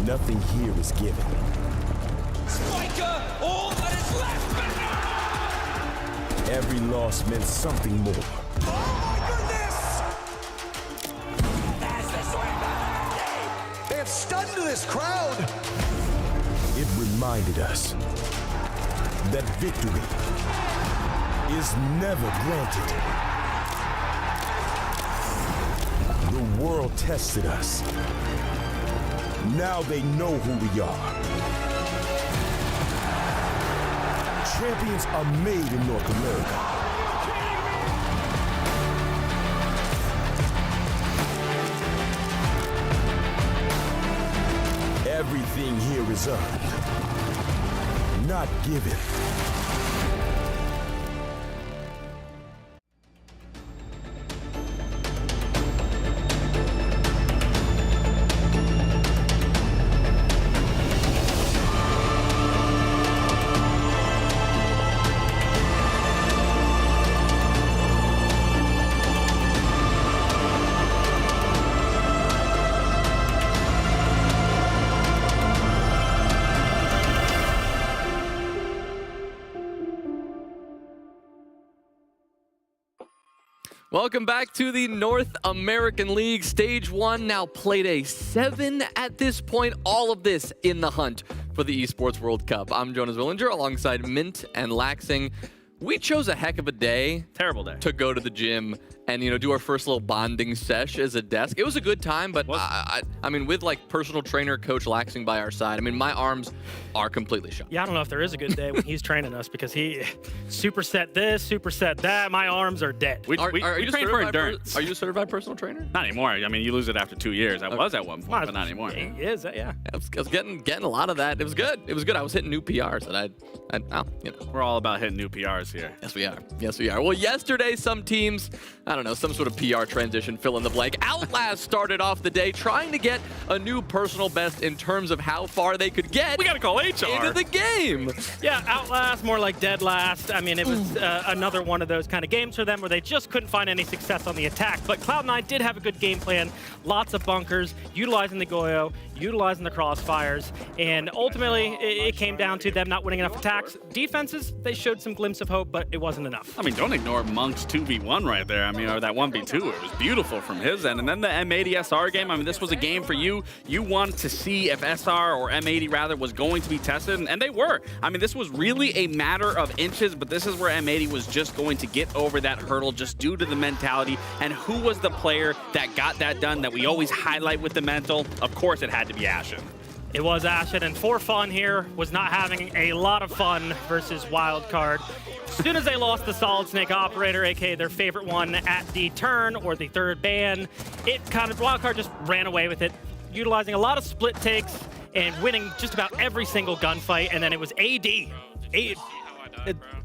Nothing here is given. Spiker, all that is left! Every loss meant something more. Oh my goodness! That's the swing! They have stunned this crowd! It reminded us that victory is never granted. The world tested us. Now they know who we are. Champions are made in North America. Everything here is earned, not given. Welcome back to the North American League. Stage 1, now played a 7 at this point. All of this in the hunt for the Esports World Cup. I'm Jonas Willinger alongside Mint and Laxing. We chose a heck of a day. Terrible day. To go to the gym and, do our first little bonding sesh as a desk. It was a good time, but I mean, with like personal trainer Coach Laxing by our side, I mean, my arms are completely shot. Yeah, I don't know if there is a good day when he's training us because he superset this, superset that. My arms are dead. We train for endurance. Are you a certified personal trainer? Not anymore. I mean, you lose it after 2 years. I was at one point, but not anymore. He is, yeah. I was getting a lot of that. It was good. It was good. I was hitting new PRs that We're all about hitting new PRs here. Yes, we are. Yes, we are. Well, yesterday, some teams, I don't know, some sort of PR transition, fill in the blank. Outlast started off the day trying to get a new personal best in terms of how far they could get. We got to call HR. Into the game. Yeah, Outlast, more like Dead Last. I mean, it was another one of those kind of games for them where they just couldn't find any success on the attack. But Cloud9 did have a good game plan. Lots of bunkers, utilizing the Goyo, utilizing the crossfires. And ultimately, it came down to them not winning enough attacks. Defenses, they showed some glimpse of hope, but it wasn't enough. I mean, don't ignore Monk's 2v1 right there. I mean, or that 1v2. It was beautiful from his end. And then the M80 SR game, I mean, this was a game for you. You wanted to see if SR or M80 rather was going to be tested, and they were. I mean, this was really a matter of inches, but this is where M80 was just going to get over that hurdle just due to the mentality. And who was the player that got that done that we always highlight with the mental? Of course, it had to be Ashen. It was Ashen, and For Fun here was not having a lot of fun versus Wildcard. As soon as they lost the Solid Snake Operator, aka their favorite one at the turn or the third ban, Wildcard just ran away with it, utilizing a lot of split takes and winning just about every single gunfight. And then it was AD.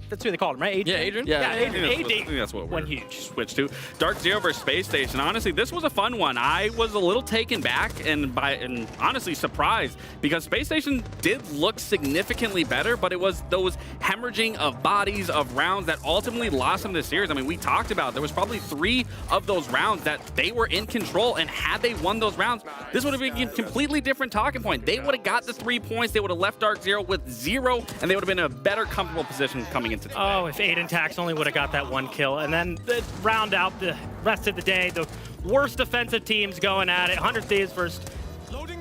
That's who they called him, right? Yeah, Adrian? Yeah, I think AD that's what went we're huge. switched to. Dark Zero versus Space Station. Honestly, this was a fun one. I was a little taken back and honestly surprised because Space Station did look significantly better, but it was those hemorrhaging of bodies of rounds that ultimately lost them this series. I mean, we talked about there was probably 3 of those rounds that they were in control, and had they won those rounds, this would have been a completely different talking point. They would have got the 3 points. They would have left Dark Zero with 0, and they would have been in a better comfortable position coming into today. Oh, if Aiden Tax only would have got that 1 kill. And then round out the rest of the day, the worst defensive teams going at it. 100 Thieves versus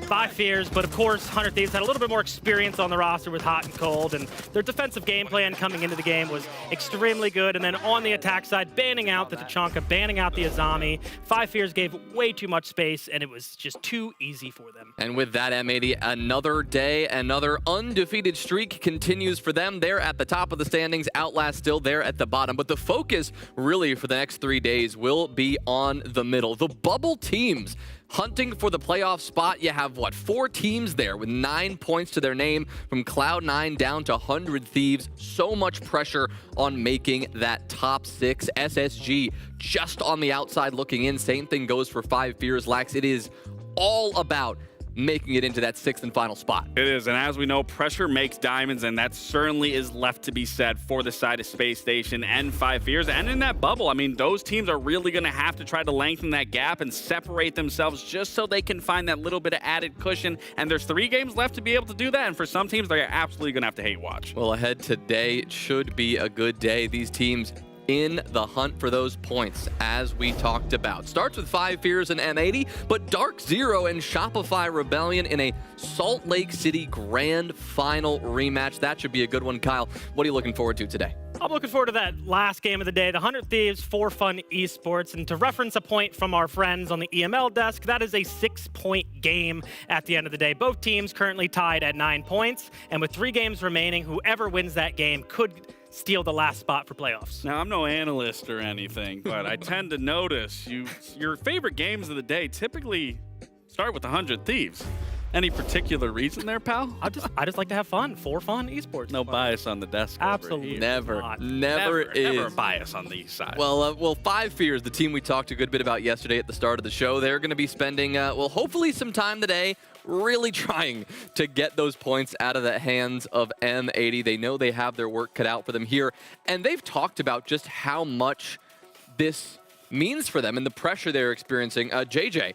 5 Fears, but of course, 100 Thieves had a little bit more experience on the roster with Hot and Cold, and their defensive game plan coming into the game was extremely good. And then on the attack side, banning out the Tachanka, banning out the Azami. 5 Fears gave way too much space, and it was just too easy for them. And with that, M80, another day, another undefeated streak continues for them. They're at the top of the standings. Outlast still there at the bottom. But the focus really for the next 3 days will be on the middle. The bubble teams hunting for the playoff spot. You have, 4 teams there with 9 points to their name, from Cloud9 down to 100 Thieves. So much pressure on making that top 6. SSG just on the outside looking in. Same thing goes for 5 Fears. Lax, it is all about making it into that 6th and final spot. It is, and as we know, pressure makes diamonds, and that certainly is left to be said for the side of Space Station and 5 Fears. And in that bubble, I mean, those teams are really going to have to try to lengthen that gap and separate themselves just so they can find that little bit of added cushion. And there's 3 games left to be able to do that, and for some teams, they're absolutely going to have to hate watch. Well, ahead today should be a good day. These teams in the hunt for those points, as we talked about. Starts with 5 Fears and M80, but Dark Zero and Shopify Rebellion in a Salt Lake City Grand Final rematch. That should be a good one. Kyle, what are you looking forward to today? I'm looking forward to that last game of the day, the 100 Thieves for Fun Esports. And to reference a point from our friends on the EML desk, that is a 6-point game at the end of the day. Both teams currently tied at 9 points. And with 3 games remaining, whoever wins that game could steal the last spot for playoffs. Now, I'm no analyst or anything, but I tend to notice your favorite games of the day typically start with 100 Thieves. Any particular reason there, pal? I just like to have fun. For Fun Esports. No bias on the desk. Absolutely Never not. Never a bias on the side. Well, 5 Fears, the team we talked a good bit about yesterday at the start of the show, they're going to be spending, hopefully some time today really trying to get those points out of the hands of M80. They know they have their work cut out for them here, and they've talked about just how much this means for them and the pressure they're experiencing. JJ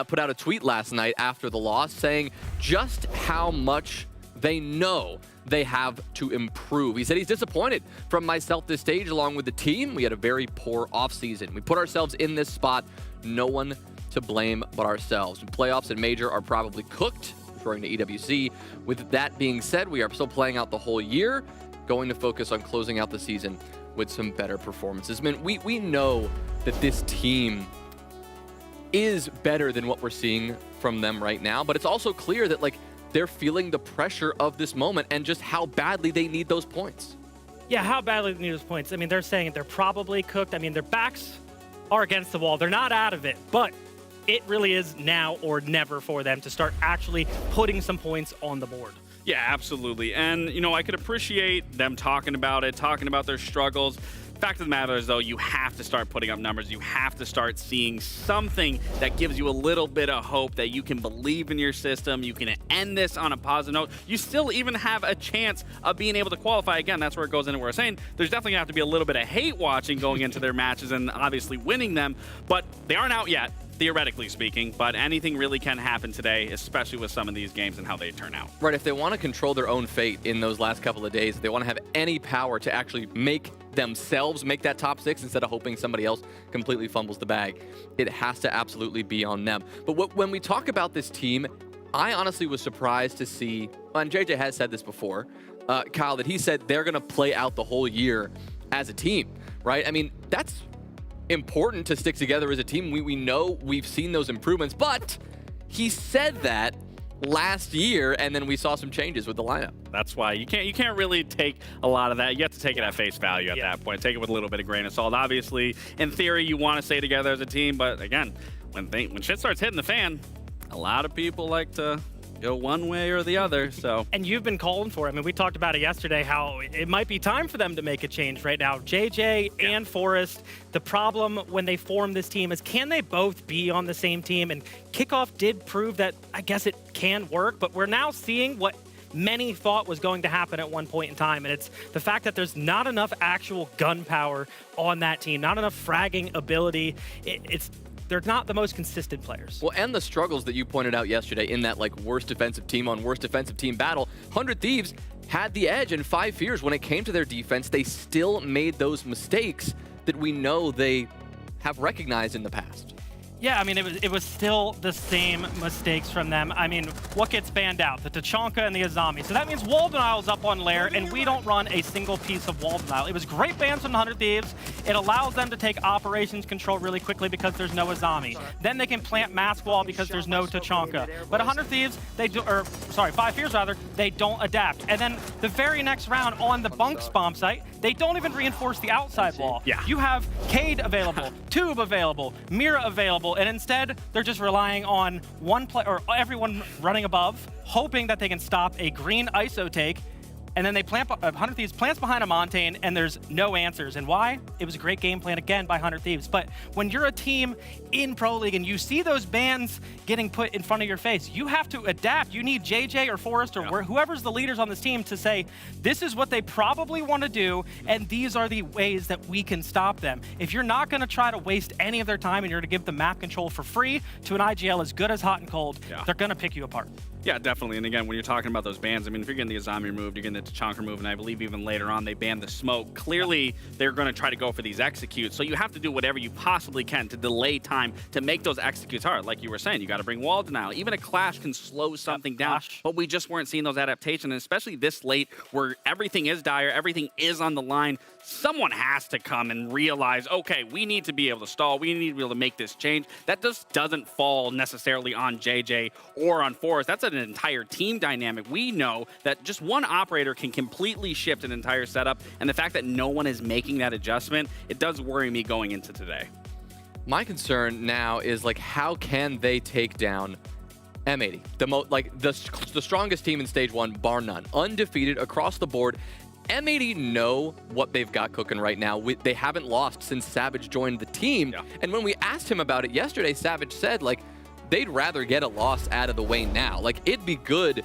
put out a tweet last night after the loss saying just how much they know they have to improve. He said he's disappointed from myself this stage along with the team. We had a very poor offseason. We put ourselves in this spot. No one to blame but ourselves. Playoffs and Major are probably cooked, referring to EWC. With that being said, we are still playing out the whole year, going to focus on closing out the season with some better performances. I mean, we know that this team is better than what we're seeing from them right now, but it's also clear that they're feeling the pressure of this moment and just how badly they need those points. Yeah, how badly they need those points. I mean, they're saying they're probably cooked. I mean, their backs are against the wall. They're not out of it, but it really is now or never for them to start actually putting some points on the board. Yeah, absolutely. And, I could appreciate them talking about it, talking about their struggles. Fact of the matter is, though, you have to start putting up numbers. You have to start seeing something that gives you a little bit of hope that you can believe in your system. You can end this on a positive note. You still even have a chance of being able to qualify. Again, that's where it goes into what we're saying. There's definitely going to have to be a little bit of hate watching going into their matches and obviously winning them. But they aren't out yet, theoretically speaking. But anything really can happen today, especially with some of these games and how they turn out. Right, if they want to control their own fate in those last couple of days, if they want to have any power to actually make themselves make that top 6 instead of hoping somebody else completely fumbles the bag, it has to absolutely be on them. But when we talk about this team, I honestly was surprised to see, and JJ has said this before, Kyle, that he said they're going to play out the whole year as a team, right? I mean, that's important to stick together as a team. We know we've seen those improvements, but he said that last year, and then we saw some changes with the lineup. That's why you can't really take a lot of that. You have to take it at face value at that point. Take it with a little bit of grain of salt. Obviously, in theory, you want to stay together as a team, but again, when shit starts hitting the fan, a lot of people like to go one way or the other. So, and you've been calling for it. I mean, we talked about it yesterday, how it might be time for them to make a change right now. JJ and Forrest, the problem when they form this team is, can they both be on the same team? And Kickoff did prove that, I guess it can work, but we're now seeing what many thought was going to happen at one point in time, and it's the fact that there's not enough actual gun power on that team, not enough fragging ability. They're not the most consistent players. Well, and the struggles that you pointed out yesterday in that worst defensive team on worst defensive team battle, 100 Thieves had the edge, and 5 Fears, when it came to their defense, they still made those mistakes that we know they have recognized in the past. Yeah, I mean, it was still the same mistakes from them. I mean, what gets banned out? The Tachanka and the Azami. So that means wall denial's up on Lair, and we don't run a single piece of wall denial. It was great bans from the 100 Thieves. It allows them to take operations control really quickly because there's no Azami. Then they can plant mask wall because there's no Tachanka. But 100 Thieves, 5 Fears rather, they don't adapt. And then the very next round on the Bunks bomb site, they don't even reinforce the outside wall. Yeah. You have Cade available, Tube available, Mira available, and instead they're just relying on one play or everyone running above, hoping that they can stop a green ISO take. and then they plant 100 Thieves plants behind a Montane, and there's no answers. And why? It was a great game plan again by 100 Thieves. But when you're a team in Pro League and you see those bans getting put in front of your face, you have to adapt. You need JJ or Forrest or whoever's the leaders on this team to say, this is what they probably want to do, and these are the ways that we can stop them. If you're not going to try to waste any of their time and you're to give the map control for free to an IGL as good as Hot and Cold, they're going to pick you apart. Yeah, definitely. And again, when you're talking about those bans, I mean, if you're getting the Azami removed, you're getting the Tachanka removed, and I believe even later on they banned the smoke. Clearly, they're going to try to go for these executes. So you have to do whatever you possibly can to delay time to make those executes hard. Like you were saying, you got to bring wall denial. Even a clash can slow something down. But we just weren't seeing those adaptations, and especially this late where everything is dire, everything is on the line. Someone has to come and realize, okay, we need to be able to stall. We need to be able to make this change. That just doesn't fall necessarily on JJ or on Forrest. That's an entire team dynamic. We know that just one operator can completely shift an entire setup, and the fact that no one is making that adjustment, it does worry me going into today. My concern now is, like, how can they take down M80? The strongest team in stage 1, bar none. Undefeated across the board. M80 know what they've got cooking right now. They haven't lost since Savage joined the team. Yeah. And when we asked him about it yesterday, Savage said, like, they'd rather get a loss out of the way now. Like, it'd be good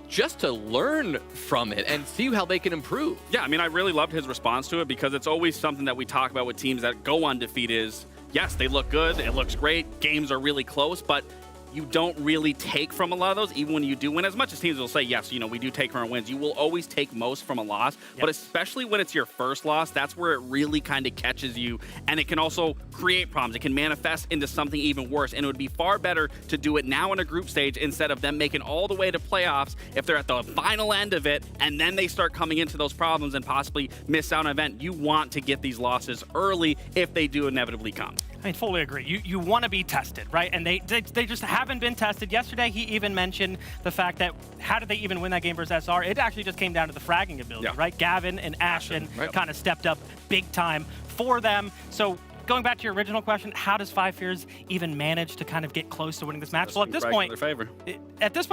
just to learn from it and see how they can improve. Yeah, I mean, I really loved his response to it, because it's always something that we talk about with teams that go undefeated is, yes, they look good, it looks great, games are really close, but you don't really take from a lot of those, even when you do win. As much as teams will say, yes, you know, we do take from our wins, you will always take most from a loss. Yep. But especially when it's your first loss, that's where it really kind of catches you. And it can also create problems. It can manifest into something even worse. And it would be far better to do it now in a group stage instead of them making all the way to playoffs if they're at the final end of it, and then they start coming into those problems and possibly miss out on an event. You want to get these losses early if they do inevitably come. I mean, fully agree. You want to be tested, right? And they just haven't been tested. Yesterday, he even mentioned the fact that how did they even win that game versus SR? It actually just came down to the fragging ability, right? Gavin and Ashen kind of stepped up big time for them. So going back to your original question, how does Five Fears even manage to kind of get close to winning this match? Well, at this point,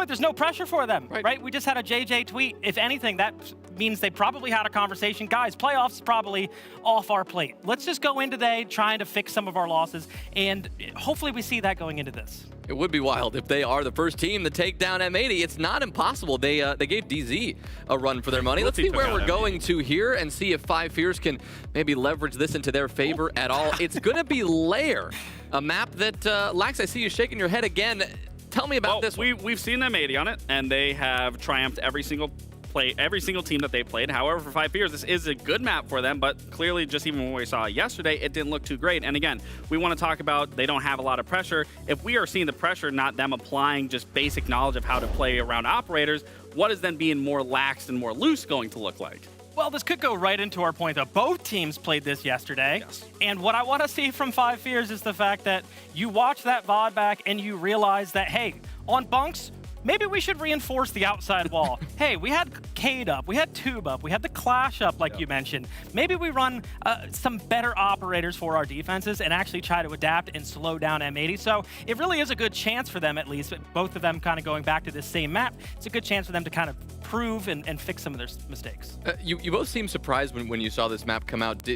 there's no pressure for them, right? We just had a JJ tweet. If anything, that means they probably had a conversation. Guys, playoffs is probably off our plate. Let's just go in today trying to fix some of our losses, and hopefully we see that going into this. It would be wild if they are the first team to take down M80. It's not impossible. They gave DZ a run for their money. Let's see where we're going to here and see if Five Fears can maybe leverage this into their favor at all. It's going to be Lair, a map that, Lax, I see you shaking your head again. Tell me about this one. We've seen M80 on it, and they have triumphed every single team that they played. However, for Five Fears, this is a good map for them, but clearly just even when we saw it yesterday, it didn't look too great. And again, we want to talk about they don't have a lot of pressure. If we are seeing the pressure, not them applying just basic knowledge of how to play around operators, what is then being more lax and more loose going to look like? Well, this could go right into our point that both teams played this yesterday. Yes. And what I want to see from Five Fears is the fact that you watch that VOD back and you realize that, hey, on bunks, maybe we should reinforce the outside wall. Hey, we had Cade up, we had Tube up, we had the Clash up, like you mentioned. Maybe we run some better operators for our defenses and actually try to adapt and slow down M80. So it really is a good chance for them, at least, both of them kind of going back to this same map. It's a good chance for them to kind of prove and fix some of their mistakes. You both seemed surprised when you saw this map come out.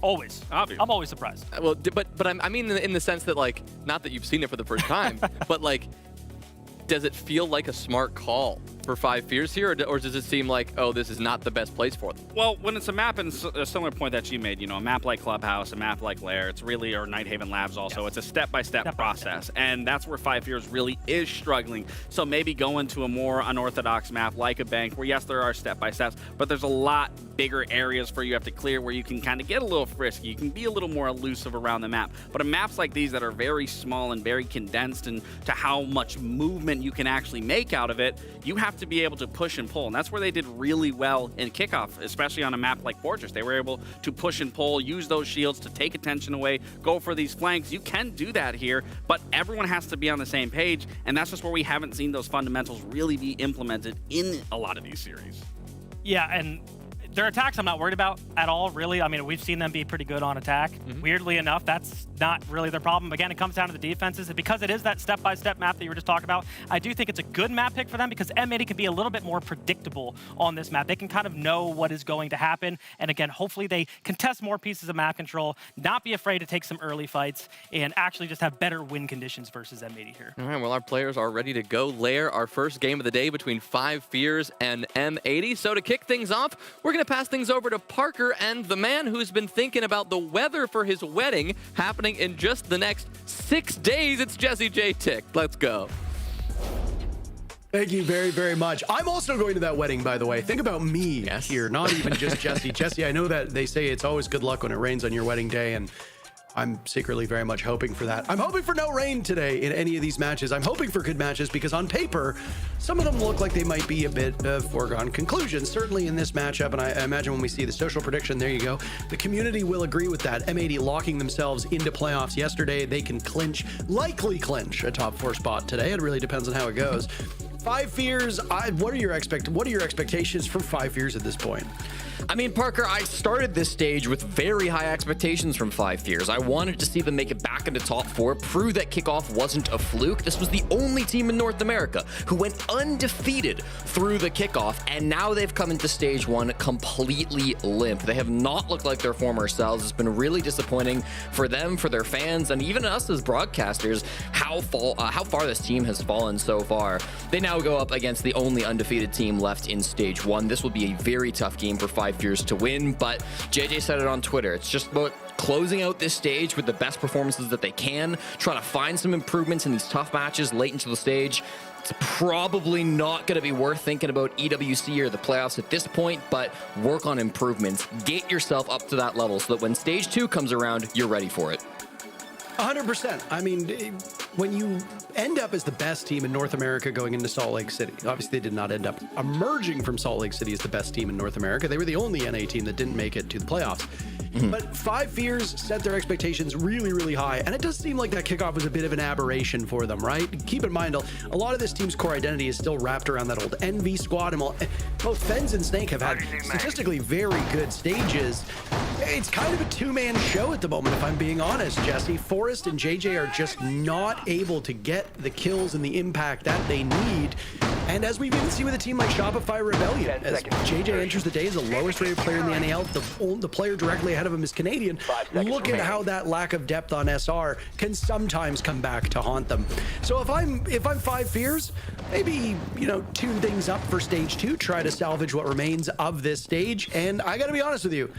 Always. Obviously. I'm always surprised. Well, but I mean in the sense that, like, not that you've seen it for the first time, but, like, does it feel like a smart call for Five Fears here, or does it seem like, oh, this is not the best place for them? Well, when it's a map, and a similar point that you made, you know, a map like Clubhouse, a map like Lair, it's really, or Nighthaven Labs also, it's a step-by-step process, and that's where Five Fears really is struggling. So maybe going to a more unorthodox map like a bank, where yes, there are step-by-steps, but there's a lot bigger areas for you have to clear where you can kind of get a little frisky, you can be a little more elusive around the map. But in maps like these that are very small and very condensed and to how much movement you can actually make out of it, you have to be able to push and pull, and that's where they did really well in kickoff, especially on a map like Fortress. They were able to push and pull, use those shields to take attention away, go for these flanks. You can do that here, but everyone has to be on the same page, and that's just where we haven't seen those fundamentals really be implemented in a lot of these series. Yeah, and their attacks I'm not worried about at all, really. I mean, we've seen them be pretty good on attack. Weirdly enough, that's not really their problem. Again, it comes down to the defenses. And because it is that step-by-step map that you were just talking about, I do think it's a good map pick for them because M80 can be a little bit more predictable on this map. They can kind of know what is going to happen. And again, hopefully they contest more pieces of map control, not be afraid to take some early fights, and actually just have better win conditions versus M80 here. All right, well, our players are ready to go. Lair, our first game of the day between 5 Fears and M80. So to kick things off, we're going to pass things over to Parker and the man who's been thinking about the weather for his wedding happening in just the next 6 days. It's Jesse J. Tick. Let's go. Thank you very, very much. I'm also going to that wedding, by the way. Think about me here, not even just Jesse. Jesse, I know that they say it's always good luck when it rains on your wedding day, and I'm secretly very much hoping for that. I'm hoping for no rain today in any of these matches. I'm hoping for good matches because on paper, some of them look like they might be a bit of foregone conclusions, certainly in this matchup. And I imagine when we see the social prediction, there you go, the community will agree with that. M80 locking themselves into playoffs yesterday. They can likely clinch a top 4 spot today. It really depends on how it goes. 5 Fears, what are your expectations for 5 Fears at this point? I mean, Parker, I started this stage with very high expectations from 5 Fears. I wanted to see them make it back into top 4, prove that kickoff wasn't a fluke. This was the only team in North America who went undefeated through the kickoff, and now they've come into stage 1 completely limp. They have not looked like their former selves. It's been really disappointing for them, for their fans, and even us as broadcasters, how far this team has fallen so far. They now go up against the only undefeated team left in stage 1. This will be a very tough game for 5 Fears to win, but JJ said it on Twitter. It's just about closing out this stage with the best performances that they can, trying to find some improvements in these tough matches late into the stage. It's probably not going to be worth thinking about EWC or the playoffs at this point, but work on improvements. Get yourself up to that level so that when stage 2 comes around, you're ready for it. 100%. I mean, when you end up as the best team in North America going into Salt Lake City, obviously they did not end up emerging from Salt Lake City as the best team in North America. They were the only NA team that didn't make it to the playoffs. But 5 Fears set their expectations really, really high. And it does seem like that kickoff was a bit of an aberration for them, right? Keep in mind, a lot of this team's core identity is still wrapped around that old NV squad. And both Fens and Snake have had statistically very good stages. It's kind of a two-man show at the moment, if I'm being honest, Jesse. Forrest and JJ are just not able to get the kills and the impact that they need. And as we've even seen with a team like Shopify Rebellion, as JJ enters the day as the lowest rated player in the NAL, the player directly ahead of him is Canadian. Look at how that lack of depth on SR can sometimes come back to haunt them. So if I'm 5 Fears, maybe, tune things up for stage 2, try to salvage what remains of this stage. And I gotta be honest with you,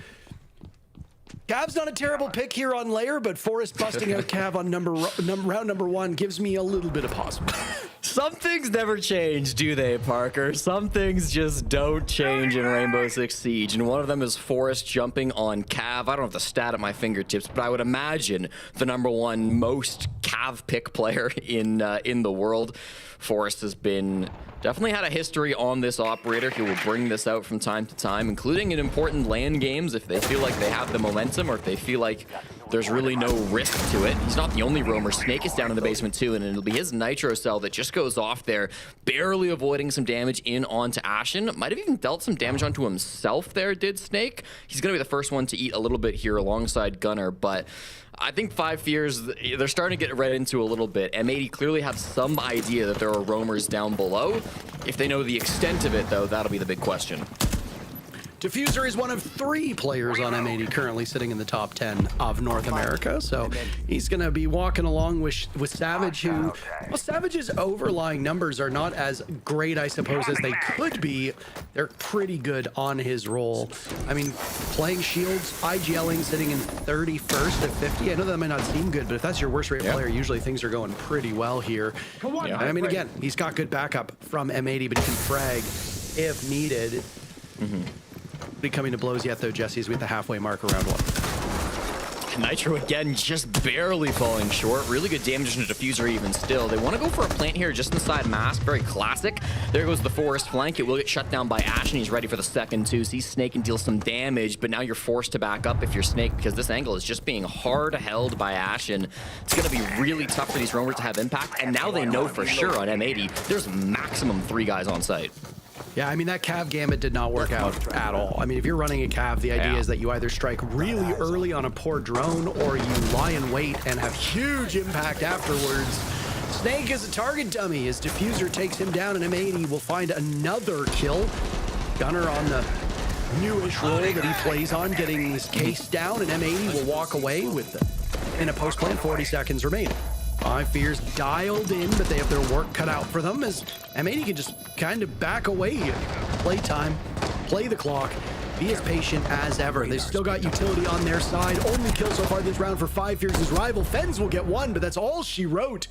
Cav's not a terrible pick here on Lair, but Forrest busting out Cav on round number 1 gives me a little bit of pause. Some things never change, do they, Parker? Some things just don't change in Rainbow Six Siege, and one of them is Forrest jumping on Cav. I don't have the stat at my fingertips, but I would imagine the number 1 most Cav pick player in the world. Forrest has definitely had a history on this operator. He will bring this out from time to time, including in important LAN games if they feel like they have the momentum or if they feel like there's really no risk to it. He's not the only roamer. Snake is down in the basement too, and it'll be his nitro cell that just goes off there, barely avoiding some damage in onto Ashen. Might have even dealt some damage onto himself there, did Snake. He's going to be the first one to eat a little bit here alongside Gunner, but I think 5 Fears, they're starting to get right into a little bit. M80 clearly have some idea that there are roamers down below. If they know the extent of it, though, that'll be the big question. Diffuser is one of 3 players on M80 currently sitting in the top 10 of North America. So he's going to be walking along with Savage, who, well, Savage's overlying numbers are not as great, I suppose, as they could be. They're pretty good on his role. I mean, playing Shields, IGLing, sitting in 31st of 50. I know that might not seem good, but if that's your worst rate player, usually things are going pretty well here. I mean, again, he's got good backup from M80, but he can frag if needed. Coming to blows yet, though, Jesse, as we hit the halfway mark around 1. Nitro again, just barely falling short. Really good damage into Diffuser even still. They want to go for a plant here just inside Mask. Very classic. There goes the Forest flank. It will get shut down by Ashen. He's ready for the second too. Sees Snake and deals some damage, but now you're forced to back up if you're Snake because this angle is just being hard held by Ashen. It's going to be really tough for these roamers to have impact, and now they know for sure on M80 there's maximum 3 guys on site. Yeah, I mean, that Cav Gambit did not work out at all. I mean, if you're running a Cav, the idea is that you either strike really early on a poor drone or you lie in wait and have huge impact afterwards. Snake is a target dummy as Diffuser takes him down, and M80 will find another kill. Gunner on the newish role that he plays on, getting this case down, and M80 will walk away with in a post plant, 40 seconds remaining. Five Fears dialed in, but they have their work cut out for them as M80 can just kind of back away. Play time, play the clock, be as patient as ever. They've still got utility on their side. Only kill so far this round for Five Fears' rival. Fens will get one, but that's all she wrote.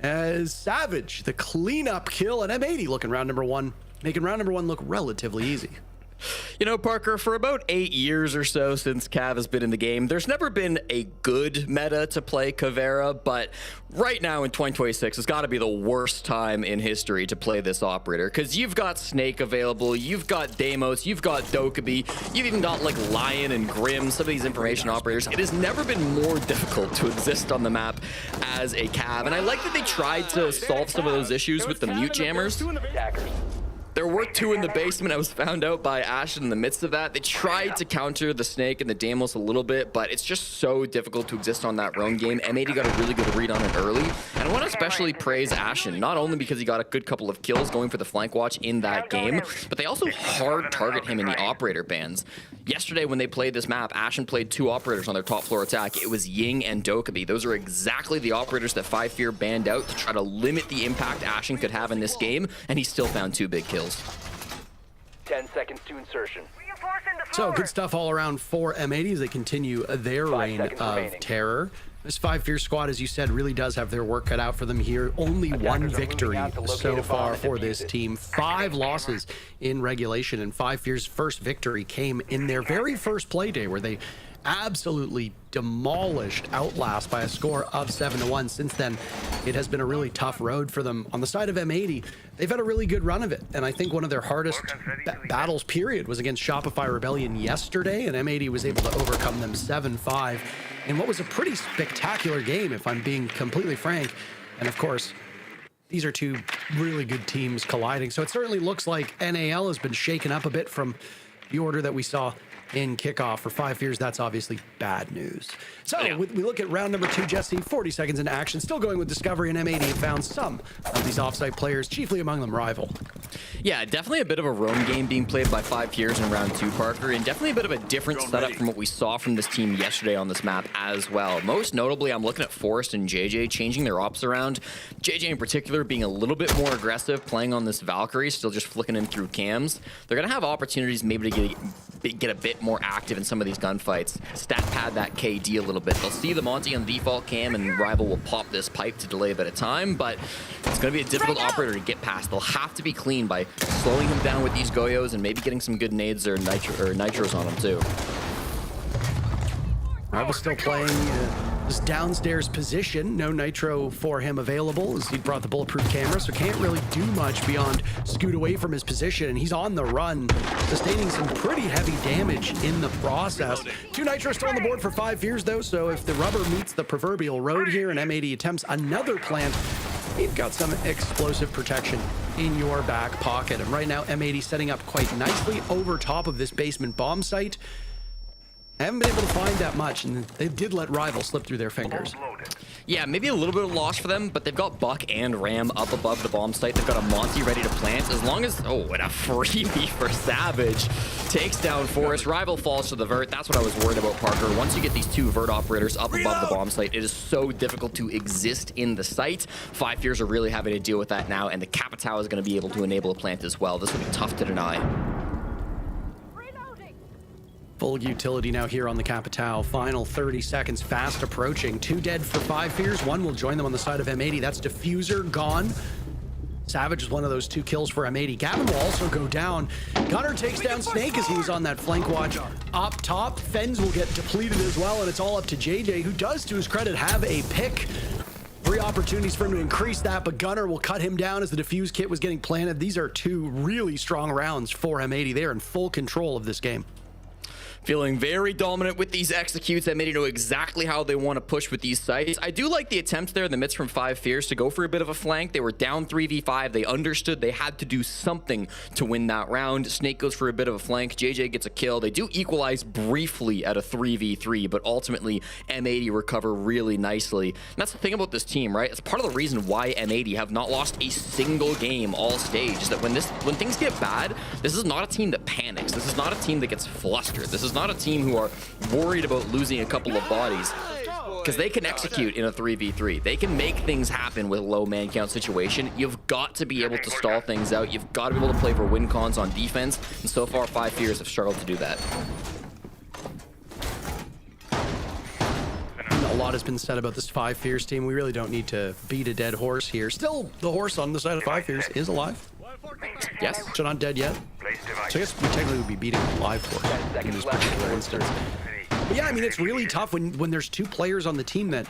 As Savage, the cleanup kill, and M80 looking round number one, making round number one look relatively easy. You know, Parker, for about 8 years or so since Cav has been in the game, there's never been a good meta to play Caveira, but right now in 2026, it's got to be the worst time in history to play this operator, because you've got Snake available, you've got Deimos, you've got Dokkaebi, you've even got like Lion and Grim, some of these information operators. It has never been more difficult to exist on the map as a Cav, and I like that they tried to solve some of those issues with the mute jammers. There were two in the basement. I was found out by Ashen in the midst of that. They tried to counter the Snake and the Deimos a little bit, but it's just so difficult to exist on that roam game. M80 got a really good read on it early. And I want to especially praise Ashen, not only because he got a good couple of kills going for the flank watch in that game, but they also hard target him in the operator bans. Yesterday when they played this map, Ashen played two operators on their top floor attack. It was Ying and Dokkaebi. Those are exactly the operators that Five Fear banned out to try to limit the impact Ashen could have in this game, and he still found two big kills. 10 seconds to insertion. So good stuff all around for M80 as they continue their reign of terror. This Five Fear squad, as you said, really does have their work cut out for them here. Only one victory so far for this team. 5 losses in regulation, and Five Fear's first victory came in their very first play day where they absolutely demolished Outlast by a score of 7-1. Since then, it has been a really tough road for them. On the side of M80, they've had a really good run of it, and I think one of their hardest battles, period, was against Shopify Rebellion yesterday, and M80 was able to overcome them 7-5 in what was a pretty spectacular game, if I'm being completely frank. And of course, these are two really good teams colliding, so it certainly looks like NAL has been shaken up a bit from the order that we saw in kickoff. For Five Fears, that's obviously bad news. So we look at round number 2, Jesse, 40 seconds in action, still going with Discovery, and M80 found some of these offsite players, chiefly among them Rival. Yeah, definitely a bit of a roam game being played by Five Fears in round 2, Parker, and definitely a bit of a different setup from what we saw from this team yesterday on this map as well. Most notably, I'm looking at Forrest and JJ changing their ops around. JJ in particular being a little bit more aggressive, playing on this Valkyrie, still just flicking in through cams. They're going to have opportunities maybe to get a bit more active in some of these gunfights. Stat pad that KD a little bit. They'll see the Monty on default cam, and Rival will pop this pipe to delay a bit of time, but it's going to be a difficult operator to get past. They'll have to be clean by slowing him down with these Goyos and maybe getting some good nades or nitros on him too. Rival still playing this downstairs position. No nitro for him available as he brought the bulletproof camera, so can't really do much beyond scoot away from his position, and he's on the run, sustaining some pretty heavy damage in the process. 2 nitros still on the board for Five Fears though, so if the rubber meets the proverbial road here and M80 attempts another plant, you've got some explosive protection in your back pocket. And right now M80 setting up quite nicely over top of this basement bomb site. I haven't been able to find that much, and they did let Rival slip through their fingers. Yeah, maybe a little bit of loss for them, but they've got Buck and Ram up above the bomb site. They've got a Monty ready to plant. As long as, oh, and a freebie for Savage. Takes down Forrest. Rival falls to the vert. That's what I was worried about, Parker. Once you get these 2 vert operators up above the bomb site, it is so difficult to exist in the site. Five Fears are really having to deal with that now, and the Capitao is going to be able to enable a plant as well. This will be tough to deny. Full utility now here on the Capitao. Final 30 seconds fast approaching. 2 dead for Five Fears. 1 will join them on the side of M80. That's Diffuser gone. Savage is one of those 2 kills for M80. Gavin will also go down. Gunner takes down Snake as he was on that flank watch up top. Fens will get depleted as well, and it's all up to JJ, who does, to his credit, have a pick. 3 opportunities for him to increase that, but Gunner will cut him down as the defuse kit was getting planted. These are 2 really strong rounds for M80. They are in full control of this game. Feeling very dominant with these executes. M80 know exactly how they want to push with these sites. I do like the attempt there in the midst from 5 Fears to go for a bit of a flank. They were down 3v5. They understood they had to do something to win that round. Snake goes for a bit of a flank. JJ gets a kill. They do equalize briefly at a 3v3, but ultimately M80 recover really nicely. And that's the thing about this team, right? It's part of the reason why M80 have not lost a single game all stage, is that when things get bad, this is not a team that panics. This is not a team that gets flustered. This is not a team who are worried about losing a couple of bodies, because they can execute in a 3v3. They can make things happen with low man count situation. You've got to be able to stall things out. You've got to be able to play for win cons on defense, and so far 5 Fears have struggled to do that. A lot has been said about this 5 Fears team. We really don't need to beat a dead horse here. Still, the horse on the side of 5 Fears is alive. Yes. So not dead yet. So I guess we technically would be beating a live horse in this particular instance. But yeah, I mean, it's really tough when there's 2 players on the team that,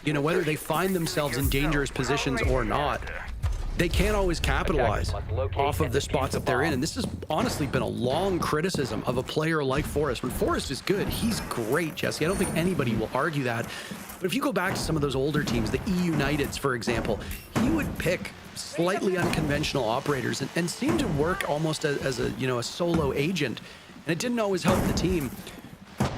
you know, whether they find themselves in dangerous positions or not, they can't always capitalize off of the spots that they're in. And this has honestly been a long criticism of a player like Forrest. When Forrest is good, he's great, Jesse. I don't think anybody will argue that. But if you go back to some of those older teams, the E-Uniteds, for example, he would pick slightly unconventional operators and seem to work almost as a, you know, a solo agent. And it didn't always help the team.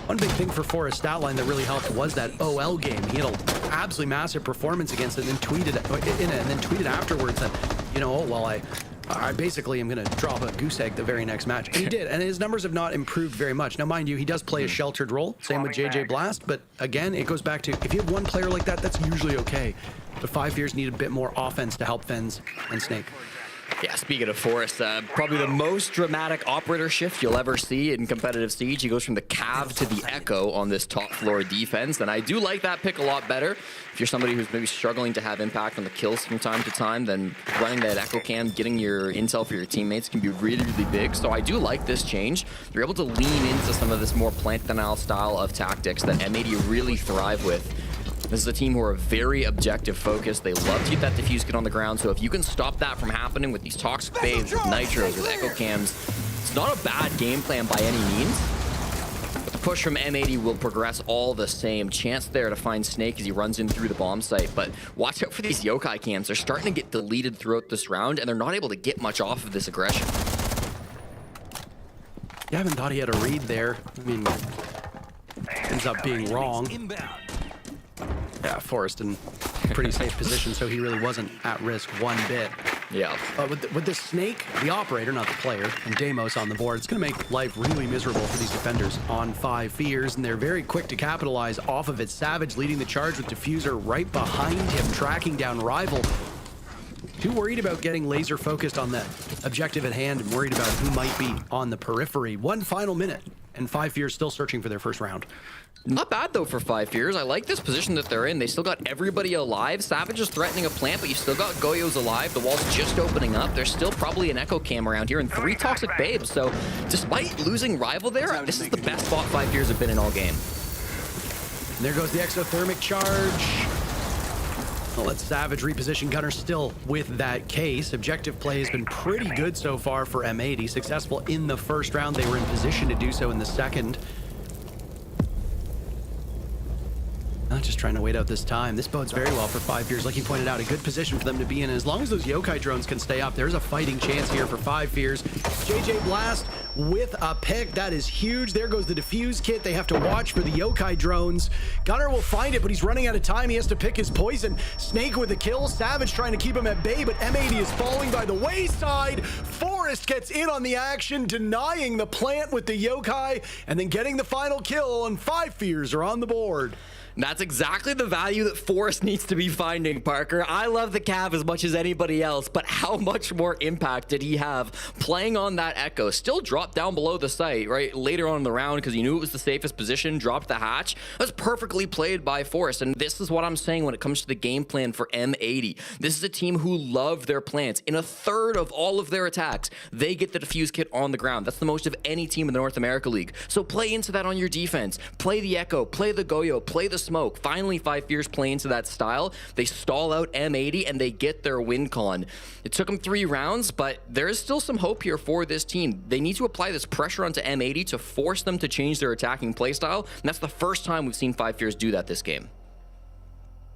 One big thing for Forrest's stat line that really helped was that OL game. He had an absolutely massive performance against it, and then tweeted afterwards that, you know, oh, well, I basically am going to drop a goose egg the very next match. And he did, and his numbers have not improved very much. Now, mind you, he does play a sheltered role, same with JJ Blast, but again, it goes back to, if you have one player like that, that's usually okay. The 5 Fears need a bit more offense to help Fens and Snake. Yeah, speaking of Forrest, probably the most dramatic operator shift you'll ever see in competitive Siege. He goes from the Cav to the Echo on this top floor defense, and I do like that pick a lot better. If you're somebody who's maybe struggling to have impact on the kills from time to time, then running that Echo cam, getting your intel for your teammates can be really, really big. So I do like this change. You're able to lean into some of this more plant denial style of tactics that M80 really thrive with. This is a team who are very objective focused. They love to get that diffuse kit on the ground. So if you can stop that from happening with these toxic babes, with nitros, with echo cams, it's not a bad game plan by any means. But the push from M80 will progress all the same. Chance there to find Snake as he runs in through the bomb site. But watch out for these yokai cams. They're starting to get deleted throughout this round, and they're not able to get much off of this aggression. Yeah, I haven't thought he had a read there. I mean, ends up being wrong. Yeah, Forrest in a pretty safe position, so he really wasn't at risk one bit. Yeah. With the Snake, the operator, not the player, and Deimos on the board, it's going to make life really miserable for these defenders on 5 Fears, and they're very quick to capitalize off of it. Savage leading the charge with Diffuser right behind him, tracking down Rival. Too worried about getting laser focused on the objective at hand and worried about who might be on the periphery. One final minute, and 5 Fears still searching for their first round. Not bad, though, for 5 Fears. I like this position that they're in. They still got everybody alive. Savage is threatening a plant, but you've still got Goyos alive. The wall's just opening up. There's still probably an Echo Cam around here and 3 Toxic Babes. So despite losing Rival there, this is the best spot 5 Fears have been in all game. And there goes the exothermic charge. Well, let Savage reposition. Gunner still with that case. Objective play has been pretty good so far for M80. Successful in the first round. They were in position to do so in the second. Not just trying to wait out this time. This bodes very well for 5 Fears. Like you pointed out, a good position for them to be in. As long as those yokai drones can stay up, there's a fighting chance here for 5 Fears. JJ Blast with a pick. That is huge. There goes the diffuse kit. They have to watch for the yokai drones. Gunner will find it, but he's running out of time. He has to pick his poison. Snake with a kill. Savage trying to keep him at bay, but M80 is falling by the wayside. Forrest gets in on the action, denying the plant with the yokai, and then getting the final kill, and 5 Fears are on the board. That's exactly the value that Forrest needs to be finding, Parker. I love the Cav as much as anybody else, but how much more impact did he have playing on that Echo? Still dropped down below the site, right? Later on in the round, because he knew it was the safest position, dropped the hatch. That was perfectly played by Forrest, and this is what I'm saying when it comes to the game plan for M80. This is a team who love their plants. In a third of all of their attacks, they get the diffuse kit on the ground. That's the most of any team in the North America League. So play into that on your defense. Play the Echo, play the Goyo, play the smoke. Finally, 5 Fierce play into that style. They stall out M80 and they get their win con. It took them 3 rounds, but there is still some hope here for this team. They need to apply this pressure onto M80 to force them to change their attacking playstyle, and that's the first time we've seen 5 Fierce do that this game.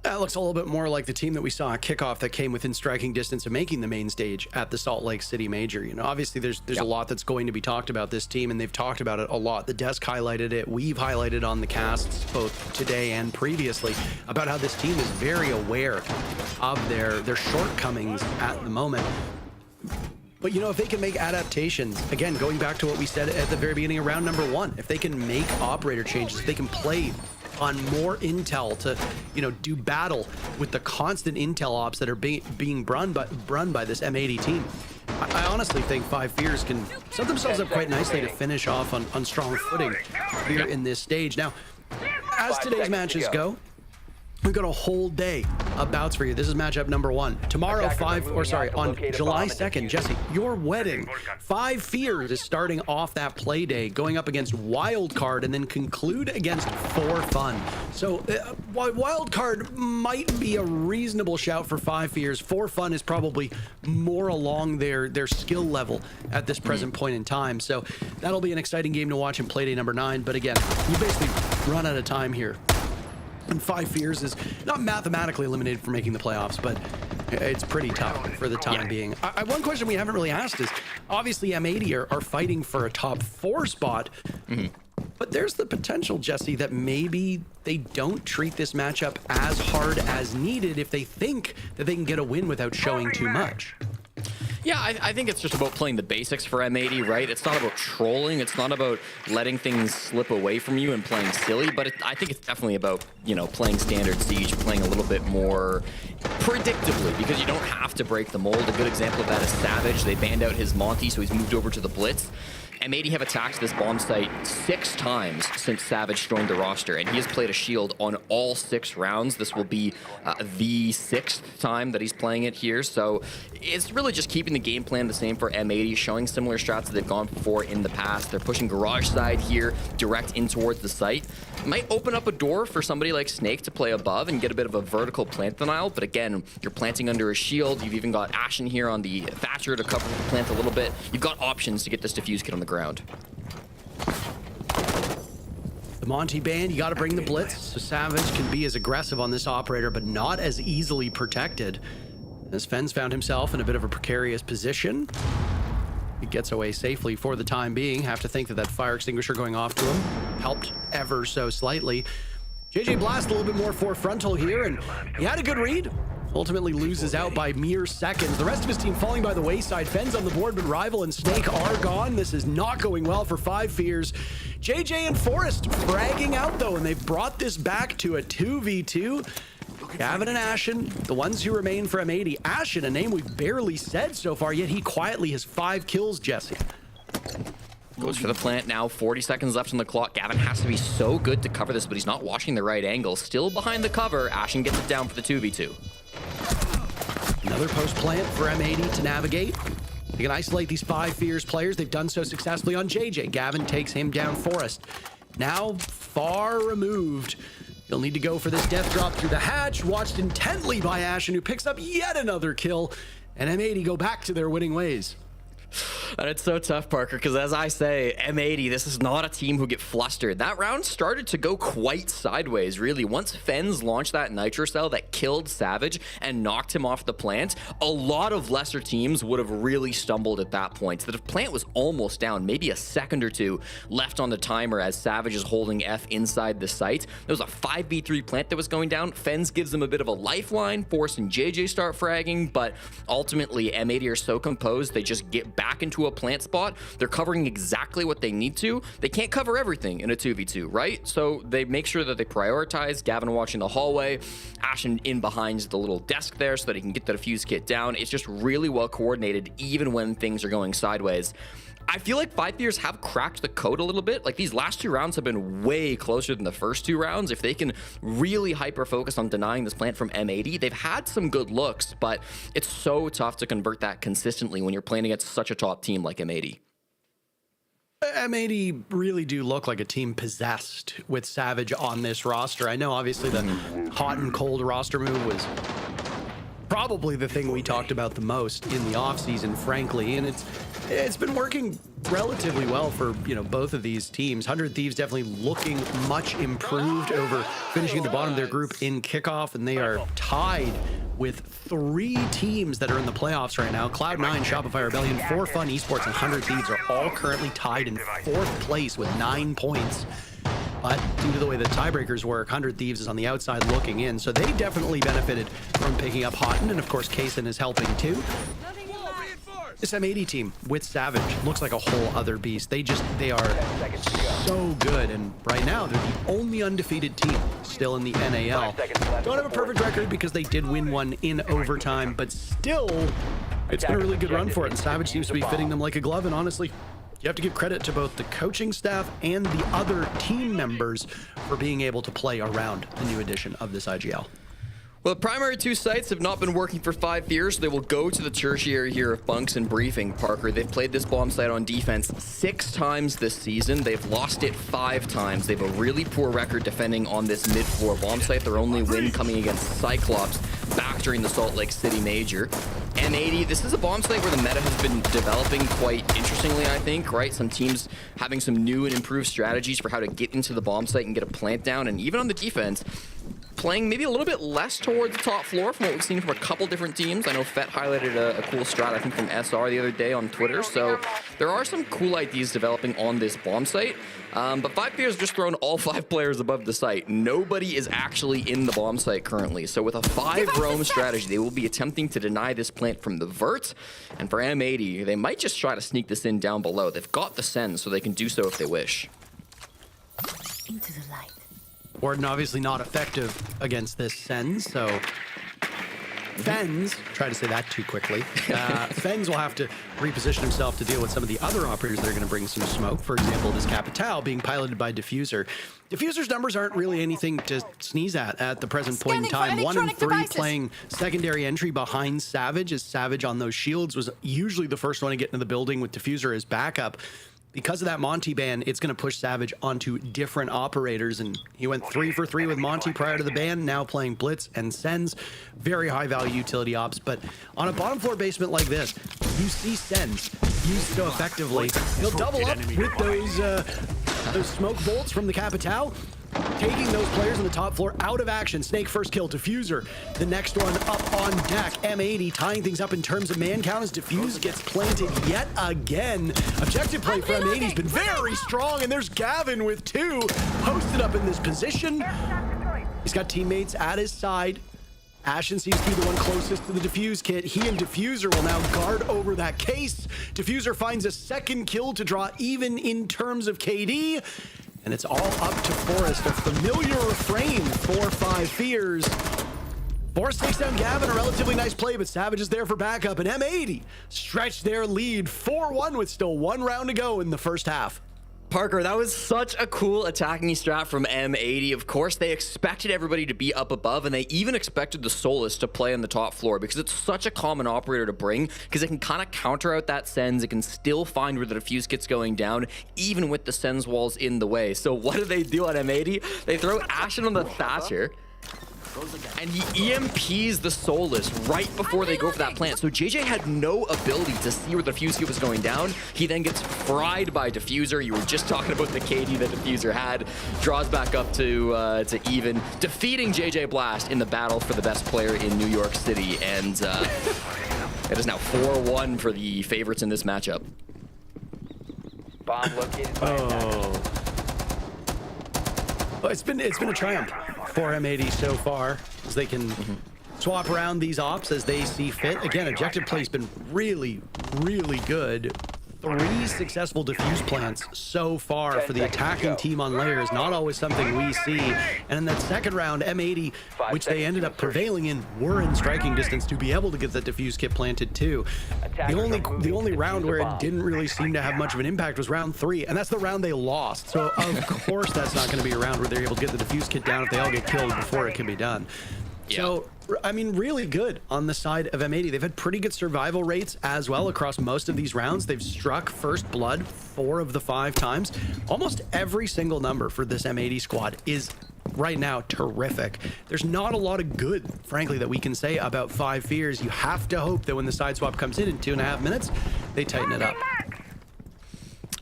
That looks a little bit more like the team that we saw at kickoff that came within striking distance of making the main stage at the Salt Lake City Major. You know, obviously there's a lot that's going to be talked about this team, and they've talked about it a lot. The desk highlighted it. We've highlighted on the casts both today and previously about how this team is very aware of their shortcomings at the moment. But, you know, if they can make adaptations, again, going back to what we said at the very beginning of round number 1, if they can make operator changes, if they can play on more intel to, you know, do battle with the constant intel ops that are being run by this M80 team, I honestly think 5 Fierce can set themselves up quite nicely to finish off on strong footing here in this stage. Now, as today's matches go, we've got a whole day of bouts for you. This is matchup number 1. Tomorrow, on July 2nd, Jesse, your wedding. 5 Fierce is starting off that play day, going up against Wildcard, and then conclude against 4 Fun. So Wildcard might be a reasonable shout for 5 Fierce. 4 Fun is probably more along their skill level at this present point in time. So that'll be an exciting game to watch in play day number 9. But again, you basically run out of time here. And 5 Fierce is not mathematically eliminated from making the playoffs, but it's pretty tough for the time being. One question we haven't really asked is, obviously M80 are fighting for a top 4 spot, but there's the potential, Jesse, that maybe they don't treat this matchup as hard as needed if they think that they can get a win without showing too much. Yeah, I think it's just about playing the basics for M80, right? It's not about trolling. It's not about letting things slip away from you and playing silly, but I think it's definitely about, you know, playing standard Siege, playing a little bit more predictably, because you don't have to break the mold. A good example of that is Savage. They banned out his Monty, so he's moved over to the Blitz. M80 have attacked this bomb site 6 times since Savage joined the roster, and he has played a shield on all 6 rounds. This will be the 6th time that he's playing it here, so it's really just keeping the game plan the same for M80, showing similar strats that they've gone for in the past. They're pushing garage side here, direct in towards the site. It might open up a door for somebody like Snake to play above and get a bit of a vertical plant denial, but again, you're planting under a shield. You've even got Ashen here on the Thatcher to cover the plant a little bit. You've got options to get this defuse kit on the ground. The Monty band, you got to bring the Blitz, so Savage can be as aggressive on this operator, but not as easily protected. As Fens found himself in a bit of a precarious position. He gets away safely for the time being. Have to think that fire extinguisher going off to him helped ever so slightly. JJ Blast a little bit more forefrontal here, and he had a good read. Ultimately loses out by mere seconds. The rest of his team falling by the wayside. Fens on the board, but Rival and Snake are gone. This is not going well for 5 Fierce. JJ and Forrest fragging out though, and they've brought this back to a 2v2. Gavin and Ashen, the ones who remain for M80. Ashen, a name we've barely said so far, yet he quietly has 5 kills, Jesse. Goes for the plant now, 40 seconds left on the clock. Gavin has to be so good to cover this, but he's not watching the right angle. Still behind the cover, Ashen gets it down for the 2v2. Another post plant for M80 to navigate. They can isolate these 5 Fierce players. They've done so successfully on JJ. Gavin takes him down. Forrest now far removed. He'll need to go for this death drop through the hatch, watched intently by Ashen, who picks up yet another kill, and M80 go back to their winning ways. And it's so tough, Parker, because as I say, M80, this is not a team who get flustered. That round started to go quite sideways, really. Once Fens launched that Nitro Cell that killed Savage and knocked him off the plant, a lot of lesser teams would have really stumbled at that point. The plant was almost down, maybe a second or 2 left on the timer as Savage is holding F inside the site. There was a 5v3 plant that was going down. Fens gives them a bit of a lifeline, forcing JJ start fragging, but ultimately M80 are so composed, they just get back into a plant spot. They're covering exactly what they need to. They can't cover everything in a 2v2, right? So they make sure that they prioritize. Gavin watching the hallway, Ashen in behind the little desk there so that he can get the defuse kit down. It's just really well coordinated even when things are going sideways. I feel like 5 Fierce have cracked the code a little bit. Like, these last 2 rounds have been way closer than the first 2 rounds. If they can really hyper focus on denying this plant from M80, they've had some good looks, but it's so tough to convert that consistently when you're playing against such a top team like M80. M80 really do look like a team possessed with Savage on this roster. I know obviously the hot and cold roster move was probably the thing we talked about the most in the offseason, frankly, and it's been working relatively well for, you know, both of these teams. 100 Thieves definitely looking much improved over finishing at the bottom of their group in kickoff, and they are tied with 3 teams that are in the playoffs right now. Cloud9, Shopify, Rebellion, For Fun, Esports, and 100 Thieves are all currently tied in 4th place with 9 points. But due to the way the tiebreakers work, 100 Thieves is on the outside looking in, so they definitely benefited from picking up Houghton, and of course Kaysen is helping too. This M80 team with Savage looks like a whole other beast. They are so good, and right now they're the only undefeated team still in the NAL. Don't have a perfect record because they did win one in overtime, but still, it's been a really good run for it, and Savage seems to be fitting them like a glove, and honestly, you have to give credit to both the coaching staff and the other team members for being able to play around the new edition of this IGL. Well, the primary 2 sites have not been working for 5 years, so they will go to the tertiary here of bunks and briefing. Parker, they've played this bomb site on defense 6 times this season. They've lost it 5 times. They have a really poor record defending on this mid-floor bomb site. Their only win coming against Cyclops back during the Salt Lake City Major. M80, this is a bomb site where the meta has been developing quite interestingly, I think, right? Some teams having some new and improved strategies for how to get into the bomb site and get a plant down, and even on the defense, playing maybe a little bit less towards the top floor from what we've seen from a couple different teams. I know Fett highlighted a cool strat, I think, from SR the other day on Twitter. So there are some cool ideas developing on this bomb site. But 5 Fears just thrown all 5 players above the site. Nobody is actually in the bomb site currently. So with a 5 roam strategy, they will be attempting to deny this plant from the vert. And for M80, they might just try to sneak this in down below. They've got the send, so they can do so if they wish. Into the light. Warden obviously not effective against this Sens, so Fens, try to say that too quickly, Fens will have to reposition himself to deal with some of the other operators that are going to bring some smoke. For example, this Capitao being piloted by Diffuser. Diffuser's numbers aren't really anything to sneeze at the present point in time. 1 and 3 playing secondary entry behind Savage, as Savage on those shields was usually the first one to get into the building with Diffuser as backup. Because of that Monty ban, it's going to push Savage onto different operators, and he went 3 for 3 with Monty prior to the ban, now playing Blitz and Sens. Very high value utility ops, but on a bottom floor basement like this, you see Sens used so effectively. He'll double up with those smoke bolts from the Capitao, taking those players on the top floor out of action. Snake first kill, Diffuser the next one up on deck. M80 tying things up in terms of man count as Diffuse gets planted yet again. Objective play for M80 has been very strong, and there's Gavin with 2 posted up in this position. He's got teammates at his side. Ashen seems to be the one closest to the Diffuse kit. He and Diffuser will now guard over that case. Diffuser finds a second kill to draw even in terms of KD. And it's all up to Forrest, a familiar refrain for 5 Fears. Forrest takes down Gavin, a relatively nice play, but Savage is there for backup, and M80 stretch their lead 4-1 with still 1 round to go in the first half. Parker, that was such a cool attacking strat from M80. Of course, they expected everybody to be up above, and they even expected the Solus to play on the top floor because it's such a common operator to bring because it can kind of counter out that Sens. It can still find where the Diffuse kit's going down, even with the Sens walls in the way. So what do they do on M80? They throw Ashen on the Thatcher, and he EMPs the Solus right before they go for that plant. So JJ had no ability to see where the Diffuse kit was going down. He then gets fried by Diffuser. You were just talking about the KD that Diffuser had. Draws back up to even, defeating JJ Blast in the battle for the best player in New York City. And it is now 4-1 for the favorites in this matchup. Bomb located by attacker. Well, it's been a triumph for M80 so far, as they can swap around these ops as they see fit. Again, objective play's been really, really good. 3 successful Diffuse plants so far for the attacking team on layers. Not always something we see. And in that second round, M80, which they ended up prevailing in, were in striking distance to be able to get that Diffuse kit planted too. The only round where it didn't really seem to have much of an impact was round 3, and that's the round they lost. So of course that's not going to be a round where they're able to get the Diffuse kit down if they all get killed before it can be done. So, I mean, really good on the side of M80. They've had pretty good survival rates as well across most of these rounds. They've struck first blood 4 of the 5 times. Almost every single number for this M80 squad is right now terrific. There's not a lot of good, frankly, that we can say about 5 Fears. You have to hope that when the side swap comes in 2.5 minutes, they tighten it up.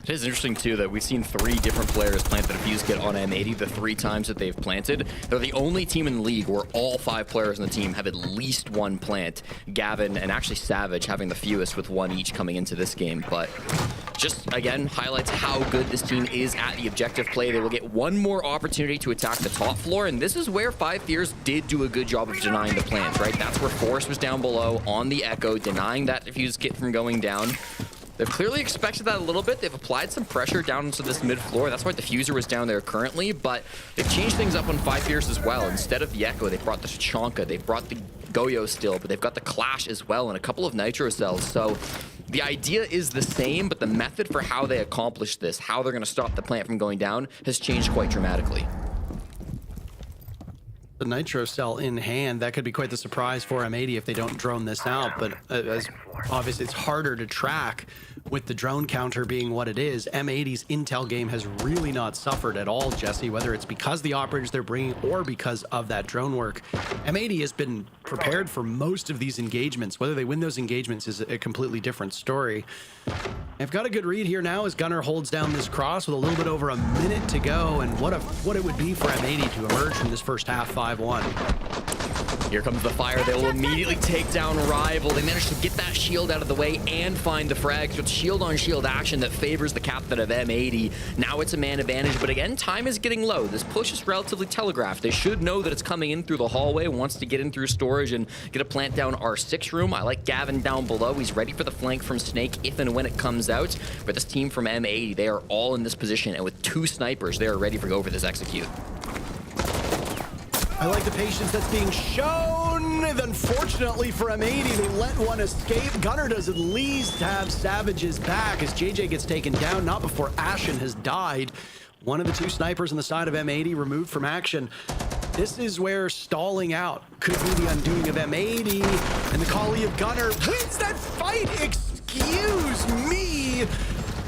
It is interesting, too, that we've seen 3 different players plant the defuse kit on M80 the 3 times that they've planted. They're the only team in the league where all 5 players on the team have at least 1 plant. Gavin and actually Savage having the fewest with 1 each coming into this game. But just, again, highlights how good this team is at the objective play. They will get 1 more opportunity to attack the top floor, and this is where 5 Fears did do a good job of denying the plant, right? That's where Forrest was down below on the Echo, denying that defuse kit from going down. They've clearly expected that a little bit. They've applied some pressure down into this mid floor. That's why Diffuser was down there currently, but they've changed things up on 5 Fears as well. Instead of the Echo, they brought the Tachanka, they brought the Goyo still, but they've got the Clash as well and a couple of Nitro cells. So the idea is the same, but the method for how they accomplish this, how they're going to stop the plant from going down, has changed quite dramatically. The Nitro cell in hand, that could be quite the surprise for M80 if they don't drone this out, but as obviously it's harder to track with the drone counter being what it is. M80's intel game has really not suffered at all, Jesse, whether it's because the operators they're bringing or because of that drone work. M80 has been prepared for most of these engagements. Whether they win those engagements is a completely different story. I've got a good read here now as Gunnar holds down this cross with a little bit over a minute to go, and what it would be for M80 to emerge from this first half 5-1. Here comes the fire. They will immediately take down Rival. They managed to get that shield out of the way and find the frags with shield-on-shield action that favors the captain of M80. Now it's a man advantage, but again, time is getting low. This push is relatively telegraphed. They should know that it's coming in through the hallway, wants to get in through storage and get a plant down R6 room. I like Gavin down below. He's ready for the flank from Snake if and when it comes out. But this team from M80, they are all in this position, and with 2 snipers, they are ready to go for this execute. I like the patience that's being shown. Unfortunately for M80, they let one escape. Gunnar does at least have Savage's back as JJ gets taken down, not before Ashen has died. One of the 2 snipers on the side of M80 removed from action. This is where stalling out could be the undoing of M80, and the Collie of Gunnar wins that fight. Excuse me.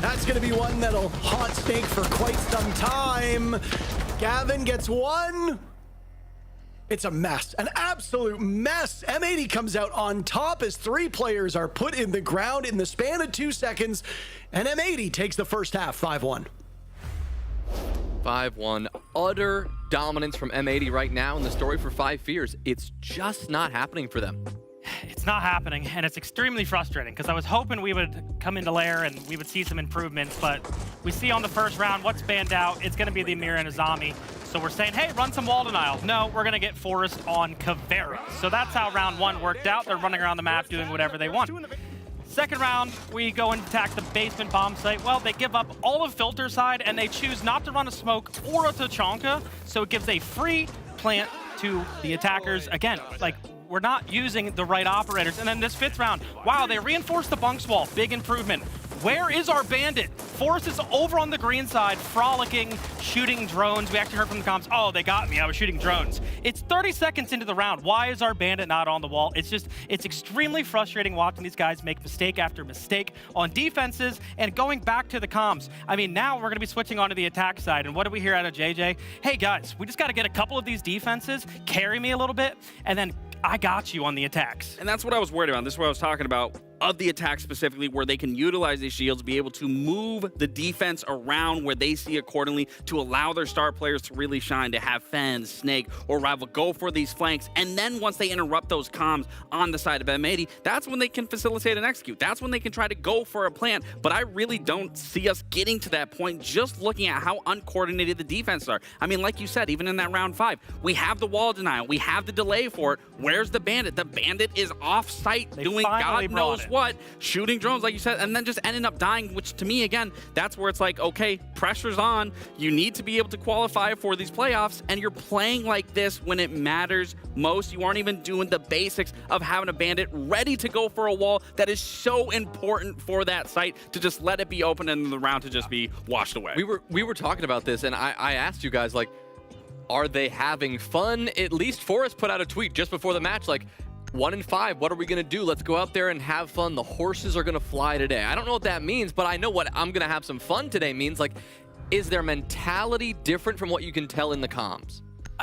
That's going to be one that'll haunt Snake for quite some time. Gavin gets 1. It's a mess, an absolute mess. M80 comes out on top as 3 players are put in the ground in the span of 2 seconds, and M80 takes the first half 5-1. 5-1. Utter dominance from M80 right now, and the story for 5 Fears, it's just not happening for them. It's not happening, and it's extremely frustrating because I was hoping we would come into Lair and we would see some improvements, but we see on the first round what's banned out. It's going to be the Amir and Azami. So we're saying, hey, run some wall denial. No, we're going to get Forrest on Caveira. So that's how round 1 worked out. They're running around the map doing whatever they want. Second round, we go and attack the basement bomb site. Well, they give up all of filter side, and they choose not to run a smoke or a Tachanka, so it gives a free plant to the attackers. Again, like, we're not using the right operators. And then this 5th round, wow, they reinforced the bunks wall. Big improvement. Where is our bandit? Forrest is over on the green side, frolicking, shooting drones. We actually heard from the comms, oh, they got me, I was shooting drones. It's 30 seconds into the round. Why is our bandit not on the wall? It's extremely frustrating watching these guys make mistake after mistake on defenses and going back to the comms. I mean, now we're gonna be switching onto the attack side, and what do we hear out of JJ? Hey guys, we just gotta get a couple of these defenses, carry me a little bit, and then I got you on the attacks. And that's what I was worried about. This is what I was talking about. Of the attack specifically, where they can utilize these shields, be able to move the defense around where they see accordingly to allow their star players to really shine, to have Fen, Snake, or Rival go for these flanks. And then once they interrupt those comms on the side of M80, that's when they can facilitate and execute. That's when they can try to go for a plant. But I really don't see us getting to that point just looking at how uncoordinated the defenses are. I mean, like you said, even in that round 5, we have the wall denial, we have the delay for it. Where's the bandit? The bandit is off-site doing God knows what, shooting drones, like you said, and then just ending up dying, which to me, again, that's where it's like, okay, pressure's on. You need to be able to qualify for these playoffs, and you're playing like this when it matters most. You aren't even doing the basics of having a bandit ready to go for a wall that is so important for that site to just let it be open and the round to just be washed away. We were talking about this, and I asked you guys, like, are they having fun? At least Forrest put out a tweet just before the match like, 1 in 5, what are we gonna do? Let's go out there and have fun. The horses are gonna fly today. I don't know what that means, but I know what I'm gonna have some fun today means. Like, is their mentality different from what you can tell in the comms?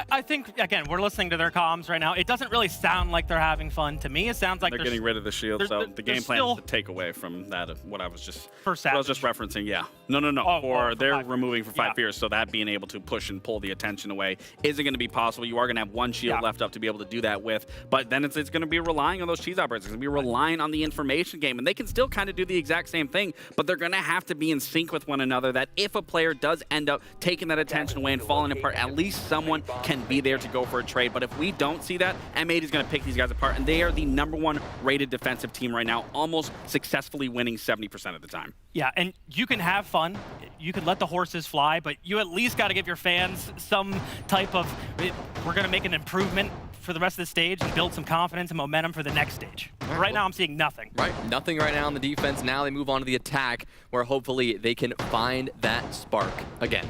I think, again, we're listening to their comms right now. It doesn't really sound like they're having fun to me. It sounds like they're getting rid of the shield, so the game plan still, is to take away from that of what I was just referencing. Yeah, no. They're removing for 5 fears, so that being able to push and pull the attention away isn't going to be possible. You are going to have one shield left up to be able to do that with, but then it's going to be relying on those cheese operators. It's going to be relying on the information game, and they can still kind of do the exact same thing, but they're going to have to be in sync with one another. That if a player does end up taking that attention away and falling apart, at least someone can be there to go for a trade. But if we don't see that, M80 is going to pick these guys apart, and they are the #1 rated defensive team right now, almost successfully winning 70% of the time. Yeah, and you can have fun. You can let the horses fly, but you at least got to give your fans some type of, we're going to make an improvement for the rest of the stage and build some confidence and momentum for the next stage. Right now, I'm seeing nothing. Right, nothing right now on the defense. Now they move on to the attack, where hopefully they can find that spark again.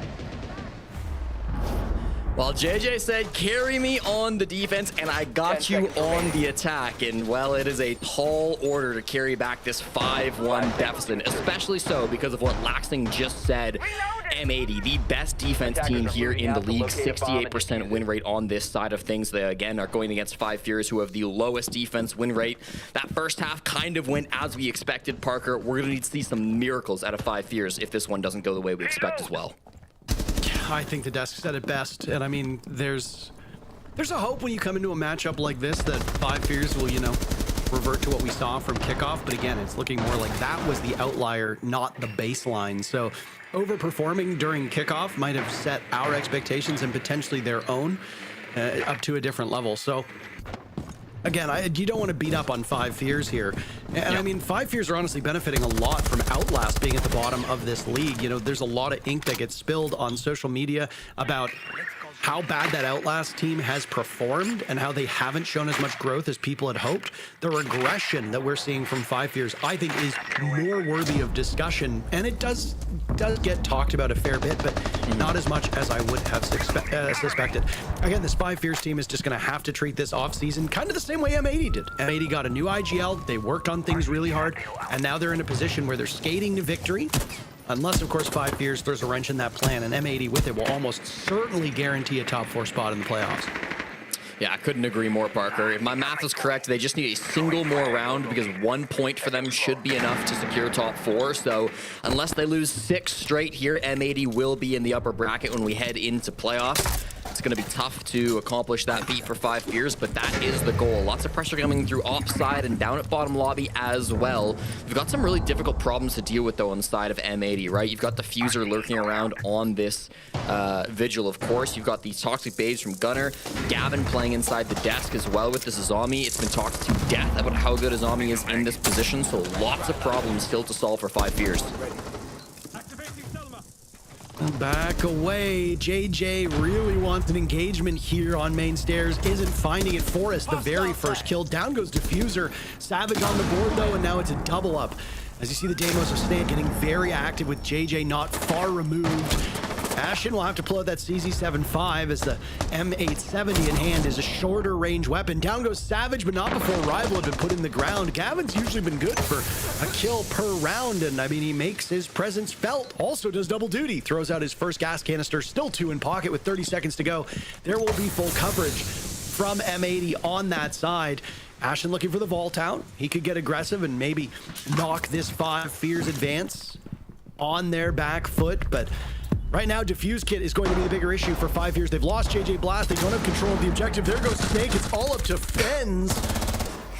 Well, JJ said, carry me on the defense, and I got you on the attack. And, well, it is a tall order to carry back this 5-1 deficit, especially so because of what Laxing just said. M80, the best defense team here in the league, 68% win rate on this side of things. They, again, are going against 5 Fears, who have the lowest defense win rate. That first half kind of went as we expected, Parker. We're going to need to see some miracles out of 5 Fears if this one doesn't go the way we expect as well. I think the desk said it best, and I mean, there's a hope when you come into a matchup like this that 5 Fears will, revert to what we saw from kickoff, but again, it's looking more like that was the outlier, not the baseline. So overperforming during kickoff might have set our expectations and potentially their own up to a different level. So again, you don't want to beat up on 5 Fears here. And I mean, 5 Fears are honestly benefiting a lot from Outlast being at the bottom of this league. There's a lot of ink that gets spilled on social media about how bad that Outlast team has performed and how they haven't shown as much growth as people had hoped. The regression that we're seeing from 5 Fears, I think, is more worthy of discussion. And it does get talked about a fair bit, but not as much as I would have suspected. Again, this 5 Fears team is just going to have to treat this offseason kind of the same way M80 did. M80 got a new IGL, they worked on things really hard, and now they're in a position where they're skating to victory. Unless, of course, 5 Fears throws a wrench in that plan, and M80 with it will almost certainly guarantee a top 4 spot in the playoffs. Yeah, I couldn't agree more, Parker. If my math is correct, they just need a single more round because 1 point for them should be enough to secure top 4. So unless they lose 6 straight here, M80 will be in the upper bracket when we head into playoffs. It's going to be tough to accomplish that feat for 5 Fears, but that is the goal. Lots of pressure coming through offside and down at bottom lobby as well. We've got some really difficult problems to deal with, though, on the side of M80, right? You've got the Fuser lurking around on this Vigil, of course. You've got these Toxic Babes from Gunner. Gavin playing inside the desk as well with this Azami. It's been talked to death about how good Azami is in this position, so lots of problems still to solve for 5 Fears. Back away. JJ really wants an engagement here on main stairs. Isn't finding it. Forrest, the very first kill. Down goes Diffuser. Savage on the board, though, and now it's a double up. As you see, the Deimos of Snake getting very active with JJ not far removed. Ashen will have to pull out that CZ75 as the M870 in hand is a shorter range weapon. Down goes Savage, but not before Rival had been put in the ground. Gavin's usually been good for a kill per round, and I mean, he makes his presence felt. Also does double duty. Throws out his first gas canister, still 2 in pocket with 30 seconds to go. There will be full coverage from M80 on that side. Ashen looking for the Vault out. He could get aggressive and maybe knock this 5 Fears advance on their back foot, but right now, Diffuse Kit is going to be the bigger issue for 5 Fears. They've lost JJ Blast. They don't have control of the objective. There goes Snake. It's all up to Fens.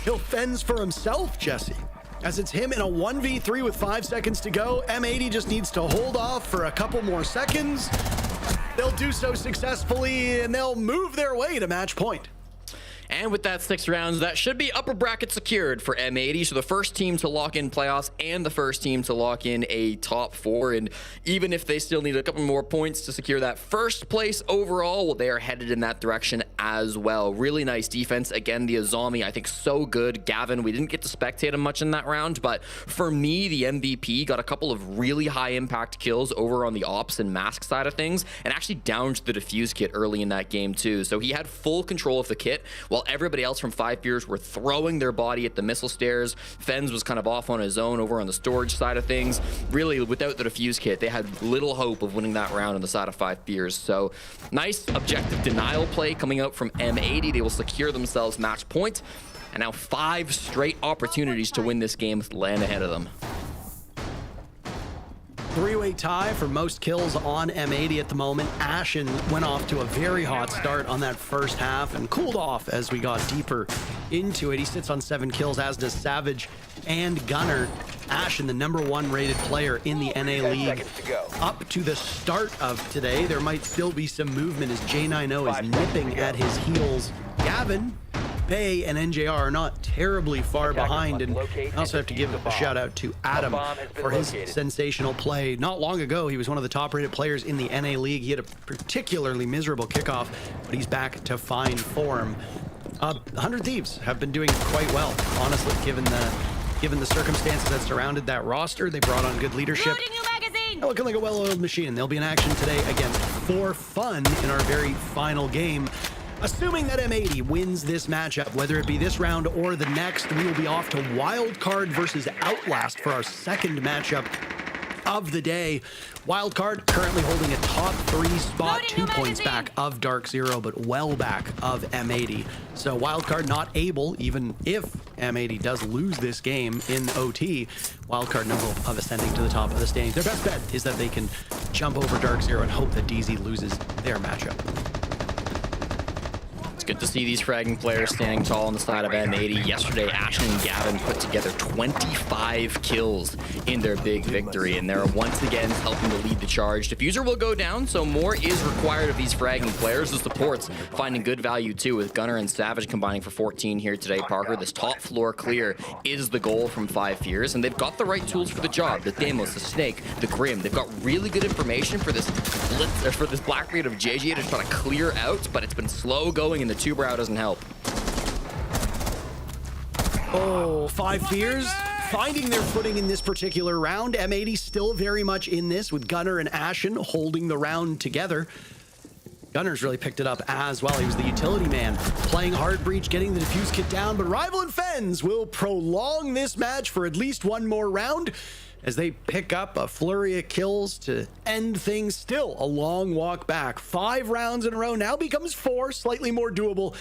He'll Fens for himself, Jesse. As it's him in a 1v3 with 5 seconds to go. M80 just needs to hold off for a couple more seconds. They'll do so successfully, and they'll move their way to match point. And with that 6 rounds, that should be upper bracket secured for M80. So the first team to lock in playoffs and the first team to lock in a top 4. And even if they still need a couple more points to secure that first place overall, well, they are headed in that direction as well. Really nice defense. Again, the Azami, I think so good. Gavin, we didn't get to spectate him much in that round, but for me, the MVP got a couple of really high impact kills over on the ops and mask side of things, and actually downed the defuse kit early in that game too. So he had full control of the kit, while everybody else from 5 Fears were throwing their body at the missile stairs. Fens was kind of off on his own over on the storage side of things. Really, without the defuse kit, they had little hope of winning that round on the side of 5 Fears. So nice objective denial play coming out from M80. They will secure themselves match point, and now 5 straight opportunities to win this game land ahead of them. 3-way tie for most kills on M80 at the moment. Ashen went off to a very hot start on that first half and cooled off as we got deeper into it. He sits on 7 kills, as does Savage and Gunner. Ashen, the #1 rated player in the NA League. Up to the start of today, there might still be some movement as J90 is nipping at his heels. Gavin, Bay, and NJR are not terribly far behind, and I also have to give a shout out to Adam for his sensational play. Not long ago, he was one of the top rated players in the NA League. He had a particularly miserable kickoff, but he's back to fine form. 100 Thieves have been doing quite well, honestly, given the circumstances that surrounded that roster. They brought on good leadership. Looking like a well-oiled machine. They'll be in action today against For Fun in our very final game. Assuming that M80 wins this matchup, whether it be this round or the next, we will be off to Wildcard versus Outlast for our second matchup of the day. Wildcard currently holding a top 3 spot, 2 points back of Dark Zero, but well back of M80. So Wildcard not able, even if M80 does lose this game in OT, Wildcard no hope of ascending to the top of the standings. Their best bet is that they can jump over Dark Zero and hope that DZ loses their matchup. Good to see these fragging players standing tall on the side of M80. Yesterday, Ashen and Gavin put together 25 kills in their big victory, and they're once again helping to lead the charge. Diffuser will go down, so more is required of these fragging players. The supports finding good value too, with Gunner and Savage combining for 14 here today. Parker, this top floor clear is the goal from 5 Fears, and they've got the right tools for the job. The Deimos, the Snake, the Grim. They've got really good information for this blitz, for this Black Raid of JJ to try to clear out, but it's been slow going, and the 2-brow doesn't help. Oh, 5 Fears finding their footing in this particular round. M80 still very much in this, with Gunner and Ashen holding the round together. Gunner's really picked it up as well. He was the utility man, playing hard breach, getting the defuse kit down, but Rival and Fens will prolong this match for at least one more round as they pick up a flurry of kills to end things. Still a long walk back. 5 rounds in a row now becomes 4, slightly more doable,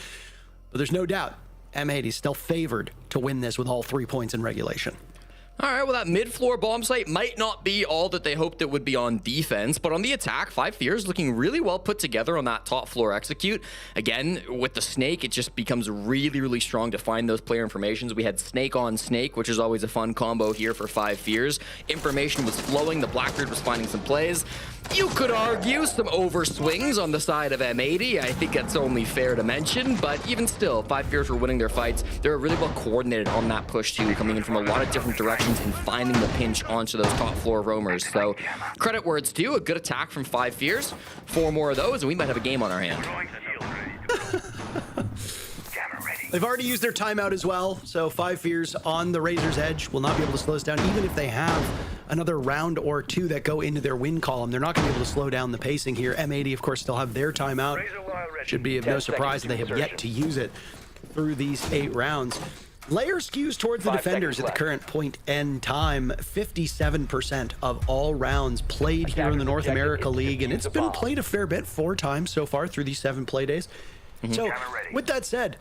but there's no doubt M80 still favored to win this with all 3 points in regulation. All right, well, that mid-floor bomb site might not be all that they hoped it would be on defense, but on the attack, 5 Fears looking really well put together on that top floor execute. Again, with the Snake, it just becomes really, really strong to find those player informations. We had Snake on Snake, which is always a fun combo here for 5 Fears. Information was flowing, the Blackbeard was finding some plays. You could argue some overswings on the side of M80. I think that's only fair to mention, but even still, 5 Fears were winning their fights. They were really well coordinated on that push too, coming in from a lot of different directions and finding the pinch onto those top floor roamers. So credit where it's due, a good attack from 5 Fears. 4 more of those and we might have a game on our hand. They've already used their timeout as well, so 5 Fears on the razor's edge will not be able to slow us down, even if they have another round or 2 that go into their win column. They're not going to be able to slow down the pacing here. M80, of course, still have their timeout. Should be of no surprise that they have yet to use it through these 8 rounds. Layer skews towards the defenders at the current point end time. 57% of all rounds played here in the North America League, and it's been played a fair bit, 4 times so far through these 7 play days. So with that said,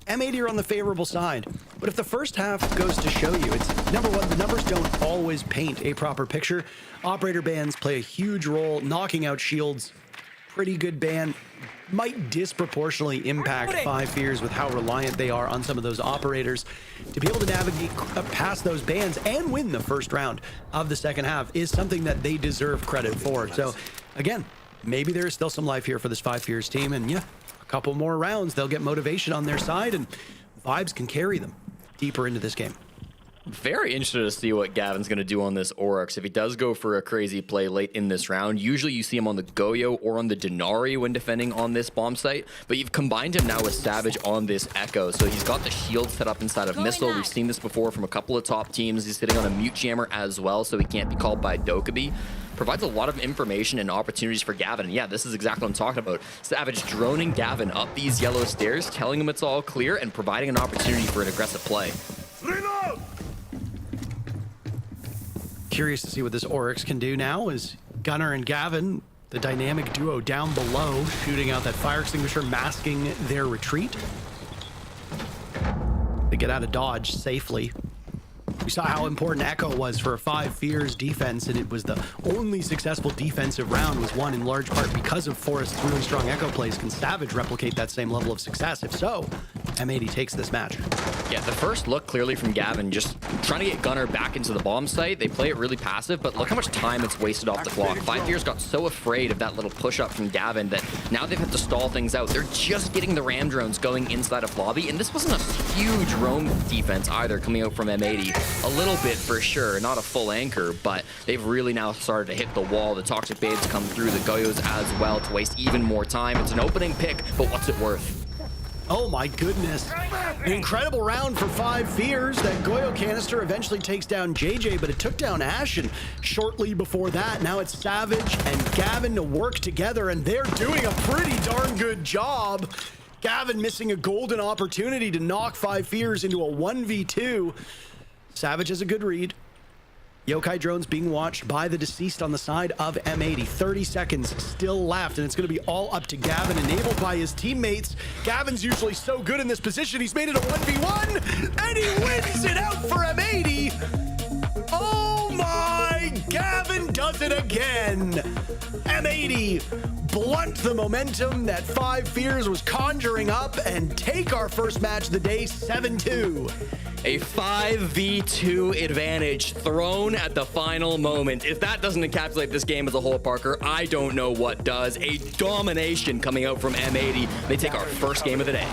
M80 are on the favorable side, but if the first half goes to show you, it's number one, the numbers don't always paint a proper picture. Operator bans play a huge role, knocking out shields. Pretty good ban might disproportionately impact 5 Fears with how reliant they are on some of those operators. To be able to navigate past those bans and win the first round of the second half is something that they deserve credit for. So again, maybe there is still some life here for this 5 Fears team, and yeah, a couple more rounds, they'll get motivation on their side, and vibes can carry them deeper into this game. Very interested to see what Gavin's going to do on this Oryx. If he does go for a crazy play late in this round, usually you see him on the Goyo or on the Denari when defending on this bomb site, but you've combined him now with Savage on this Echo, so he's got the shield set up inside of Missile. We've seen this before from a couple of top teams. He's sitting on a mute jammer as well, so he can't be called by Dokkaebi. Provides a lot of information and opportunities for Gavin. And yeah, this is exactly what I'm talking about. Savage droning Gavin up these yellow stairs, telling him it's all clear, and providing an opportunity for an aggressive play. Reload! Curious to see what this Oryx can do now as Gunnar and Gavin, the dynamic duo down below, shooting out that fire extinguisher, masking their retreat. They get out of dodge safely. We saw how important Echo was for a 5 Fears defense, and it was the only successful defensive round was won in large part because of Forrest's really strong Echo plays. Can Savage replicate that same level of success? If so, M80 takes this match. Yeah, the first look clearly from Gavin, just trying to get Gunnar back into the bomb site. They play it really passive, but look how much time it's wasted off the clock. 5 Fears got so afraid of that little push-up from Gavin that now they've had to stall things out. They're just getting the ram drones going inside of lobby, and this wasn't a huge roam defense either coming out from M80. A little bit for sure, not a full anchor, but they've really now started to hit the wall. The Toxic Babes come through, the Goyos as well to waste even more time. It's an opening pick, but what's it worth? Oh my goodness. An incredible round for 5 Fears. That Goyo canister eventually takes down JJ, but it took down Ash, and shortly before that, now it's Savage and Gavin to work together, and they're doing a pretty darn good job. Gavin missing a golden opportunity to knock 5 Fears into a 1v2. Savage has a good read. Yokai drones being watched by the deceased on the side of M80. 30 seconds still left, and it's going to be all up to Gavin, enabled by his teammates. Gavin's usually so good in this position. He's made it a 1v1, and he wins it out for M80. Oh my, Gavin does it again. M80 blunt the momentum that 5 Fears was conjuring up and take our first match of the day 7-2. A 5v2 advantage thrown at the final moment. If that doesn't encapsulate this game as a whole, Parker, I don't know what does. A domination coming out from M80. They take our first game of the day.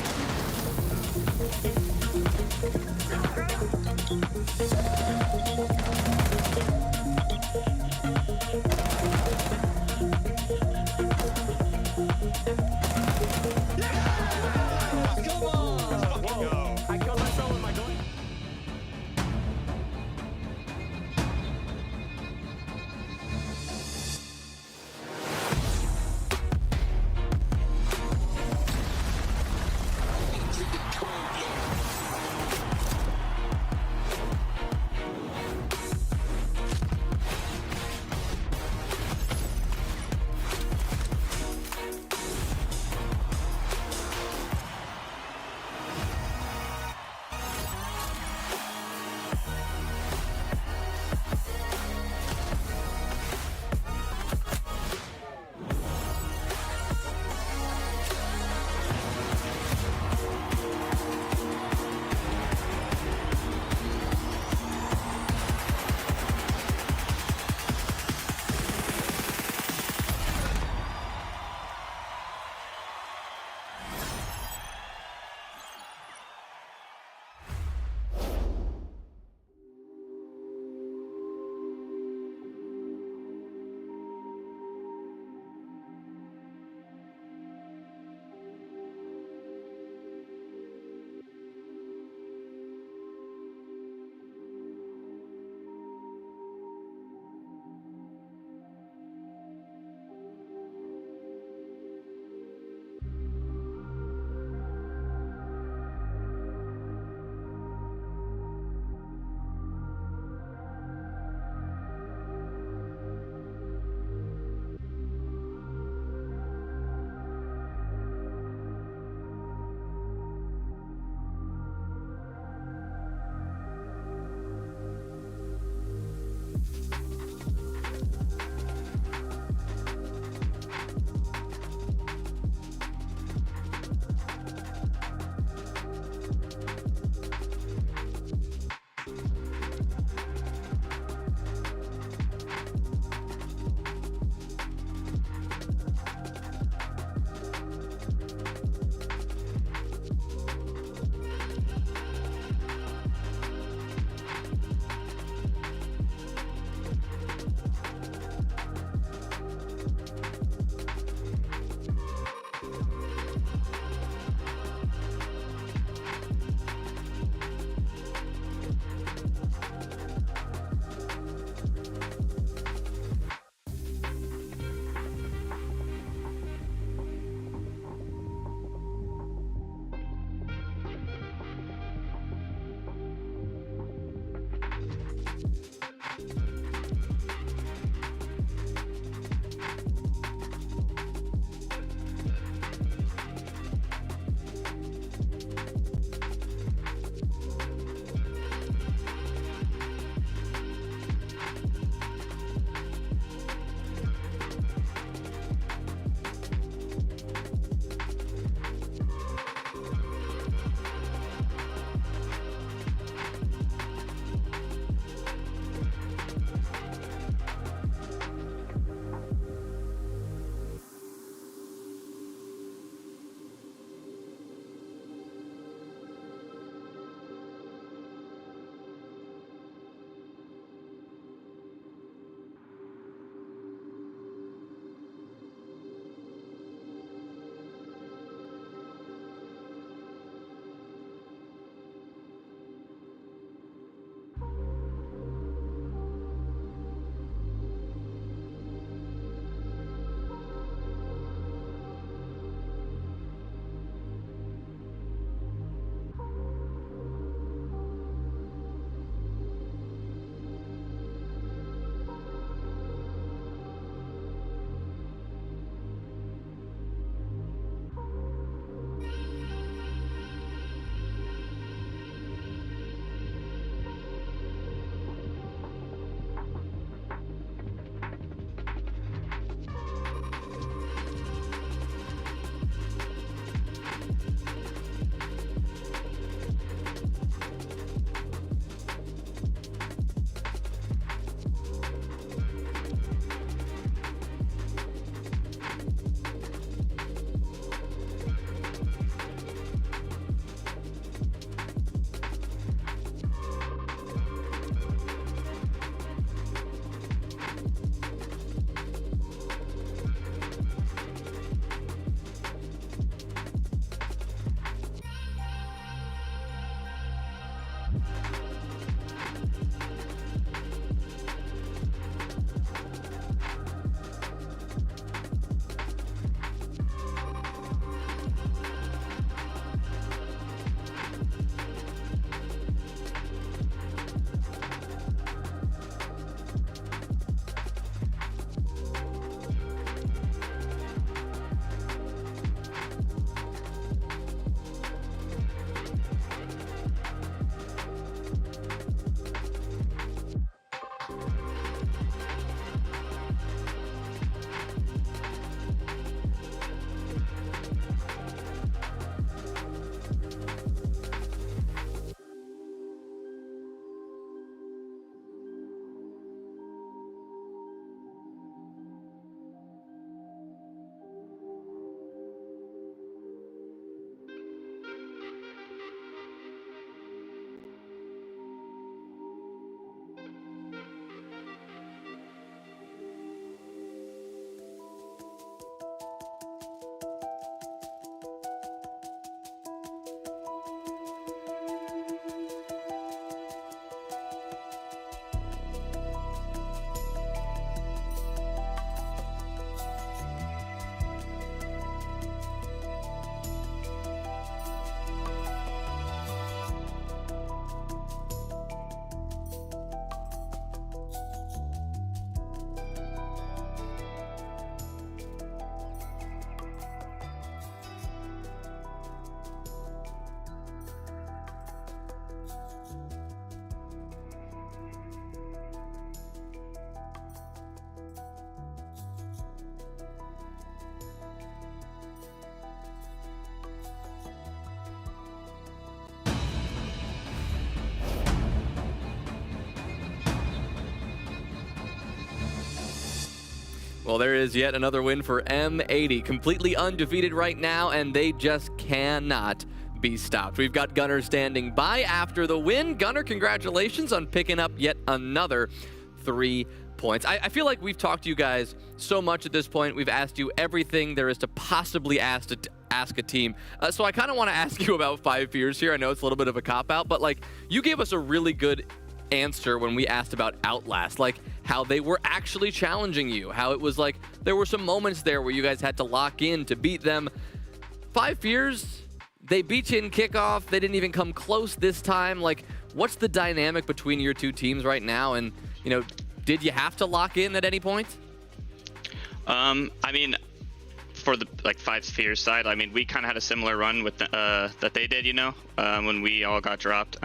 Well, there is yet another win for M80. Completely undefeated right now, and they just cannot be stopped. We've got Gunnar standing by after the win. Gunnar, congratulations on picking up yet another 3 points. I feel like we've talked to you guys so much at this point. We've asked you everything there is to possibly ask a team. So I kind of want to ask you about 5 Fears here. I know it's a little bit of a cop-out, but like you gave us a really good answer when we asked about Outlast, like how they were actually challenging you, how it was like there were some moments there where you guys had to lock in to beat them. 5 Fears, they beat you in kickoff. They didn't even come close this time. Like, what's the dynamic between your two teams right now? And, you know, did you have to lock in at any point? I mean, for the 5 Fears side, I mean, we kind of had a similar run with that they did, you know, when we all got dropped,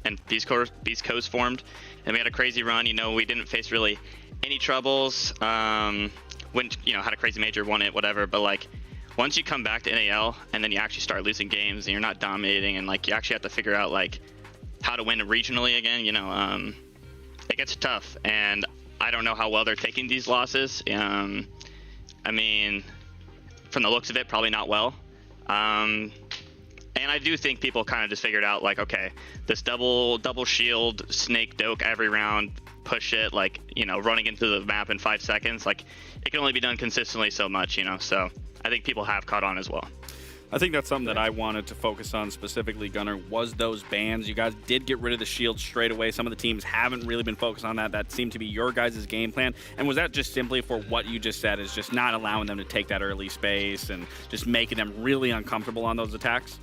and Beast Coast formed, and we had a crazy run. You know, we didn't face really any troubles. Went, you know, had a crazy major, won it, whatever. But like, once you come back to NAL and then you actually start losing games and you're not dominating, and like you actually have to figure out like how to win regionally again, you know, it gets tough. And I don't know how well they're taking these losses. I mean, from the looks of it, probably not well. And I do think people kind of just figured out like, okay, this double shield, snake doke every round, push it, like, you know, running into the map in 5 seconds, like it can only be done consistently so much, you know. So I think people have caught on as well. I think that's something that I wanted to focus on specifically, Gunnar, was those bans. You guys did get rid of the shield straight away. Some of the teams haven't really been focused on that. That seemed to be your guys' game plan. And was that just simply for what you just said, is just not allowing them to take that early space and just making them really uncomfortable on those attacks?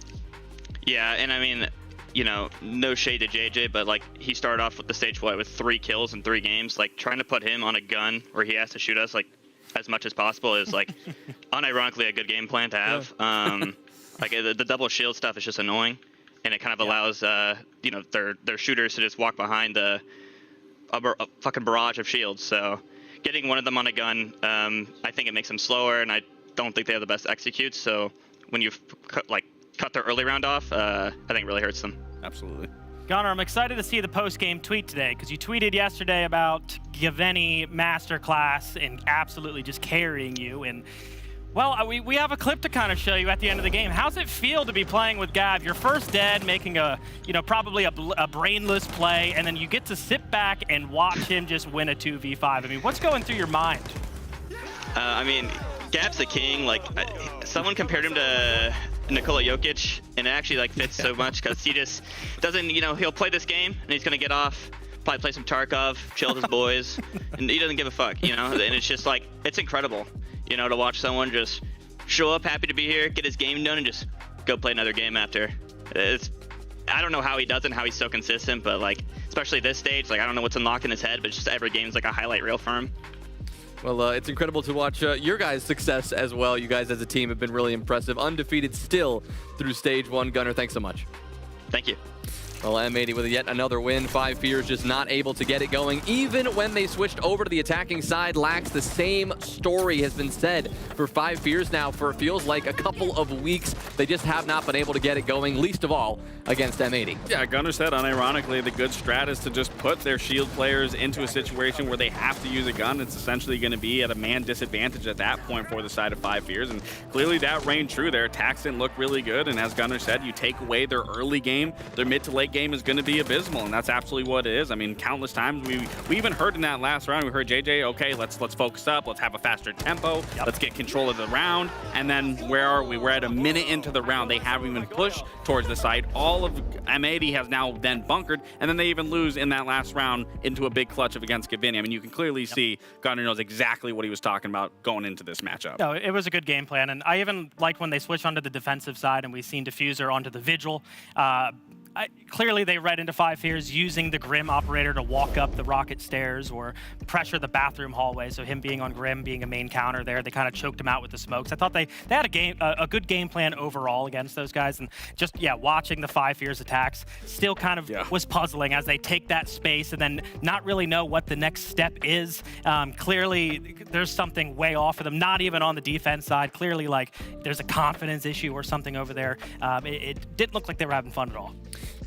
Yeah, and I mean, you know, no shade to JJ, but like he started off with the stage with 3 kills in 3 games. Like trying to put him on a gun where he has to shoot us like as much as possible is like unironically a good game plan to have. Like the double shield stuff is just annoying, and it kind of allows you know, their shooters to just walk behind a fucking barrage of shields. So getting one of them on a gun, I think it makes them slower, and I don't think they have the best executes. So when you cut their early round off, I think it really hurts them. Absolutely. Gunnar, I'm excited to see the post-game tweet today, because you tweeted yesterday about Gaveni masterclass and absolutely just carrying you. And well, we have a clip to kind of show you at the end of the game. How's it feel to be playing with Gav? You're first dead, making a, you know, probably a brainless play, and then you get to sit back and watch him just win a 2v5. I mean, what's going through your mind? I mean, Gav's the king. Like, someone compared him to Nikola Jokic, and it actually like fits so much because he just doesn't, you know, he'll play this game and he's gonna get off, probably play some Tarkov, chill with his boys, and he doesn't give a fuck, you know. And it's just like, it's incredible, you know, to watch someone just show up, happy to be here, get his game done, and just go play another game after. I don't know how he does it and how he's so consistent, but like, especially this stage, like I don't know what's unlocked in his head, but it's just every game's like a highlight reel for him. Well, it's incredible to watch your guys' success as well. You guys as a team have been really impressive. Undefeated still through stage 1. Gunnar, thanks so much. Thank you. Well, M80 with yet another win. 5 Fears just not able to get it going. Even when they switched over to the attacking side, Lax, the same story has been said for 5 Fears now for it feels like a couple of weeks. They just have not been able to get it going, least of all against M80. Yeah, Gunnar said, unironically, the good strat is to just put their shield players into a situation where they have to use a gun. It's essentially going to be at a man disadvantage at that point for the side of 5 Fears, and clearly that reigned true. Their attacks didn't look really good, and as Gunnar said, you take away their early game, their mid to late game is going to be abysmal, and that's absolutely what it is. I mean, countless times we even heard in that last round, we heard JJ, okay, let's focus up, let's have a faster tempo, let's get control of the round, and then where are we? We're at a minute into the round. They haven't even pushed towards the site. All of M80 has now then bunkered, and then they even lose in that last round into a big clutch of against Gavini. I mean, you can clearly see Gunnar knows exactly what he was talking about going into this matchup. No, it was a good game plan, and I even liked when they switched onto the defensive side and we seen Diffuser onto the Vigil. Clearly they read into 5 Fears using the Grim operator to walk up the rocket stairs or pressure the bathroom hallway. So him being on Grim, being a main counter there, they kind of choked him out with the smokes. I thought they had a good game plan overall against those guys. And just, watching the 5 Fears attacks still kind of was puzzling as they take that space and then not really know what the next step is. Clearly there's something way off for them, not even on the defense side. Clearly, like, there's a confidence issue or something over there. It didn't look like they were having fun at all.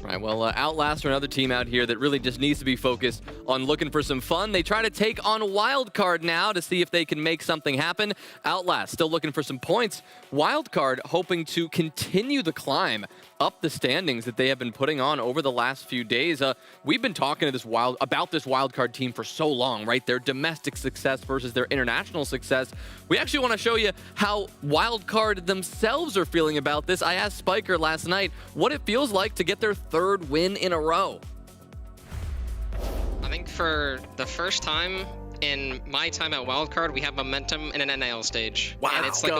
Right, well, Outlast are another team out here that really just needs to be focused on looking for some fun. They try to take on Wildcard now to see if they can make something happen. Outlast still looking for some points. Wildcard hoping to continue the climb up the standings that they have been putting on over the last few days. We've been talking to about this Wildcard team for so long, right? Their domestic success versus their international success. We actually want to show you how Wildcard themselves are feeling about this. I asked Spiker last night what it feels like to get their third win in a row. I think for the first time in my time at Wildcard, we have momentum in an NAL stage. Wow. And it's like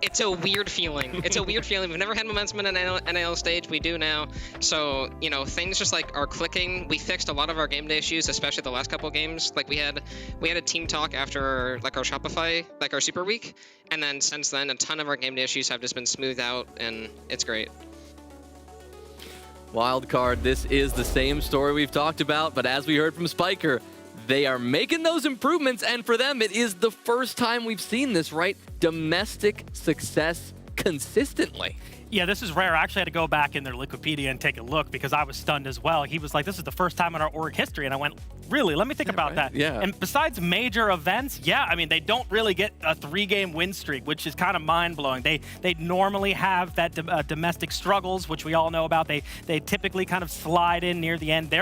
it's a weird feeling. It's a weird feeling. We've never had momentum in an NAL stage. We do now. So, you know, things just like are clicking. We fixed a lot of our game day issues, especially the last couple games. Like we had a team talk after like our Shopify, like our Super Week. And then since then, a ton of our game day issues have just been smoothed out, and it's great. Wildcard, this is the same story we've talked about, but as we heard from Spiker, they are making those improvements, and for them, it is the first time we've seen this, right? Domestic success consistently. Yeah, this is rare. I actually had to go back in their Wikipedia and take a look because I was stunned as well. He was like, this is the first time in our org history. And I went, really? Let me think about that. Yeah. And besides major events, yeah, I mean, they don't really get a 3-game win streak, which is kind of mind-blowing. They normally have that domestic struggles, which we all know about. They typically kind of slide in near the end. They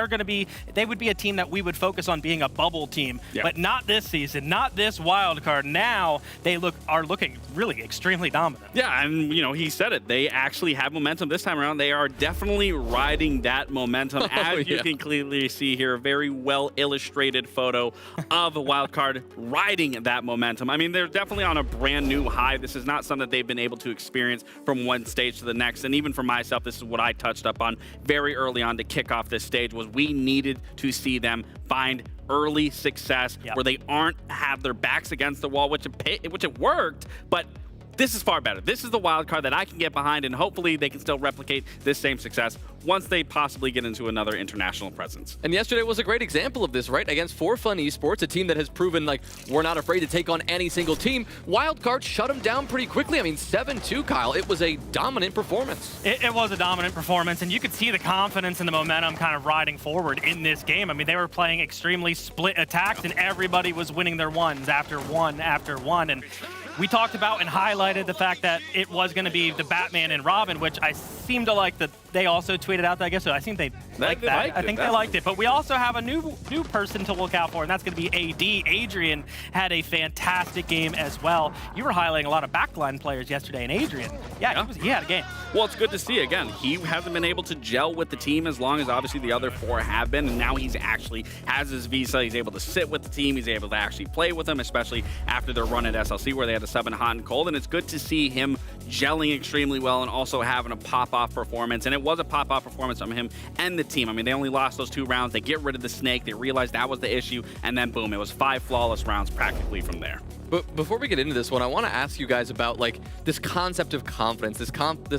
would be a team that we would focus on being a bubble team, but not this season, not this Wildcard. Now they are looking really extremely dominant. Yeah, and you know, he said it. They actually have momentum this time around. They are definitely riding that momentum. As you can clearly see here, very well illustrated photo of a Wildcard riding that momentum. I mean, they're definitely on a brand new high. This is not something that they've been able to experience from one stage to the next. And even for myself, this is what I touched up on very early on to kick off this stage, was we needed to see them find early success where they aren't have their backs against the wall, which it worked, but this is far better. This is the wild card that I can get behind, and hopefully they can still replicate this same success once they possibly get into another international presence. And yesterday was a great example of this, right? Against For Fun Esports, a team that has proven like we're not afraid to take on any single team. Wildcard shut them down pretty quickly. I mean, 7-2, Kyle. It was a dominant performance. It was a dominant performance, and you could see the confidence and the momentum kind of riding forward in this game. I mean, they were playing extremely split attacks, and everybody was winning their ones after one after one. And we talked about and highlighted the fact that it was going to be the Batman and Robin, which I seem to like that they also tweeted out that, I guess, so I think they liked that. I think they liked it. But we also have a new person to look out for, and that's going to be AD. Adrian had a fantastic game as well. You were highlighting a lot of backline players yesterday, and Adrian, he had a game. Well, it's good to see. Again, he hasn't been able to gel with the team as long as obviously the other four have been, and now he's actually has his visa. He's able to sit with the team. He's able to actually play with them, especially after their run at SLC where they had to sub in hot and cold, and it's good to see him gelling extremely well and also having a pop-off performance. And it was a pop-off performance from him and the team. I mean, they only lost those 2 rounds. They get rid of the snake. They realized that was the issue, and then boom, it was 5 flawless rounds practically from there. But before we get into this one, I want to ask you guys about like this concept of confidence, this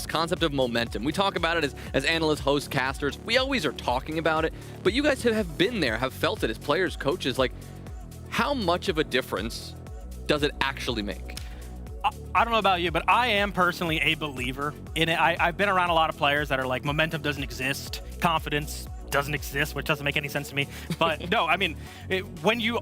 concept of momentum. We talk about it as analysts, hosts, casters. We always are talking about it, but you guys have been there, have felt it as players, coaches. Like, how much of a difference does it actually make? I don't know about you, but I am personally a believer in it. I've been around a lot of players that are like, momentum doesn't exist, confidence doesn't exist, which doesn't make any sense to me. But no, I mean, when you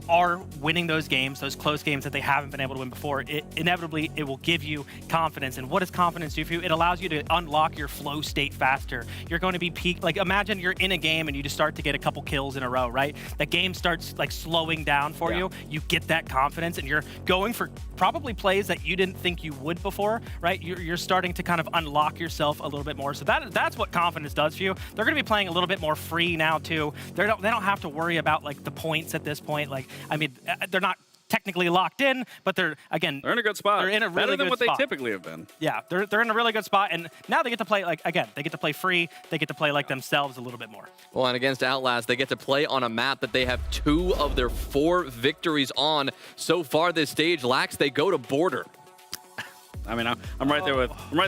are winning those games, those close games that they haven't been able to win before, inevitably it will give you confidence. And what does confidence do for you? It allows you to unlock your flow state faster. You're going to be peak. Like, imagine you're in a game and you just start to get a couple kills in a row, right? The game starts like slowing down for you. You get that confidence, and you're going for probably plays that you didn't think you would before, right? You're starting to kind of unlock yourself a little bit more. So that's what confidence does for you. They're going to be playing a little bit more free now too. They don't have to worry about like the points at this point. Like, I mean, they're not technically locked in, but they're in a good spot. They're in a really better than good what spot. they typically have been. Yeah, they're in a really good spot, and now they get to play they get to play free. They get to play like themselves a little bit more. Well, and against Outlast, they get to play on a map that they have 2 of their 4 victories on so far this stage. Lax, they go to Border. I mean, I'm right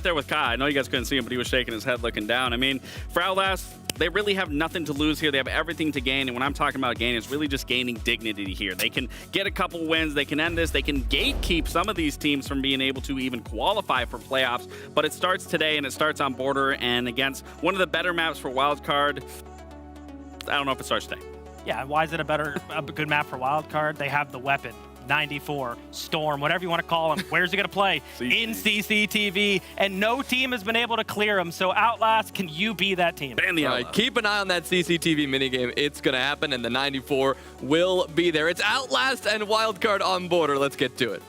there with Kai. I know you guys couldn't see him, but he was shaking his head looking down. I mean, for Outlast, they really have nothing to lose here. They have everything to gain. And when I'm talking about gain, it's really just gaining dignity here. They can get a couple wins. They can end this. They can gatekeep some of these teams from being able to even qualify for playoffs. But it starts today, and it starts on Border and against one of the better maps for Wildcard. I don't know if it starts today. Yeah, why is it a good map for Wildcard? They have the weapon. 94, Storm, whatever you want to call him. Where's he going to play? In CCTV, and no team has been able to clear him. So Outlast, can you be that team? Keep an eye on that CCTV minigame. It's going to happen, and the 94 will be there. It's Outlast and Wildcard on Border. Let's get to it.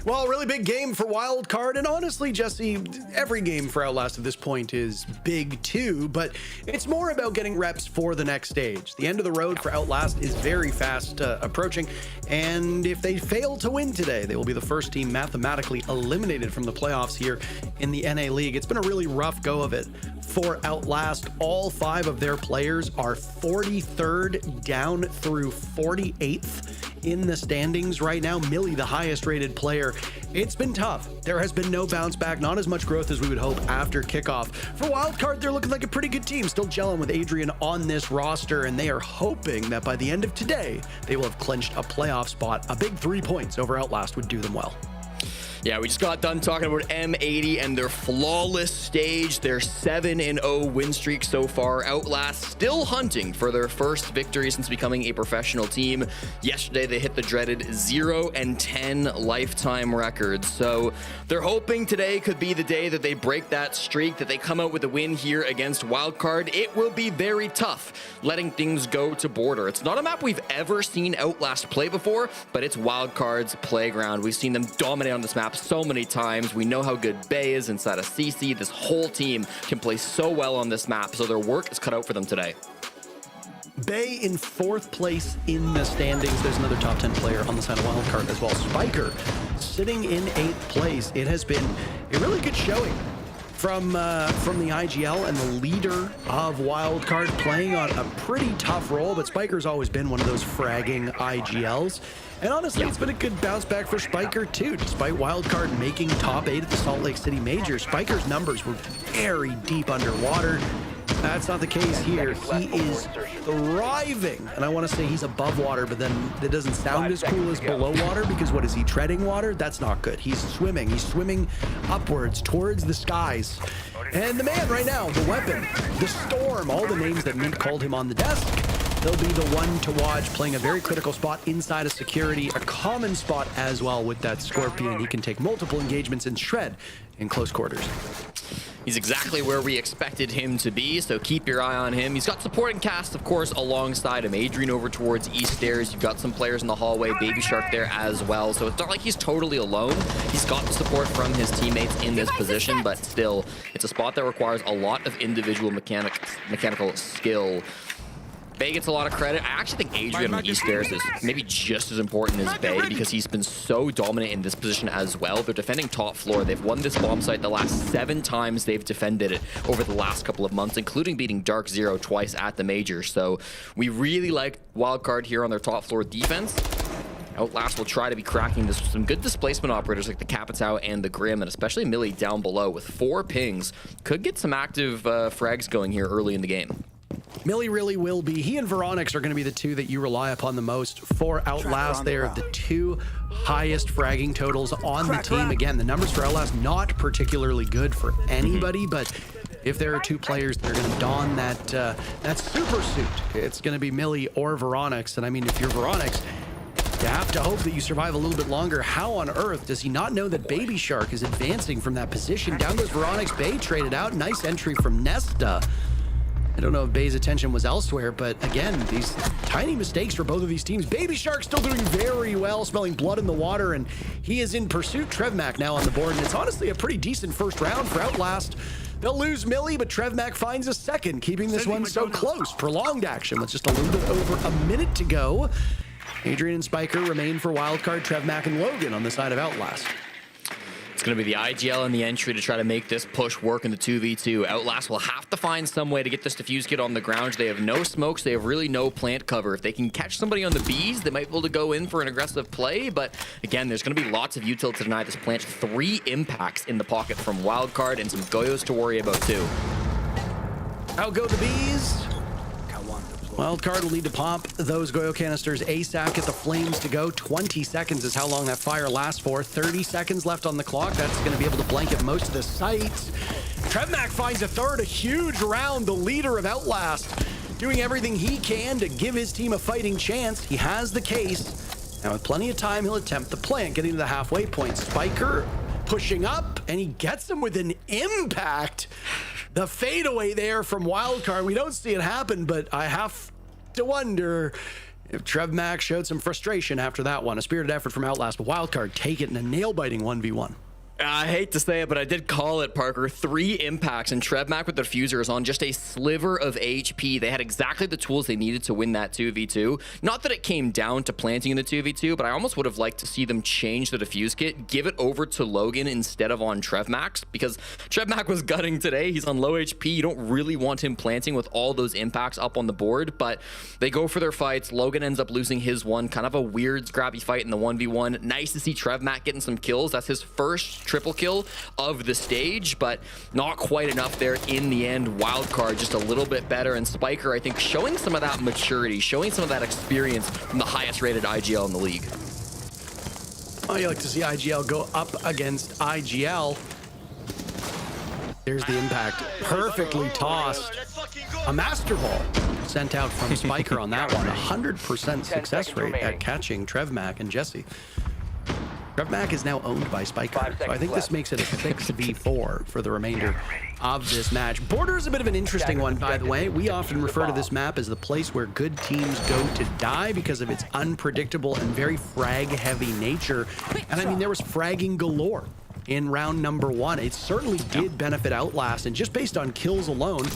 Well, a really big game for Wildcard, and honestly, Jesse, every game for Outlast at this point is big too, but it's more about getting reps for the next stage. The end of the road for Outlast is very fast approaching, and if they fail to win today, they will be the first team mathematically eliminated from the playoffs here in the NA League. It's been a really rough go of it for Outlast. All 5 of their players are 43rd down through 48th in the standings right now. Millie, the highest rated player. It's been tough. There has been no bounce back, not as much growth as we would hope after kickoff. For Wildcard, they're looking like a pretty good team, still gelling with Adrian on this roster, and they are hoping that by the end of today, they will have clinched a playoff spot. A big 3 points over Outlast would do them well. Yeah, we just got done talking about M80 and their flawless stage, their 7-0 win streak so far. Outlast still hunting for their first victory since becoming a professional team. Yesterday, they hit the dreaded 0-10 lifetime record. So they're hoping today could be the day that they break that streak, that they come out with a win here against Wildcard. It will be very tough letting things go to Border. It's not a map we've ever seen Outlast play before, but it's Wildcard's playground. We've seen them dominate on this map so many times. We know how good Bay is inside of CC. This whole team can play so well on this map, so their work is cut out for them today. Bay in 4th place in the standings. There's another top 10 player on the side of Wildcard as well. Spiker sitting in 8th place. It has been a really good showing from the IGL, and the leader of Wildcard playing on a pretty tough role, but Spiker's always been one of those fragging IGLs. And honestly, it's been a good bounce back for Spiker too. Despite Wildcard making top 8 at the Salt Lake City Major, Spiker's numbers were very deep underwater. That's not the case here. He is thriving, and I want to say he's above water, but then that doesn't sound as cool as below water, because what is he, treading water? That's not good. He's swimming upwards towards the skies. And the man right now, the weapon, the Storm, all the names that Mint called him on the desk, he'll be the one to watch, playing a very critical spot inside of security, a common spot as well with that Scorpion. He can take multiple engagements and shred in close quarters. He's exactly where we expected him to be, so keep your eye on him. He's got supporting cast, of course, alongside him. Adrian over towards East Stairs. You've got some players in the hallway, Baby Shark there as well. So it's not like he's totally alone. He's got the support from his teammates in this position, but still, it's a spot that requires a lot of individual mechanical skill. Bay gets a lot of credit. I actually think Adrian on East Stairs is maybe just as important as Bay, because he's been so dominant in this position as well. They're defending top floor. They've won this bomb site the last 7 times they've defended it over the last couple of months, including beating Dark Zero twice at the Major. So we really like Wildcard here on their top floor defense. Outlast will try to be cracking this with some good displacement operators like the Capitao and the Grim, and especially Millie down below with 4 pings. Could get some active frags going here early in the game. Millie really will be. He and Veronix are going to be the 2 that you rely upon the most for Outlast. They are the 2 highest fragging totals on the team. Again, the numbers for Outlast not particularly good for anybody, but if there are 2 players that are going to don that super suit, it's going to be Millie or Veronix. And I mean, if you're Veronix, you have to hope that you survive a little bit longer. How on earth does he not know that Baby Shark is advancing from that position? Down goes Veronix. Bay traded out. Nice entry from Nesta. I don't know if Bay's attention was elsewhere, but again, these tiny mistakes for both of these teams. Baby Shark still doing very well, smelling blood in the water, and he is in pursuit. Trevmac now on the board, and it's honestly a pretty decent first round for Outlast. They'll lose Millie, but Trevmac finds a second, keeping this one so close. Prolonged action with just a little bit over a minute to go. Adrian and Spiker remain for Wildcard, Trevmac and Logan on the side of Outlast. It's going to be the IGL and the entry to try to make this push work in the 2v2. Outlast will have to find some way to get this defuse kit on the ground. They have no smokes. They have really no plant cover. If they can catch somebody on the Bs, they might be able to go in for an aggressive play. But again, there's going to be lots of util to deny this plant. 3 impacts in the pocket from Wildcard and some Goyos to worry about too. Out go the bees. Wildcard will need to pop those Goyo canisters ASAP, get the flames to go. 20 seconds is how long that fire lasts for. 30 seconds left on the clock. That's going to be able to blanket most of the site. TrevMac finds a third, a huge round. The leader of Outlast doing everything he can to give his team a fighting chance. He has the case. Now with plenty of time, he'll attempt the plant, getting to the halfway point. Spiker pushing up, and he gets him with an impact. The fadeaway there from Wildcard. We don't see it happen, but I have to wonder if TrevMac showed some frustration after that one. A spirited effort from Outlast, but Wildcard take it in a nail-biting 1v1. I hate to say it, but I did call it, Parker. 3 impacts, and TrevMac with the diffuser is on just a sliver of HP. They had exactly the tools they needed to win that 2v2. Not that it came down to planting in the 2v2, but I almost would have liked to see them change the diffuse kit, give it over to Logan instead of on TrevMac, because TrevMac was gutting today. He's on low HP. You don't really want him planting with all those impacts up on the board, but they go for their fights. Logan ends up losing his one. Kind of a weird, scrappy fight in the 1v1. Nice to see TrevMac getting some kills. That's his first triple kill of the stage, but not quite enough there in the end. Wildcard just a little bit better, and Spiker, I think, showing some of that maturity, showing some of that experience from the highest rated IGL in the league. Oh, you like to see IGL go up against IGL. There's the impact. Perfectly tossed. A master ball sent out from Spiker on that one. 100% success rate at catching TrevMac and Jesse. TrevMac is now owned by Spiker, so I think this makes it a 6v4 for the remainder of this match. Border is a bit of an interesting one, by the way. We often refer to this map as the place where good teams go to die because of its unpredictable and very frag-heavy nature. And I mean, there was fragging galore in round number 1. It certainly did benefit Outlast, and just based on kills alone,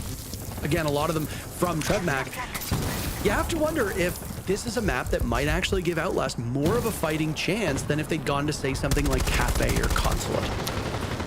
again, a lot of them from TrevMac, you have to wonder if this is a map that might actually give Outlast more of a fighting chance than if they'd gone to, say, something like Cafe or Consulate.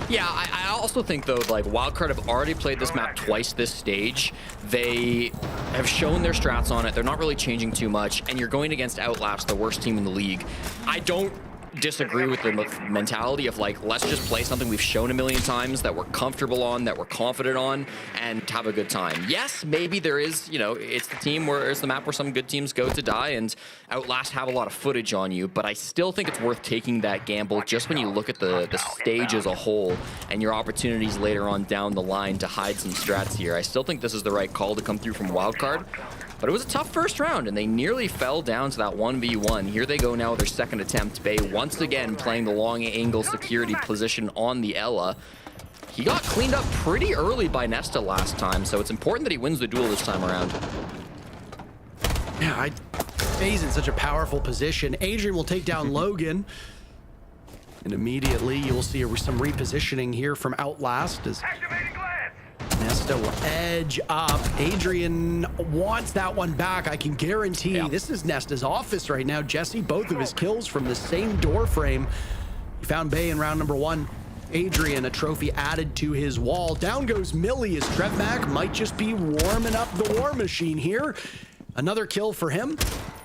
Yeah, I also think, though, like, Wildcard have already played this map twice this stage. They have shown their strats on it. They're not really changing too much, and you're going against Outlast, the worst team in the league. I don't disagree with the mentality of, like, let's just play something we've shown a million times, that we're comfortable on, that we're confident on, and have a good time. Yes, maybe there is, you know, it's the map where some good teams go to die, and Outlast have a lot of footage on you, but I still think it's worth taking that gamble just when you look at the stage as a whole and your opportunities later on down the line to hide some strats here. I still think this is the right call to come through from Wildcard. But it was a tough first round, and they nearly fell down to that 1v1. Here they go now with their second attempt. Bay once again playing the long angle security position on the Ella. He got cleaned up pretty early by Nesta last time, so it's important that he wins the duel this time around. Yeah, Bay's in such a powerful position. Adrian will take down Logan. And immediately you'll see some repositioning here from Outlast as Nesta will edge up. Adrian wants that one back. I can guarantee this is Nesta's office right now. Jesse, both of his kills from the same door frame. He found Bay in round number 1. Adrian, a trophy added to his wall. Down goes Millie as TrevMac might just be warming up the war machine here. Another kill for him,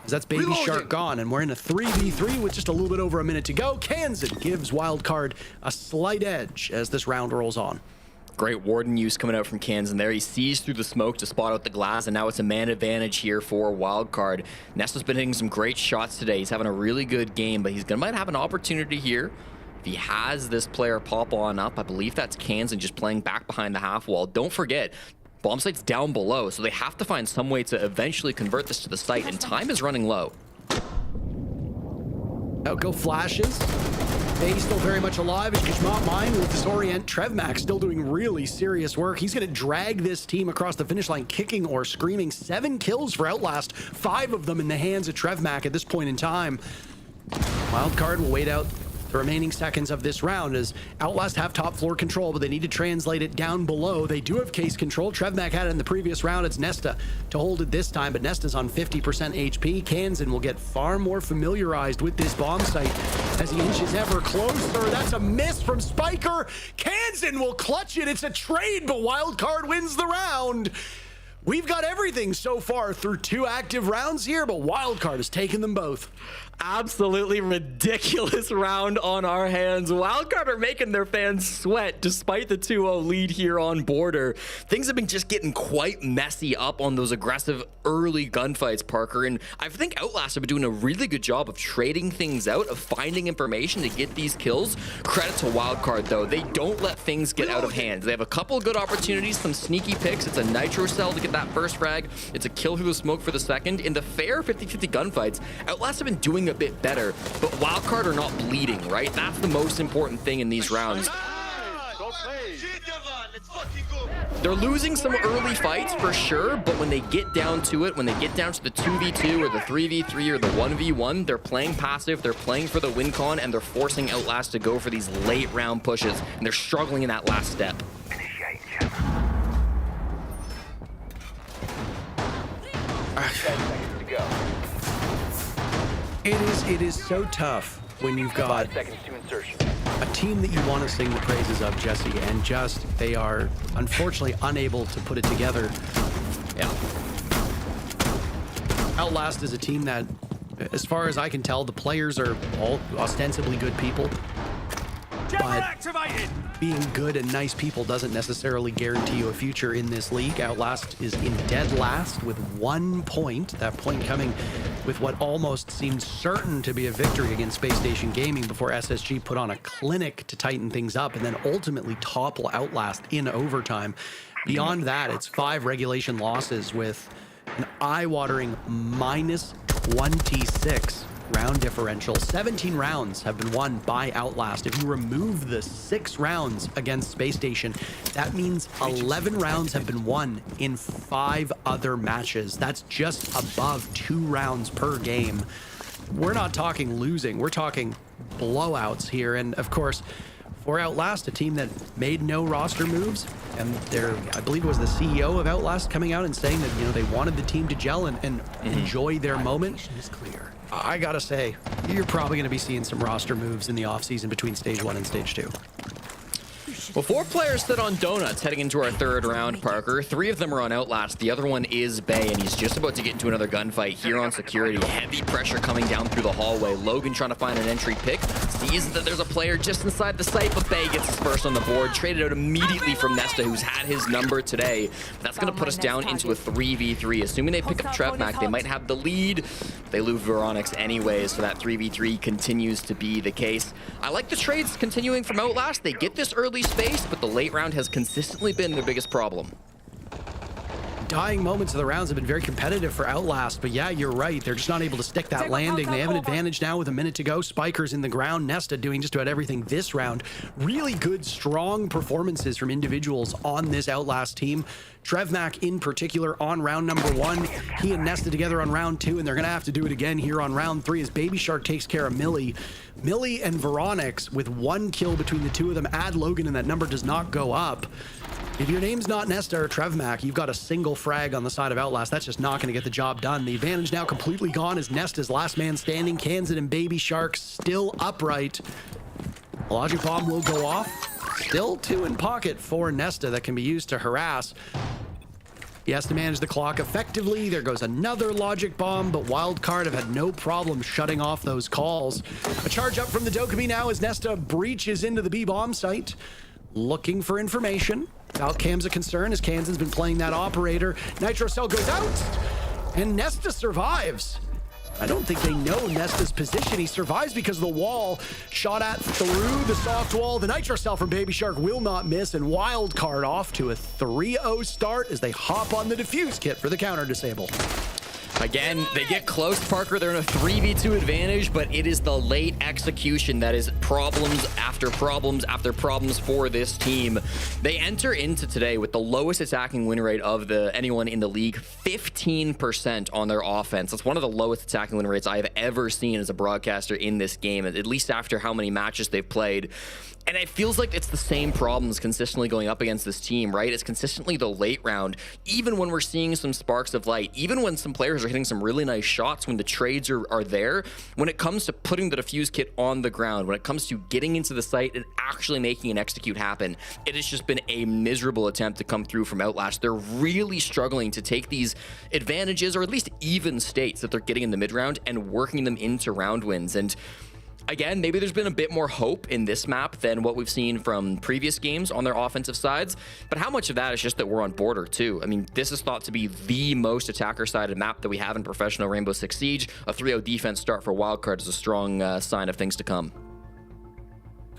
as that's Baby Shark gone, and we're in a 3v3 with just a little bit over a minute to go. Kansan gives Wildcard a slight edge as this round rolls on. Great Warden use coming out from Kansan there. He sees through the smoke to spot out the glass, and now it's a man advantage here for Wildcard. Nesta's been hitting some great shots today. He's having a really good game, but might have an opportunity here. If he has this player pop on up, I believe that's Kansan just playing back behind the half wall. Don't forget, bomb site's down below, so they have to find some way to eventually convert this to the site, and time is running low. Out go flashes. Bay's still very much alive as Kishmat Mine will disorient. TrevMac still doing really serious work. He's going to drag this team across the finish line, kicking or screaming. 7 kills for Outlast, 5 of them in the hands of TrevMac at this point in time. Wildcard will wait out the remaining seconds of this round as Outlast have top floor control, but they need to translate it down below. They do have case control. TrevMac had it in the previous round. It's Nesta to hold it this time, but Nesta's on 50% HP. Kansan will get far more familiarized with this bomb site as he inches ever closer. That's a miss from Spiker. Kansan will clutch it. It's a trade, but Wildcard wins the round. We've got everything so far through 2 active rounds here, but Wildcard has taken them both. Absolutely ridiculous round on our hands. Wildcard are making their fans sweat despite the 2-0 lead here on border. Things have been just getting quite messy up on those aggressive early gunfights, Parker, and I think Outlast have been doing a really good job of trading things out, of finding information to get these kills. Credit to Wildcard, though. They don't let things get out of hand. They have a couple good opportunities, some sneaky picks. It's a nitro cell to get that first frag. It's a kill through the smoke for the second. In the fair 50-50 gunfights, Outlast have been doing a bit better, but Wildcard are not bleeding, right? That's the most important thing in these rounds. They're losing some early fights for sure, but when they get down to it, when they get down to the 2v2 or the 3v3 or the 1v1, they're playing passive, they're playing for the win con, and they're forcing Outlast to go for these late round pushes, and they're struggling in that last step. It is so tough when you've got 5 seconds to insertion. a team that you want to sing the praises of, Jesse, and just they are unfortunately unable to put it together. Yeah. Outlast is a team that, as far as I can tell, the players are all ostensibly good people. But being good and nice people doesn't necessarily guarantee you a future in this league. Outlast is in dead last with 1 point. That point coming with what almost seemed certain to be a victory against Space Station Gaming before SSG put on a clinic to tighten things up and then ultimately topple Outlast in overtime. Beyond that, it's 5 regulation losses with an eye-watering -26 round differential. 17 rounds have been won by Outlast. If you remove the 6 rounds against Space Station, that means 11 rounds have been won in 5 other matches. That's just above 2 rounds per game. We're not talking losing, we're talking blowouts here. And of course, for Outlast, a team that made no roster moves, and I believe it was the CEO of Outlast coming out and saying that, you know, they wanted the team to gel and enjoy their moment. I gotta say, you're probably gonna be seeing some roster moves in the offseason between stage 1 and stage 2. Well, 4 players sit on donuts heading into our 3rd round, Parker. 3 of them are on Outlast. The other one is Bay, and he's just about to get into another gunfight here on security. Heavy pressure coming down through the hallway. Logan trying to find an entry pick. Sees that there's a player just inside the site, but Bay gets his first on the board. Traded out immediately from Nesta, who's had his number today. That's going to put us down into a 3v3. Assuming they pick up Trevmac, they might have the lead. They lose Veronix anyways, so that 3v3 continues to be the case. I like the trades continuing from Outlast. They get this early space, but the late round has consistently been their biggest problem. Dying moments of the rounds have been very competitive for Outlast, but yeah, you're right. They're just not able to stick that landing. They have an advantage now with a minute to go. Spiker's in the ground. Nesta doing just about everything this round. Really good, strong performances from individuals on this Outlast team. Trevmac in particular on round number 1. He and Nesta together on round 2, and they're going to have to do it again here on round 3 as Baby Shark takes care of Millie. Millie and Veronix with 1 kill between the 2 of them. Add Logan and that number does not go up. If your name's not Nesta or Trevmac, you've got a single frag on the side of Outlast. That's just not going to get the job done. The advantage now completely gone as Nesta's last man standing. Kansan and Baby Shark still upright. Logic Bomb will go off. Still 2 in pocket for Nesta that can be used to harass. He has to manage the clock effectively. There goes another Logic Bomb, but Wildcard have had no problem shutting off those calls. A charge up from the Dokkaebi now as Nesta breaches into the B-bomb site. Looking for information. Outcam's a concern as Kansan's been playing that operator. Nitro Cell goes out, and Nesta survives. I don't think they know Nesta's position. He survives because of the wall. Shot at through the soft wall. The Nitro Cell from Baby Shark will not miss, and Wildcard off to a 3-0 start as they hop on the defuse kit for the counter disable. Again, they get close, Parker. They're in a 3v2 advantage, but it is the late execution that is problems after problems after problems for this team. They enter into today with the lowest attacking win rate of anyone in the league, 15% on their offense. That's one of the lowest attacking win rates I have ever seen as a broadcaster in this game, at least after how many matches they've played. And it feels like it's the same problems consistently going up against this team, right? It's consistently the late round, even when we're seeing some sparks of light, even when some players are hitting some really nice shots, when the trades are there, when it comes to putting the defuse kit on the ground, when it comes to getting into the site and actually making an execute happen, it has just been a miserable attempt to come through from Outlast. They're really struggling to take these advantages, or at least even states that they're getting in the mid round, and working them into round wins. And again, maybe there's been a bit more hope in this map than what we've seen from previous games on their offensive sides. But how much of that is just that we're on border too? I mean, this is thought to be the most attacker-sided map that we have in professional Rainbow Six Siege. A 3-0 defense start for Wildcard is a strong sign of things to come.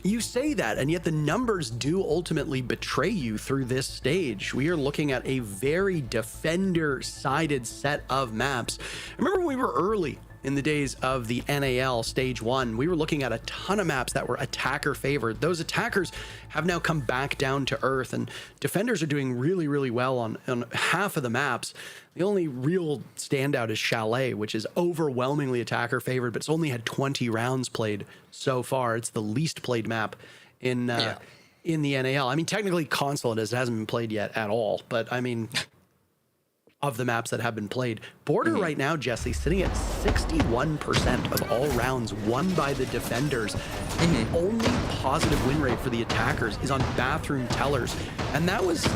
You say that, and yet the numbers do ultimately betray you through this stage. We are looking at a very defender-sided set of maps. Remember when we were early in the days of the NAL Stage 1, we were looking at a ton of maps that were attacker favored. Those attackers have now come back down to earth, and defenders are doing really, really well on half of the maps. The only real standout is Chalet, which is overwhelmingly attacker favored, but it's only had 20 rounds played so far. It's the least played map in the NAL. I mean, technically Consulate hasn't been played yet at all, but I mean, of the maps that have been played. Border right now, Jesse, sitting at 61% of all rounds won by the defenders. The only positive win rate for the attackers is on bathroom tellers. And that was,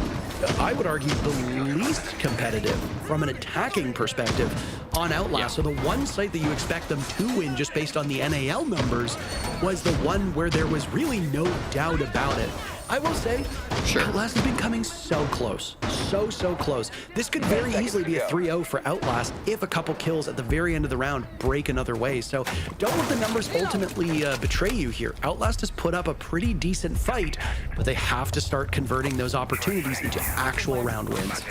I would argue, the least competitive from an attacking perspective on Outlast. So the one site that you expect them to win just based on the NAL numbers was the one where there was really no doubt about it. I will say, Outlast has been coming so close. So close. This could very easily be a 3-0 for Outlast if a couple kills at the very end of the round break another way. So don't let the numbers ultimately betray you here. Outlast has put up a pretty decent fight, but they have to start converting those opportunities into actual round wins.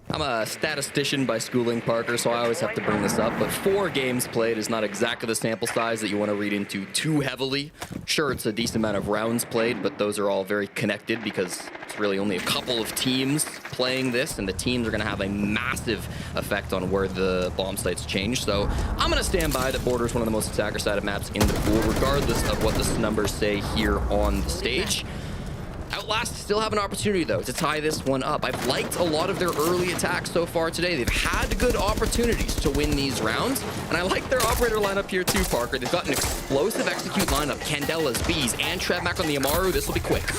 I'm a statistician by schooling, Parker, so I always have to bring this up, but 4 games played is not exactly the sample size that you want to read into too heavily. Sure, it's a decent amount of rounds played, but those are all very connected because it's really only a couple of teams playing this, and the teams are going to have a massive effect on where the bomb sites change. So I'm going to stand by that Border is one of the most attacker-sided maps in the pool, regardless of what the numbers say here on the stage. Outlast still have an opportunity, though, to tie this one up. I've liked a lot of their early attacks so far today. They've had good opportunities to win these rounds, and I like their operator lineup here too, Parker. They've got an explosive execute lineup, Candela's, Bees, and Trevmac on the Amaru. This will be quick.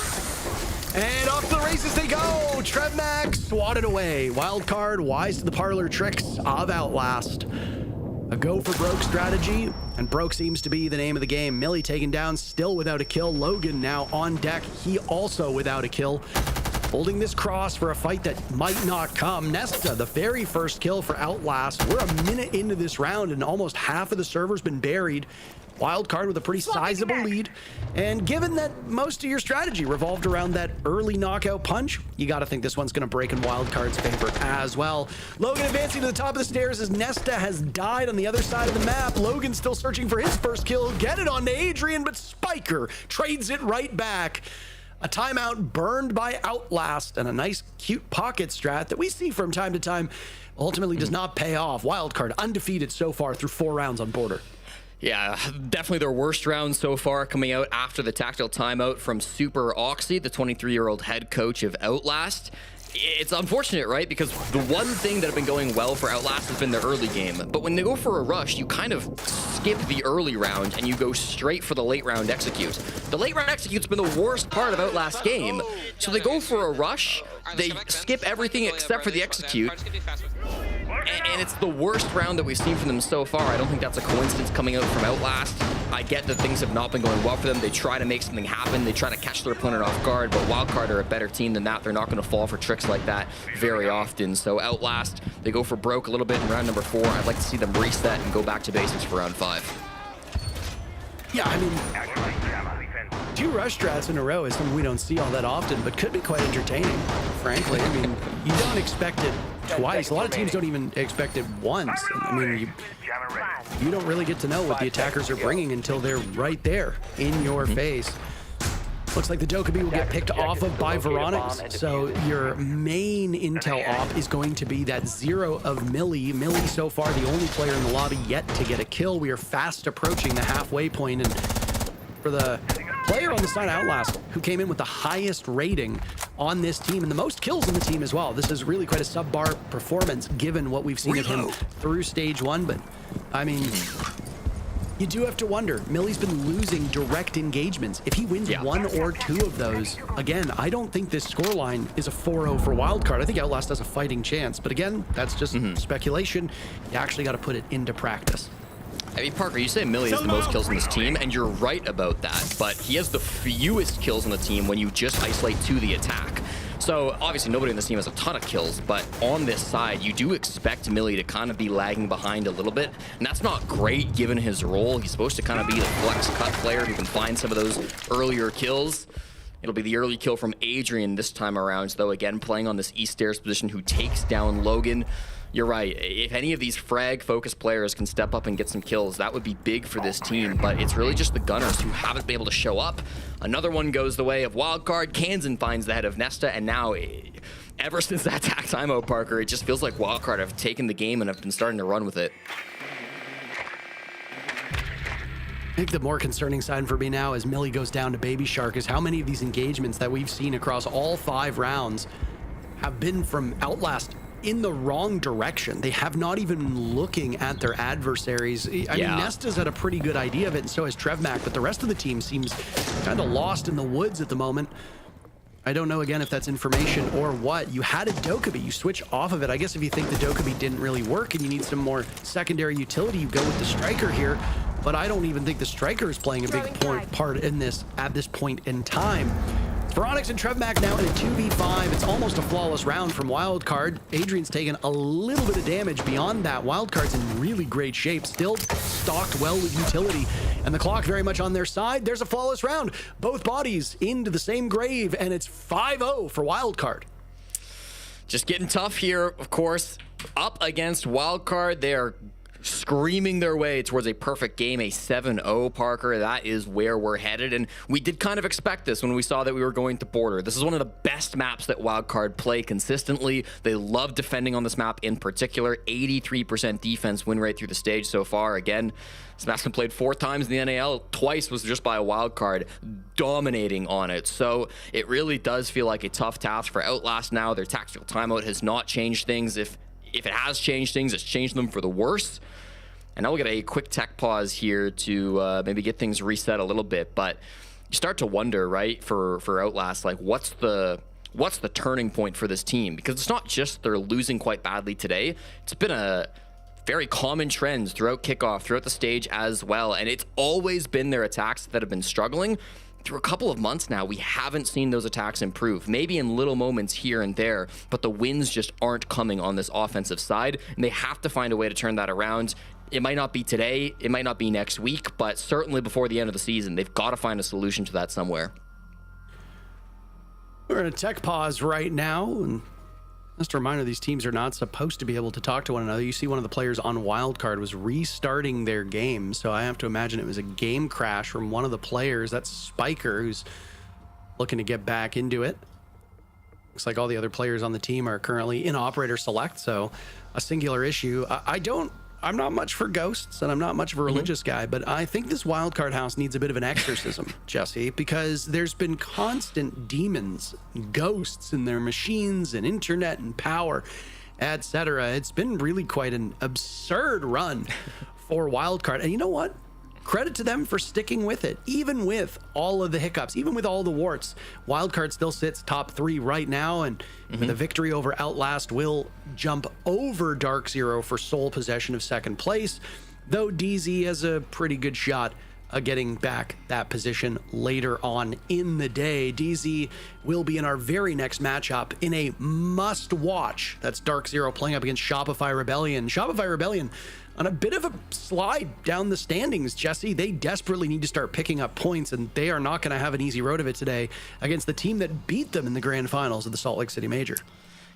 And off to the races they go. Trevmac swatted away. Wildcard wise to the parlor tricks of Outlast. A go for broke strategy, and broke seems to be the name of the game. Millie taken down, still without a kill. Logan now on deck, he also without a kill. Holding this cross for a fight that might not come. Nesta, the very first kill for Outlast. We're a minute into this round, and almost half of the server's been buried. Wildcard with a pretty sizable lead. And given that most of your strategy revolved around that early knockout punch, you got to think this one's going to break in Wildcard's favor as well. Logan advancing to the top of the stairs as Nesta has died on the other side of the map. Logan still searching for his first kill. Get it on to Adrian, but Spiker trades it right back. A timeout burned by Outlast, and a nice, cute pocket strat that we see from time to time ultimately does not pay off. Wildcard undefeated so far through 4 rounds on Border. Yeah, definitely their worst round so far, coming out after the tactical timeout from Super Oxy, the 23-year-old head coach of Outlast. It's unfortunate, right? Because the one thing that had been going well for Outlast has been the early game. But when they go for a rush, you kind of skip the early round and you go straight for the late round execute. The late round execute's been the worst part of Outlast's game. So they go for a rush, they skip everything except for the execute. And it's the worst round that we've seen from them so far. I don't think that's a coincidence coming out from Outlast. I get that things have not been going well for them. They try to make something happen. They try to catch their opponent off guard, but Wildcard are a better team than that. They're not going to fall for tricks like that very often. So Outlast, they go for broke a little bit in round number 4. I'd like to see them reset and go back to basics for round 5. Yeah, I mean, 2 rush strats in a row is something we don't see all that often, but could be quite entertaining, frankly. I mean, you don't expect it twice. A lot of teams don't even expect it once. I mean, you don't really get to know what the attackers are bringing until they're right there in your face. Looks like the Dokkaebi will get picked off of by Veronix. So your main intel op is going to be that 0 of Millie. Millie so far the only player in the lobby yet to get a kill. We are fast approaching the halfway point, and for the player on the side of Outlast who came in with the highest rating on this team and the most kills in the team as well. This is really quite a sub-bar performance given what we've seen of him through stage 1. But, I mean, you do have to wonder. Millie's been losing direct engagements. If he wins 1 or 2 of those, again, I don't think this scoreline is a 4-0 for Wildcard. I think Outlast has a fighting chance. But again, that's just speculation. You actually got to put it into practice. I mean, Parker, you say Millie has the most kills on this team, and you're right about that, but he has the fewest kills on the team when you just isolate to the attack. So obviously nobody on this team has a ton of kills, but on this side, you do expect Millie to kind of be lagging behind a little bit, and that's not great given his role. He's supposed to kind of be the flex cut player who can find some of those earlier kills. It'll be the early kill from Adrian this time around, though, again, playing on this East Stairs position who takes down Logan. You're right. If any of these frag-focused players can step up and get some kills, that would be big for this team, but it's really just the Gunners who haven't been able to show up. Another one goes the way of Wildcard. Kansan finds the head of Nesta, and now, ever since that attack timeout, Parker, it just feels like Wildcard have taken the game and have been starting to run with it. I think the more concerning sign for me now as Millie goes down to Baby Shark is how many of these engagements that we've seen across all 5 rounds have been from Outlast in the wrong direction. They have not even been looking at their adversaries. I mean, Nesta's had a pretty good idea of it, and so has Trevmac, but the rest of the team seems kind of lost in the woods at the moment. I don't know, again, if that's information or what. You had a Dokkaebi. You switch off of it. I guess if you think the Dokkaebi didn't really work and you need some more secondary utility, you go with the Striker here. But I don't even think the Striker is playing a big part in this at this point in time. Veronix and Trevmac now in a 2v5. It's almost a flawless round from Wildcard. Adrian's taken a little bit of damage beyond that. Wildcard's in really great shape, still stocked well with utility, and the clock very much on their side. There's a flawless round. Both bodies into the same grave, and it's 5-0 for Wildcard. Just getting tough here, of course. Up against Wildcard, they are screaming their way towards a perfect game, a 7-0, Parker. That is where we're headed, and we did kind of expect this when we saw that we were going to Border. This is one of the best maps that Wildcard play consistently. They love defending on this map in particular. 83% defense win rate through the stage so far. Again, this map's been played 4 times in the NAL. Twice was just by a Wildcard dominating on it. So it really does feel like a tough task for Outlast now. Their tactical timeout has not changed things. If it has changed things, it's changed them for the worse. And now we'll get a quick tech pause here to maybe get things reset a little bit. But you start to wonder, right, for Outlast, like what's the turning point for this team? Because it's not just they're losing quite badly today. It's been a very common trend throughout kickoff, throughout the stage as well. And it's always been their attacks that have been struggling. Through a couple of months now, we haven't seen those attacks improve. Maybe in little moments here and there, but the wins just aren't coming on this offensive side, and they have to find a way to turn that around. It might not be today, it might not be next week, but certainly before the end of the season, they've got to find a solution to that somewhere. We're in a tech pause right now, and just a reminder, these teams are not supposed to be able to talk to one another. You see one of the players on Wildcard was restarting their game, so I have to imagine it was a game crash from one of the players. That's Spiker, who's looking to get back into it. Looks like all the other players on the team are currently in operator select, so a singular issue. I'm not much for ghosts, and I'm not much of a religious guy, but I think this Wildcard house needs a bit of an exorcism, Jesse, because there's been constant demons, ghosts in their machines and internet and power, etc. It's been really quite an absurd run for Wildcard. And you know what? Credit to them for sticking with it, even with all of the hiccups, even with all the warts. Wildcard still sits top 3 right now, and with a victory over Outlast will jump over Dark Zero for sole possession of second place, though DZ has a pretty good shot at getting back that position later on in the day. DZ will be in our very next matchup in a must-watch. That's Dark Zero playing up against Shopify Rebellion. Shopify Rebellion on a bit of a slide down the standings, Jesse. They desperately need to start picking up points, and they are not going to have an easy road of it today against the team that beat them in the grand finals of the Salt Lake City Major.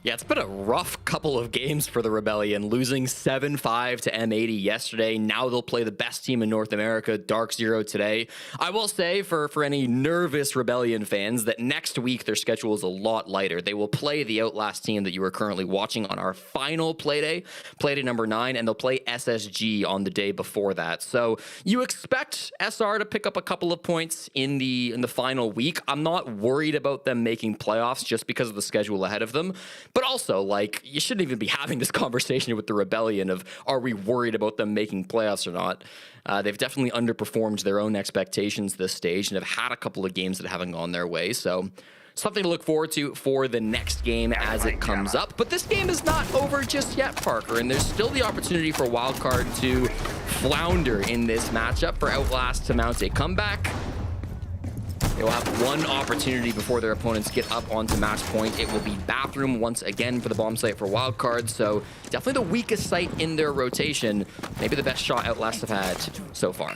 Yeah, it's been a rough couple of games for the Rebellion, losing 7-5 to M80 yesterday. Now they'll play the best team in North America, Dark Zero, today. I will say for any nervous Rebellion fans that next week their schedule is a lot lighter. They will play the Outlast team that you are currently watching on our final playday number 9, and they'll play SSG on the day before that. So you expect SR to pick up a couple of points in the final week. I'm not worried about them making playoffs just because of the schedule ahead of them. But also, like, you shouldn't even be having this conversation with the Rebellion of, are we worried about them making playoffs or not? They've definitely underperformed their own expectations this stage and have had a couple of games that haven't gone their way. So something to look forward to for the next game as it comes up. But this game is not over just yet, Parker, and there's still the opportunity for Wildcard to flounder in this matchup, for Outlast to mount a comeback. They will have one opportunity before their opponents get up onto match point. It will be Bathroom once again for the bomb site for Wildcard, so definitely the weakest site in their rotation. Maybe the best shot Outlast have had so far.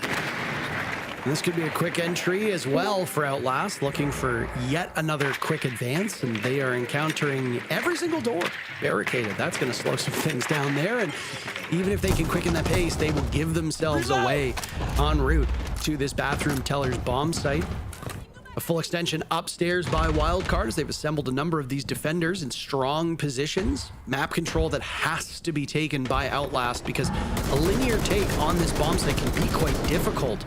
This could be a quick entry as well for Outlast, looking for yet another quick advance, and they are encountering every single door barricaded. That's going to slow some things down there, and even if they can quicken that pace, they will give themselves away en route to this Bathroom Teller's bomb site. A full extension upstairs by Wildcard as they've assembled a number of these defenders in strong positions. Map control that has to be taken by Outlast, because a linear take on this bomb site can be quite difficult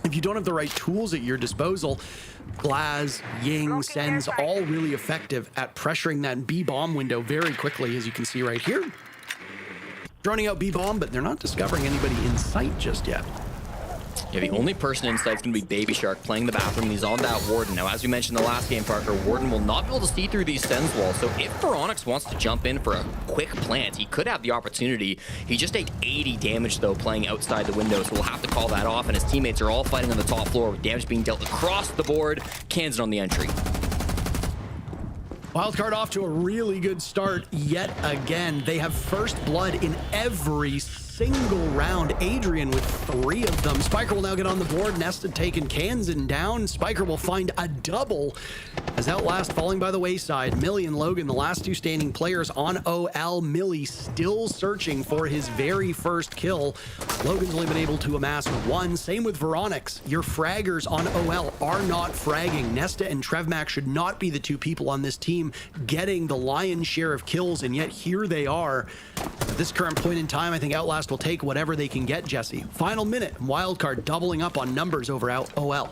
if you don't have the right tools at your disposal. Glaz, Ying, Sen's, all really effective at pressuring that B-bomb window very quickly, as you can see right here. Droning out B-bomb, but they're not discovering anybody in sight just yet. Yeah, the only person in sight is going to be Baby Shark playing the Bathroom. He's on that Warden. Now, as we mentioned in the last game, Parker, Warden will not be able to see through these Sens walls. So if Veronix wants to jump in for a quick plant, he could have the opportunity. He just ate 80 damage, though, playing outside the window. So we'll have to call that off. And his teammates are all fighting on the top floor with damage being dealt across the board. Kansan on the entry. Wildcard off to a really good start yet again. They have first blood in every single round. Adrian with 3 of them. Spiker will now get on the board. Nested taking Kansan down. Spiker will find a double as Outlast falling by the wayside. Millie and Logan, the last 2 standing players on OL. Millie still searching for his very first kill. Logan's only been able to amass 1. Same with Veronix. Your fraggers on OL are not fragging. Nesta and Trevmac should not be the 2 people on this team getting the lion's share of kills, and yet here they are. At this current point in time, I think Outlast will take whatever they can get, Jesse. Final minute, Wildcard doubling up on numbers over OL.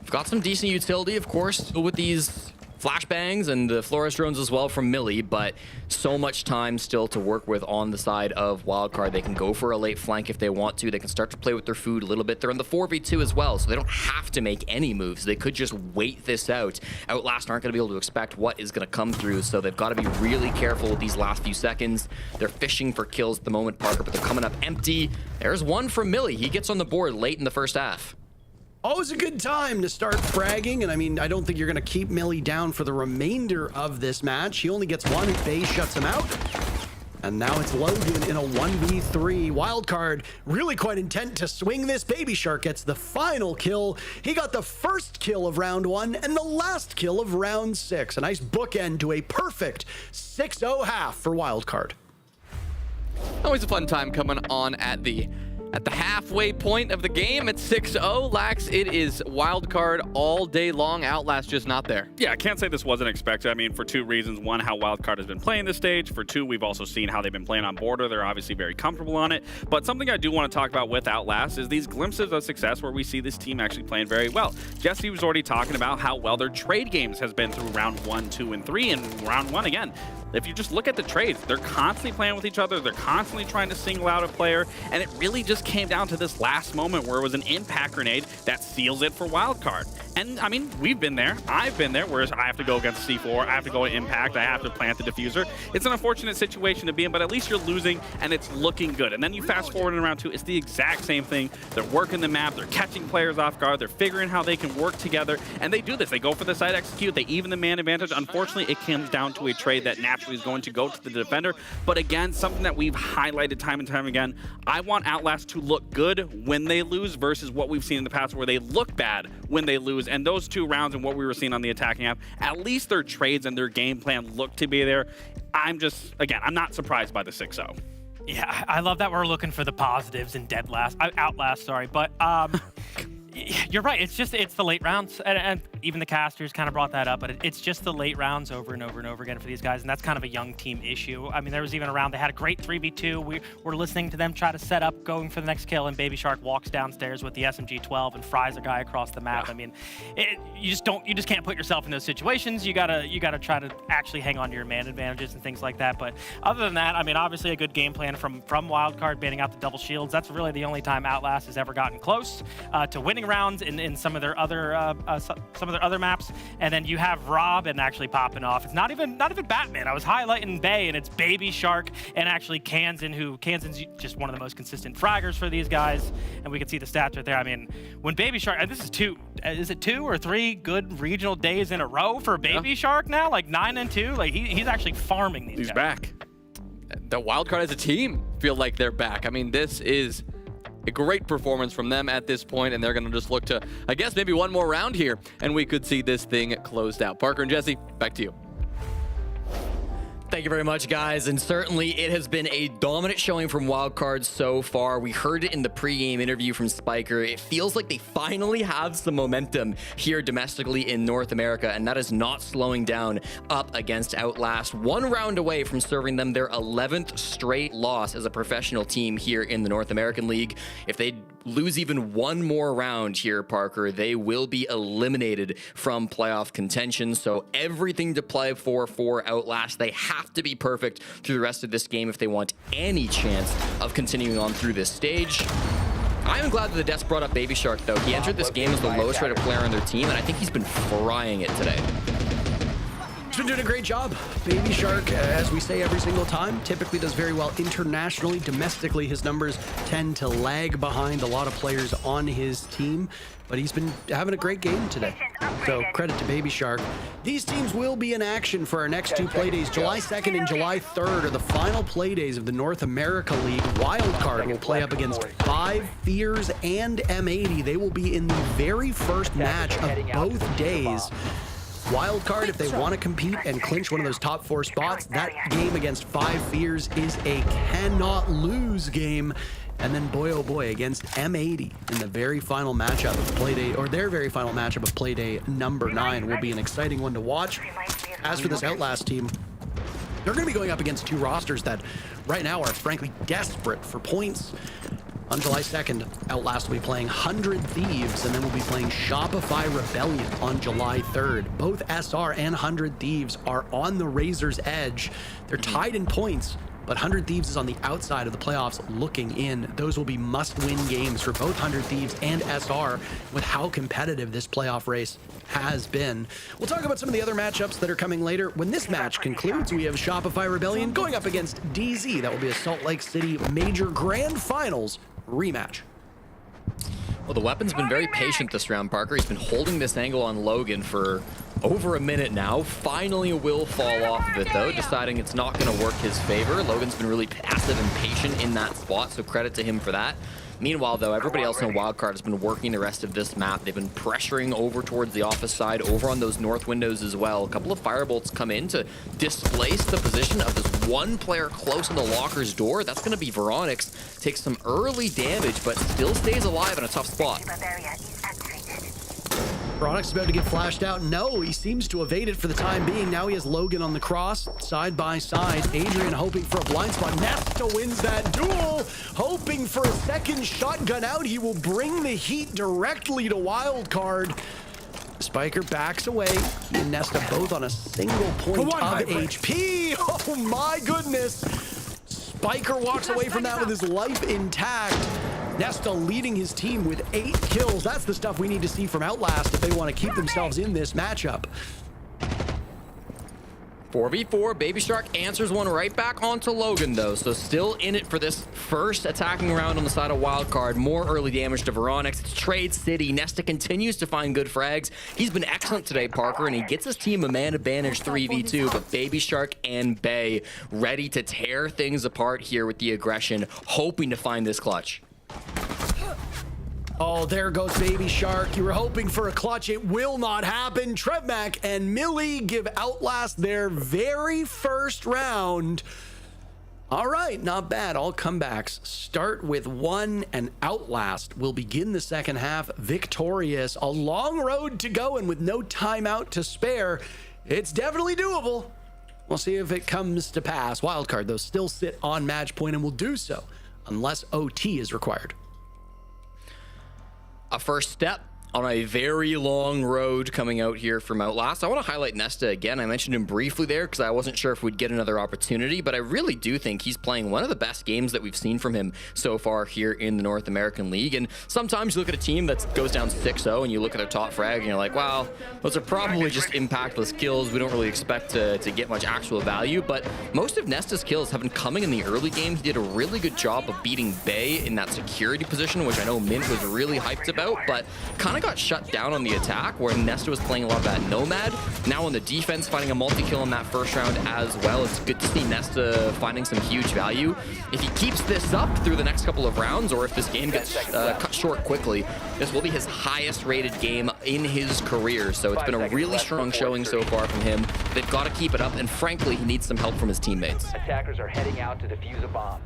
We've got some decent utility, of course, with these flashbangs and the Flores drones as well from Millie, but so much time still to work with on the side of Wildcard. They can go for a late flank if they want to. They can start to play with their food a little bit. They're in the 4v2 as well, so they don't have to make any moves. They could just wait this out. Outlast aren't going to be able to expect what is going to come through, so they've got to be really careful with these last few seconds. They're fishing for kills at the moment, Parker, but they're coming up empty. There's one from Millie. He gets on the board late in the first half. Always a good time to start fragging, and I mean, I don't think you're going to keep Millie down for the remainder of this match. He only gets 1. Faye shuts him out. And now it's Logan in a 1v3. Wildcard really quite intent to swing this. Baby Shark gets the final kill. He got the first kill of round 1 and the last kill of round 6. A nice bookend to a perfect 6-0 half for Wildcard. Always a fun time coming on at the halfway point of the game at 6-0. Lax, it is Wildcard all day long. Outlast just not there. Yeah, I can't say this wasn't expected. I mean, for 2 reasons. 1, how Wildcard has been playing this stage. For 2, we've also seen how they've been playing on Border. They're obviously very comfortable on it. But something I do want to talk about with Outlast is these glimpses of success where we see this team actually playing very well. Jesse was already talking about how well their trade games has been through round 1, 2, and 3, and round 1 again. If you just look at the trades, they're constantly playing with each other. They're constantly trying to single out a player. And it really just came down to this last moment where it was an impact grenade that seals it for Wildcard. And I mean, we've been there. I've been there, whereas I have to go against C4. I have to go impact. I have to plant the diffuser. It's an unfortunate situation to be in, but at least you're losing and it's looking good. And then you fast forward in round 2, it's the exact same thing. They're working the map. They're catching players off guard. They're figuring how they can work together. And they do this. They go for the side execute. They even the man advantage. Unfortunately, it comes down to a trade that naturally is going to go to the defender. But again, something that we've highlighted time and time again, I want Outlast to look good when they lose versus what we've seen in the past where they look bad when they lose and those 2 rounds and what we were seeing on the attacking half, at least their trades and their game plan look to be there. I'm not surprised by the 6-0. Yeah, I love that we're looking for the positives in Outlast, sorry. But you're right. It's the late rounds, and even the casters kind of brought that up. But it's just the late rounds over and over and over again for these guys, and that's kind of a young team issue. I mean, there was even a round they had a great 3v2. We were listening to them try to set up, going for the next kill, and Baby Shark walks downstairs with the SMG-12 and fries a guy across the map. Yeah. I mean, you just can't put yourself in those situations. You gotta try to actually hang on to your man advantages and things like that. But other than that, I mean, obviously a good game plan from Wildcard, banning out the double shields. That's really the only time Outlast has ever gotten close to winning rounds in some of their other maps. And then you have Rob and actually popping off. It's not even Batman. I was highlighting Bay, and it's Baby Shark and actually Kansan's just one of the most consistent fraggers for these guys. And we can see the stats right there. I mean, when Baby Shark, this is 2 or 3 good regional days in a row for Baby Shark now? Like 9-2. Like he's actually farming these guys. He's back. The Wildcard as a team feel like they're back. I mean, this is a great performance from them at this point, and they're going to just look to, I guess, maybe one more round here, and we could see this thing closed out. Parker and Jesse, back to you. Thank you very much, guys. And certainly it has been a dominant showing from Wildcard so far. We heard it in the pregame interview from Spiker. It feels like they finally have some momentum here domestically in North America, and that is not slowing down up against Outlast. 1 round away from serving them their 11th straight loss as a professional team here in the North American League. If they lose even 1 more round here, Parker, they will be eliminated from playoff contention. So everything to play for Outlast. They have to be perfect through the rest of this game if they want any chance of continuing on through this stage. I am glad that the Desk brought up Baby Shark, though. He entered this game as the lowest rated player on their team, and I think he's been frying it today. He's been doing a great job. Baby Shark, as we say every single time, typically does very well internationally. Domestically, his numbers tend to lag behind a lot of players on his team, but he's been having a great game today. So credit to Baby Shark. These teams will be in action for our next 2 playdays. July 2nd and July 3rd are the final playdays of the North America League. Wildcard will play up against 5 Fears and M80. They will be in the very first match of both days. Wildcard, if they want to compete and clinch one of those top 4 spots, that game against 5 Fears is a cannot lose game. And then boy, oh boy, against M80 in the very final matchup of Playday, or their very final matchup of Playday number 9 will be an exciting one to watch. As for this Outlast team, they're going to be going up against 2 rosters that right now are frankly desperate for points. On July 2nd, Outlast will be playing 100 Thieves, and then we'll be playing Shopify Rebellion on July 3rd. Both SR and 100 Thieves are on the razor's edge. They're tied in points, but 100 Thieves is on the outside of the playoffs looking in. Those will be must-win games for both 100 Thieves and SR with how competitive this playoff race has been. We'll talk about some of the other matchups that are coming later. When this match concludes, we have Shopify Rebellion going up against DZ. That will be a Salt Lake City Major Grand Finals rematch. Well, the weapon's been very patient this round, Parker. He's been holding this angle on Logan for over a minute now. Finally will fall off of it, though, deciding it's not going to work his favor. Logan's been really passive and patient in that spot, so credit to him for that. Meanwhile, though, everybody else on Wildcard has been working the rest of this map. They've been pressuring over towards the office side, over on those north windows as well. A couple of firebolts come in to displace the position of this one player close on the locker's door. That's going to be Veronix. Takes some early damage, but still stays alive in a tough spot. Veronix is about to get flashed out. No, he seems to evade it for the time being. Now he has Logan on the cross, side by side. Adrian hoping for a blind spot. Nesta wins that duel, hoping for a second shotgun out. He will bring the heat directly to Wildcard. Spiker backs away. He and Nesta both on a single point of HP. Oh my goodness. Spiker walks away from that with his life intact. Nesta leading his team with 8 kills. That's the stuff we need to see from Outlast if they want to keep themselves in this matchup. 4v4, Baby Shark answers one right back onto Logan, though, so still in it for this first attacking round on the side of Wildcard. More early damage to Veronix. It's Trade City. Nesta continues to find good frags. He's been excellent today, Parker, and he gets his team a man advantage 3v2, but Baby Shark and Bay ready to tear things apart here with the aggression, hoping to find this clutch. Oh, there goes Baby Shark. You were hoping for a clutch. It will not happen. Trevmac and Millie give Outlast their very first round. All right, not bad. All comebacks start with one, and Outlast will begin the second half victorious. A long road to go, and with no timeout to spare, it's definitely doable. We'll see if it comes to pass. Wildcard, though, still sit on match point and will do so unless OT is required. A first step on a very long road coming out here from Outlast. I want to highlight Nesta again. I mentioned him briefly there because I wasn't sure if we'd get another opportunity, but I really do think he's playing one of the best games that we've seen from him so far here in the North American League. And sometimes you look at a team that goes down 6-0 and you look at their top frag and you're like, wow, those are probably just impactless kills. We don't really expect to get much actual value, but most of Nesta's kills have been coming in the early game. He did a really good job of beating Bay in that security position, which I know Mint was really hyped about, but kind of got shut down on the attack where Nesta was playing a lot of that Nomad. Now on the defense, finding a multi-kill in that first round as well. It's good to see Nesta finding some huge value. If he keeps this up through the next couple of rounds, or if this game gets cut short quickly, this will be his highest rated game in his career. So it's been a really strong showing so far from him. They've got to keep it up, and frankly, he needs some help from his teammates. Attackers are heading out to defuse a bomb.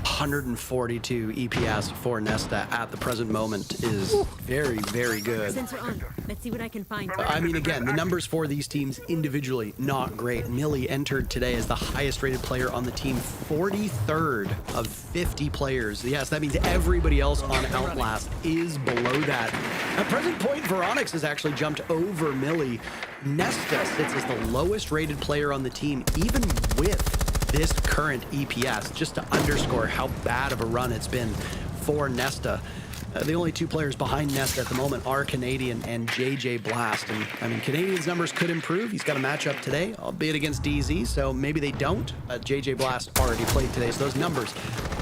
142 EPS for Nesta at the present moment is very, very good. Sensor on. Let's see what I can find. I mean, again, the numbers for these teams individually, not great. Millie entered today as the highest rated player on the team, 43rd of 50 players. Yes, that means everybody else on Outlast is below that. At present point, Veronix has actually jumped over Millie. Nesta sits as the lowest rated player on the team, even with this current EPS, just to underscore how bad of a run it's been for Nesta. The only two players behind Nesta at the moment are Canadian and JJ Blast. And I mean, Canadian's numbers could improve. He's got a matchup today, albeit against DZ, so maybe they don't. JJ Blast already played today, so those numbers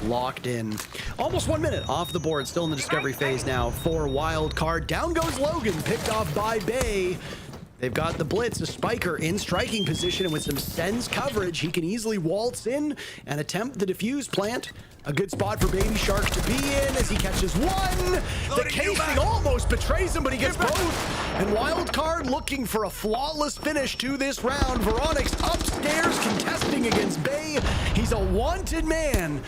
locked in. Almost 1 minute off the board, still in the discovery phase now for Wildcard. Down goes Logan, picked off by Bay. They've got the blitz, a spiker in striking position, and with some Sen's coverage, he can easily waltz in and attempt the defuse plant. A good spot for Baby Shark to be in as he catches one. The casing almost betrays him, but he gets both. And Wildcard looking for a flawless finish to this round. Veronix upstairs contesting against Bay. He's a wanted man.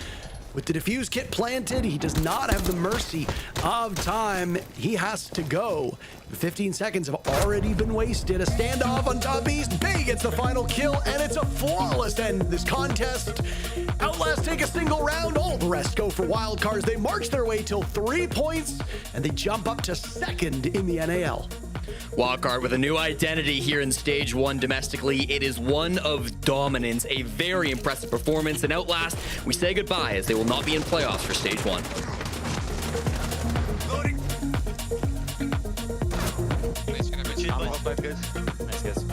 With the defuse kit planted, he does not have the mercy of time. He has to go. 15 seconds have already been wasted. A standoff on top east. Bay gets the final kill, and it's a flawless end to this contest. Outlast take a single round. All the rest go for Wildcards. They march their way till 3 points, and they jump up to second in the NAL. Wildcard with a new identity here in Stage 1 domestically. It is one of dominance, a very impressive performance. And Outlast, we say goodbye as they will not be in playoffs for Stage 1. Nice guys.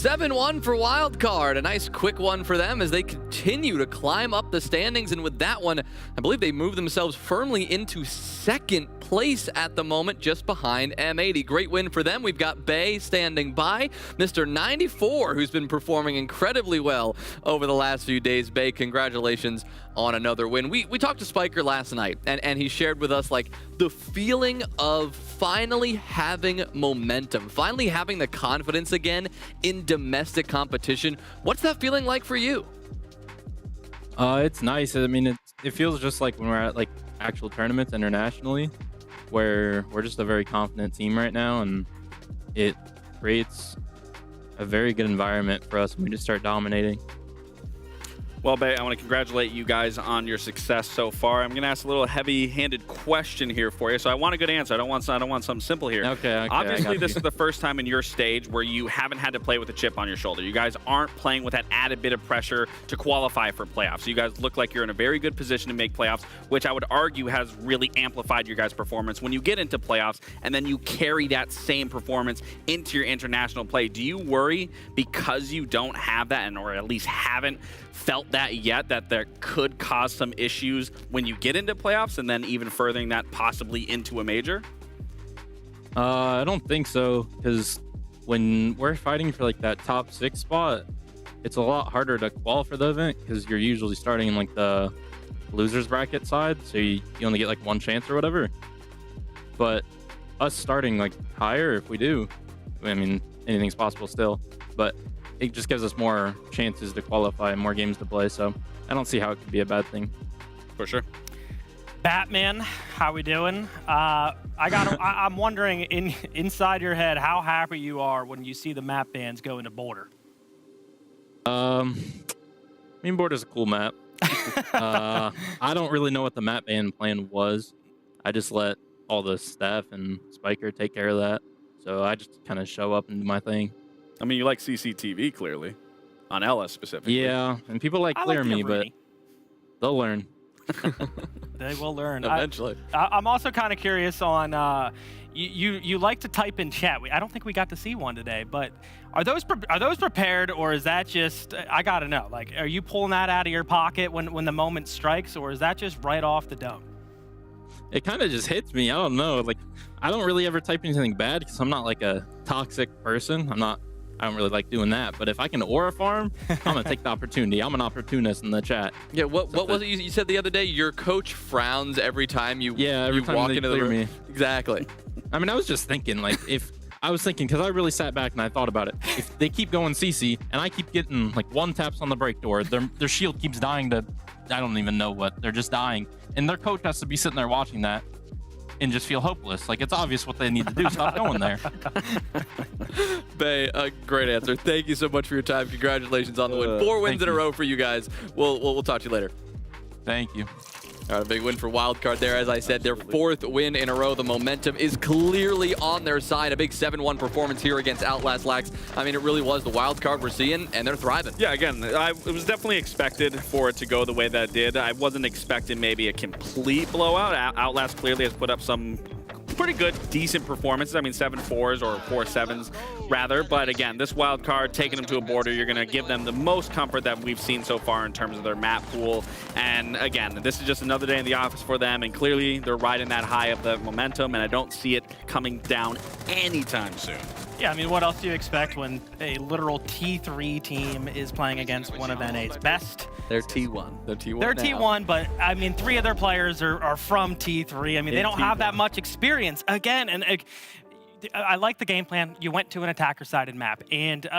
7-1 for Wildcard. A nice quick one for them as they continue to climb up the standings. And with that one, I believe they move themselves firmly into second place at the moment, just behind M80. Great win for them. We've got Bay standing by. Mr. 94, who's been performing incredibly well over the last few days. Bay, congratulations on another win. We talked to Spiker last night, and he shared with us like the feeling of finally having momentum, finally having the confidence again in domestic competition. What's that feeling like for you? It's nice. I mean, it feels just like when we're at like actual tournaments internationally, where we're just a very confident team right now, and it creates a very good environment for us when we just start dominating. Well, Bay, I want to congratulate you guys on your success so far. I'm going to ask a little heavy-handed question here for you, so I want a good answer. I don't want something simple here. Okay. Obviously, this is the first time in your stage where you haven't had to play with a chip on your shoulder. You guys aren't playing with that added bit of pressure to qualify for playoffs. So you guys look like you're in a very good position to make playoffs, which I would argue has really amplified your guys' performance when you get into playoffs, and then you carry that same performance into your international play. Do you worry because you don't have that, or at least haven't felt that yet, that there could cause some issues when you get into playoffs, and then even furthering that possibly into a major? I don't think so, because when we're fighting for like that top 6 spot, it's a lot harder to qualify for the event because you're usually starting in like the losers bracket side, so you only get like one chance or whatever. But us starting like higher, if we do, I mean, anything's possible still, but it just gives us more chances to qualify and more games to play. So I don't see how it could be a bad thing. For sure. Batman, how we doing? I'm wondering, inside your head, how happy you are when you see the map bans go into Border. I mean, Border's a cool map. I don't really know what the map ban plan was. I just let all the staff and Spiker take care of that. So I just kind of show up and do my thing. I mean, you like CCTV, clearly. On LS specifically. Yeah, and people like clear me, but they'll learn. They will learn. Eventually. I'm also kind of curious on, you like to type in chat. I don't think we got to see one today, but are those prepared, or is that just, I got to know, like, are you pulling that out of your pocket when the moment strikes, or is that just right off the dome? It kind of just hits me. I don't know. Like, I don't really ever type anything bad because I'm not like a toxic person. I don't really like doing that, but if I can aura farm, I'm gonna take the opportunity. I'm an opportunist in the chat. Yeah, what was it you said the other day? Your coach frowns every time you walk into the room. Me. Exactly. I mean, I was just thinking, like, because I really sat back and I thought about it. If they keep going CC and I keep getting like one taps on the break door, their shield keeps dying to, I don't even know what, they're just dying, and their coach has to be sitting there watching that and just feel hopeless. Like, it's obvious what they need to do. Stop going there. Bay, a great answer. Thank you so much for your time. Congratulations on the win. 4 wins in a row for you guys. We'll talk to you later. Thank you. All right, a big win for Wildcard there. As I said, their 4th win in a row. The momentum is clearly on their side. A big 7-1 performance here against Outlast Lax. I mean, it really was the Wildcard we're seeing, and they're thriving. Yeah, again, it was definitely expected for it to go the way that it did. I wasn't expecting maybe a complete blowout. Outlast clearly has put up some pretty good, decent performances. I mean, 7-4s or 4-7s rather. But again, this wild card, taking them to a border, you're going to give them the most comfort that we've seen so far in terms of their map pool. And again, this is just another day in the office for them. And clearly, they're riding that high of the momentum. And I don't see it coming down anytime soon. Yeah, I mean, what else do you expect when a literal T3 team is playing against one of NA's best? They're T1. They're T1 They're now. T1, but I mean, 3 of their players are from T3. I mean, they don't have that much experience. Again, and I like the game plan. You went to an attacker-sided map, and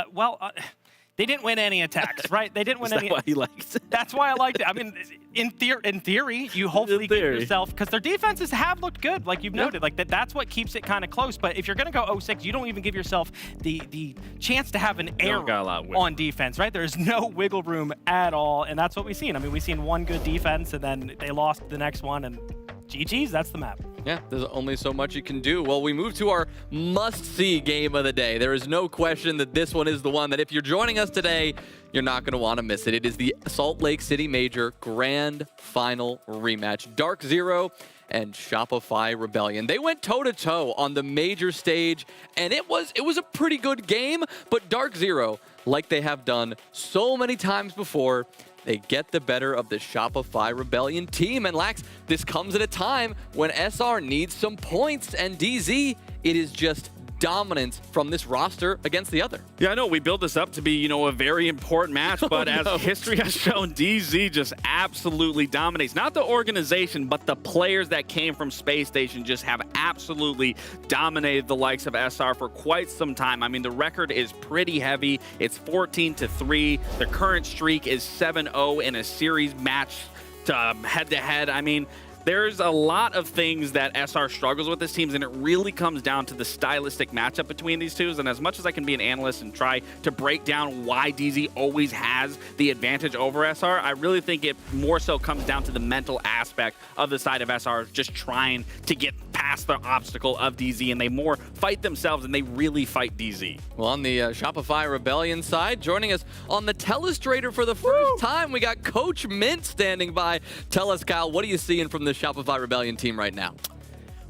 they didn't win any attacks, right? They didn't win any. That's why you liked it. That's why I liked it. I mean, in theory, you hopefully give yourself, because their defenses have looked good, like you've noted. Like that's what keeps it kind of close. But if you're going to go 0-6, you don't even give yourself the chance to have an error on defense, right? There's no wiggle room at all, and that's what we've seen. I mean, we've seen one good defense, and then they lost the next one, and GG's, that's the map. Yeah, there's only so much you can do. Well, we move to our must-see game of the day. There is no question that this one is the one that if you're joining us today, you're not going to want to miss it. It is the Salt Lake City Major Grand Final rematch. Dark Zero and Shopify Rebellion. They went toe-to-toe on the major stage, and it was a pretty good game, but Dark Zero like they have done so many times before. They get the better of the Shopify Rebellion team. And Lax, this comes at a time when SR needs some points, and DZ, it is just dominance from this roster against the other. Yeah, I know we built this up to be, a very important match, but as history has shown, DZ just absolutely dominates. Not the organization, but the players that came from Space Station just have absolutely dominated the likes of SR for quite some time. I mean, the record is pretty heavy. It's 14-3. The current streak is 7-0 in a series match head-to-head. I mean, there's a lot of things that SR struggles with this team, and it really comes down to the stylistic matchup between these two. And as much as I can be an analyst and try to break down why DZ always has the advantage over SR, I really think it more so comes down to the mental aspect of the side of SR just trying to get past the obstacle of DZ, and they more fight themselves and they really fight DZ. Well, on the Shopify Rebellion side, joining us on the Telestrator for the first time, we got Coach Mint standing by. Tell us, Kyle, what are you seeing from the Shopify Rebellion team right now?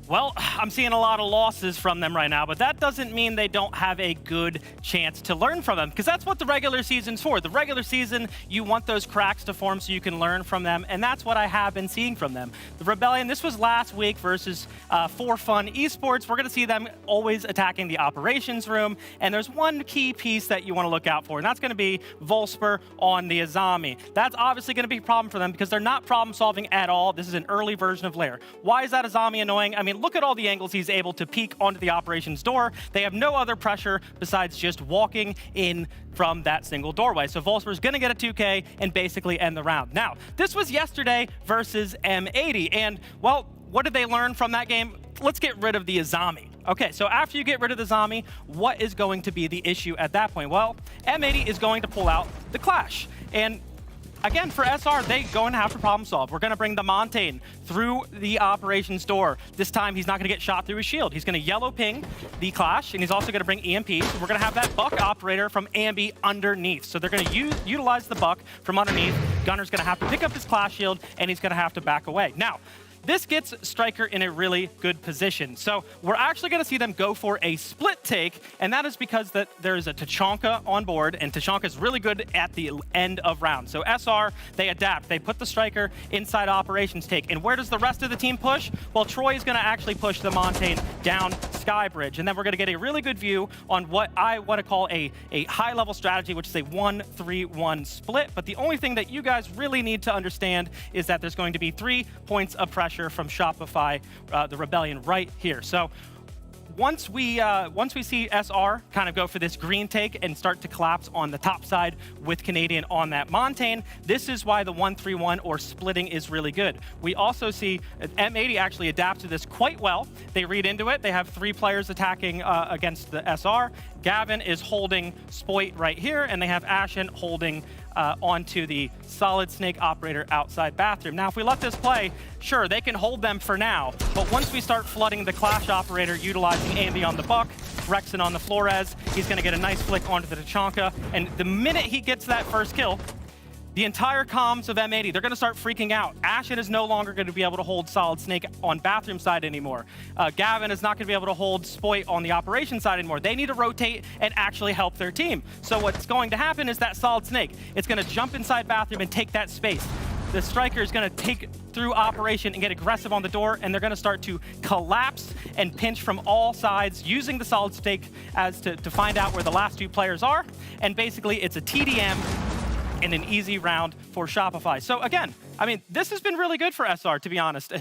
Well, I'm seeing a lot of losses from them right now, but that doesn't mean they don't have a good chance to learn from them, because that's what the regular season's for. The regular season, you want those cracks to form so you can learn from them, and that's what I have been seeing from them. The Rebellion, this was last week versus For Fun Esports. We're going to see them always attacking the operations room, and there's one key piece that you want to look out for, and that's going to be Volsper on the Azami. That's obviously going to be a problem for them because they're not problem solving at all. This is an early version of Lair. Why is that Azami annoying? I mean, look at all the angles he's able to peek onto the operations door. They have no other pressure besides just walking in from that single doorway. So Volsper's going to get a 2K and basically end the round. Now, this was yesterday versus M80. And, well, what did they learn from that game? Let's get rid of the Azami. Okay, so after you get rid of the Azami, what is going to be the issue at that point? Well, M80 is going to pull out the Clash. And again, for SR, they're going to have to problem solve. We're going to bring the Montaigne through the operations door. This time, he's not going to get shot through his shield. He's going to yellow ping the Clash, and he's also going to bring EMP. So we're going to have that Buck operator from Ambi underneath. So they're going to utilize the Buck from underneath. Gunner's going to have to pick up his Clash shield, and he's going to have to back away. Now, this gets Striker in a really good position. So we're actually going to see them go for a split take, and that is because that there is a Tachanka on board, and Tachanka is really good at the end of rounds. So SR, they adapt. They put the Striker inside operations take. And where does the rest of the team push? Well, Troy is going to actually push the Montaigne down Skybridge, and then we're going to get a really good view on what I want to call a high-level strategy, which is a 1-3-1 split. But the only thing that you guys really need to understand is that there's going to be 3 points of pressure from Shopify, the Rebellion right here. So once we see SR kind of go for this green take and start to collapse on the top side with Canadian on that Montaigne, this is why the 1-3-1 or splitting is really good. We also see M80 actually adapt to this quite well. They read into it. They have 3 players attacking against the SR. Gavin is holding Spoit right here, and they have Ashen holding onto the Solid Snake operator outside bathroom. Now, if we let this play, sure, they can hold them for now, but once we start flooding the Clash operator utilizing Ambi on the Buck, Rexon on the Flores, he's going to get a nice flick onto the Tachanka, and the minute he gets that first kill, the entire comms of M80, they're going to start freaking out. Ashen is no longer going to be able to hold Solid Snake on bathroom side anymore. Gavin is not going to be able to hold Spoit on the operation side anymore. They need to rotate and actually help their team. So what's going to happen is that Solid Snake, it's going to jump inside bathroom and take that space. The Striker is going to take through operation and get aggressive on the door, and they're going to start to collapse and pinch from all sides using the Solid Snake as to find out where the last 2 players are. And basically, it's a TDM in an easy round for Shopify. So again, I mean, this has been really good for SR, to be honest.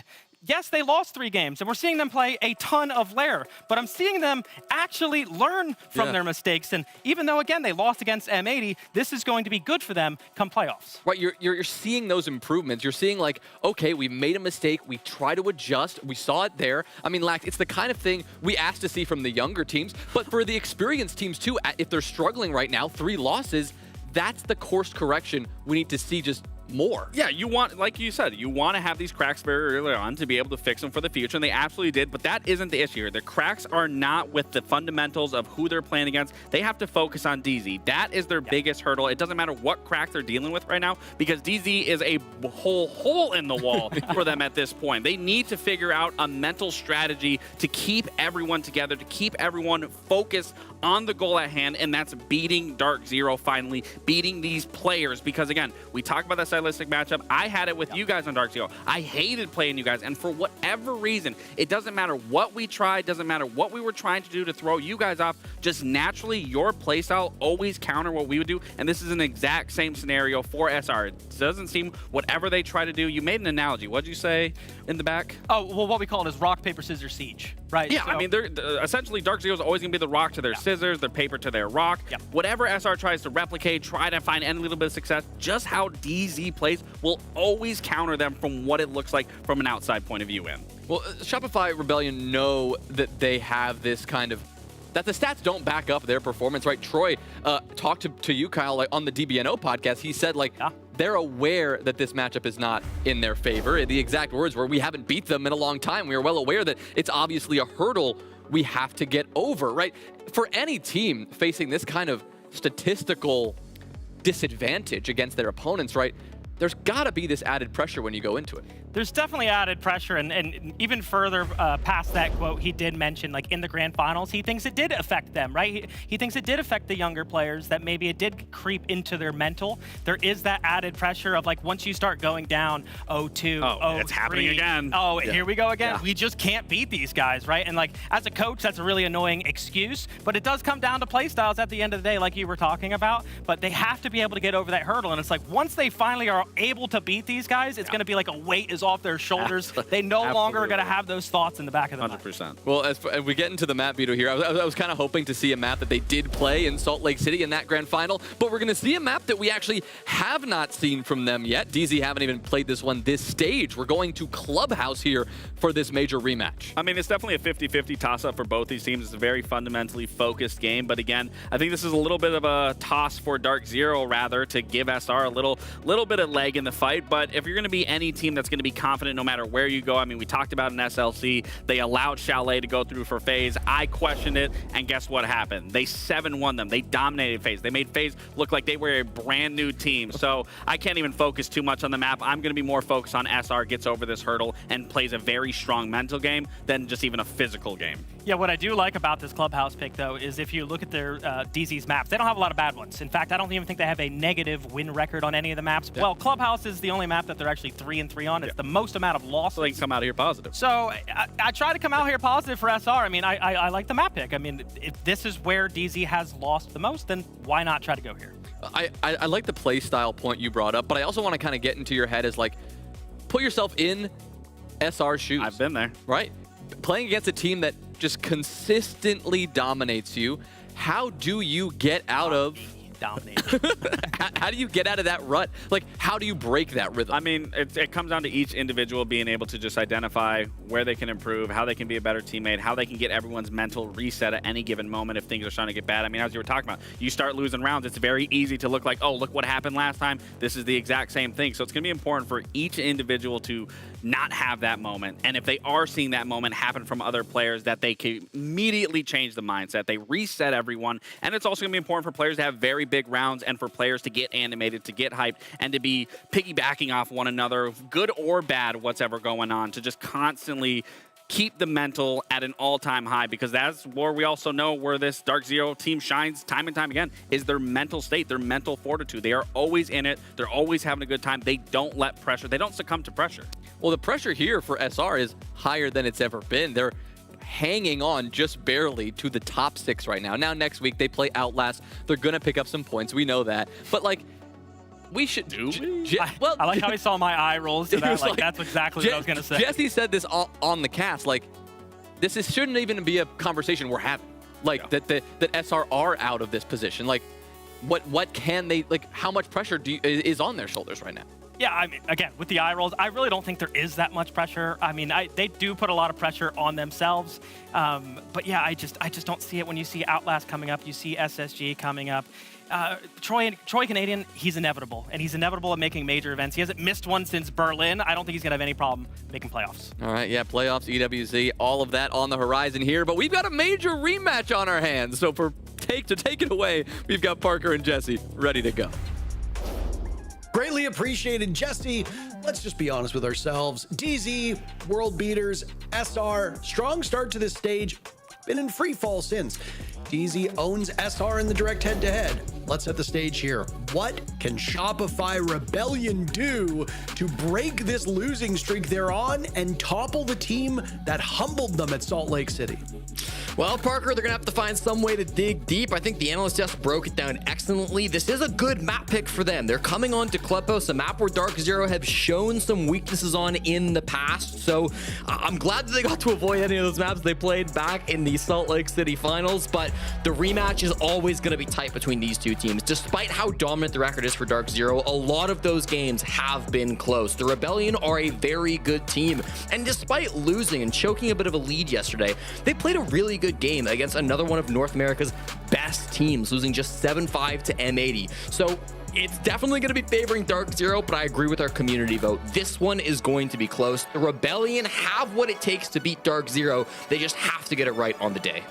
Yes, they lost 3 games, and we're seeing them play a ton of Lair, but I'm seeing them actually learn from their mistakes. And even though, again, they lost against M80, this is going to be good for them come playoffs. Right, you're seeing those improvements. You're seeing like, okay, we made a mistake. We try to adjust. We saw it there. I mean, Lax, it's the kind of thing we asked to see from the younger teams, but for the experienced teams too, if they're struggling right now, 3 losses, that's the course correction we need to see just more. Yeah, you want, like you said, you want to have these cracks very early on to be able to fix them for the future, and they absolutely did, but that isn't the issue here. The cracks are not with the fundamentals of who they're playing against. They have to focus on DZ. That is their biggest hurdle. It doesn't matter what cracks they're dealing with right now, because DZ is a whole hole in the wall for them at this point. They need to figure out a mental strategy to keep everyone together, to keep everyone focused on the goal at hand, and that's beating Dark Zero finally, beating these players. Because again, we talked about that stylistic matchup. I had it with you guys on Dark Zero. I hated playing you guys, and for whatever reason, it doesn't matter what we tried, doesn't matter what we were trying to do to throw you guys off, just naturally your playstyle always counter what we would do, and this is an exact same scenario for SR. It doesn't seem whatever they try to do. You made an analogy. What'd you say in the back? Oh, well, what we call it is rock, paper, scissors, siege, right? Yeah, So, I mean, they're essentially Dark Zero is always going to be the rock to their scissors, their paper to their rock. Yeah. Whatever SR tries to replicate, try to find any little bit of success, just how DZ plays will always counter them from what it looks like from an outside point of view in. Well, Shopify Rebellion know that they have this kind of, that the stats don't back up their performance, right? Troy talked to you, Kyle, like on the DBNO podcast. He said, like, they're aware that this matchup is not in their favor. The exact words were, we haven't beat them in a long time. We are well aware that it's obviously a hurdle we have to get over, right? For any team facing this kind of statistical disadvantage against their opponents, right? There's got to be this added pressure when you go into it. There's definitely added pressure, and even further past that quote, he did mention, like, in the grand finals, he thinks it did affect them, right? He thinks it did affect the younger players, that maybe it did creep into their mental. There is that added pressure of, like, once you start going down 0-2, 0-3, it's happening again. Oh, here we go again. Yeah. We just can't beat these guys, right? And, like, as a coach, that's a really annoying excuse, but it does come down to play styles at the end of the day, like you were talking about, but they have to be able to get over that hurdle, and it's like, once they finally are able to beat these guys, it's going to be like a weight is off their shoulders. They no longer are going to have those thoughts in the back of their mind. 100%. Well, as we get into the map, Vito, here, I was kind of hoping to see a map that they did play in Salt Lake City in that grand final, but we're going to see a map that we actually have not seen from them yet. DZ haven't even played this one this stage. We're going to Clubhouse here for this major rematch. I mean, it's definitely a 50-50 toss-up for both these teams. It's a very fundamentally focused game, but again, I think this is a little bit of a toss for Dark Zero, rather, to give SR a little bit of leg in the fight. But if you're going to be any team that's going to be confident no matter where you go, I mean, we talked about an SLC. They allowed Chalet to go through for FaZe. I questioned it, and guess what happened? They 7-1 them. They dominated FaZe. They made FaZe look like they were a brand new team. So I can't even focus too much on the map. I'm going to be more focused on SR gets over this hurdle and plays a very strong mental game than just even a physical game. Yeah, what I do like about this Clubhouse pick, though, is if you look at their DZ's maps, they don't have a lot of bad ones. In fact, I don't even think they have a negative win record on any of the maps. Yeah. Well, Clubhouse is the only map that they're actually 3-3 on. It's the most amount of losses. So they can come out here positive. So I try to come out here positive for SR. I mean, I like the map pick. I mean, if this is where DZ has lost the most, then why not try to go here? I like the play style point you brought up, but I also want to kind of get into your head as, like, put yourself in SR's shoes. I've been there. Right? Playing against a team that just consistently dominates you, how do you get out of... Dominate. How do you get out of that rut? Like, how do you break that rhythm? I mean, it comes down to each individual being able to just identify where they can improve, how they can be a better teammate, how they can get everyone's mental reset at any given moment if things are starting to get bad. I mean, as you were talking about, you start losing rounds, it's very easy to look like, oh, look what happened last time. This is the exact same thing. So it's going to be important for each individual to not have that moment. And if they are seeing that moment happen from other players, that they can immediately change the mindset. They reset everyone. And it's also going to be important for players to have very big rounds and for players to get animated, to get hyped, and to be piggybacking off one another, good or bad, what's ever going on, to just constantly keep the mental at an all-time high, because that's where we also know where this Dark Zero team shines time and time again, is their mental state, their mental fortitude. They are always in it. They're always having a good time. They don't let pressure. They don't succumb to pressure. Well, the pressure here for SR is higher than it's ever been. They're hanging on just barely to the top 6 right now. Now, next week, they play Outlast. They're going to pick up some points. We know that. But, like, we should do. I like how he saw my eye rolls to that. Like, that's exactly what I was going to say. Jesse said this on the cast. Like, shouldn't even be a conversation we're having. Like, that SR are out of this position. Like, what can they, like, how much pressure is on their shoulders right now? Yeah, I mean, again, with the eye rolls, I really don't think there is that much pressure. I mean, they do put a lot of pressure on themselves. But yeah, I just don't see it when you see Outlast coming up, you see SSG coming up. Troy Canadian, he's inevitable, and he's inevitable at making major events. He hasn't missed one since Berlin. I don't think he's going to have any problem making playoffs. All right, yeah, playoffs, EWZ, all of that on the horizon here, but we've got a major rematch on our hands. So to take it away, we've got Parker and Jesse ready to go. Greatly appreciated, Jesse. Let's just be honest with ourselves. DZ, world beaters, SR, strong start to this stage. been in free fall since. DZ owns SR in the direct head-to-head. Let's set the stage here. What can Shopify Rebellion do to break this losing streak they're on and topple the team that humbled them at Salt Lake City? Well, Parker, they're going to have to find some way to dig deep. I think the analyst just broke it down excellently. This is a good map pick for them. They're coming on to Clubhouse, a map where Dark Zero have shown some weaknesses on in the past. So I'm glad that they got to avoid any of those maps they played back in the Salt Lake City finals. But the rematch is always going to be tight between these two teams. Despite how dominant the record is for Dark Zero, a lot of those games have been close. The Rebellion are a very good team. And despite losing and choking a bit of a lead yesterday, they played a really good game against another one of North America's best teams, losing just 7-5 to M80. So it's definitely going to be favoring Dark Zero, but I agree with our community vote. This one is going to be close. The Rebellion have what it takes to beat Dark Zero. They just have to get it right on the day.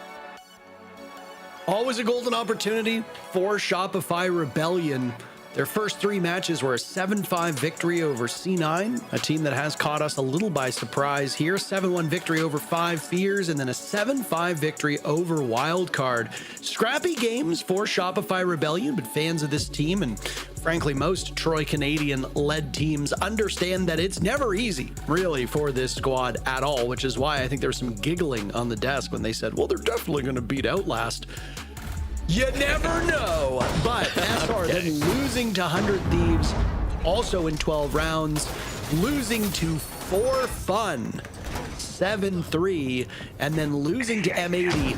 Always a golden opportunity for Shopify Rebellion. Their first 3 matches were a 7-5 victory over C9, a team that has caught us a little by surprise here. 7-1 victory over 5 Fears, and then a 7-5 victory over Wildcard. Scrappy games for Shopify Rebellion, but fans of this team, and frankly most Troy Canadian-led teams, understand that it's never easy, really, for this squad at all, which is why I think there was some giggling on the desk when they said, well, they're definitely going to beat Outlast. You never know. But SR then losing to 100 Thieves, also in 12 rounds, losing to For Fun 7-3, and then losing to M80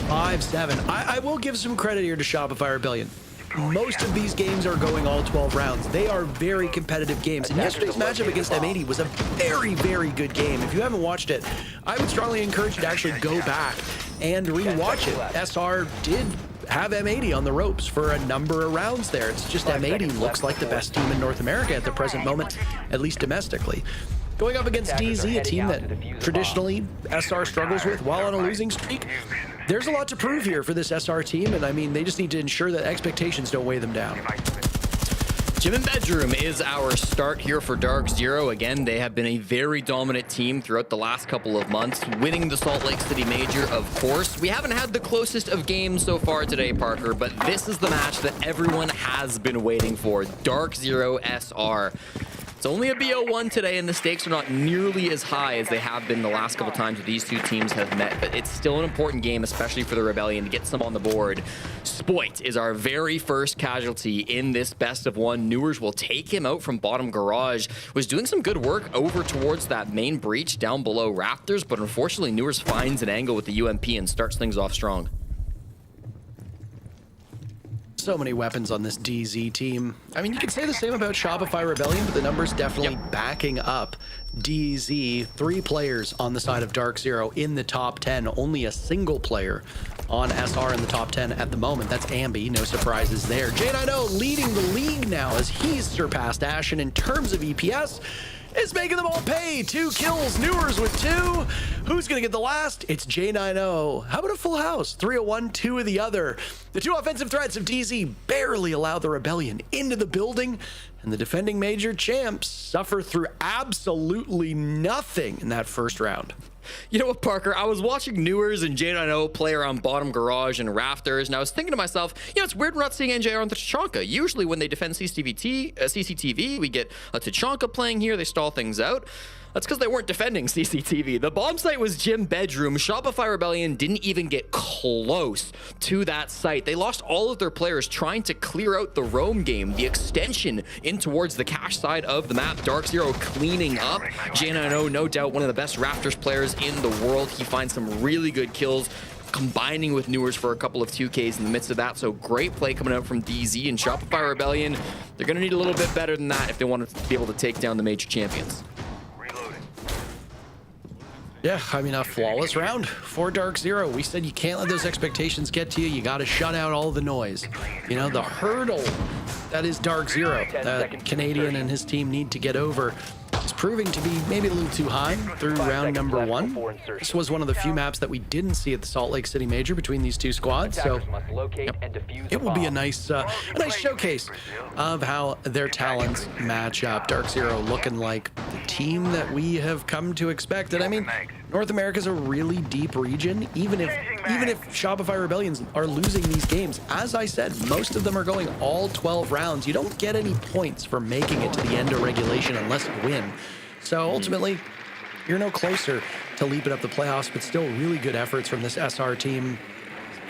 5-7. I will give some credit here to Shopify Rebellion. Most of these games are going all 12 rounds. They are very competitive games. And yesterday's matchup against M80 was a very, very good game. If you haven't watched it, I would strongly encourage you to actually go back and rewatch it. SR did have M80 on the ropes for a number of rounds there. It's just M80 looks like the best team in North America at the present moment, at least domestically. Going up against DZ, a team that traditionally SR struggles with while on a losing streak. There's a lot to prove here for this SR team, and I mean, they just need to ensure that expectations don't weigh them down. Gym and Bedroom is our start here for Dark Zero. Again, they have been a very dominant team throughout the last couple of months, winning the Salt Lake City Major, of course. We haven't had the closest of games so far today, Parker, but this is the match that everyone has been waiting for. Dark Zero SR. It's only a BO1 today, and the stakes are not nearly as high as they have been the last couple times these two teams have met, but it's still an important game, especially for the Rebellion, to get some on the board. Spoit is our very first casualty in this best of one. Newers will take him out from bottom garage. Was doing some good work over towards that main breach down below Raptors, but unfortunately Newers finds an angle with the UMP and starts things off strong. So many weapons on this DZ team. I mean, you could say the same about Shopify Rebellion, but the numbers definitely backing up DZ. 3 players on the side of Dark Zero in the top 10. Only a single player on SR in the top 10 at the moment. That's Ambi. No surprises there. J9O leading the league now as he's surpassed Ashen in terms of EPS. It's making them all pay. 2 kills, Newers with 2. Who's gonna get the last? It's J9O. How about a full house? 3 of one, 2 of the other. The 2 offensive threats of DZ barely allow the Rebellion into the building, and the defending major champs suffer through absolutely nothing in that first round. You know what, Parker? I was watching Newers and J9O play around bottom garage and Rafters, and I was thinking to myself, you know, it's weird we're not seeing NJR on the Tachanka. Usually when they defend CCTV, we get a Tachanka playing here. They stall things out. That's because they weren't defending CCTV. The bomb site was Gym Bedroom. Shopify Rebellion didn't even get close to that site. They lost all of their players trying to clear out the roam game, the extension in towards the cache side of the map. Dark Zero cleaning up. J9O, no doubt one of the best Rafters players in the world. He finds some really good kills, combining with Newers for a couple of 2Ks in the midst of that. So great play coming out from DZ, and Shopify Rebellion, they're going to need a little bit better than that if they want to be able to take down the major champions. Yeah, I mean, a flawless round for Dark Zero. We said you can't let those expectations get to you. You got to shut out all the noise. You know, the hurdle that is Dark Zero that Canadian and his team need to get over is proving to be maybe a little too high through round number 1. This was one of the few maps that we didn't see at the Salt Lake City Major between these two squads, so it will be a nice showcase of how their talents match up. Dark Zero looking like the team that we have come to expect. And I mean, North America's a really deep region, even if Shopify Rebellions are losing these games. As I said, most of them are going all 12 rounds. You don't get any points for making it to the end of regulation unless you win. So ultimately, you're no closer to leaping up the playoffs, but still really good efforts from this SR team.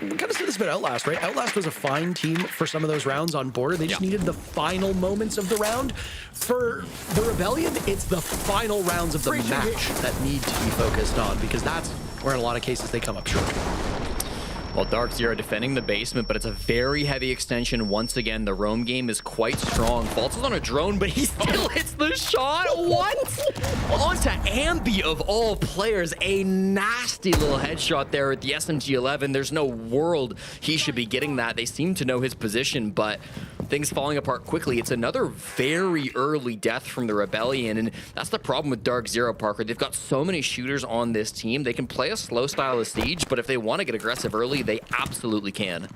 We kind of said this about Outlast, right? Outlast was a fine team for some of those rounds on border. They just needed the final moments of the round. For the Rebellion, it's the final rounds of the match that need to be focused on, because that's where in a lot of cases they come up short. Well, Dark Zero defending the basement, but it's a very heavy extension. Once again, the roam game is quite strong. Falls is on a drone, but he still hits the shot. What? Onto Ambi of all players. A nasty little headshot there at the SMG-11. There's no world he should be getting that. They seem to know his position, but things falling apart quickly. It's another very early death from the Rebellion, and that's the problem with Dark Zero, Parker. They've got so many shooters on this team. They can play a slow style of Siege, but if they want to get aggressive early, they absolutely can. It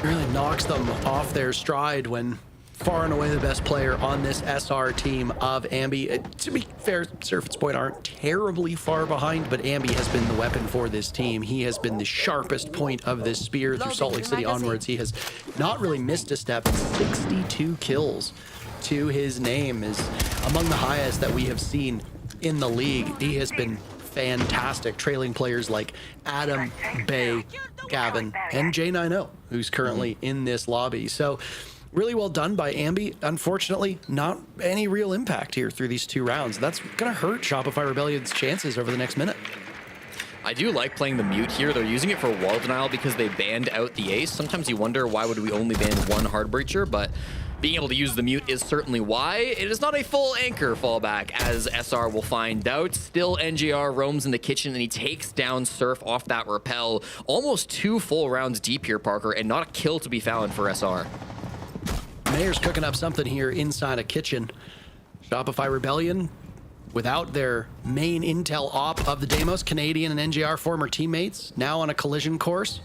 really knocks them off their stride when far and away the best player on this SR team of Ambi. To be fair, Surf and Spoit aren't terribly far behind, but Ambi has been the weapon for this team. He has been the sharpest point of this spear through Salt Lake City onwards. He has not really missed a step. 62 kills to his name is among the highest that we have seen in the league. He has been fantastic, trailing players like Adam, Bay, Gavin, and J90, who's currently in this lobby. So really well done by Ambi. Unfortunately, not any real impact here through these 2 rounds. That's going to hurt Shopify Rebellion's chances over the next minute. I do like playing the mute here. They're using it for wall denial because they banned out the ace. Sometimes you wonder, why would we only ban one hard breacher? But being able to use the mute is certainly why. It is not a full anchor fallback, as SR will find out. Still, NJR roams in the kitchen, and he takes down Surf off that rappel. Almost 2 full rounds deep here, Parker, and not a kill to be found for SR. Mayor's cooking up something here inside a kitchen. Shopify Rebellion, without their main intel op of the Deimos, Canadian and NJR former teammates, now on a collision course.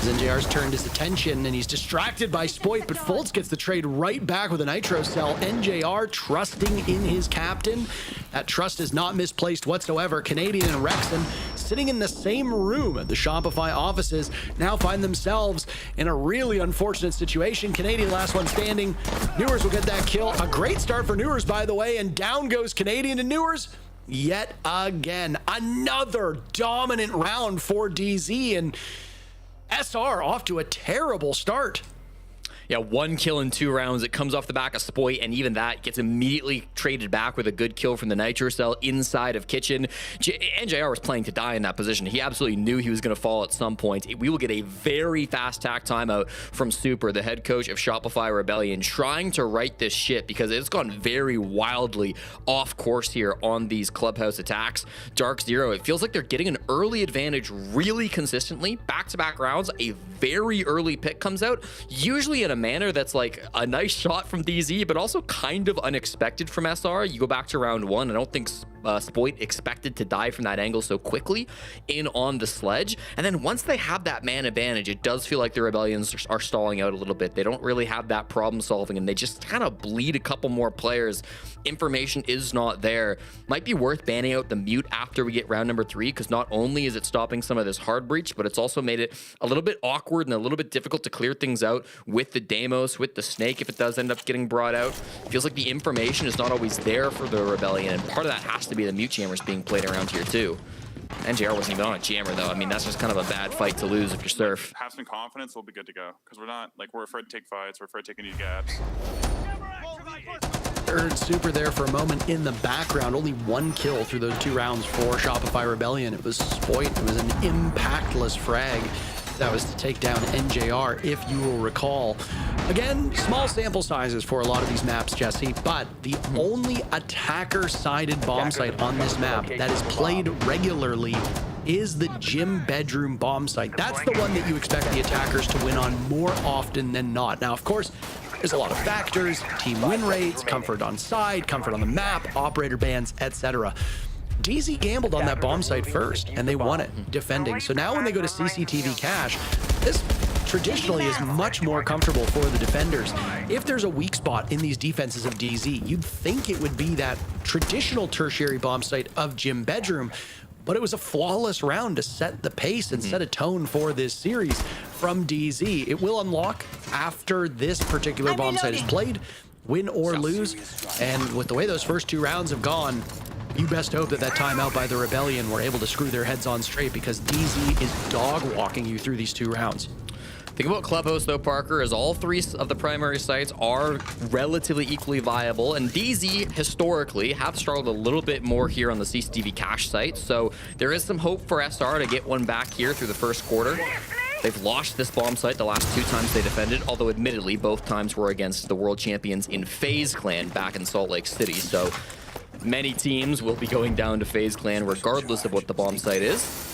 NJR's turned his attention, and he's distracted by Spoit, but Foltz gets the trade right back with a nitro cell. NJR trusting in his captain. That trust is not misplaced whatsoever. Canadian and Rexon, sitting in the same room at the Shopify offices, now find themselves in a really unfortunate situation. Canadian last one standing. Newers will get that kill. A great start for Newers, by the way, and down goes Canadian and Newers yet again. Another dominant round for DZ, and SR off to a terrible start. Yeah, 1 kill in 2 rounds. It comes off the back of Spoit, and even that gets immediately traded back with a good kill from the Nitro Cell inside of Kitchen. NJR was playing to die in that position. He absolutely knew he was going to fall at some point. We will get a very fast tack timeout from Super, the head coach of Shopify Rebellion, trying to right this ship because it's gone very wildly off course here on these clubhouse attacks. Dark Zero, it feels like they're getting an early advantage really consistently. Back-to-back rounds, a very early pick comes out, usually in a manner that's like a nice shot from DZ, but also kind of unexpected from SR. You go back to round 1, I don't think Spoit expected to die from that angle so quickly in on the sledge. And then once they have that man advantage, it does feel like the Rebellions are stalling out a little bit. They don't really have that problem solving, and they just kind of bleed a couple more players. Information is not there. Might be worth banning out the mute after we get round number 3, because not only is it stopping some of this hard breach, but it's also made it a little bit awkward and a little bit difficult to clear things out with the Deimos, with the Snake, if it does end up getting brought out. Feels like the information is not always there for the Rebellion, and part of that has to be the mute jammers being played around here too. NJR wasn't even on a jammer though. I mean, that's just kind of a bad fight to lose if you're Surf. Have some confidence, we'll be good to go. Because we're not, like, we're afraid to take fights, we're afraid to take any gaps. Heard Super there for a moment in the background. Only 1 kill through those 2 rounds for Shopify Rebellion. It was Spoit. It was an impactless frag. That was to take down NJR, if you will recall. Again, small sample sizes for a lot of these maps, Jesse, but the only attacker-sided bomb site on this map that is played regularly is the gym bedroom bomb site. That's the one that you expect the attackers to win on more often than not. Now, of course, there's a lot of factors: team win rates, comfort on side, comfort on the map, operator bans, etc. DZ gambled on that bomb site first, and they won it, defending. So now when they go to CCTV cache, this traditionally is much more comfortable for the defenders. If there's a weak spot in these defenses of DZ, you'd think it would be that traditional tertiary bomb site of Gym Bedroom, but it was a flawless round to set the pace and set a tone for this series from DZ. It will unlock after this particular bomb site is played, win or lose, and with the way those first 2 rounds have gone, you best hope that that timeout by the Rebellion were able to screw their heads on straight, because DZ is dog walking you through these 2 rounds. Think about Clubhouse though, Parker, as all 3 of the primary sites are relatively equally viable, and DZ historically have struggled a little bit more here on the CCTV cache site, so there is some hope for SR to get one back here through the first quarter. They've lost this bomb site the last 2 times they defended, although admittedly both times were against the world champions in FaZe Clan back in Salt Lake City, so many teams will be going down to FaZe Clan regardless of what the bomb site is.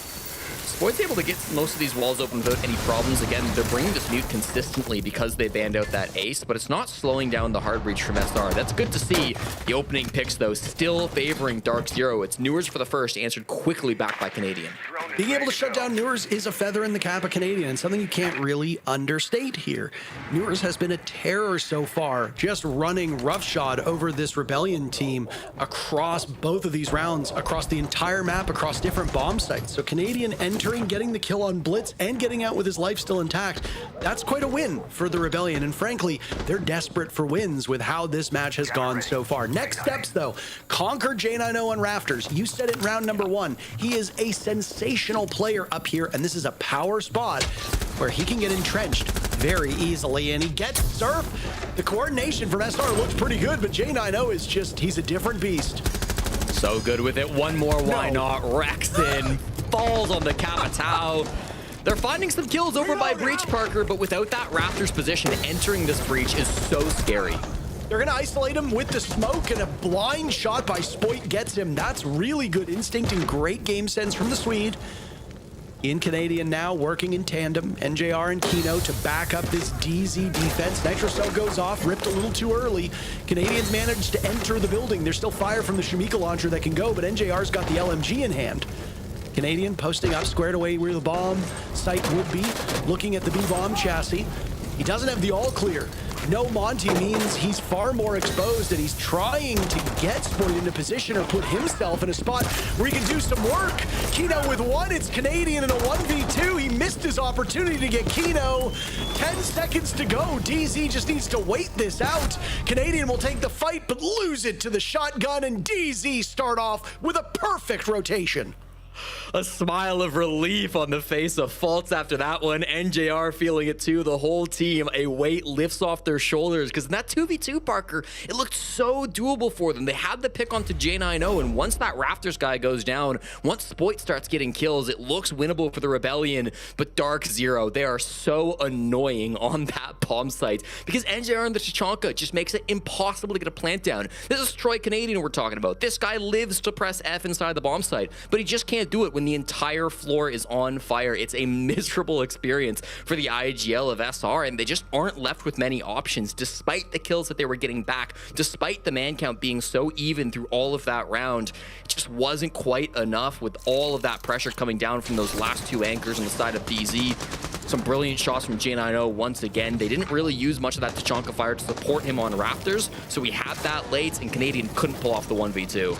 Spoit's able to get most of these walls open without any problems. Again, they're bringing this mute consistently because they banned out that ace, but it's not slowing down the hard breach from SR. That's good to see. The opening picks, though, still favoring Dark Zero. It's Newers for the first, answered quickly back by Canadian. Being able to shut down Newers is a feather in the cap of Canadian, and something you can't really understate here. Newers has been a terror so far, just running roughshod over this Rebellion team across both of these rounds, across the entire map, across different bomb sites. So Canadian entering, getting the kill on Blitz, and getting out with his life still intact. That's quite a win for the Rebellion, and frankly, they're desperate for wins with how this match has gone so far. Next steps, though, conquer J90 on Rafters. You said it in round number 1. He is a sensational player up here, and this is a power spot where he can get entrenched very easily, and he gets Surf. The coordination from SR looks pretty good, but J90 is just, he's a different beast. So good with it. One more, why not? Rexton falls on the Kamatau. They're finding some kills over by Breach, Parker, but without that Raptors position, entering this Breach is so scary. They're going to isolate him with the smoke, and a blind shot by Spoit gets him. That's really good instinct and great game sense from the Swede. In Canadian now, working in tandem, NJR and Kino to back up this DZ defense. Nitrocell goes off, ripped a little too early. Canadians managed to enter the building. There's still fire from the Shumika launcher that can go, but NJR's got the LMG in hand. Canadian posting up, squared away where the bomb site would be, looking at the B-bomb chassis. He doesn't have the all clear. No Monty means he's far more exposed, and he's trying to get Spoit into position or put himself in a spot where he can do some work. Kino with 1, it's Canadian in a 1v2. He missed his opportunity to get Kino. 10 seconds to go. DZ just needs to wait this out. Canadian will take the fight, but lose it to the shotgun, and DZ start off with a perfect rotation. A smile of relief on the face of Faults after that one. NJR feeling it too. The whole team, a weight lifts off their shoulders, because in that 2v2, Parker, it looked so doable for them. They had the pick onto J90, and once that Raptors guy goes down, once Spoit starts getting kills, it looks winnable for the Rebellion. But Dark Zero, they are so annoying on that bomb site, because NJR and the Chichanka just makes it impossible to get a plant down. This is Troy Canadian we're talking about. This guy lives to press F inside the bomb site, but he just can't do it when the entire floor is on fire. It's a miserable experience for the IGL of SR, and they just aren't left with many options, despite the kills that they were getting back, despite the man count being so even through all of that round. It just wasn't quite enough with all of that pressure coming down from those last 2 anchors on the side of DZ. Some brilliant shots from J90 once again. They didn't really use much of that Tachanka fire to support him on Raptors, so we had that late, and Canadian couldn't pull off the 1v2.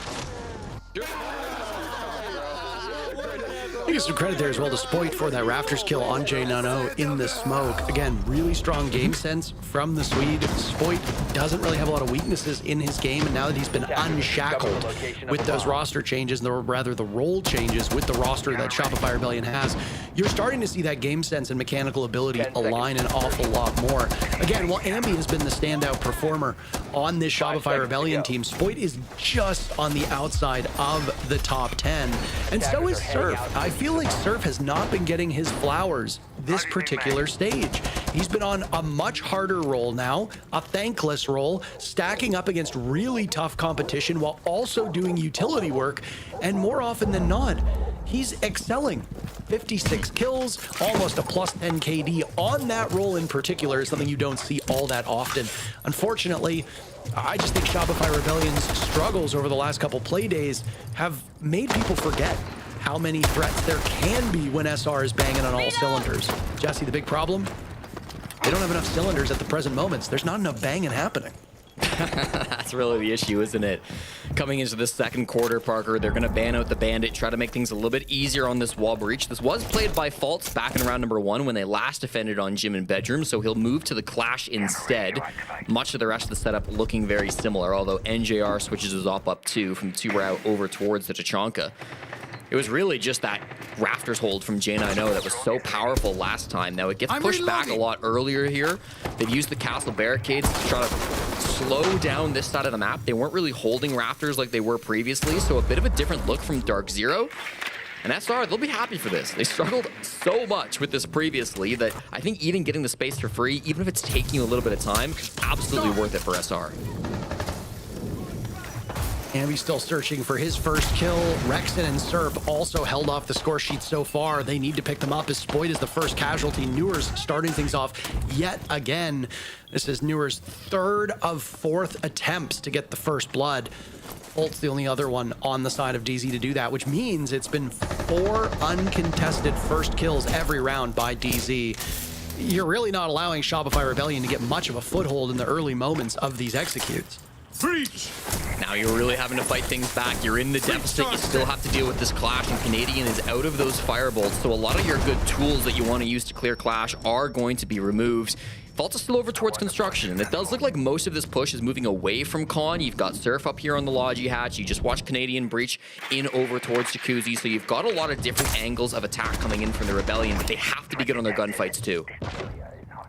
I give some credit there as well to Spoit for that Raptors kill on J90 in the smoke. Again, really strong game sense from the Swede. Spoit doesn't really have a lot of weaknesses in his game, and now that he's been unshackled with those roster changes, or rather the role changes with the roster that Shopify Rebellion has, you're starting to see that game sense and mechanical ability align an awful lot more. Again, while Ambi has been the standout performer on this Shopify Rebellion team, Spoit is just on the outside of the top 10, and so is Surf. I feel like Surf has not been getting his flowers this particular stage. He's been on a much harder role now, a thankless role, stacking up against really tough competition while also doing utility work, and more often than not, he's excelling. 56 kills, almost a plus 10 KD on that role in particular is something you don't see all that often. Unfortunately, I just think Shopify Rebellion's struggles over the last couple play days have made people forget how many threats there can be when SR is banging on all cylinders. Jesse, the big problem? They don't have enough cylinders at the present moments. There's not enough banging happening. That's really the issue, isn't it? Coming into the second quarter, Parker, they're going to ban out the Bandit, try to make things a little bit easier on this wall breach. This was played by Faults back in round number 1 when they last defended on Gym and Bedroom, so he'll move to the Clash instead. Much of the rest of the setup looking very similar, although NJR switches his op up 2 from 2 route over towards the Tachanka. It was really just that Rafters hold from J9O that was so powerful last time. Now it gets pushed back a lot earlier here. They've used the castle barricades to try to slow down this side of the map. They weren't really holding Rafters like they were previously, so a bit of a different look from Dark Zero. And SR, they'll be happy for this. They struggled so much with this previously that I think even getting the space for free, even if it's taking you a little bit of time, absolutely worth it for SR. Ambi still searching for his first kill. Rexon and Surf also held off the score sheet so far. They need to pick them up as Spoit is the first casualty. Newer's starting things off yet again. This is Newer's 3rd of 4th attempts to get the first blood. Bolt's the only other one on the side of DZ to do that, which means it's been 4 uncontested first kills every round by DZ. You're really not allowing Shopify Rebellion to get much of a foothold in the early moments of these executes. Now you're really having to fight things back. You're in the deficit. You still have to deal with this Clash, and Canadian is out of those firebolts. So a lot of your good tools that you want to use to clear Clash are going to be removed. Fault is still over towards construction, and it does look like most of this push is moving away from Con. You've got Surf up here on the Logi hatch. You just watch Canadian breach in over towards Jacuzzi. So you've got a lot of different angles of attack coming in from the Rebellion, but they have to be good on their gunfights too.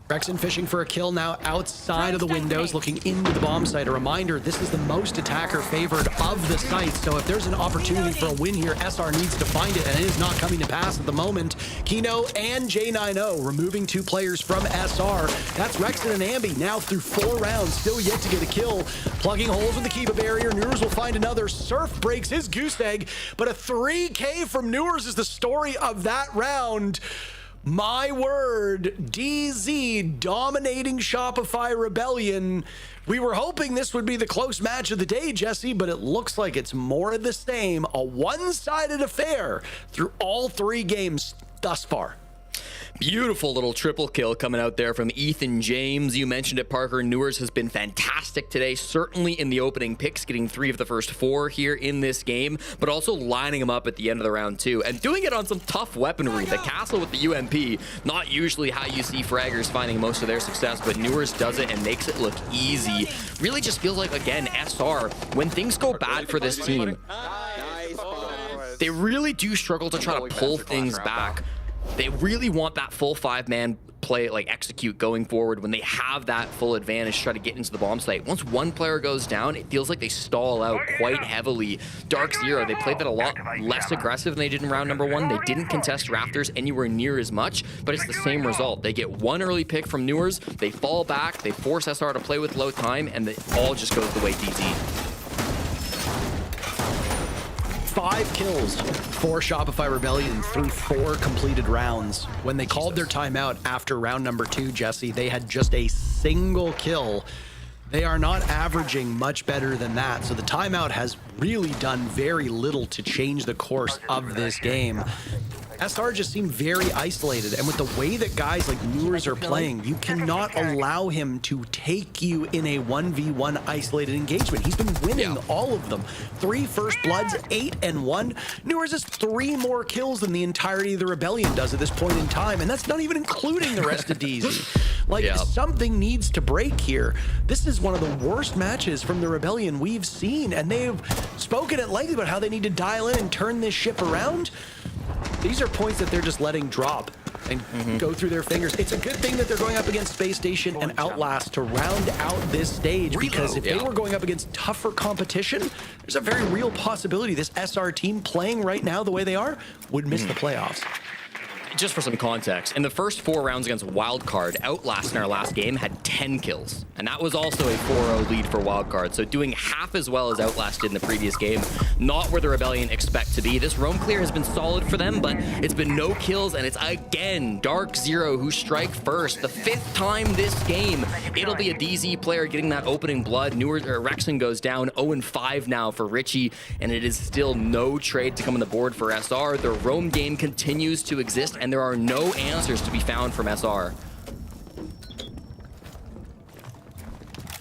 Rexon fishing for a kill now outside of the windows, looking into the bomb site. A reminder, this is the most attacker favored of the site, so if there's an opportunity for a win here, SR needs to find it, and it is not coming to pass at the moment. Kino and J9O removing 2 players from SR. That's Rexon and Ambi now through 4 rounds, still yet to get a kill. Plugging holes with the Kiba barrier, Newers will find another. Surf breaks his goose egg, but a 3K from Newers is the story of that round. My word, DZ dominating Shopify Rebellion. We were hoping this would be the close match of the day, Jesse, but it looks like it's more of the same. A one-sided affair through all 3 games thus far. Beautiful little triple kill coming out there from Ethan James. You mentioned it, Parker. Newers has been fantastic today, certainly in the opening picks, getting 3 of the first 4 here in this game, but also lining them up at the end of the round too, and doing it on some tough weaponry. The castle with the UMP, not usually how you see fraggers finding most of their success, but Newers does it and makes it look easy. Really just feels like, again, SR, when things go bad for this team, they really do struggle to try to pull things back. They really want that full 5-man play, like execute going forward when they have that full advantage to try to get into the bomb site. Once one player goes down, it feels like they stall out quite heavily. Dark Zero, they played that a lot less aggressive than they did in round number 1. They didn't contest Rafters anywhere near as much, but it's the same result. They get 1 early pick from Newers, they fall back, they force SR to play with low time, and it all just goes the way DZ. 5 kills for Shopify Rebellion through 4 completed rounds. When they called their timeout after round number 2, Jesse, they had just a single kill. They are not averaging much better than that. So the timeout has really done very little to change the course of this game. SR just seemed very isolated, and with the way that guys like Newers are playing, you cannot allow him to take you in a 1v1 isolated engagement. He's been winning all of them. 3 first bloods, 8-1. Newers has 3 more kills than the entirety of the Rebellion does at this point in time, and that's not even including the rest of DZ. Like, something needs to break here. This is one of the worst matches from the Rebellion we've seen, and they've spoken at length about how they need to dial in and turn this ship around. These are points that they're just letting drop and go through their fingers. It's a good thing that they're going up against Space Station and Outlast to round out this stage, because if they were going up against tougher competition, there's a very real possibility this SR team playing right now the way they are would miss the playoffs. just for some context, in the first 4 rounds against Wildcard, Outlast in our last game had 10 kills. And that was also a 4-0 lead for Wildcard. So doing half as well as Outlast did in the previous game, not where the Rebellion expect to be. This roam clear has been solid for them, but it's been no kills, and it's again Dark Zero who strike first. The 5th time this game, it'll be a DZ player getting that opening blood. Rexon goes down 0-5 now for Richie, and it is still no trade to come on the board for SR. The roam game continues to exist, and there are no answers to be found from SR.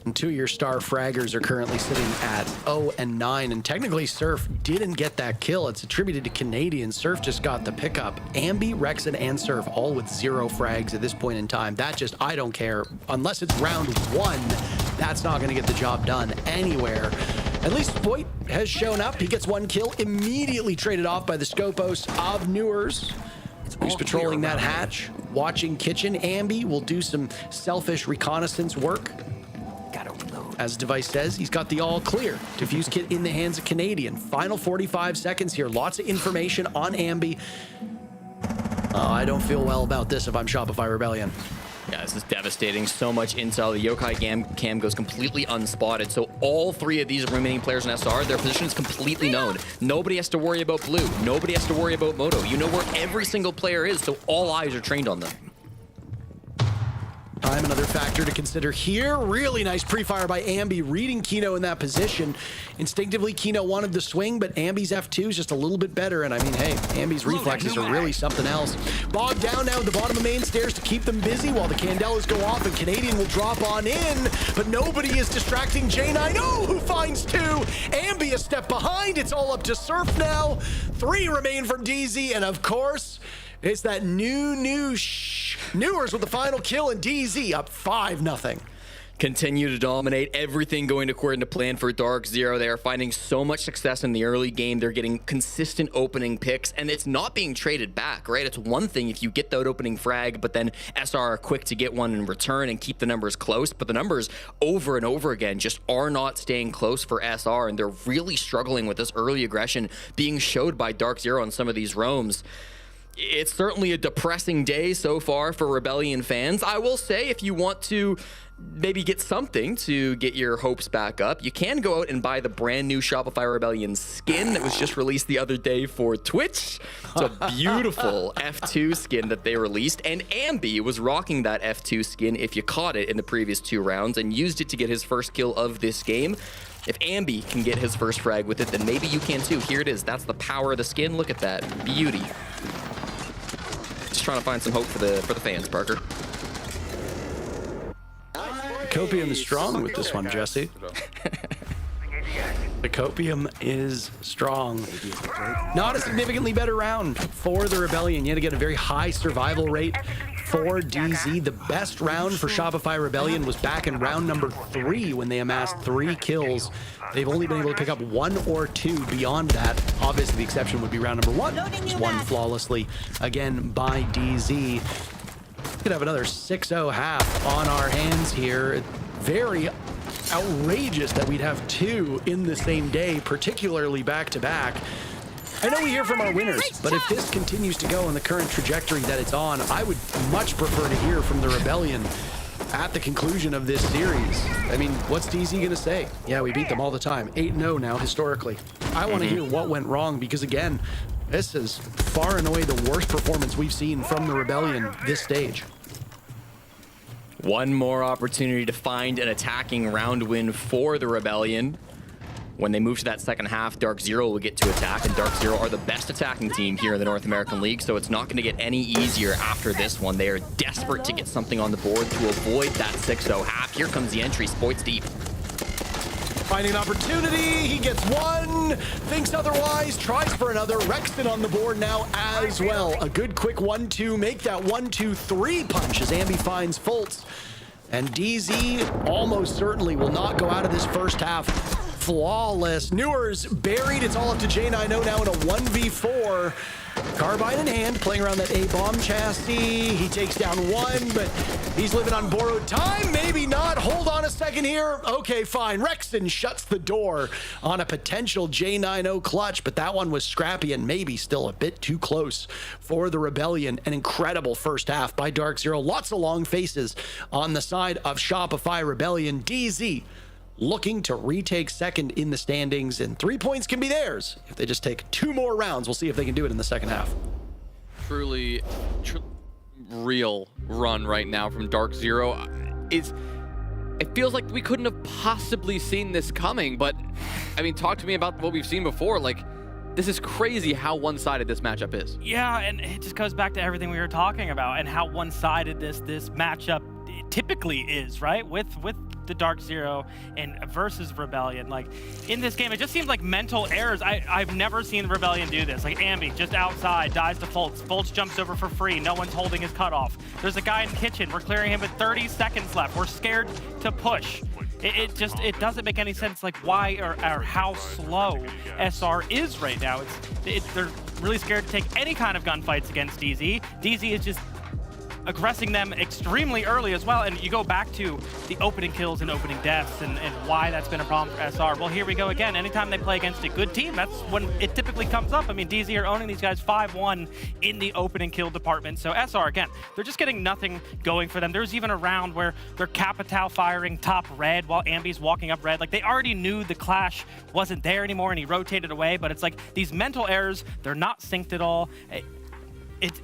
And 2 of your star fraggers are currently sitting at 0-9, and technically Surf didn't get that kill. It's attributed to Canadian. Surf just got the pickup. Ambi, Rexon, and Surf all with 0 frags at this point in time. That just, I don't care. Unless it's round 1, that's not going to get the job done anywhere. At least Voigt has shown up. He gets 1 kill, immediately traded off by the Scopos of Newers, who's patrolling that hatch, watching kitchen. Ambi will do some selfish reconnaissance work. As Device says, he's got the all clear. Diffuse kit in the hands of Canadian. Final 45 seconds here. Lots of information on Ambi. I don't feel well about this if I'm Shopify Rebellion. Yeah, this is devastating. So much intel. The Yokai cam goes completely unspotted. So all 3 of these remaining players in SR, their position is completely known. Nobody has to worry about Blue. Nobody has to worry about Moto. You know where every single player is, so all eyes are trained on them. Time, another factor to consider here. Really nice pre-fire by Ambi, reading Kino in that position. Instinctively, Kino wanted the swing, but Ambi's F2 is just a little bit better. And I mean, hey, Ambi's reflexes are really something else. Bogged down now at the bottom of main stairs to keep them busy while the Candelas go off, and Canadian will drop on in, but nobody is distracting J9. Oh, who finds 2? Ambi a step behind. It's all up to Surf now. 3 remain from DZ, and of course, it's that Newers with the final kill, and DZ up 5-0. Continue to dominate, everything going according to plan for Dark Zero. They are finding so much success in the early game. They're getting consistent opening picks, and it's not being traded back, right? It's one thing if you get that opening frag, but then SR are quick to get one in return and keep the numbers close, but the numbers over and over again just are not staying close for SR, and they're really struggling with this early aggression being showed by Dark Zero on some of these roams. It's certainly a depressing day so far for Rebellion fans. I will say, if you want to maybe get something to get your hopes back up, you can go out and buy the brand new Shopify Rebellion skin that was just released the other day for Twitch. It's a beautiful F2 skin that they released, and Ambi was rocking that F2 skin if you caught it in the previous 2 rounds and used it to get his first kill of this game. If Ambi can get his first frag with it, then maybe you can too. Here it is. That's the power of the skin. Look at that beauty. Just trying to find some hope for the fans, Parker. Copium is strong with this one, Jesse. The Copium is strong. Not a significantly better round for the Rebellion. Yet again, a very high survival rate for DZ. The best round for Shopify Rebellion was back in round number 3 when they amassed 3 kills. They've only been able to pick up 1 or 2 beyond that. Obviously, the exception would be round number 1. It was won flawlessly again by DZ. Could have another 6-0 half on our hands here. Very outrageous that we'd have 2 in the same day, particularly back-to-back. I know we hear from our winners, but if this continues to go in the current trajectory that it's on, I would much prefer to hear from the Rebellion at the conclusion of this series. I mean, what's DZ gonna say? Yeah, we beat them all the time. 8-0 now, historically. I want to hear what went wrong, because again, this is far and away the worst performance we've seen from the Rebellion this stage. One more opportunity to find an attacking round win for the Rebellion. When they move to that second half, Dark Zero will get to attack, and Dark Zero are the best attacking team here in the North American League, so it's not going to get any easier after this one. They are desperate to get something on the board to avoid that 6-0 half. Here comes the entry, Spoits deep. Finding an opportunity, he gets 1, thinks otherwise, tries for another. Rexton on the board now as well. A good quick 1-2, make that 1-2-3 punch as Ambi finds Fultz. And DZ almost certainly will not go out of this first half flawless. Newer's buried. It's all up to J9O now in a 1v4. Carbine in hand, playing around that A-bomb chassis. He takes down one, but he's living on borrowed time. Maybe not. Hold on a second here. Okay, fine. Rexton shuts the door on a potential J9O clutch, but that one was scrappy and maybe still a bit too close for the Rebellion. An incredible first half by Dark Zero. Lots of long faces on the side of Shopify Rebellion. DZ looking to retake second in the standings, and 3 points can be theirs if they just take 2 more rounds. We'll see if they can do it in the second half. Truly real run right now from Dark Zero. It feels like we couldn't have possibly seen this coming, but I mean, talk to me about what we've seen before. Like, this is crazy how one-sided this matchup is. Yeah, and it just goes back to everything we were talking about and how one-sided this matchup typically is, right? With the Dark Zero and versus Rebellion. Like, in this game, it just seems like mental errors. I've never seen the Rebellion do this. Like, Ambi just outside, dies to Fultz. Fultz jumps over for free. No one's holding his cutoff. There's a guy in kitchen. We're clearing him with 30 seconds left. We're scared to push. It doesn't make any sense, like, why or how slow SR is right now. They're really scared to take any kind of gunfights against DZ. DZ is just aggressing them extremely early as well, and you go back to the opening kills and opening deaths and why that's been a problem for SR. Well, here we go again. Anytime they play against a good team, that's when it typically comes up. I mean, DZ are owning these guys 5-1 in the opening kill department. So SR, again, they're just getting nothing going for them. There's even a round where they're Capitao firing top red while Ambi's walking up red. Like, they already knew the clash wasn't there anymore and he rotated away, but it's like these mental errors, they're not synced at all.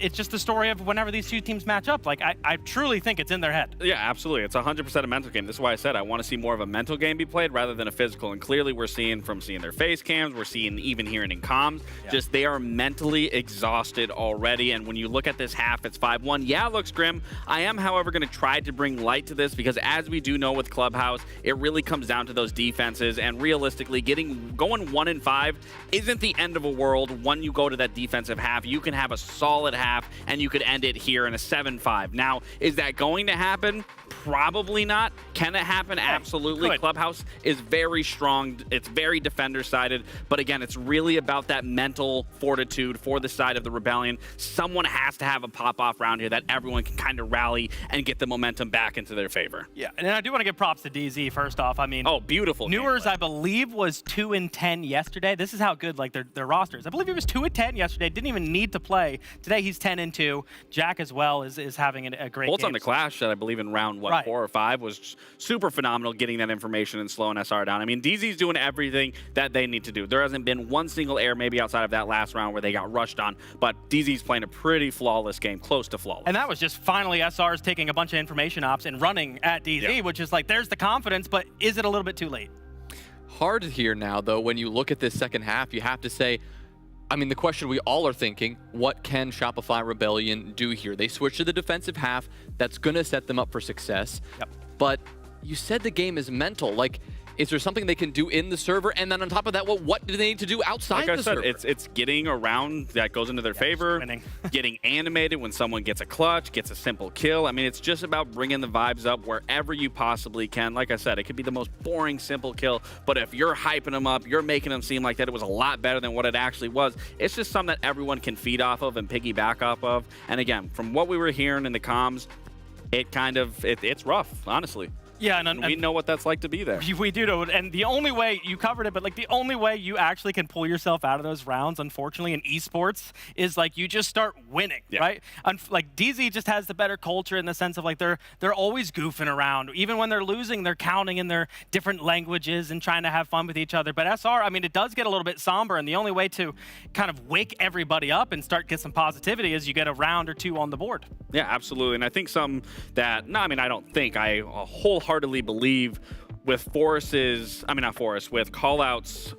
It's just the story of whenever these two teams match up. Like, I truly think it's in their head. Yeah, absolutely. It's 100% a mental game. This is why I said I want to see more of a mental game be played rather than a physical. And clearly we're seeing their face cams, we're seeing even hearing in comms, just they are mentally exhausted already. And when you look at this half, it's 5-1. Yeah, it looks grim. I am, however, going to try to bring light to this because as we do know with Clubhouse, it really comes down to those defenses. And realistically, going 1-5 isn't the end of a world. When you go to that defensive half, you can have a solid half and you could end it here in a 7-5. Now, is that going to happen? Probably not. Can it happen? Absolutely. Clubhouse is very strong. It's very defender-sided. But again, it's really about that mental fortitude for the side of the Rebellion. Someone has to have a pop-off round here that everyone can kind of rally and get the momentum back into their favor. Yeah, and I do want to give props to DZ first off. I mean, beautiful. Newers, I believe, was 2-10 yesterday. This is how good like their roster is. I believe he was 2-10 yesterday. Didn't even need to play. Today he's 10-2. Jack as well is having a great Bolts game. On the Clash that I believe in round 4 or 5 was super phenomenal getting that information and slowing SR down. I mean, DZ's doing everything that they need to do. There hasn't been one single error maybe outside of that last round where they got rushed on, but DZ's playing a pretty flawless game, close to flawless. And that was just finally SR's taking a bunch of information ops and running at DZ, which is like, there's the confidence, but is it a little bit too late? Hard here now, though, when you look at this second half, you have to say, I mean, the question we all are thinking, what can Shopify Rebellion do here? They switch to the defensive half. That's going to set them up for success. But you said the game is mental. Like, is there something they can do in the server? And then on top of that, well, what do they need to do outside the server? Like I said, it's getting around that goes into their favor. Getting animated when someone gets a clutch, gets a simple kill. I mean, it's just about bringing the vibes up wherever you possibly can. Like I said, it could be the most boring, simple kill, but if you're hyping them up, you're making them seem like that it was a lot better than what it actually was. It's just something that everyone can feed off of and piggyback off of. And again, from what we were hearing in the comms, it's rough, honestly. Yeah, and we know what that's like to be there. We do know, and the only way, you covered it, but like the only way you actually can pull yourself out of those rounds, unfortunately, in esports, is like you just start winning, right? Like DZ just has the better culture in the sense of like they're always goofing around. Even when they're losing, they're counting in their different languages and trying to have fun with each other. But SR, I mean, it does get a little bit somber, and the only way to kind of wake everybody up and get some positivity is you get a round or two on the board. Yeah, absolutely. And I think I wholeheartedly believe with with callouts,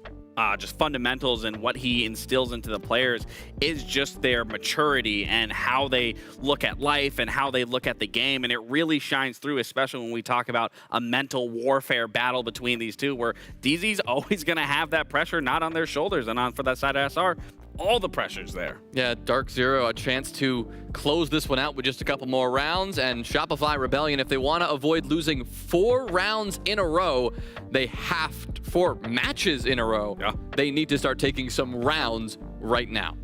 just fundamentals and what he instills into the players is just their maturity and how they look at life and how they look at the game. And it really shines through, especially when we talk about a mental warfare battle between these two, where DZ's always going to have that pressure not on their shoulders, and for that side of SR, all the pressure's there. Yeah, Dark Zero, a chance to close this one out with just a couple more rounds, and Shopify Rebellion, if they want to avoid losing 4 rounds in a row, they have to, 4 matches in a row, they need to start taking some rounds right now.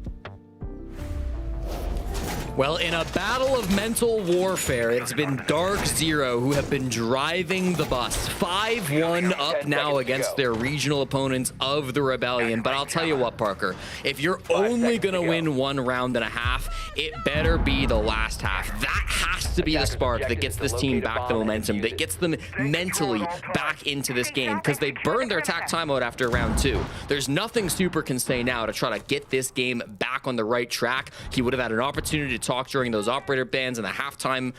Well, in a battle of mental warfare, it's been Dark Zero who have been driving the bus. 5-1 up now against their regional opponents of the Rebellion. But I'll tell you what, Parker, if you're only going to win 1 round and a half, it better be the last half. That has to be the spark that gets this team back the momentum, that gets them mentally back into this game, because they burned their attack timeout after round 2. There's nothing Super can say now to try to get this game back on the right track. He would have had an opportunity to talk during those operator bans and the halftime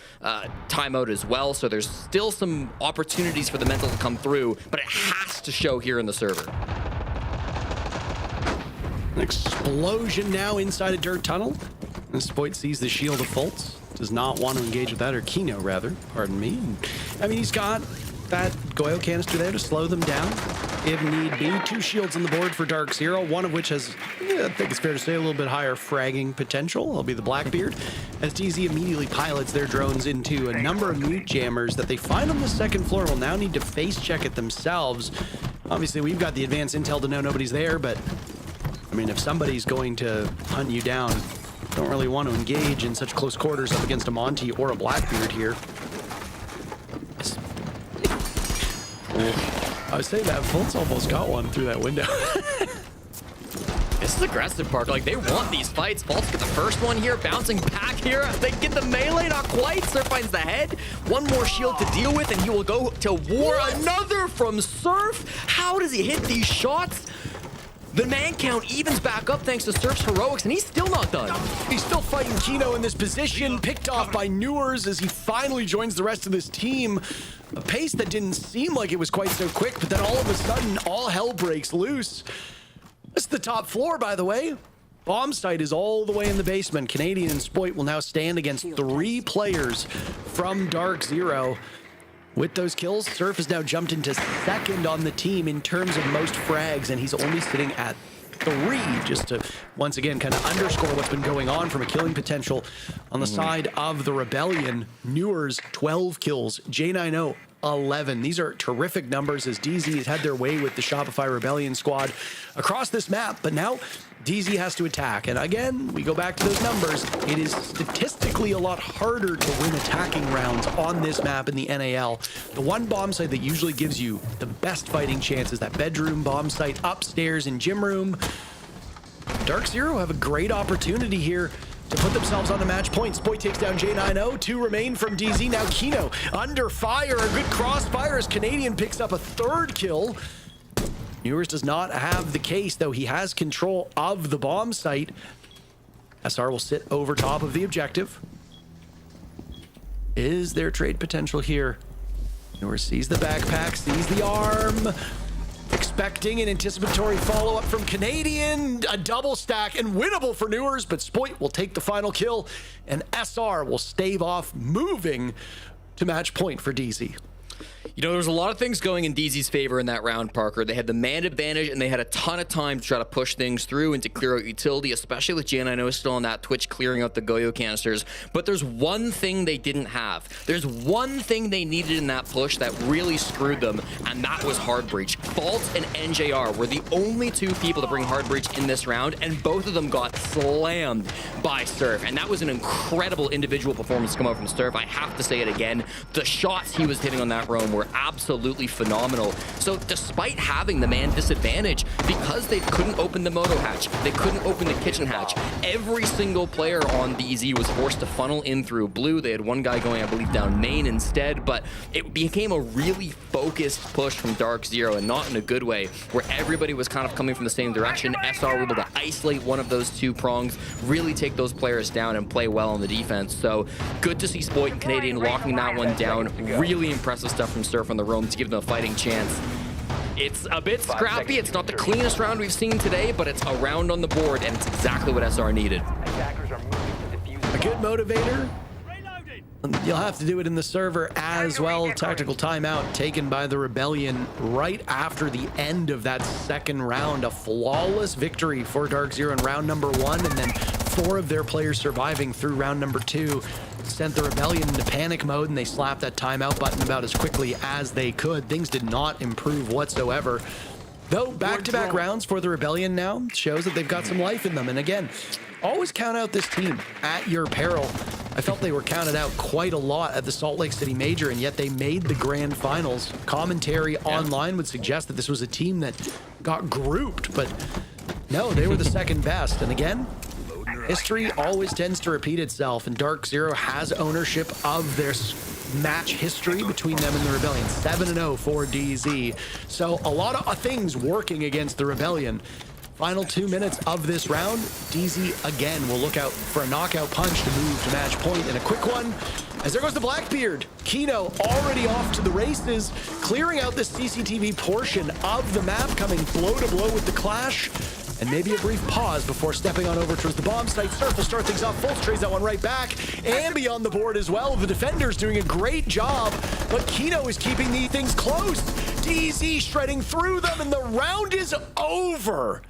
timeout as well, so there's still some opportunities for the mental to come through, but it has to show here in the server. An explosion now inside a dirt tunnel. This Spoit sees the shield of Fultz. Does not want to engage with that, or Kino rather, pardon me. I mean, he's got that Goyo canister there to slow them down if need be. 2 shields on the board for Dark Zero, one of which has, I think it's fair to say, a little bit higher fragging potential. It'll be the Blackbeard, as DZ immediately pilots their drones into a number of mute jammers that they find on the 2nd floor. Will now need to face check it themselves. Obviously, we've got the advanced intel to know nobody's there, but I mean, if somebody's going to hunt you down, don't really want to engage in such close quarters up against a Monty or a Blackbeard here. I was saying that Fultz almost got one through that window. This is aggressive, Parker. Like, they want these fights. Fultz get the first one here, bouncing back here. They get the melee, not quite. Surf finds the head. One more shield to deal with, and he will go to war. Another from Surf. How does he hit these shots? The man count evens back up thanks to Surf's heroics, and he's still not done. He's still fighting Kino in this position, picked off by Newers as he finally joins the rest of this team. A pace that didn't seem like it was quite so quick, but then all of a sudden, all hell breaks loose. This is the top floor, by the way. Bomb site is all the way in the basement. Canadian and Spoit will now stand against 3 players from Dark Zero. With those kills, Surf has now jumped into 2nd on the team in terms of most frags, and he's only sitting at 3, just to once again kind of underscore what's been going on from a killing potential on the side of the Rebellion. Newers, 12 kills. J90, 11. These are terrific numbers as DZ has had their way with the Shopify Rebellion squad across this map, but now DZ has to attack. And again, we go back to those numbers. It is statistically a lot harder to win attacking rounds on this map in the NAL. The one bomb site that usually gives you the best fighting chances, that bedroom bomb site upstairs in gym room. Dark Zero have a great opportunity here to put themselves on the match point. Spoit takes down J90. 2 remain from DZ. Now Kino under fire. A good crossfire as Canadian picks up a 3rd kill. Newers does not have the case, though he has control of the bomb site. SR will sit over top of the objective. Is there trade potential here? Newers sees the backpack, sees the arm. Expecting an anticipatory follow-up from Canadian, a double stack and winnable for Newers, but Spoit will take the final kill and SR will stave off moving to match point for DZ. You know, there was a lot of things going in DZ's favor in that round, Parker. They had the man advantage, and they had a ton of time to try to push things through and to clear out utility, especially with J90 still on that Twitch clearing out the Goyo canisters. But there's one thing they didn't have. There's one thing they needed in that push that really screwed them, and that was hard breach. Fultz and NJR were the only 2 people to bring hard breach in this round, and both of them got slammed by Surf. And that was an incredible individual performance to come out from Surf. I have to say it again. The shots he was hitting on that roam were absolutely phenomenal. So despite having the man disadvantage, because they couldn't open the moto hatch, they couldn't open the kitchen hatch, every single player on DZ was forced to funnel in through blue. They had one guy going, I believe, down main instead, but it became a really focused push from Dark Zero, and not in a good way, where everybody was kind of coming from the same direction. SR were able to isolate one of those 2 prongs, really take those players down and play well on the defense. So good to see Spoit and Canadian locking that one down. Really impressive stuff from Surf on the roam to give them a fighting chance. It's a bit scrappy. It's not the cleanest round we've seen today, but it's a round on the board, and it's exactly what SR needed. A good motivator. You'll have to do it in the server as well. Tactical timeout taken by the Rebellion right after the end of that second round. A flawless victory for Dark Zero in round number 1, and then 4 of their players surviving through round number 2 sent the Rebellion into panic mode, and they slapped that timeout button about as quickly as they could. Things did not improve whatsoever. Though back-to-back rounds for the Rebellion now shows that they've got some life in them. And again, always count out this team at your peril. I felt they were counted out quite a lot at the Salt Lake City Major, and yet they made the grand finals. Commentary online would suggest that this was a team that got grouped, but no, they were the second best. And again, history always tends to repeat itself, and Dark Zero has ownership of their match history between them and the Rebellion. 7-0 for DZ. So a lot of things working against the Rebellion. Final 2 minutes of this round, DZ again will look out for a knockout punch to move to match point, and a quick one as there goes the Blackbeard. Kino already off to the races, clearing out the CCTV portion of the map, coming blow to blow with the clash. And maybe a brief pause before stepping on over towards the bomb site. Surf will start things off. Fultz trays that one right back. Ambi on the board as well. The defenders doing a great job, but Kino is keeping these things close. DZ shredding through them, and the round is over.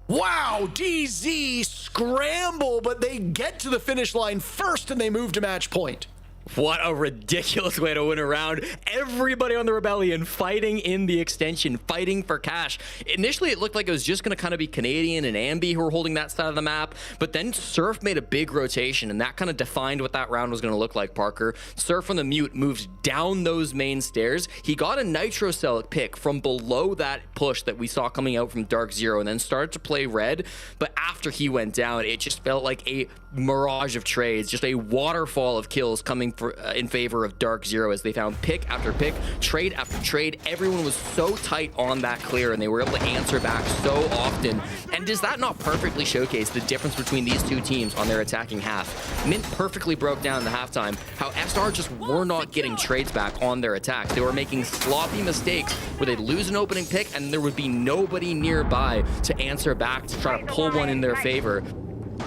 Wow, DZ scramble, but they get to the finish line first, and they move to match point. What a ridiculous way to win a round. Everybody on the Rebellion fighting in the extension, fighting for cash. Initially, it looked like it was just going to kind of be Canadian and Ambi who were holding that side of the map, but then Surf made a big rotation, and that kind of defined what that round was going to look like, Parker. Surf on the mute moved down those main stairs. He got a Nitro Cell pick from below that push that we saw coming out from Dark Zero, and then started to play red, but after he went down, it just felt like a mirage of trades, just a waterfall of kills coming in favor of Dark Zero as they found pick after pick, trade after trade. Everyone was so tight on that clear, and they were able to answer back so often. And does that not perfectly showcase the difference between these two teams on their attacking half? Mint perfectly broke down the halftime how SR just were not getting trades back on their attacks. They were making sloppy mistakes where they'd lose an opening pick and there would be nobody nearby to answer back to try to pull one in their favor.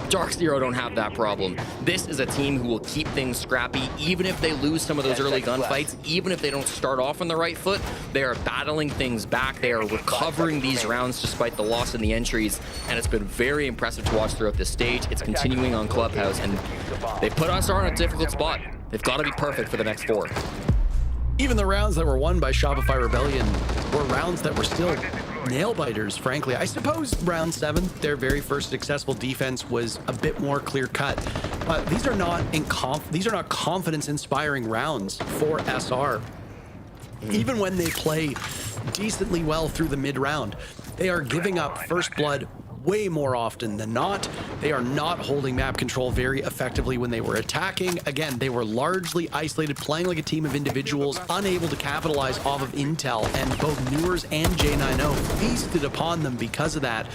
Dark Zero don't have that problem. This is a team who will keep things scrappy, even if they lose some of those early gunfights, even if they don't start off on the right foot. They are battling things back. They are recovering these rounds despite the loss in the entries, and it's been very impressive to watch throughout this stage. It's continuing on Clubhouse, and they put us on a difficult spot. They've got to be perfect for the next 4. Even the rounds that were won by Shopify Rebellion were rounds that were still nail-biters, frankly. I suppose round 7, their very first successful defense was a bit more clear-cut, but these are not confidence-inspiring rounds for SR. Even when they play decently well through the mid-round, they are giving up first blood way more often than not. They are not holding map control very effectively when they were attacking. Again, they were largely isolated, playing like a team of individuals, unable to capitalize off of intel, and both Newers and J90 feasted upon them because of that.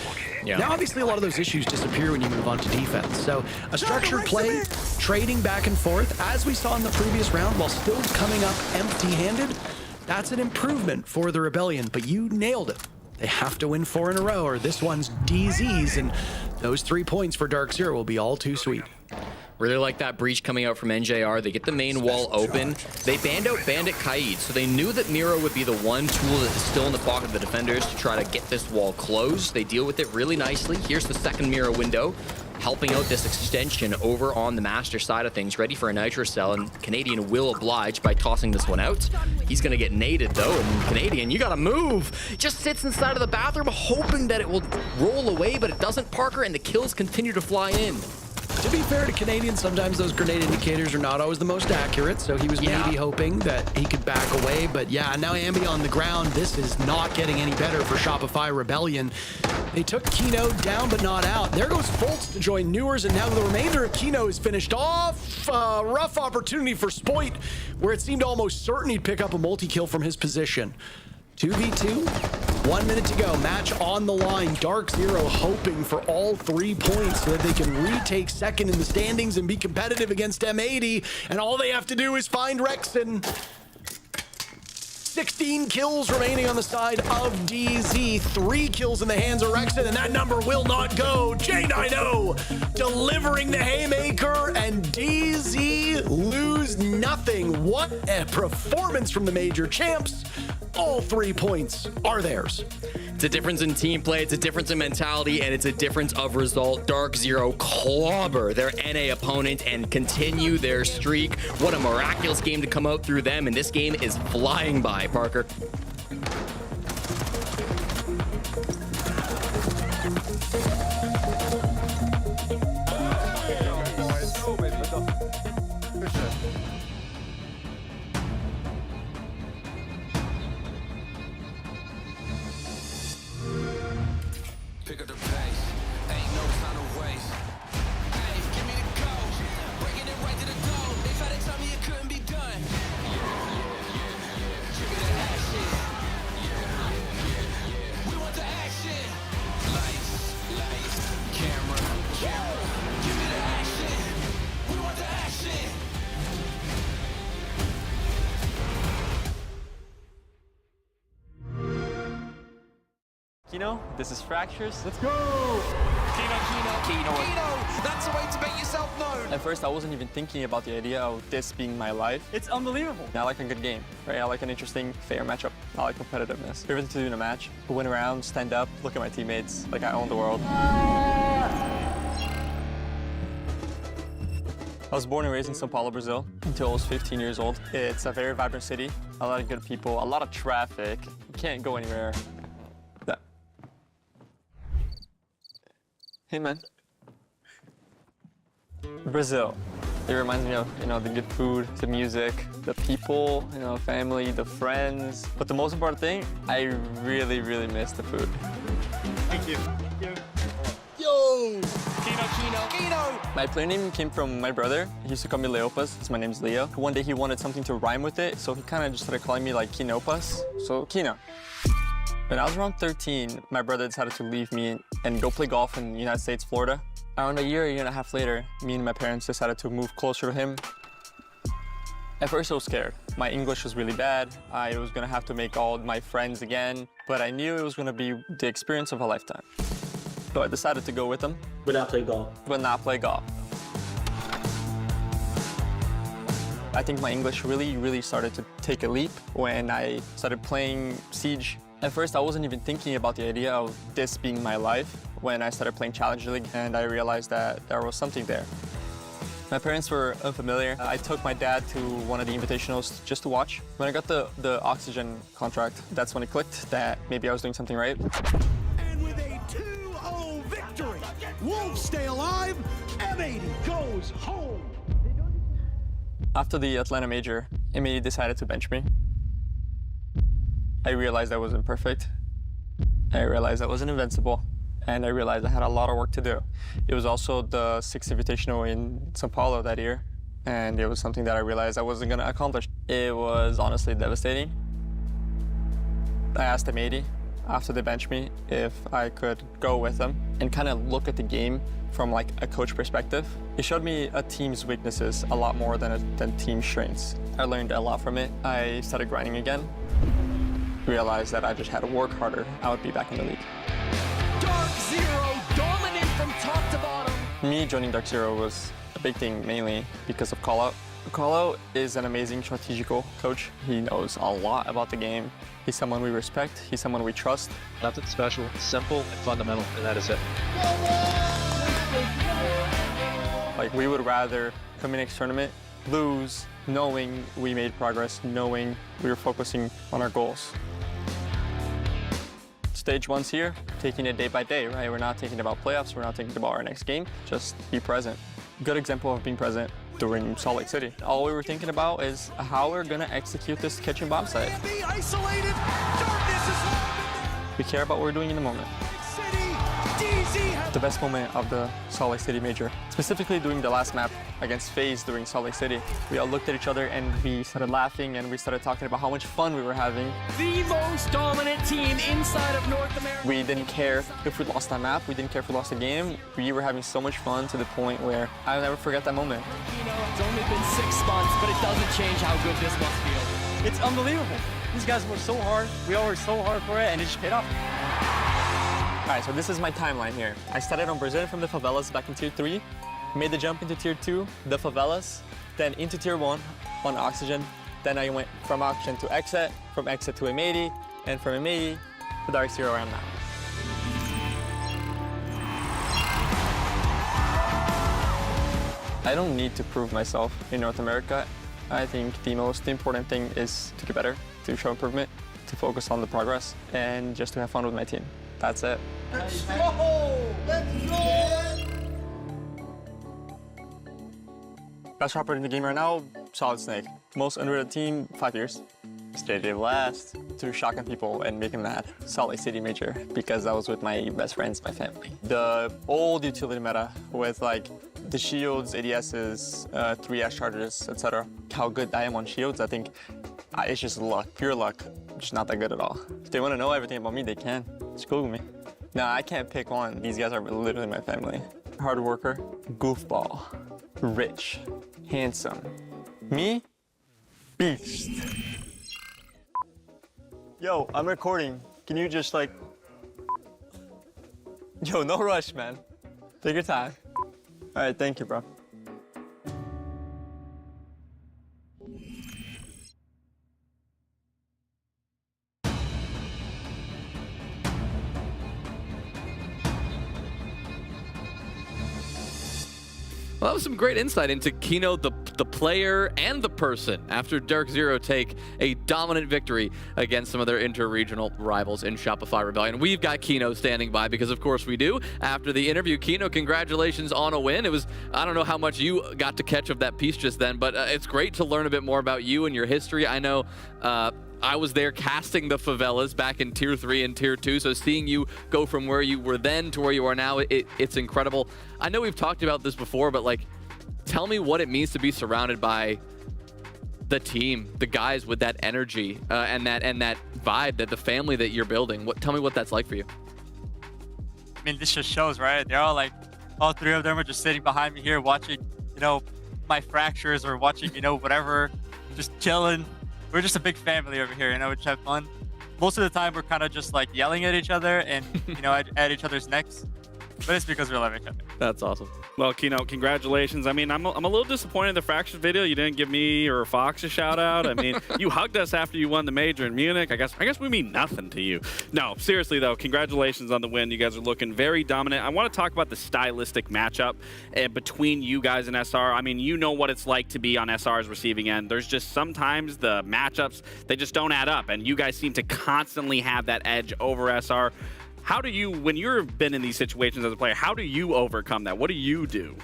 Yeah. Now, obviously, a lot of those issues disappear when you move on to defense. So a structured play, trading back and forth, as we saw in the previous round, while still coming up empty-handed, that's an improvement for the Rebellion, but you nailed it. They have to win 4 in a row, or this one's DZ's, and those 3 points for Dark Zero will be all too sweet. Really like that breach coming out from NJR. They get the main wall open. They banned out Bandit Kaid, so they knew that Miro would be the one tool that is still in the pocket of the defenders to try to get this wall closed. They deal with it really nicely. Here's the second Miro window, helping out this extension over on the master side of things, ready for a Nitro Cell, and Canadian will oblige by tossing this one out. He's gonna get naded though, and Canadian, you gotta move! Just sits inside of the bathroom hoping that it will roll away, but it doesn't, Parker, and the kills continue to fly in. To be fair to Canadian, sometimes those grenade indicators are not always the most accurate, so he was maybe hoping that he could back away. But yeah, now Ambi on the ground. This is not getting any better for Shopify Rebellion. They took Kino down, but not out. There goes Fultz to join Newers, and now the remainder of Kino is finished off. Rough opportunity for Spoit, where it seemed almost certain he'd pick up a multi-kill from his position. 2v2, 1 minute to go, match on the line. Dark Zero hoping for all 3 points so that they can retake second in the standings and be competitive against M80, and all they have to do is find Rexon. 16 kills remaining on the side of DZ. 3 kills in the hands of Rexton, and that number will not go. J90 delivering the haymaker, and DZ lose nothing. What a performance from the major champs. All 3 points are theirs. It's a difference in team play, it's a difference in mentality, and it's a difference of result. Dark Zero clobber their NA opponent and continue their streak. What a miraculous game to come out through them, and this game is flying by, Parker. Pick up the pace, ain't no time to waste. Hey, give me the ghost, breaking it right to the door. They tried to tell me it couldn't be done. Give me the action. We want the action. Lights, camera. Give me the action. We want the action. Kino, this is Fractures. Let's go! Kino. That's the way to make yourself known. At first, I wasn't even thinking about the idea of this being my life. It's unbelievable. I like a good game, right? I like an interesting, fair matchup. I like competitiveness. Everything to do in a match. Win around, stand up, look at my teammates, like I own the world. I was born and raised in São Paulo, Brazil, until I was 15 years old. It's a very vibrant city, a lot of good people, a lot of traffic. You can't go anywhere. Hey, man. Brazil. It reminds me of, the good food, the music, the people, family, the friends. But the most important thing, I really, really miss the food. Thank you. Yo! Kino! My player name came from my brother. He used to call me Leopas, so my name's Leo. One day he wanted something to rhyme with it, so he kind of just started calling me like Kinopas, so Kino. When I was around 13, my brother decided to leave me and go play golf in the United States, Florida. Around a year and a half later, me and my parents decided to move closer to him. At first, I was scared. My English was really bad. I was gonna have to make all my friends again, but I knew it was gonna be the experience of a lifetime. So I decided to go with him. But not play golf. I think my English really started to take a leap when I started playing Siege. At first, I wasn't even thinking about the idea of this being my life when I started playing Challenger League, and I realized that there was something there. My parents were unfamiliar. I took my dad to one of the invitationals just to watch. When I got the Oxygen contract, that's when it clicked that maybe I was doing something right. And with a 2-0 victory, Wolves stay alive, M80 goes home. After the Atlanta Major, M80 decided to bench me. I realized I wasn't perfect. I realized I wasn't invincible. And I realized I had a lot of work to do. It was also the 6th Invitational in São Paulo that year. And it was something that I realized I wasn't gonna accomplish. It was honestly devastating. I asked M80 after they benched me if I could go with them and kind of look at the game from like a coach perspective. It showed me a team's weaknesses a lot more than team strengths. I learned a lot from it. I started grinding again. Realized that I just had to work harder. I would be back in the league. Dark Zero dominant from top to bottom. Me joining Dark Zero was a big thing mainly because of Callout. Callout is an amazing strategical coach. He knows a lot about the game. He's someone we respect. He's someone we trust. Nothing special, simple and fundamental, and that is it. Like, we would rather come in next tournament, lose, knowing we made progress, knowing we were focusing on our goals. Stage 1's here, taking it day by day, right? We're not thinking about playoffs, we're not thinking about our next game, just be present. Good example of being present during Salt Lake City. All we were thinking about is how we're gonna execute this kitchen bomb site. We care about what we're doing in the moment. The best moment of the Salt Lake City Major, specifically during the last map against FaZe during Salt Lake City. We all looked at each other and we started laughing and we started talking about how much fun we were having. The most dominant team inside of North America. We didn't care if we lost that map, we didn't care if we lost the game. We were having so much fun to the point where I'll never forget that moment. It's only been 6 months, but it doesn't change how good this must feel. It's unbelievable. These guys worked so hard. We all worked so hard for it, and it just paid off. All right, so this is my timeline here. I started on Brazil from the favelas back in Tier 3, made the jump into Tier 2, the favelas, then into Tier 1 on Oxygen. Then I went from Oxygen to Exit, from Exit to M80, and from M80 to Dark Zero where I am now. I don't need to prove myself in North America. I think the most important thing is to get better, to show improvement, to focus on the progress, and just to have fun with my team. That's it. Let's go! Let's go! Best operator in the game right now, Solid Snake. Most underrated team, 5 years. Stayed last to shocking people and making mad. Salt Lake City major, because I was with my best friends, my family. The old utility meta with like the shields, ADSs, 3S chargers, etc. How good I am on shields, I think it's just luck, pure luck. Just not that good at all. If they want to know everything about me, they can. Just Google me. No, I can't pick one. These guys are literally my family. Hard worker, goofball, rich, handsome. Me, beast. Yo, I'm recording. Can you just like... Yo, no rush, man. Take your time. All right, thank you, bro. Well, that was some great insight into Kino, the player and the person, after Dark Zero take a dominant victory against some of their inter-regional rivals in Shopify Rebellion. We've got Kino standing by because, of course, we do. After the interview, Kino, congratulations on a win. It was, I don't know how much you got to catch of that piece just then, but it's great to learn a bit more about you and your history. I know I was there casting the favelas back in Tier 3 and Tier 2, so seeing you go from where you were then to where you are now, it's incredible. I know we've talked about this before, but like, tell me what it means to be surrounded by the team, the guys with that energy and that vibe, that the family that you're building. Tell me what that's like for you. I mean, this just shows, right? They're all like, all three of them are just sitting behind me here watching, you know, my fractures or watching, you know, whatever, just chilling. We're just a big family over here, you know, we just have fun. Most of the time, we're kind of just like yelling at each other and, you know, at each other's necks. But it's because we love each other. That's awesome. Well, Kino, congratulations. I mean, I'm a little disappointed in the Fractured video. You didn't give me or Fox a shout out. I mean, you hugged us after you won the major in Munich. I guess we mean nothing to you. No, seriously though, congratulations on the win. You guys are looking very dominant. I want to talk about the stylistic matchup between you guys and SR. I mean, you know what it's like to be on SR's receiving end. There's just sometimes the matchups, they just don't add up, and you guys seem to constantly have that edge over SR. How do you, when you've been in these situations as a player, how do you overcome that? What do you do?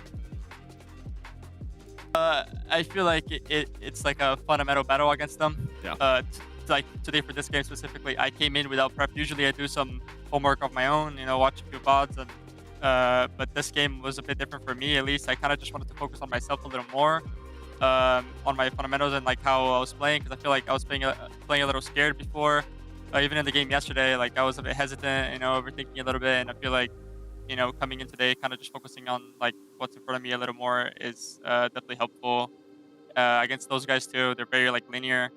I feel like it's like a fundamental battle against them. Yeah. Like today for this game specifically, I came in without prep. Usually I do some homework of my own, you know, watch a few VODs. And, but this game was a bit different for me, at least. I kind of just wanted to focus on myself a little more, on my fundamentals and like how I was playing, because I feel like I was playing a little scared before. Even in the game yesterday, like I was a bit hesitant, you know, overthinking a little bit, and I feel like, you know, coming in today, kind of just focusing on like what's in front of me a little more is definitely helpful against those guys too. They're very like linear.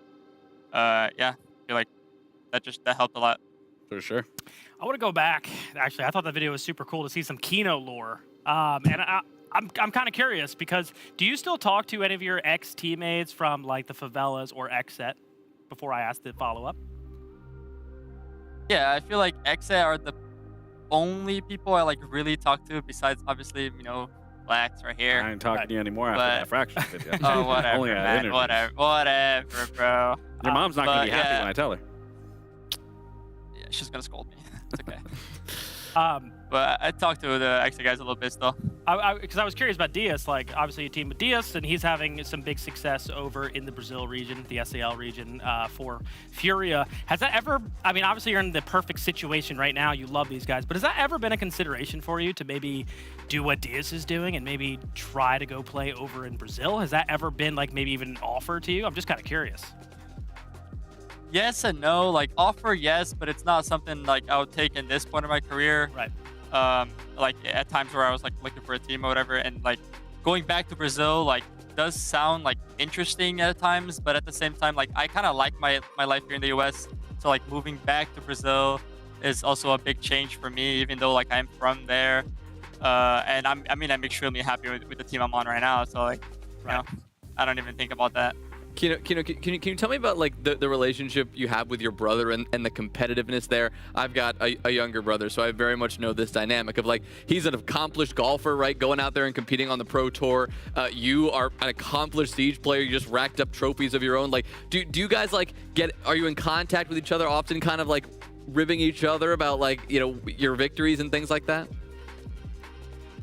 Yeah, I feel like that helped a lot. For sure. I want to go back. Actually, I thought that video was super cool to see some Kino lore, and I'm kind of curious because do you still talk to any of your ex-teammates from like the favelas or Exet? Before I ask the follow-up. Yeah, I feel like Exet are the only people I like really talk to, besides obviously, you know, Blacks right here. I ain't talking to you anymore after that Fraction video. Oh, whatever, man. Whatever, bro. Your mom's not gonna be happy when I tell her. Yeah, she's gonna scold me. It's okay. But I talked to the Exet guys a little bit still. Because I was curious about Diaz. Like, obviously, you team with Diaz, and he's having some big success over in the Brazil region, the SAL region for Furia. Has that ever, I mean, obviously, you're in the perfect situation right now. You love these guys. But has that ever been a consideration for you to maybe do what Diaz is doing and maybe try to go play over in Brazil? Has that ever been, like, maybe even an offer to you? I'm just kind of curious. Yes and no. Like, offer, yes, but it's not something, like, I would take in this point of my career. Right. Like at times where I was like looking for a team or whatever, and like going back to Brazil, like does sound like interesting at times, but at the same time, like I kind of like my life here in the US. So like moving back to Brazil is also a big change for me, even though like I'm from there. And I'm extremely happy with the team I'm on right now. So like, you know, I don't even think about that. Kino, can you tell me about like the relationship you have with your brother and the competitiveness there? I've got a younger brother, so I very much know this dynamic of like, he's an accomplished golfer, right? Going out there and competing on the pro tour. You are an accomplished Siege player. You just racked up trophies of your own. Like, do you guys like are you in contact with each other often, kind of like ribbing each other about like, you know, your victories and things like that?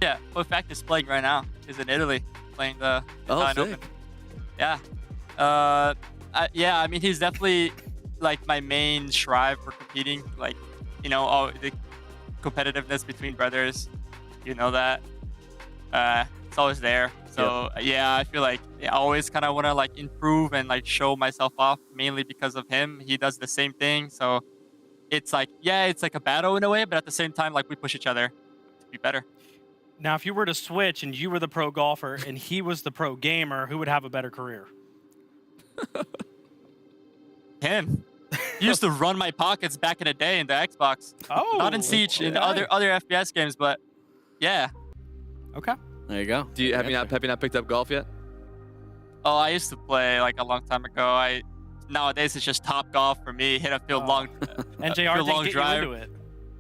Yeah, well, in fact, he's playing right now. He's in Italy playing the Italian Open. Yeah. Yeah, I mean, he's definitely like my main drive for competing. Like, you know, all the competitiveness between brothers, you know that. It's always there. So yeah, I feel like I always kind of want to like improve and like show myself off, mainly because of him. He does the same thing. So it's like, yeah, it's like a battle in a way, but at the same time, like we push each other to be better. Now, if you were to switch and you were the pro golfer and he was the pro gamer, who would have a better career? Him. He used to run my pockets back in the day in the Xbox. Oh, not in Siege, in other FPS games, but yeah. Okay. There you go. Have you not picked up golf yet? Oh, I used to play like a long time ago. Nowadays it's just Top Golf for me. Hit a field long, and JR didn't get drive. you into it.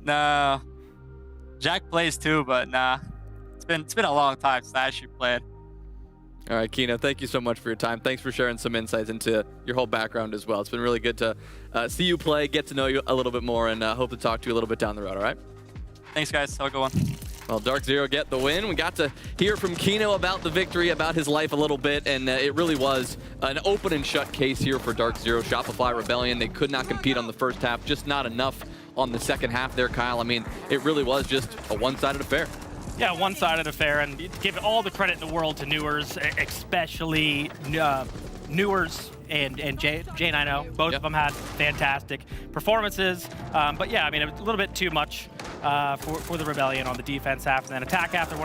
No. Jack plays too, but nah. It's been a long time since I actually played. All right, Kino, thank you so much for your time. Thanks for sharing some insights into your whole background as well. It's been really good to see you play, get to know you a little bit more, and hope to talk to you a little bit down the road, all right? Thanks, guys. Have a good one. Well, Dark Zero get the win. We got to hear from Kino about the victory, about his life a little bit, and it really was an open and shut case here for Dark Zero. Shopify Rebellion, they could not compete on the first half, just not enough on the second half there, Kyle. I mean, it really was just a one-sided affair. Yeah, one-sided affair, and give all the credit in the world to Newers, especially Newers and J9O. Both of them had fantastic performances. But yeah, I mean, a little bit too much for the Rebellion on the defense half, and then attack half. They're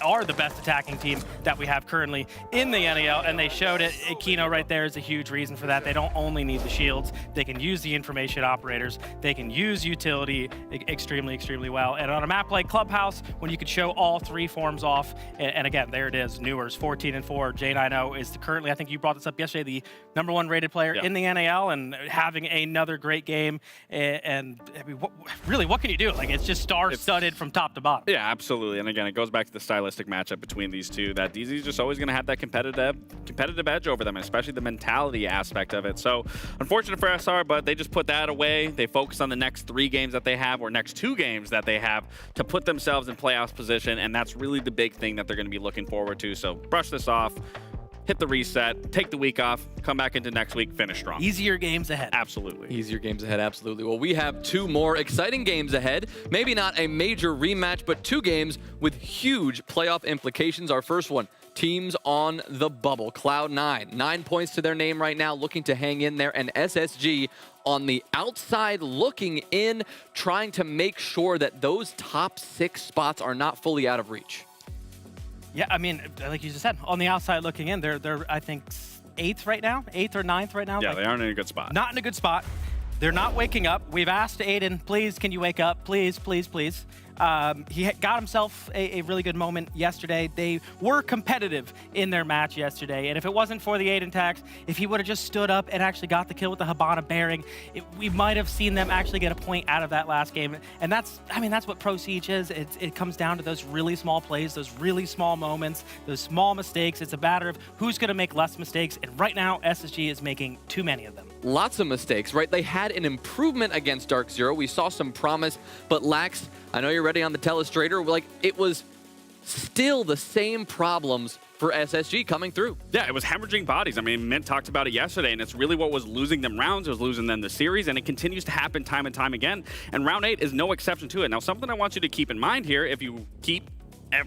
are the best attacking team that we have currently in the NAL, and they showed it. Kino right there is a huge reason for that. They don't only need the shields. They can use the information operators. They can use utility extremely, extremely well. And on a map like Clubhouse, when you could show all three forms off, and again, there it is, Newers 14-4. J9O is currently, I think you brought this up yesterday, the #1 rated player in the NAL, and having another great game. And I mean, really, what can you do? Like, it's just star-studded from top to bottom. Yeah, absolutely. And again, it goes back to the stylistic matchup between these two, that DZ's just always going to have that competitive edge over them, especially the mentality aspect of it. So unfortunate for SR, but they just put that away. They focus on the next 3 games that they have, or next 2 games that they have, to put themselves in playoffs position, and that's really the big thing that they're going to be looking forward to. So brush this off, hit the reset, take the week off, come back into next week, finish strong. Easier games ahead. Absolutely. Easier games ahead, absolutely. Well, we have 2 more exciting games ahead. Maybe not a major rematch, but 2 games with huge playoff implications. Our first one, teams on the bubble. Cloud9, 9 points to their name right now, looking to hang in there, and SSG on the outside looking in, trying to make sure that those top 6 spots are not fully out of reach. Yeah, I mean, like you just said, on the outside looking in, they're I think 8th right now, 8th or 9th right now. Yeah, like, they aren't in a good spot. Not in a good spot. They're not waking up. We've asked Aiden, please, can you wake up? Please, please, please. He got himself a really good moment yesterday. They were competitive in their match yesterday, and if it wasn't for the Aiden tax, if he would have just stood up and actually got the kill with the Hibana bearing, we might have seen them actually get a point out of that last game. And that's what Pro Siege is. It comes down to those really small plays, those really small moments, those small mistakes. It's a matter of who's going to make less mistakes, and right now, SSG is making too many of them. Lots of mistakes, right? They had an improvement against Dark Zero. We saw some promise, but Lax, I know you're ready on the telestrator. Like, it was still the same problems for SSG coming through. Yeah, it was hemorrhaging bodies. I mean, Mint talked about it yesterday, and it's really what was losing them rounds. It was losing them the series, and it continues to happen time and time again. And round 8 is no exception to it. Now, something I want you to keep in mind here, if you keep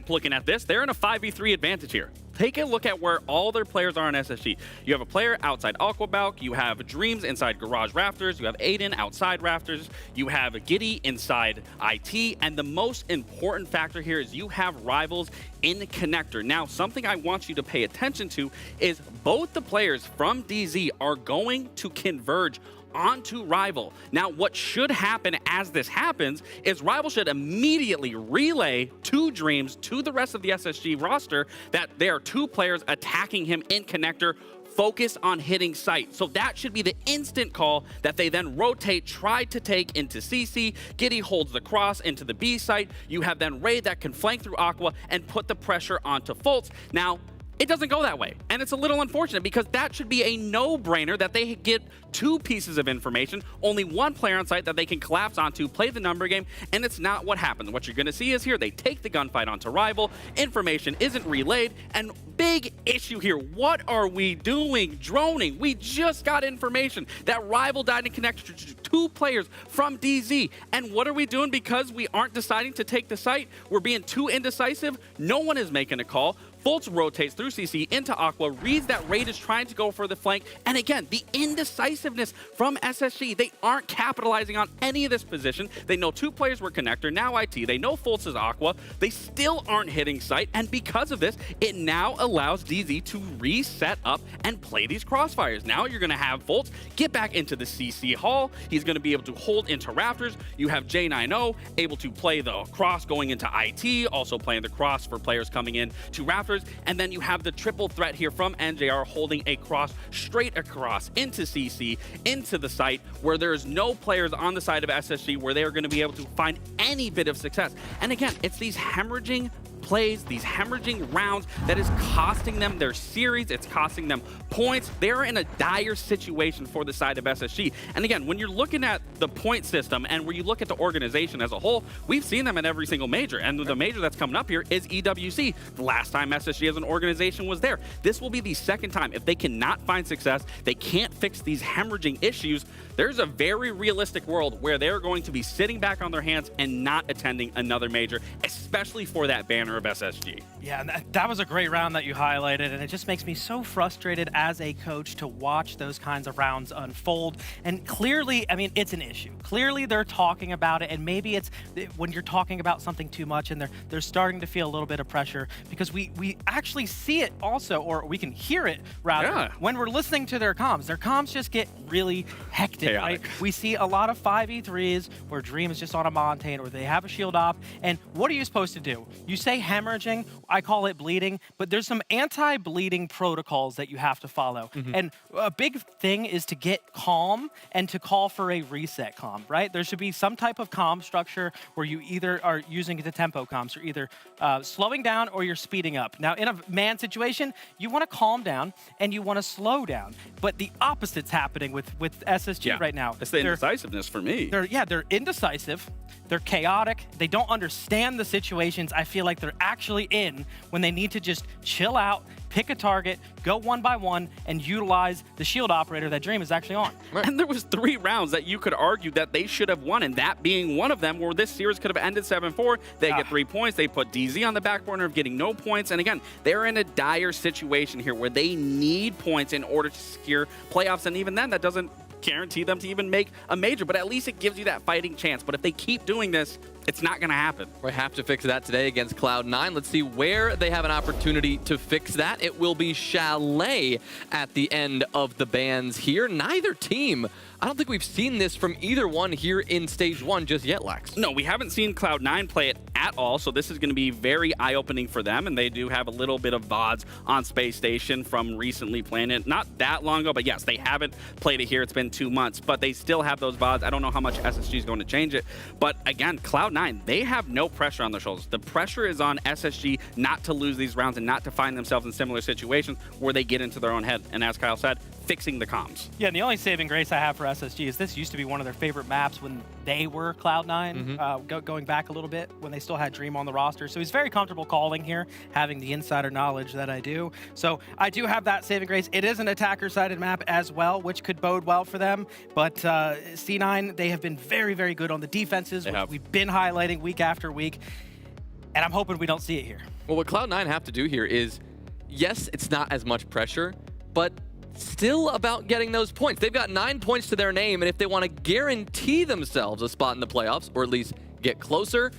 looking at this, they're in a 5v3 advantage here. take a look at where all their players are on SSG. You have a player outside Aquabalk, you have Dreams inside Garage Rafters, you have Aiden outside Rafters, you have Giddy inside IT, and the most important factor here is you have Rivals in the connector. Now, something I want you to pay attention to is both the players from DZ are going to converge onto Rival. Now, what should happen as this happens is Rival should immediately relay to Dreams, to the rest of the SSG roster, that there are 2 players attacking him in connector. Focus on hitting site. So that should be the instant call that they then rotate, try to take into CC. Giddy holds the cross into the B site. You have then Ray that can flank through Aqua and put the pressure onto Fultz. Now, it doesn't go that way, and it's a little unfortunate because that should be a no-brainer that they get 2 pieces of information, only 1 player on site that they can collapse onto, play the number game, and it's not what happens. What you're going to see is here, they take the gunfight onto Rival, information isn't relayed, and big issue here. What are we doing? Droning. We just got information that Rival died in connection to 2 players from DZ, and what are we doing because we aren't deciding to take the site? We're being too indecisive. No one is making a call. Fultz rotates through CC into Aqua, reads that Raid is trying to go for the flank, and again, the indecisiveness from SSG. They aren't capitalizing on any of this position. They know 2 players were connector, now IT. They know Fultz is Aqua. They still aren't hitting site, and because of this, it now allows DZ to reset up and play these crossfires. Now you're going to have Fultz get back into the CC hall. He's going to be able to hold into Rafters. You have J90 able to play the cross going into IT, also playing the cross for players coming in to Rafters. And then you have the triple threat here from NJR holding a cross straight across into CC, into the site where there's no players on the side of SSG where they are going to be able to find any bit of success. And again, it's these hemorrhaging plays, these hemorrhaging rounds that is costing them their series. It's costing them points. They're in a dire situation for the side of SSG. And again, when you're looking at the point system and when you look at the organization as a whole, we've seen them in every single major. And the major that's coming up here is EWC. The last time SSG as an organization was there. This will be the second time. If they cannot find success, they can't fix these hemorrhaging issues, there's a very realistic world where they're going to be sitting back on their hands and not attending another major, especially for that banner of SSG. Yeah, and that was a great round that you highlighted, and it just makes me so frustrated as a coach to watch those kinds of rounds unfold. And clearly, I mean, it's an issue. Clearly, they're talking about it, and maybe it's when you're talking about something too much and they're starting to feel a little bit of pressure, because we actually see it also, or we can hear it rather, when we're listening to their comms. Their comms just get really hectic. Right? We see a lot of 5v3s where Dream is just on a Montane or they have a shield op. And what are you supposed to do? You say hemorrhaging, I call it bleeding, but there's some anti-bleeding protocols that you have to follow. And a big thing is to get calm and to call for a reset comm, right? There should be some type of comm structure where you either are using the tempo comms, or either slowing down or you're speeding up. Now, in a man situation, you want to calm down and you want to slow down, but the opposite's happening with SSG right now. It's the indecisiveness for me. They're indecisive. They're chaotic. They don't understand the situations I feel like they're actually in when they need to just chill out, pick a target, go 1 by 1, and utilize the shield operator that Dream is actually on. And there was 3 rounds that you could argue that they should have won, and that being one of them, where this series could have ended 7-4. They get 3 points. They put DZ on the back burner of getting no points. And again, they're in a dire situation here where they need points in order to secure playoffs. And even then, that doesn't guarantee them to even make a major, but at least it gives you that fighting chance. But if they keep doing this, it's not going to happen. We have to fix that today against Cloud9. Let's see where they have an opportunity to fix that. It will be Chalet at the end of the bans here. Neither team, I don't think we've seen this from either one here in Stage 1 just yet, Lex. No, we haven't seen Cloud9 play it at all, so this is going to be very eye-opening for them, and they do have a little bit of VODs on Space Station from recently playing it. Not that long ago, but yes, they haven't played it here. It's been 2 months, but they still have those VODs. I don't know how much SSG is going to change it, but again, Cloud9, they have no pressure on their shoulders. The pressure is on SSG not to lose these rounds and not to find themselves in similar situations where they get into their own head. And as Kyle said, fixing the comms. Yeah, and the only saving grace I have for SSG is this used to be one of their favorite maps when they were Cloud9, going back a little bit when they still had Dream on the roster. So he's very comfortable calling here, having the insider knowledge that I do. So I do have that saving grace. It is an attacker-sided map as well, which could bode well for them. But C9, they have been very, very good on the defenses, which we've been highlighting week after week. And I'm hoping we don't see it here. Well, what Cloud9 have to do here is yes, it's not as much pressure, but still about getting those points. They've got 9 points to their name, and if they want to guarantee themselves a spot in the playoffs, or at least get closer,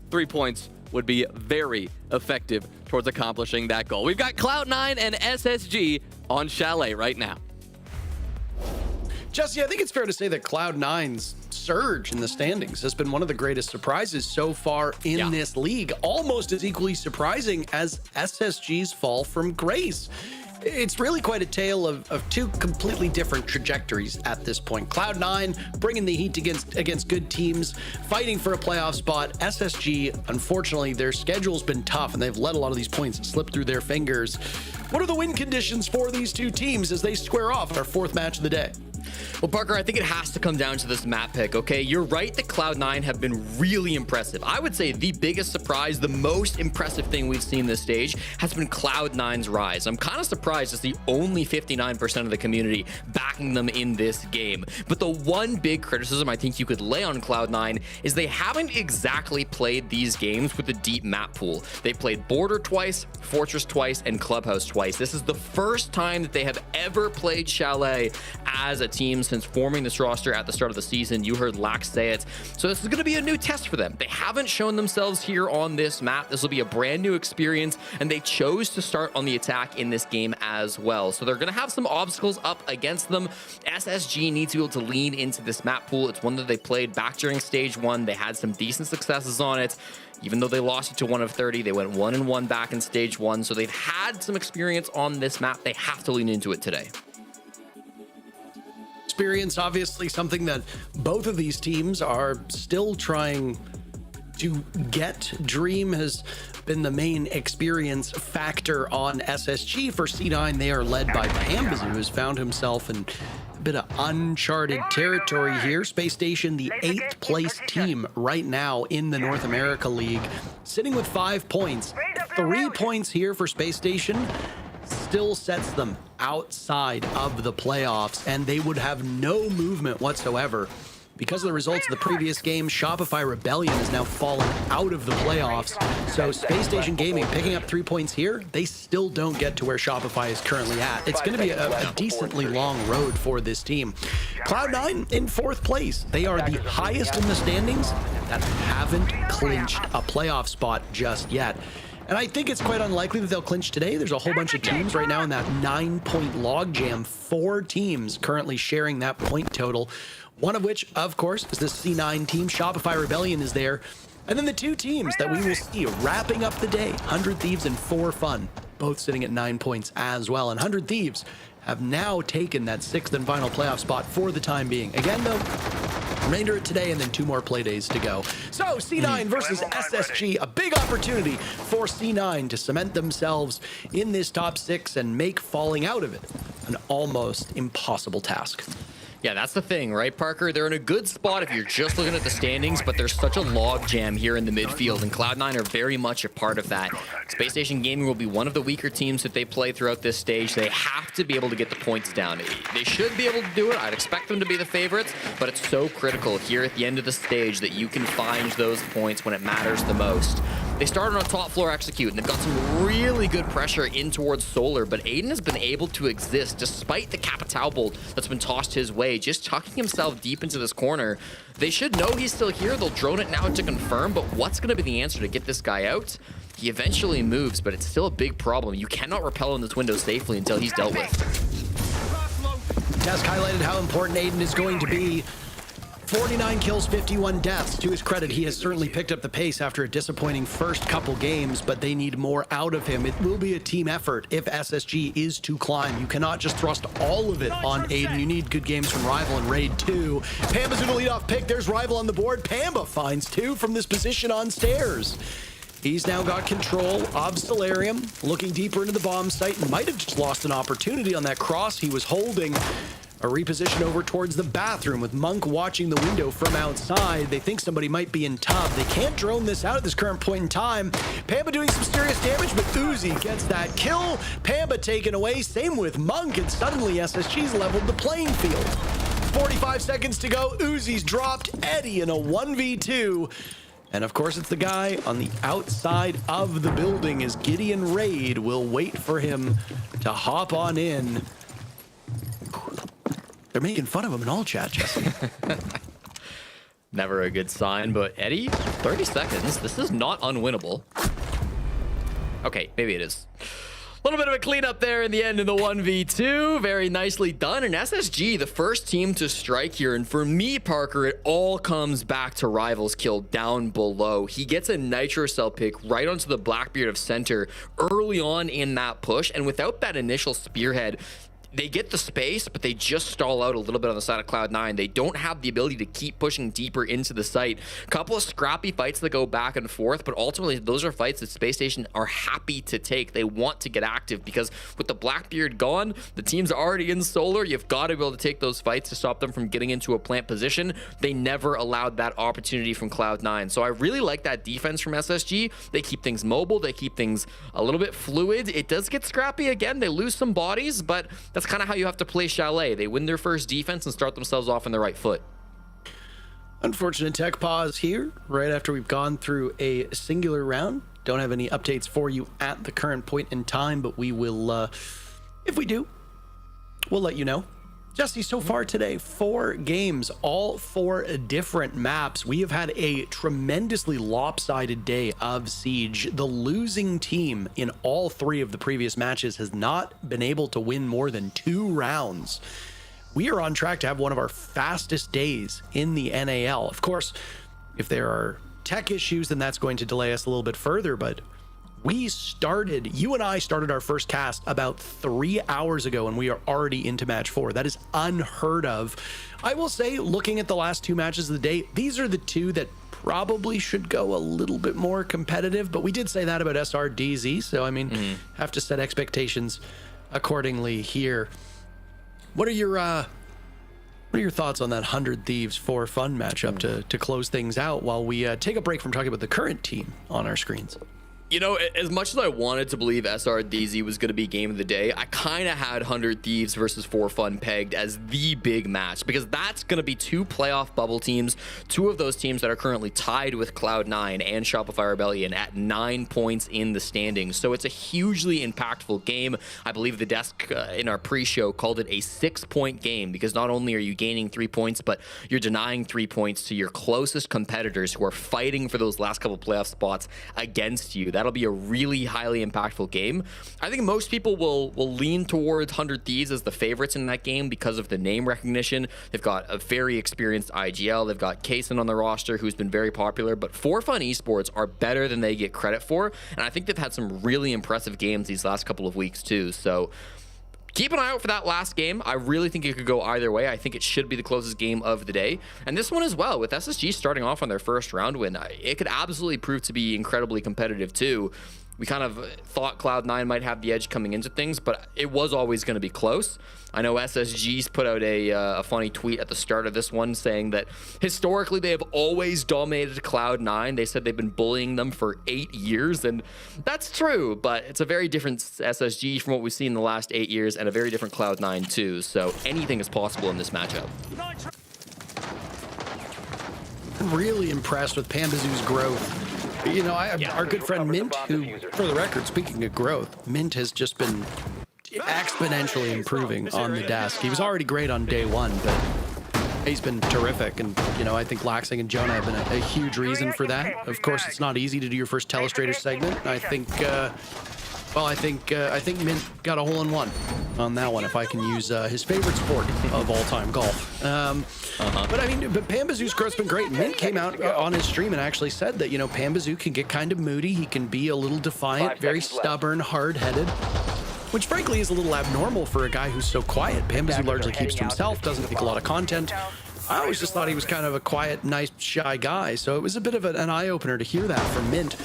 3 points would be very effective towards accomplishing that goal. We've got Cloud9 and SSG on Chalet right now. Jesse, I think it's fair to say that Cloud9's surge in the standings has been one of the greatest surprises so far in this league, almost as equally surprising as SSG's fall from grace. It's really quite a tale of two completely different trajectories at this point. Cloud9 bringing the heat against good teams, fighting for a playoff spot. SSG, unfortunately, their schedule's been tough and they've let a lot of these points slip through their fingers. What are the win conditions for these two teams as they square off our fourth match of the day? Well, Parker, I think it has to come down to this map pick, okay? You're right that Cloud9 have been really impressive. I would say the biggest surprise, the most impressive thing we've seen this stage has been Cloud9's rise. I'm kind of surprised it's the only 59% of the community backing them in this game. But the one big criticism I think you could lay on Cloud9 is they haven't exactly played these games with a deep map pool. They played Border twice, Fortress twice, and Clubhouse twice. This is the first time that they have ever played Chalet as a team since forming this roster at the start of the season. You heard Lax say it. So this is going to be a new test for them. They haven't shown themselves here on this map. This will be a brand new experience, and they chose to start on the attack in this game as well. So they're going to have some obstacles up against them. SSG needs to be able to lean into this map pool. It's one that they played back during stage 1. They had some decent successes on it. Even though they lost it to 1 of 30, they went 1-1 back in stage 1. So they've had some experience on this map. They have to lean into it today. Experience, obviously something that both of these teams are still trying to get. Dream has been the main experience factor on SSG. For C9, they are led by Pambazu, who has found himself in a bit of uncharted territory here. Space Station, the 8th place team right now in the North America League, sitting with 5 points. 3 points here for Space Station still sets them outside of the playoffs, and they would have no movement whatsoever. Because of the results of the previous game, Shopify Rebellion is now falling out of the playoffs. So Space Station Gaming picking up 3 points here, they still don't get to where Shopify is currently at. It's going to be a decently long road for this team. Cloud9 in 4th place. They are the highest in the standings that haven't clinched a playoff spot just yet. And I think it's quite unlikely that they'll clinch today. There's a whole bunch of teams right now in that 9-point logjam. 4 teams currently sharing that point total. One of which, of course, is the C9 team. Shopify Rebellion is there. And then the 2 teams that we will see wrapping up the day, 100 Thieves and 4 Fun, both sitting at 9 points as well. And 100 Thieves have now taken that 6th and final playoff spot for the time being. Again, though, remainder of today and then 2 more play days to go. So C9 versus SSG, a big opportunity for C9 to cement themselves in this top 6 and make falling out of it an almost impossible task. Yeah, that's the thing, right, Parker? They're in a good spot if you're just looking at the standings, but there's such a log jam here in the midfield, and Cloud9 are very much a part of that. Space Station Gaming will be one of the weaker teams that they play throughout this stage. They have to be able to get the points down. They should be able to do it. I'd expect them to be the favorites, but it's so critical here at the end of the stage that you can find those points when it matters the most. They started on top floor execute, and they've got some really good pressure in towards Solar, but Aiden has been able to exist despite the Capitao bolt that's been tossed his way, just tucking himself deep into this corner. They should know he's still here. They'll drone it now to confirm, but what's going to be the answer to get this guy out? He eventually moves, but it's still a big problem. You cannot repel in this window safely until he's dealt with. Task highlighted how important Aiden is going to be. 49 kills, 51 deaths. To his credit, he has certainly picked up the pace after a disappointing first couple games, but they need more out of him. It will be a team effort if SSG is to climb. You cannot just thrust all of it on Aiden. You need good games from Rival and Raid 2. Pamba's gonna lead off pick. There's Rival on the board. Pamba finds 2 from this position on stairs. He's now got control of Solarium, looking deeper into the bomb site, and might have just lost an opportunity on that cross he was holding. A reposition over towards the bathroom with Monk watching the window from outside. They think somebody might be in tub. They can't drone this out at this current point in time. Pamba doing some serious damage, but Uzi gets that kill. Pamba taken away. Same with Monk, and suddenly SSG's leveled the playing field. 45 seconds to go. Uzi's dropped. Eddie in a 1v2. And of course, it's the guy on the outside of the building as Gideon Raid will wait for him to hop on in. They're making fun of him in all chat, Jesse. Never a good sign, but Eddie, 30 seconds. This is not unwinnable. Okay, maybe it is. A little bit of a cleanup there in the end in the 1v2. Very nicely done. And SSG, the first team to strike here. And for me, Parker, it all comes back to Rival's kill down below. He gets a Nitro Cell pick right onto the Blackbeard of center early on in that push. And without that initial spearhead, they get the space, but they just stall out a little bit on the side of Cloud9. They don't have the ability to keep pushing deeper into the site. Couple of scrappy fights that go back and forth, but ultimately those are fights that Space Station are happy to take. They want to get active because with the Blackbeard gone, the team's already in Solar. You've got to be able to take those fights to stop them from getting into a plant position. They never allowed that opportunity from Cloud9. So I really like that defense from SSG. They keep things mobile. They keep things a little bit fluid. It does get scrappy again. They lose some bodies, but that's kind of how you have to play Chalet. They win their first defense and start themselves off on the right foot. Unfortunate tech pause here right after we've gone through a singular round. Don't have any updates for you at the current point in time, but we will, if we do, we'll let you know. Jesse, so far today, 4 games, all 4 different maps. We have had a tremendously lopsided day of Siege. The losing team in all 3 of the previous matches has not been able to win more than 2 rounds. We are on track to have one of our fastest days in the NAL. Of course, if there are tech issues, then that's going to delay us a little bit further, but you and I started our first cast about 3 hours ago, and we are already into match 4. That is unheard of. I will say, looking at the last 2 matches of the day, these are the 2 that probably should go a little bit more competitive, but we did say that about SRDZ, so I mean, have to set expectations accordingly here. What are your thoughts on that 100 Thieves for Fun matchup to close things out while we take a break from talking about the current team on our screens? You know, as much as I wanted to believe SRDZ was going to be game of the day, I kind of had 100 Thieves versus 4 Fun pegged as the big match because that's going to be 2 playoff bubble teams, 2 of those teams that are currently tied with Cloud9 and Shopify Rebellion at 9 points in the standings. So it's a hugely impactful game. I believe the desk in our pre-show called it a 6-point game because not only are you gaining 3 points, but you're denying 3 points to your closest competitors who are fighting for those last couple playoff spots against you. That'll be a really highly impactful game. I think most people will lean towards 100 Thieves as the favorites in that game because of the name recognition. They've got a very experienced IGL. They've got Kaysen on the roster who's been very popular, but 4 Fun Esports are better than they get credit for, and I think they've had some really impressive games these last couple of weeks too. So keep an eye out for that last game. I really think it could go either way. I think it should be the closest game of the day. And this one as well, with SSG starting off on their first round win, it could absolutely prove to be incredibly competitive too. We kind of thought Cloud9 might have the edge coming into things, but it was always going to be close. I know SSG's put out a funny tweet at the start of this one saying that historically they have always dominated Cloud9. They said they've been bullying them for 8 years, and that's true, but it's a very different SSG from what we've seen in the last 8 years and a very different Cloud9 too, so anything is possible in this matchup. I'm really impressed with Pambazoo's growth. You know, our good friend Mint, who, for the record, speaking of growth, Mint has just been exponentially improving on the desk. He was already great on day 1, but he's been terrific. And, you know, I think Laxing and Jonah have been a huge reason for that. Of course, it's not easy to do your first Telestrator segment. I think, I think Mint got a hole-in-one on that one, if I can use his favorite sport of all time, golf. But I mean, but Pambazoo's growth's been great. Mint came out on his stream and actually said that, you know, Pambazoo can get kind of moody. He can be a little defiant, very stubborn, hard-headed, which frankly is a little abnormal for a guy who's so quiet. Pambazoo largely keeps to himself, doesn't make a lot of content. I always just thought he was kind of a quiet, nice, shy guy. So it was a bit of an eye-opener to hear that from Mint.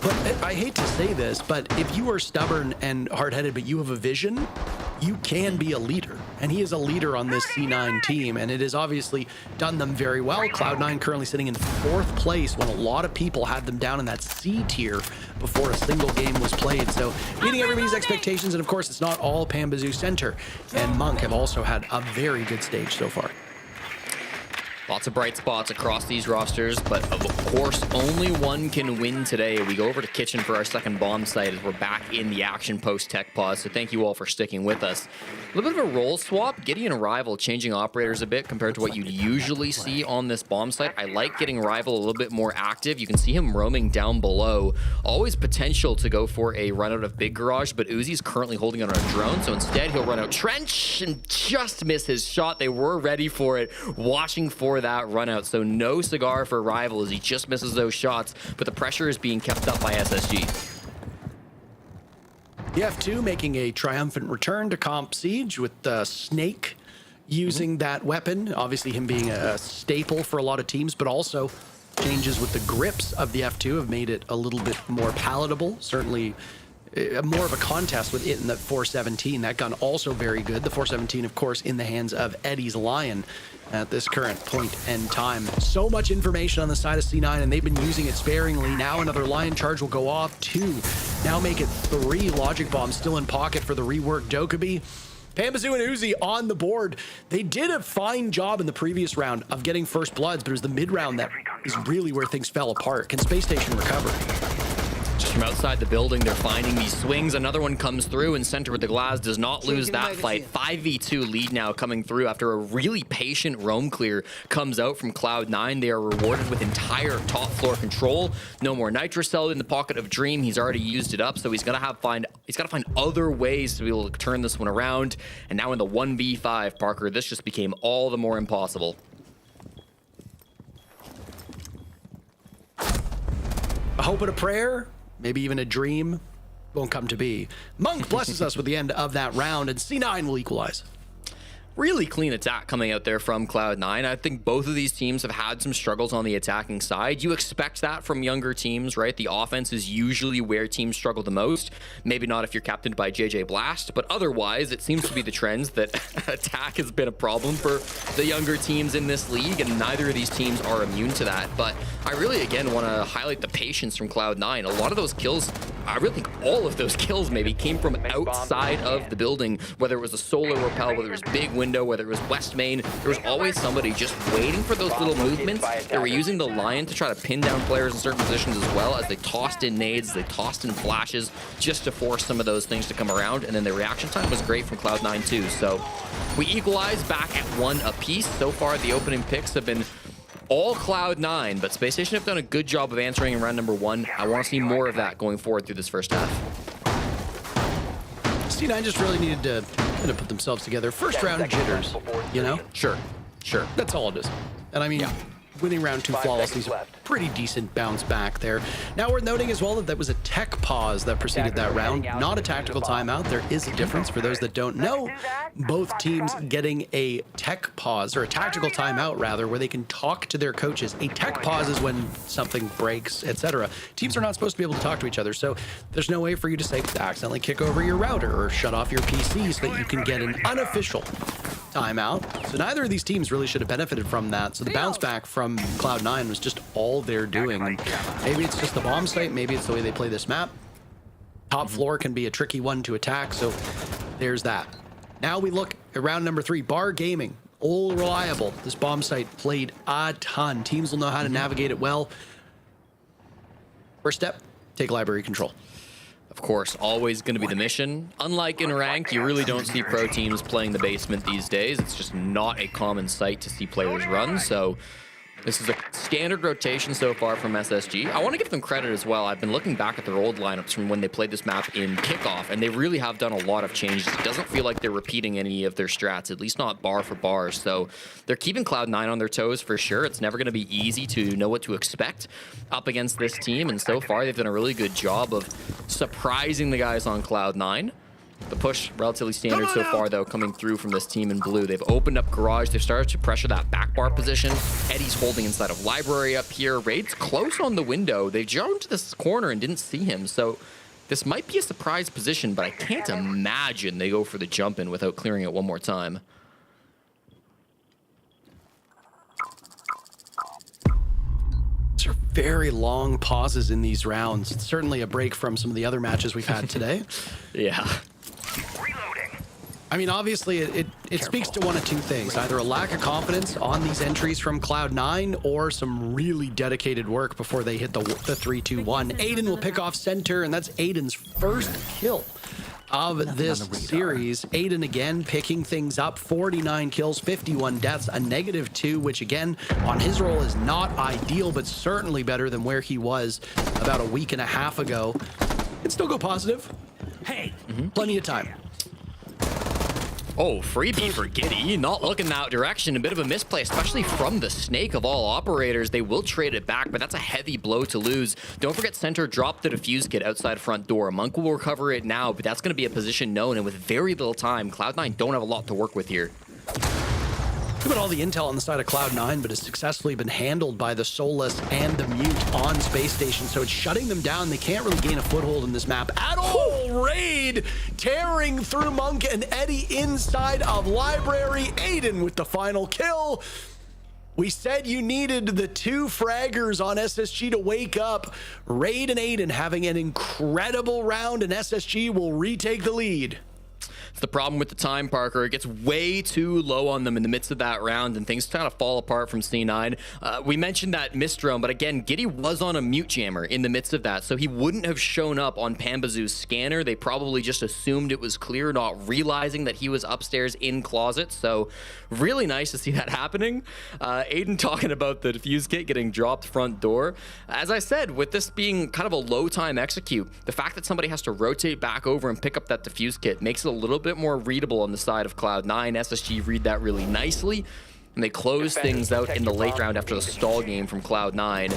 But I hate to say this, but if you are stubborn and hard-headed, but you have a vision, you can be a leader. And he is a leader on this C9 team, and it has obviously done them very well. Cloud9 currently sitting in 4th place when a lot of people had them down in that C tier before a single game was played. So meeting everybody's expectations, and of course, it's not all Pambazoo Center. And Monk have also had a very good stage so far. Lots of bright spots across these rosters, but of course, only one can win today. We go over to Kitchen for our second bomb site as we're back in the action post-tech pause, so thank you all for sticking with us. A little bit of a role swap. Gideon and Rival changing operators a bit compared to what you'd usually see on this bomb site. I like getting Rival a little bit more active. You can see him roaming down below. Always potential to go for a run out of Big Garage, but Uzi's currently holding on a drone, so instead he'll run out Trench and just miss his shot. They were ready for it, watching for that run out. So no cigar for Rival as he just misses those shots, but the pressure is being kept up by SSG. The F2 making a triumphant return to Comp Siege with Snake using that weapon. Obviously him being a staple for a lot of teams, but also changes with the grips of the F2 have made it a little bit more palatable. Certainly more of a contest with it in the 417. That gun also very good. The 417, of course, in the hands of Eddie's Lion at this current point in time. So much information on the side of C9, and they've been using it sparingly. Now another Lion charge will go off. 2. Now make it 3 logic bombs still in pocket for the reworked Dokkaebi. Pambazoo and Uzi on the board. They did a fine job in the previous round of getting first bloods, but it was the mid round that is really where things fell apart. Can Space Station recover? Just from outside the building, they're finding these swings. Another one comes through, and Center with the Glass does not lose that fight. 5v2 lead now coming through after a really patient roam clear comes out from Cloud9. They are rewarded with entire top floor control. No more Nitrocell in the pocket of Dream. He's already used it up, so he's got to find other ways to be able to turn this one around. And now in the 1v5, Parker, this just became all the more impossible. A hope and a prayer, maybe even a dream, won't come to be. Monk blesses us with the end of that round, and C9 will equalize. Really clean attack coming out there from Cloud9. I think both of these teams have had some struggles on the attacking side. You expect that from younger teams, right? The offense is usually where teams struggle the most. Maybe not if you're captained by JJ Blast, but otherwise it seems to be the trends that attack has been a problem for the younger teams in this league, and neither of these teams are immune to that. But I really, again, want to highlight the patience from Cloud9. A lot of those kills, I really think all of those kills maybe came from outside of the building, whether it was a solar rappel, whether it was big window, whether it was West Main. There was always somebody just waiting for those little movements. They were using the Lion to try to pin down players in certain positions as well, as they tossed in nades, they tossed in flashes, just to force some of those things to come around. And then the reaction time was great from Cloud9 too. So we equalize back at 1 apiece. So far, the opening picks have been all Cloud9, but Space Station have done a good job of answering in round number 1. I want to see more of that going forward through this first half. C9 just really needed to kind of put themselves together. First round jitters, you know? Sure. That's all it is. And I mean, winning round 2 flawlessly is a pretty decent bounce back there. Now worth noting as well that that was a tech pause that preceded that round, not a tactical timeout. There is a difference for those that don't know. Both teams getting a tech pause, or a tactical timeout rather, where they can talk to their coaches. A tech pause is when something breaks, etc. Teams are not supposed to be able to talk to each other, so there's no way for you to say accidentally kick over your router or shut off your PC so that you can get an unofficial timeout. So neither of these teams really should have benefited from that. So the bounce back from Cloud9 was just all they're doing. And maybe it's just the bomb site, maybe it's the way they play this map. Top floor can be a tricky one to attack, so there's that. Now we look at round number 3, Bar Gaming. All reliable. This bomb site played a ton. Teams will know how to navigate it well. First step, take library control. Of course, always going to be the mission. Unlike in ranked, you really don't see pro teams playing the basement these days. It's just not a common sight to see players run, so this is a standard rotation so far from SSG. I want to give them credit as well. I've been looking back at their old lineups from when they played this map in kickoff, and they really have done a lot of changes. It doesn't feel like they're repeating any of their strats, at least not bar for bar. So they're keeping Cloud9 on their toes for sure. It's never going to be easy to know what to expect up against this team, and so far they've done a really good job of surprising the guys on Cloud9. The push, relatively standard so far, though, coming through from this team in blue. They've opened up Garage. They've started to pressure that back bar position. Eddie's holding inside of Library up here. Raid's close on the window. They jumped to this corner and didn't see him, so this might be a surprise position, but I can't imagine they go for the jump in without clearing it one more time. These are very long pauses in these rounds. It's certainly a break from some of the other matches we've had today. Yeah. I mean, obviously, it speaks to one of two things. Either a lack of confidence on these entries from Cloud9 or some really dedicated work before they hit the 3-2-1. Aiden will pick off center, and that's Aiden's first kill of this series. Aiden again picking things up, 49 kills, 51 deaths, a -2, which again on his role is not ideal, but certainly better than where he was about a week and a half ago. Can still go positive. Hey, plenty of time. Oh, freebie for Giddy, not looking that direction. A bit of a misplay, especially from the Snake of all operators. They will trade it back, but that's a heavy blow to lose. Don't forget center dropped the defuse kit outside front door. Monk will recover it now, but that's going to be a position known, and with very little time, Cloud9 don't have a lot to work with here. Look at all the intel on the side of Cloud9, but has successfully been handled by the Soulless and the Mute on Space Station, so it's shutting them down. They can't really gain a foothold in this map at all. Raid tearing through Monk and Eddie inside of Library. Aiden with the final kill. We said you needed the two fraggers on SSG to wake up. Raid and Aiden having an incredible round, and SSG will retake the lead. It's the problem with the time, Parker. It gets way too low on them in the midst of that round, and things kind of fall apart from C9. We mentioned that missed drone, but again, Giddy was on a mute jammer in the midst of that, so he wouldn't have shown up on Pambazoo's scanner. They probably just assumed it was clear, not realizing that he was upstairs in closet. So really nice to see that happening. Aiden talking about the defuse kit getting dropped front door. As I said, with this being kind of a low time execute, the fact that somebody has to rotate back over and pick up that defuse kit makes it a little bit more readable on the side of Cloud9. SSG read that really nicely, and they close things out in the late round after the stall game from Cloud9.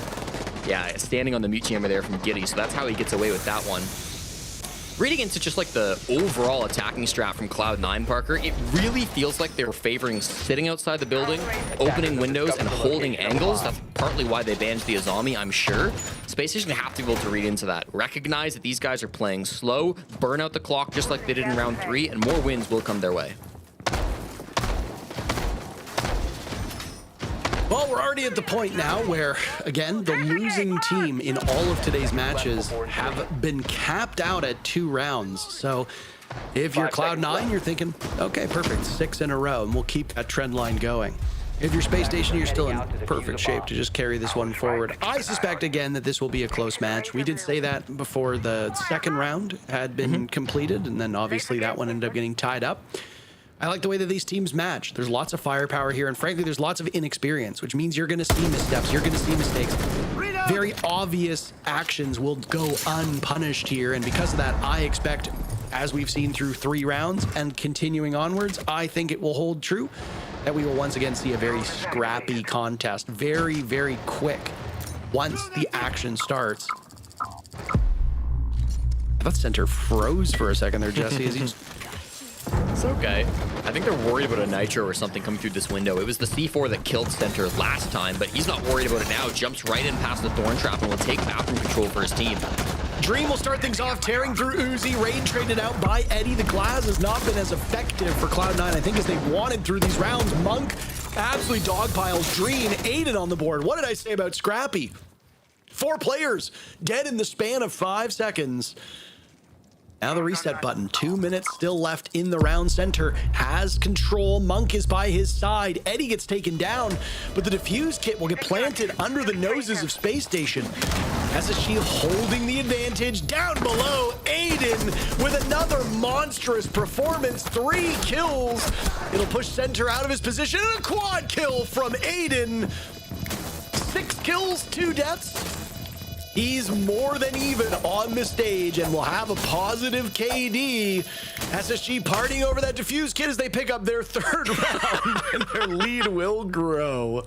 Yeah, standing on the mute jammer there from Giddy, so that's how he gets away with that one. Reading into just like the overall attacking strat from Cloud9, Parker, it really feels like they were favoring sitting outside the building, opening windows, and holding angles. That's partly why they banned the Azami, I'm sure. Space Station have to be able to read into that. Recognize that these guys are playing slow, burn out the clock just like they did in round 3, and more wins will come their way. Well, we're already at the point now where, again, the losing team in all of today's matches have been capped out at 2 rounds. So if you're Cloud9, you're thinking, okay, perfect, 6 in a row, and we'll keep that trend line going. If you're Space Station, you're still in perfect shape to just carry this one forward. I suspect, again, that this will be a close match. We did say that before the second round had been completed, and then obviously that one ended up getting tied up. I like the way that these teams match. There's lots of firepower here, and frankly, there's lots of inexperience, which means you're going to see missteps. You're going to see mistakes. Very obvious actions will go unpunished here, and because of that, I expect, as we've seen through 3 rounds and continuing onwards, I think it will hold true that we will once again see a very scrappy contest. Very, very quick once the action starts. I thought center froze for a second there, Jesse, as he just... It's okay. I think they're worried about a nitro or something coming through this window. It was the C4 that killed center last time, but he's not worried about it now. Jumps right in past the thorn trap and will take bathroom control for his team. Dream will start things off, tearing through Uzi. Raid traded out by Eddie. The glass has not been as effective for Cloud9, I think, as they wanted through these rounds. Monk absolutely dogpiles Dream. Aiden on the board. What did I say about Scrappy? 4 players dead in the span of 5 seconds. Now the reset button. 2 minutes still left in the round. Center has control. Monk is by his side. Eddie gets taken down, but the defuse kit will get planted under the noses of Space Station. SSG holding the advantage. Down below, Aiden with another monstrous performance. 3 kills. It'll push center out of his position, and a quad kill from Aiden. 6 kills, 2 deaths. He's more than even on the stage and will have a positive KD. SSG partying over that defuse kit as they pick up their 3rd round, and their lead will grow.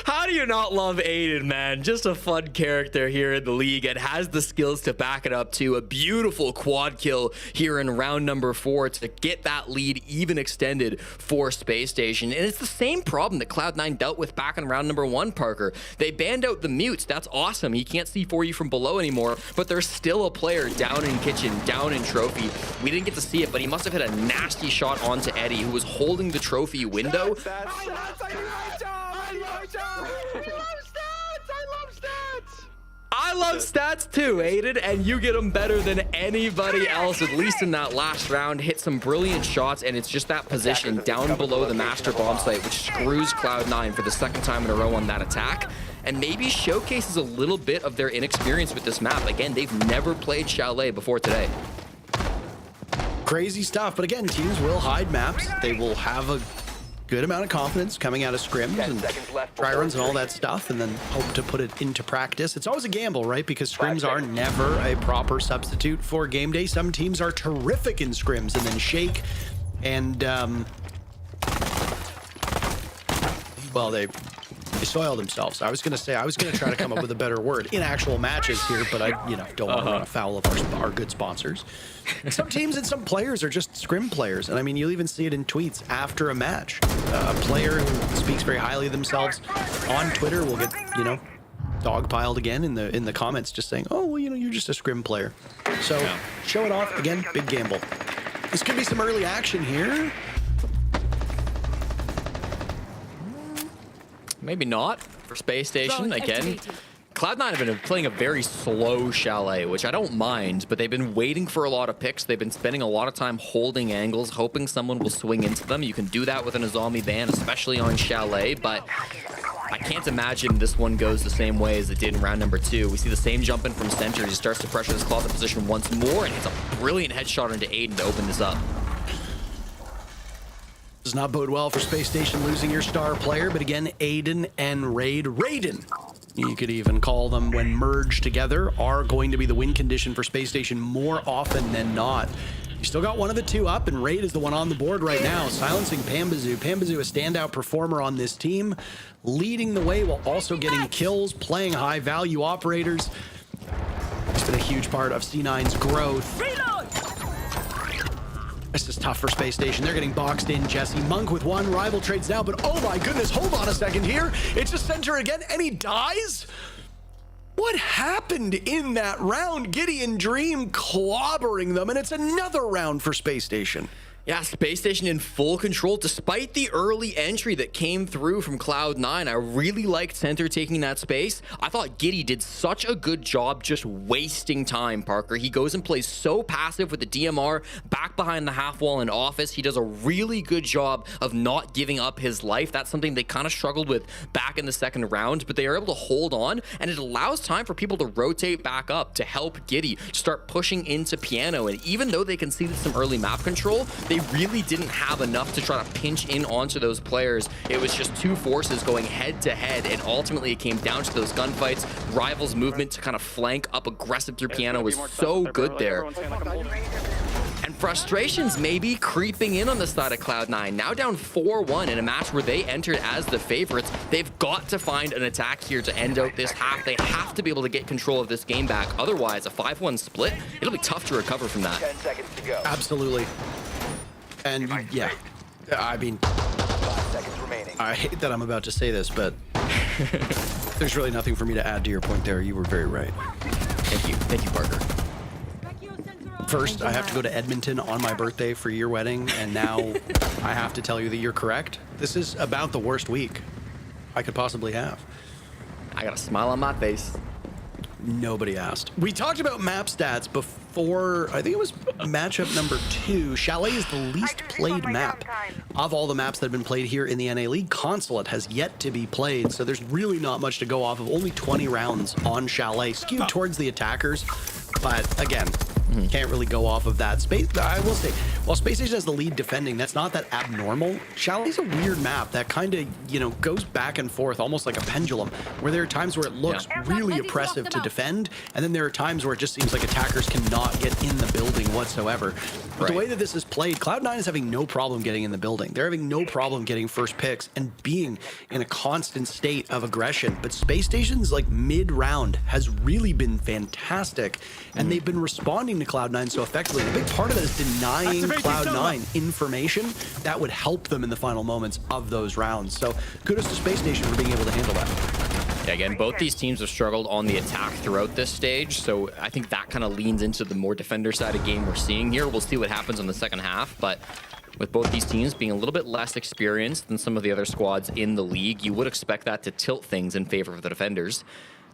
How do you not love Aiden, man? Just a fun character here in the league and has the skills to back it up too. A beautiful quad kill here in round number 4 to get that lead even extended for Space Station. And it's the same problem that Cloud9 dealt with back in round number 1, Parker. They banned out the mutes. That's awesome. He can't see for you from below anymore, but there's still a player down in kitchen, down in trophy. We didn't get to see it, but he must have hit a nasty shot onto Eddie, who was holding the trophy window. I I love stats too, Aiden, and you get them better than anybody else, at least in that last round. Hit some brilliant shots, and it's just that position down below the master bomb site, which screws Cloud9 for the second time in a row on that attack, and maybe showcases a little bit of their inexperience with this map. Again, they've never played Chalet before today. Crazy stuff, but again, teams will hide maps. They will have a good amount of confidence coming out of scrims and try runs and all that stuff, and then hope to put it into practice. It's always a gamble, right? Because scrims are never a proper substitute for game day. Some teams are terrific in scrims and then shake and well, they soil themselves. I was going to try to come up with a better word in actual matches here, but I, don't want to run afoul of our good sponsors. Some teams and some players are just scrim players. And I mean, you'll even see it in tweets after a match. A player who speaks very highly of themselves on Twitter will get, dogpiled again in the comments just saying, oh, well, you're just a scrim player. So show it off. Again, big gamble. This could be some early action here. Maybe not for Space Station. Again, Cloud9 have been playing a very slow Chalet, which I don't mind, but they've been waiting for a lot of picks. They've been spending a lot of time holding angles, hoping someone will swing into them. You can do that with an Azami ban, especially on Chalet, but I can't imagine this one goes the same way as it did in round number 2. We see the same jump in from center. He starts to pressure this closet position once more, and it's a brilliant headshot into Aiden to open this up. Does not bode well for Space Station losing your star player, but again, Aiden and Raiden, you could even call them when merged together, are going to be the win condition for Space Station more often than not. You still got one of the two up, and Raid is the one on the board right now, silencing Pambazoo. Pambazoo, a standout performer on this team, leading the way while also getting kills, playing high-value operators. It's been a huge part of C9's growth. This is tough for Space Station. They're getting boxed in. Jesse Monk with one. Rival trades now, but oh my goodness, hold on a second here. It's a center again, and he dies? What happened in that round? Gideon Dream clobbering them, and it's another round for Space Station. Yeah, Space Station in full control despite the early entry that came through from Cloud9. I really liked center taking that space. I thought Giddy did such a good job just wasting time, Parker. He goes and plays so passive with the DMR back behind the half wall in office. He does a really good job of not giving up his life. That's something they kind of struggled with back in the second round, but they are able to hold on, and it allows time for people to rotate back up to help Giddy start pushing into Piano. And even though they conceded some early map control, they really didn't have enough to try to pinch in onto those players. It was just two forces going head to head, and ultimately it came down to those gunfights. Rivals' movement to kind of flank up aggressive through Piano was so good there. And frustrations maybe creeping in on the side of Cloud9. Now down 4-1 in a match where they entered as the favorites. They've got to find an attack here to end out this half. They have to be able to get control of this game back. Otherwise, a 5-1 split, it'll be tough to recover from that. 10 seconds to go. Absolutely. And yeah, I mean, 5 seconds remaining. I hate that I'm about to say this, but there's really nothing for me to add to your point there. You were very right. Thank you, Parker. First, I have to go to Edmonton on my birthday for your wedding, and now I have to tell you that you're correct. This is about the worst week I could possibly have. I got a smile on my face. Nobody asked. We talked about map stats before. I think it was matchup number 2. Chalet is the least played map of all the maps that have been played here in the NA League. Consulate has yet to be played, so there's really not much to go off of. Only 20 rounds on Chalet, skewed towards the attackers. But again, can't really go off of that. I will say, while Space Station has the lead defending, that's not that abnormal. Chalet's a weird map that kind of, goes back and forth, almost like a pendulum, where there are times where it looks really oppressive to defend, and then there are times where it just seems like attackers cannot get in the building whatsoever. But the way that this is played, Cloud9 is having no problem getting in the building. They're having no problem getting first picks and being in a constant state of aggression. But Space Station's mid-round has really been fantastic, and they've been responding to Cloud9 so effectively. And a big part of that is denying Cloud9 information that would help them in the final moments of those rounds. So kudos to Space Station for being able to handle that. Yeah, again, both these teams have struggled on the attack throughout this stage, so I think that kind of leans into the more defender side of game we're seeing here. We'll see what happens in the second half, but with both these teams being a little bit less experienced than some of the other squads in the league, you would expect that to tilt things in favor of the defenders.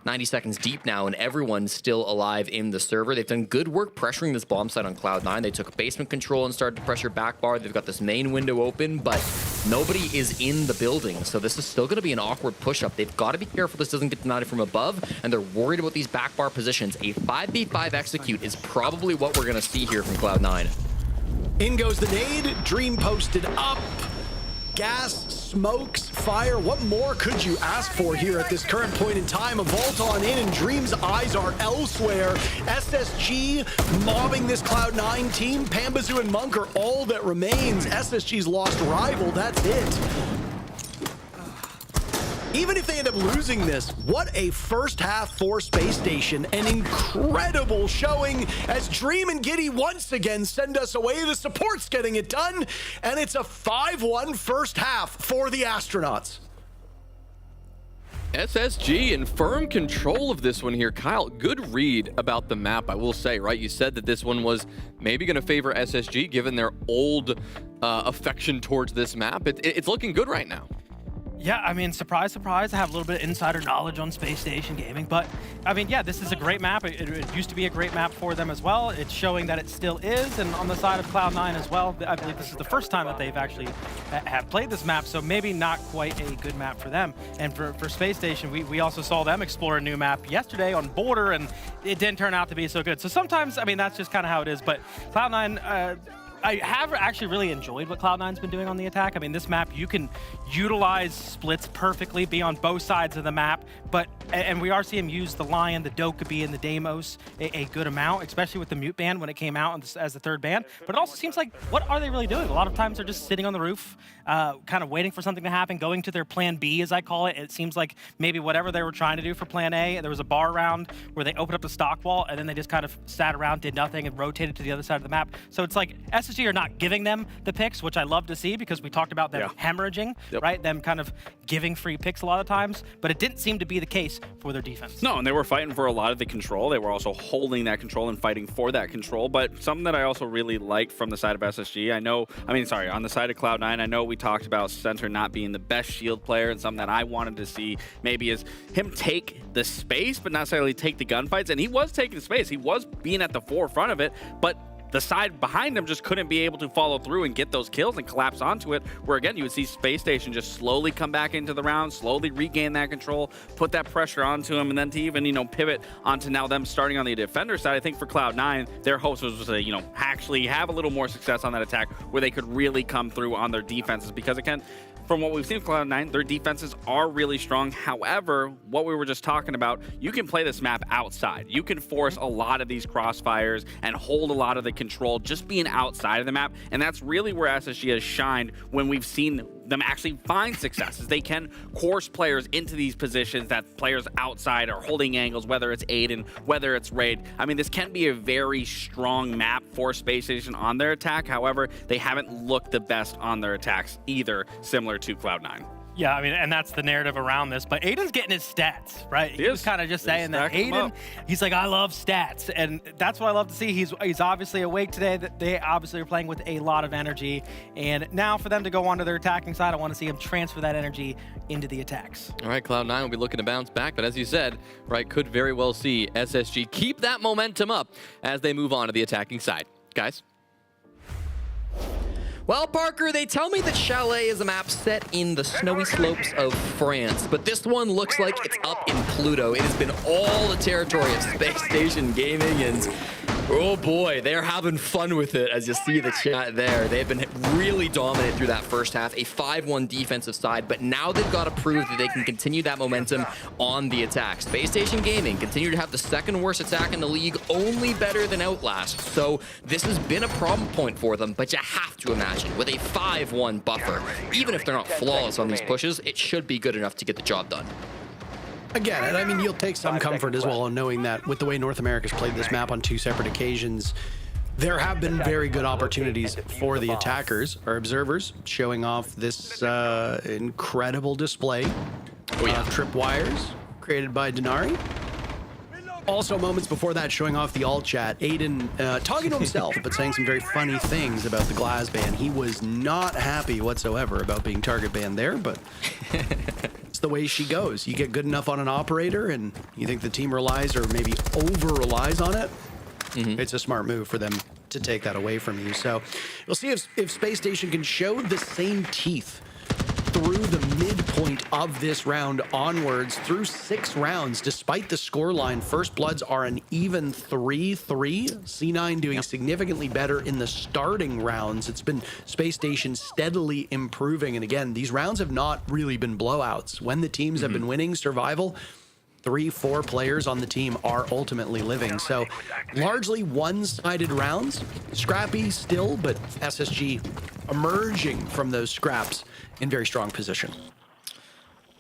90 seconds deep now, and everyone's still alive in the server. They've done good work pressuring this bomb site on Cloud9. They took basement control and started to pressure back bar. They've got this main window open, but nobody is in the building, so this is still going to be an awkward push-up. They've got to be careful this doesn't get denied from above, and they're worried about these back bar positions. A 5v5 execute is probably what we're going to see here from Cloud9. In goes the nade, Dream posted up. Gas, smokes, fire. What more could you ask for here at this current point in time? A vault on in, and Dream's eyes are elsewhere. SSG mobbing this Cloud9 team. Pambazoo and Monk are all that remains. SSG's lost rival, that's it. Even if they end up losing this, what a first half for Space Station. An incredible showing as Dream and Giddy once again send us away. The support's getting it done, and it's a 5-1 first half for the Astronauts. SSG in firm control of this one here. Kyle, good read about the map, I will say, right? You said that this one was maybe going to favor SSG given their old affection towards this map. It's looking good right now. Yeah, I mean, surprise, surprise, I have a little bit of insider knowledge on Space Station Gaming, but I mean, yeah, this is a great map. It used to be a great map for them as well. It's showing that it still is, and on the side of Cloud9 as well, I believe this is the first time that they've actually have played this map, so maybe not quite a good map for them. And for Space Station, we also saw them explore a new map yesterday on Border, and it didn't turn out to be so good. So sometimes, I mean, that's just kind of how it is, but Cloud9, I have actually really enjoyed what Cloud9's been doing on the attack. I mean, this map, you can utilize splits perfectly, be on both sides of the map, and we are seeing them use the Lion, the Dokkaebi, and the Deimos a good amount, especially with the mute ban when it came out as the third ban. But it also seems like, what are they really doing? A lot of times they're just sitting on the roof, kind of waiting for something to happen, going to their plan B, as I call it. It seems like maybe whatever they were trying to do for plan A, there was a bar round where they opened up the stock wall, and then they just kind of sat around, did nothing, and rotated to the other side of the map. So it's like SSG are not giving them the picks, which I love to see because we talked about them hemorrhaging, right? Them kind of giving free picks a lot of times, but it didn't seem to be the case for their defense. No, and they were fighting for a lot of the control. They were also holding that control and fighting for that control. But something that I also really liked from the side of SSG, on the side of Cloud9, I know we talked about Center not being the best shield player, and something that I wanted to see maybe is him take the space, but not necessarily take the gunfights. And he was taking the space. He was being at the forefront of it, but the side behind him just couldn't be able to follow through and get those kills and collapse onto it, where again, you would see Space Station just slowly come back into the round, slowly regain that control, put that pressure onto him, and then to even, pivot onto now them starting on the defender side. I think for Cloud9, their hopes was to, actually have a little more success on that attack where they could really come through on their defenses, because again, from what we've seen from Cloud9, their defenses are really strong. However, what we were just talking about, you can play this map outside. You can force a lot of these crossfires and hold a lot of the control just being outside of the map. And that's really where SSG has shined when we've seen them actually find successes. They can coerce players into these positions that players outside are holding angles, whether it's Aiden, whether it's Raid. I mean, this can be a very strong map for Space Station on their attack. However, they haven't looked the best on their attacks either, similar to Cloud9. Yeah, I mean, and that's the narrative around this. But Aiden's getting his stats, right? He was kind of just saying that Aiden, he's like, I love stats. And that's what I love to see. He's obviously awake today. They obviously are playing with a lot of energy. And now for them to go onto their attacking side, I want to see him transfer that energy into the attacks. All right, Cloud9 will be looking to bounce back. But as you said, right, could very well see SSG keep that momentum up as they move on to the attacking side. Guys? Well, Parker, they tell me that Chalet is a map set in the snowy slopes of France, but this one looks like it's up in Pluto. It has been all the territory of Space Station Gaming, and oh boy, they're having fun with it, as you see the chat there. They've been really dominant through that first half, a 5-1 defensive side, but now they've got to prove that they can continue that momentum on the attack. Space Station Gaming continue to have the second worst attack in the league, only better than Outlast. So this has been a problem point for them, but you have to imagine with a 5-1 buffer, even if they're not flawless on these pushes, it should be good enough to get the job done. Again, and I mean, you'll take some comfort as well in knowing that with the way North America's played this map on two separate occasions, there have been very good opportunities for the attackers, or observers, showing off this incredible display of tripwires created by Denari. Also, moments before that, showing off the alt chat, Aiden talking to himself, but saying some very funny things about the glass ban. He was not happy whatsoever about being target banned there, but the way she goes. You get good enough on an operator and you think the team relies or maybe over-relies on it, it's a smart move for them to take that away from you. So we'll see if Space Station can show the same teeth through the midpoint of this round onwards through 6 rounds. Despite the scoreline, First Bloods are an even 3-3. C9 doing significantly better in the starting rounds. It's been Space Station steadily improving. And again, these rounds have not really been blowouts. When the teams have been winning survival, 3-4 players on the team are ultimately living. So largely one-sided rounds, scrappy still, but SSG emerging from those scraps in very strong position.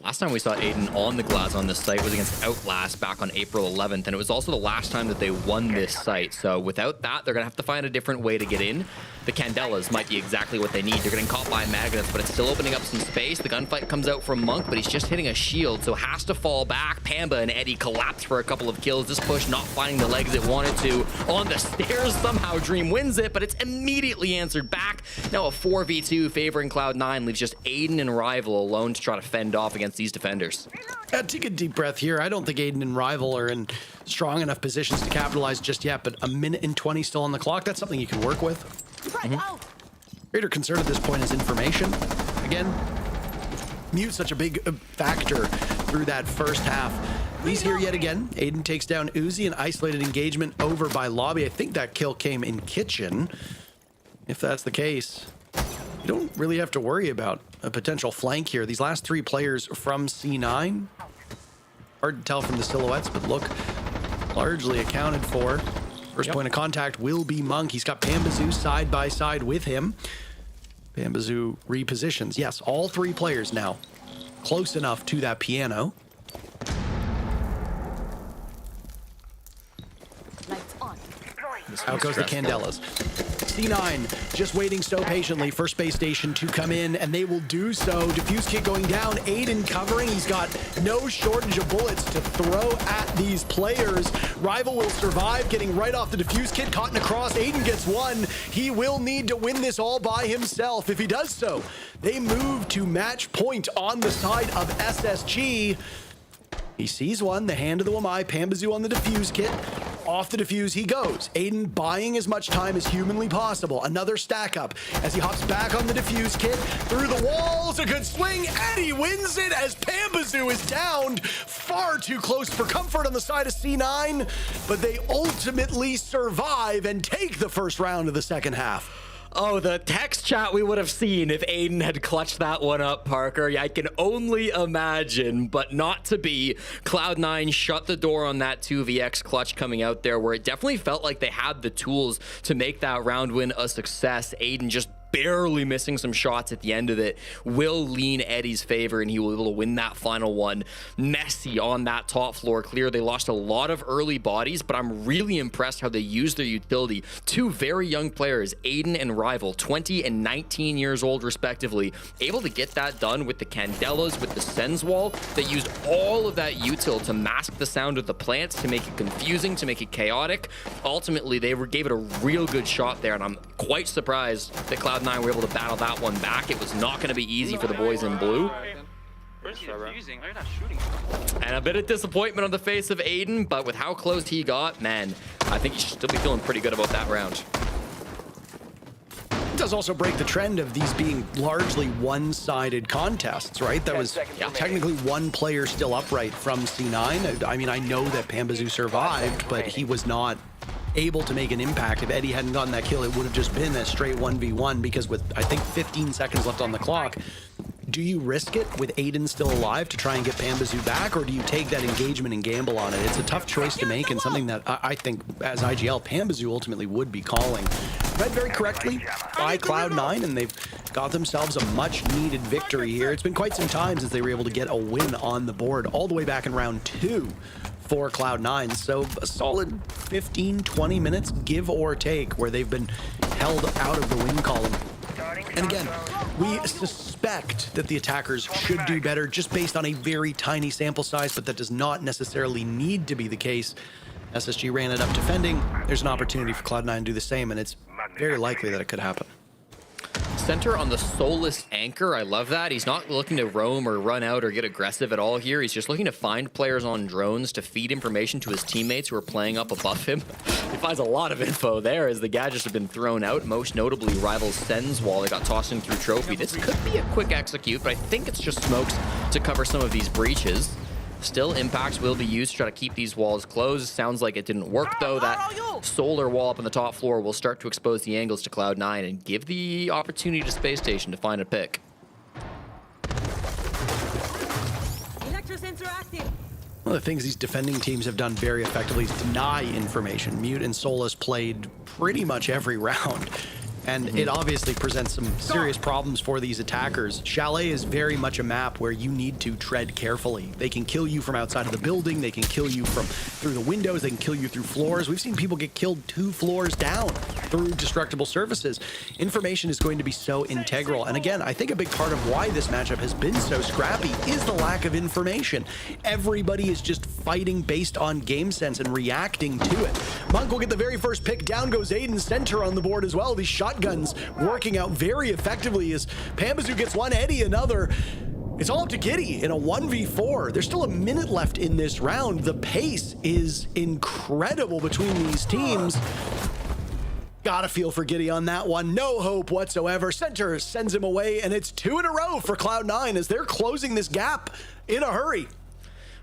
Last time we saw Aiden on the glass on this site was against Outlast back on April 11th, and it was also the last time that they won this site. So without that, they're going to have to find a different way to get in. The Candelas might be exactly what they need. They're getting caught by magnets, but it's still opening up some space. The gunfight comes out from Monk, but he's just hitting a shield, so has to fall back. Pamba and Eddie collapse for a couple of kills. This push not finding the legs it wanted to. On the stairs, somehow Dream wins it, but it's immediately answered back. Now a 4v2 favoring Cloud9 leaves just Aiden and Rival alone to try to fend off against these defenders. Take a deep breath here. I don't think Aiden and Rival are in strong enough positions to capitalize just yet, but a minute and 20 still on the clock. That's something you can work with. Greater concern at this point is information. Again, mute such a big factor through that first half. He's here yet again. Aiden takes down Uzi, an isolated engagement over by Lobby. I think that kill came in Kitchen. If that's the case, you don't really have to worry about a potential flank here. These last 3 players from C9, hard to tell from the silhouettes, but look largely accounted for. First point of contact will be Monk. He's got Pambazoo side by side with him. Pambazoo repositions. Yes, all 3 players now close enough to that piano. Out goes the Candelas. C9 just waiting so patiently for Space Station to come in, and they will do so. Diffuse kit going down. Aiden covering. He's got no shortage of bullets to throw at these players. Rival will survive, getting right off the diffuse kit. Caught in a cross. Aiden gets one. He will need to win this all by himself. If he does so, they move to match point on the side of SSG. He sees one, the hand of the Wamai, Pambazoo on the defuse kit. Off the defuse he goes. Aiden buying as much time as humanly possible. Another stack up as he hops back on the defuse kit. Through the walls, a good swing. Eddie wins it as Pambazoo is downed. Far too close for comfort on the side of C9, but they ultimately survive and take the first round of the second half. Oh, the text chat we would have seen if Aiden had clutched that one up, Parker. I can only imagine, but not to be. Cloud9 shut the door on that 2vx clutch coming out there, where it definitely felt like they had the tools to make that round win a success. Aiden just barely missing some shots at the end of it will lean Eddie's favor, and he will be able to win that final one. Messy on that top floor clear. They lost a lot of early bodies, but I'm really impressed how they used their utility. 2 very young players, Aiden and Rival, 20 and 19 years old respectively, able to get that done with the Candelas, with the Sens wall. They used all of that util to mask the sound of the plants, to make it confusing, to make it chaotic. Ultimately, they gave it a real good shot there, and I'm quite surprised that Cloud9 were able to battle that one back. It was not going to be easy for the boys in blue. And a bit of disappointment on the face of Aiden, but with how close he got, man, I think he should still be feeling pretty good about that round. It does also break the trend of these being largely one-sided contests, right? That was technically one player still upright from C9. I mean, I know that Pambazoo survived, but he was not able to make an impact. If Eddie hadn't gotten that kill, it would have just been a straight 1v1, because with, I think, 15 seconds left on the clock, do you risk it with Aiden still alive to try and get Pambazoo back, or do you take that engagement and gamble on it? It's a tough choice to make, and something that I think, as IGL, Pambazoo ultimately would be calling. Read very correctly by Cloud9, and they've got themselves a much-needed victory here. It's been quite some time since they were able to get a win on the board, all the way back in round 2 for Cloud9. So a solid 15-20 minutes, give or take, where they've been held out of the win column. And again, we suspect that the attackers should do better just based on a very tiny sample size, but that does not necessarily need to be the case. SSG ran it up defending. There's an opportunity for Cloud9 to do the same, and it's very likely that it could happen. Center on the soulless anchor. I love that. He's not looking to roam or run out or get aggressive at all here. He's just looking to find players on drones to feed information to his teammates who are playing up above him. He finds a lot of info there as the gadgets have been thrown out, most notably Rival's Sen's wall that got tossed in through Trophy. This could be a quick execute, but I think it's just smokes to cover some of these breaches. Still, impacts will be used to try to keep these walls closed. Sounds like it didn't work, though. That solar wall up on the top floor will start to expose the angles to Cloud9 and give the opportunity to Space Station to find a pick. Electrosensor active. One of the things these defending teams have done very effectively is deny information. Mute and Solus played pretty much every round. And it obviously presents some serious problems for these attackers. Chalet is very much a map where you need to tread carefully. They can kill you from outside of the building. They can kill you from through the windows. They can kill you through floors. We've seen people get killed 2 floors down through destructible surfaces. Information is going to be so integral. And again, I think a big part of why this matchup has been so scrappy is the lack of information. Everybody is just fighting based on game sense and reacting to it. Monk will get the very first pick. Down goes Aiden. Center on the board as well. These shotguns working out very effectively as Pambazu gets one, Eddie another. It's all up to Giddy in a 1v4. There's still a minute left in this round. The pace is incredible between these teams. Gotta feel for Giddy on that one. No hope whatsoever. Center sends him away, and it's 2 in a row for Cloud9 as they're closing this gap in a hurry.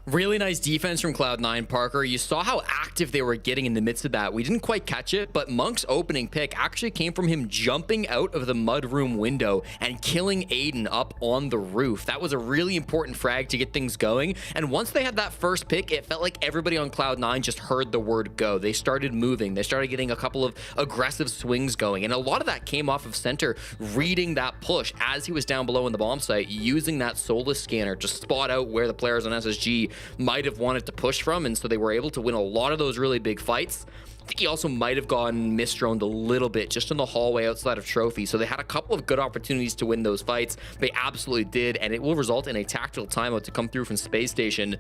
Really nice defense from Cloud9, Parker. You saw how active they were getting in the midst of that. We didn't quite catch it, but Monk's opening pick actually came from him jumping out of the mudroom window and killing Aiden up on the roof. That was a really important frag to get things going. And once they had that first pick, it felt like everybody on Cloud9 just heard the word go. They started moving. They started getting a couple of aggressive swings going. And a lot of that came off of Center reading that push as he was down below in the bomb site, using that soulless scanner to spot out where the players on SSG might have wanted to push from, and so they were able to win a lot of those really big fights. I think he also might have gotten misdroned a little bit just in the hallway outside of Trophy, so they had a couple of good opportunities to win those fights. They absolutely did, and it will result in a tactical timeout to come through from Space Station.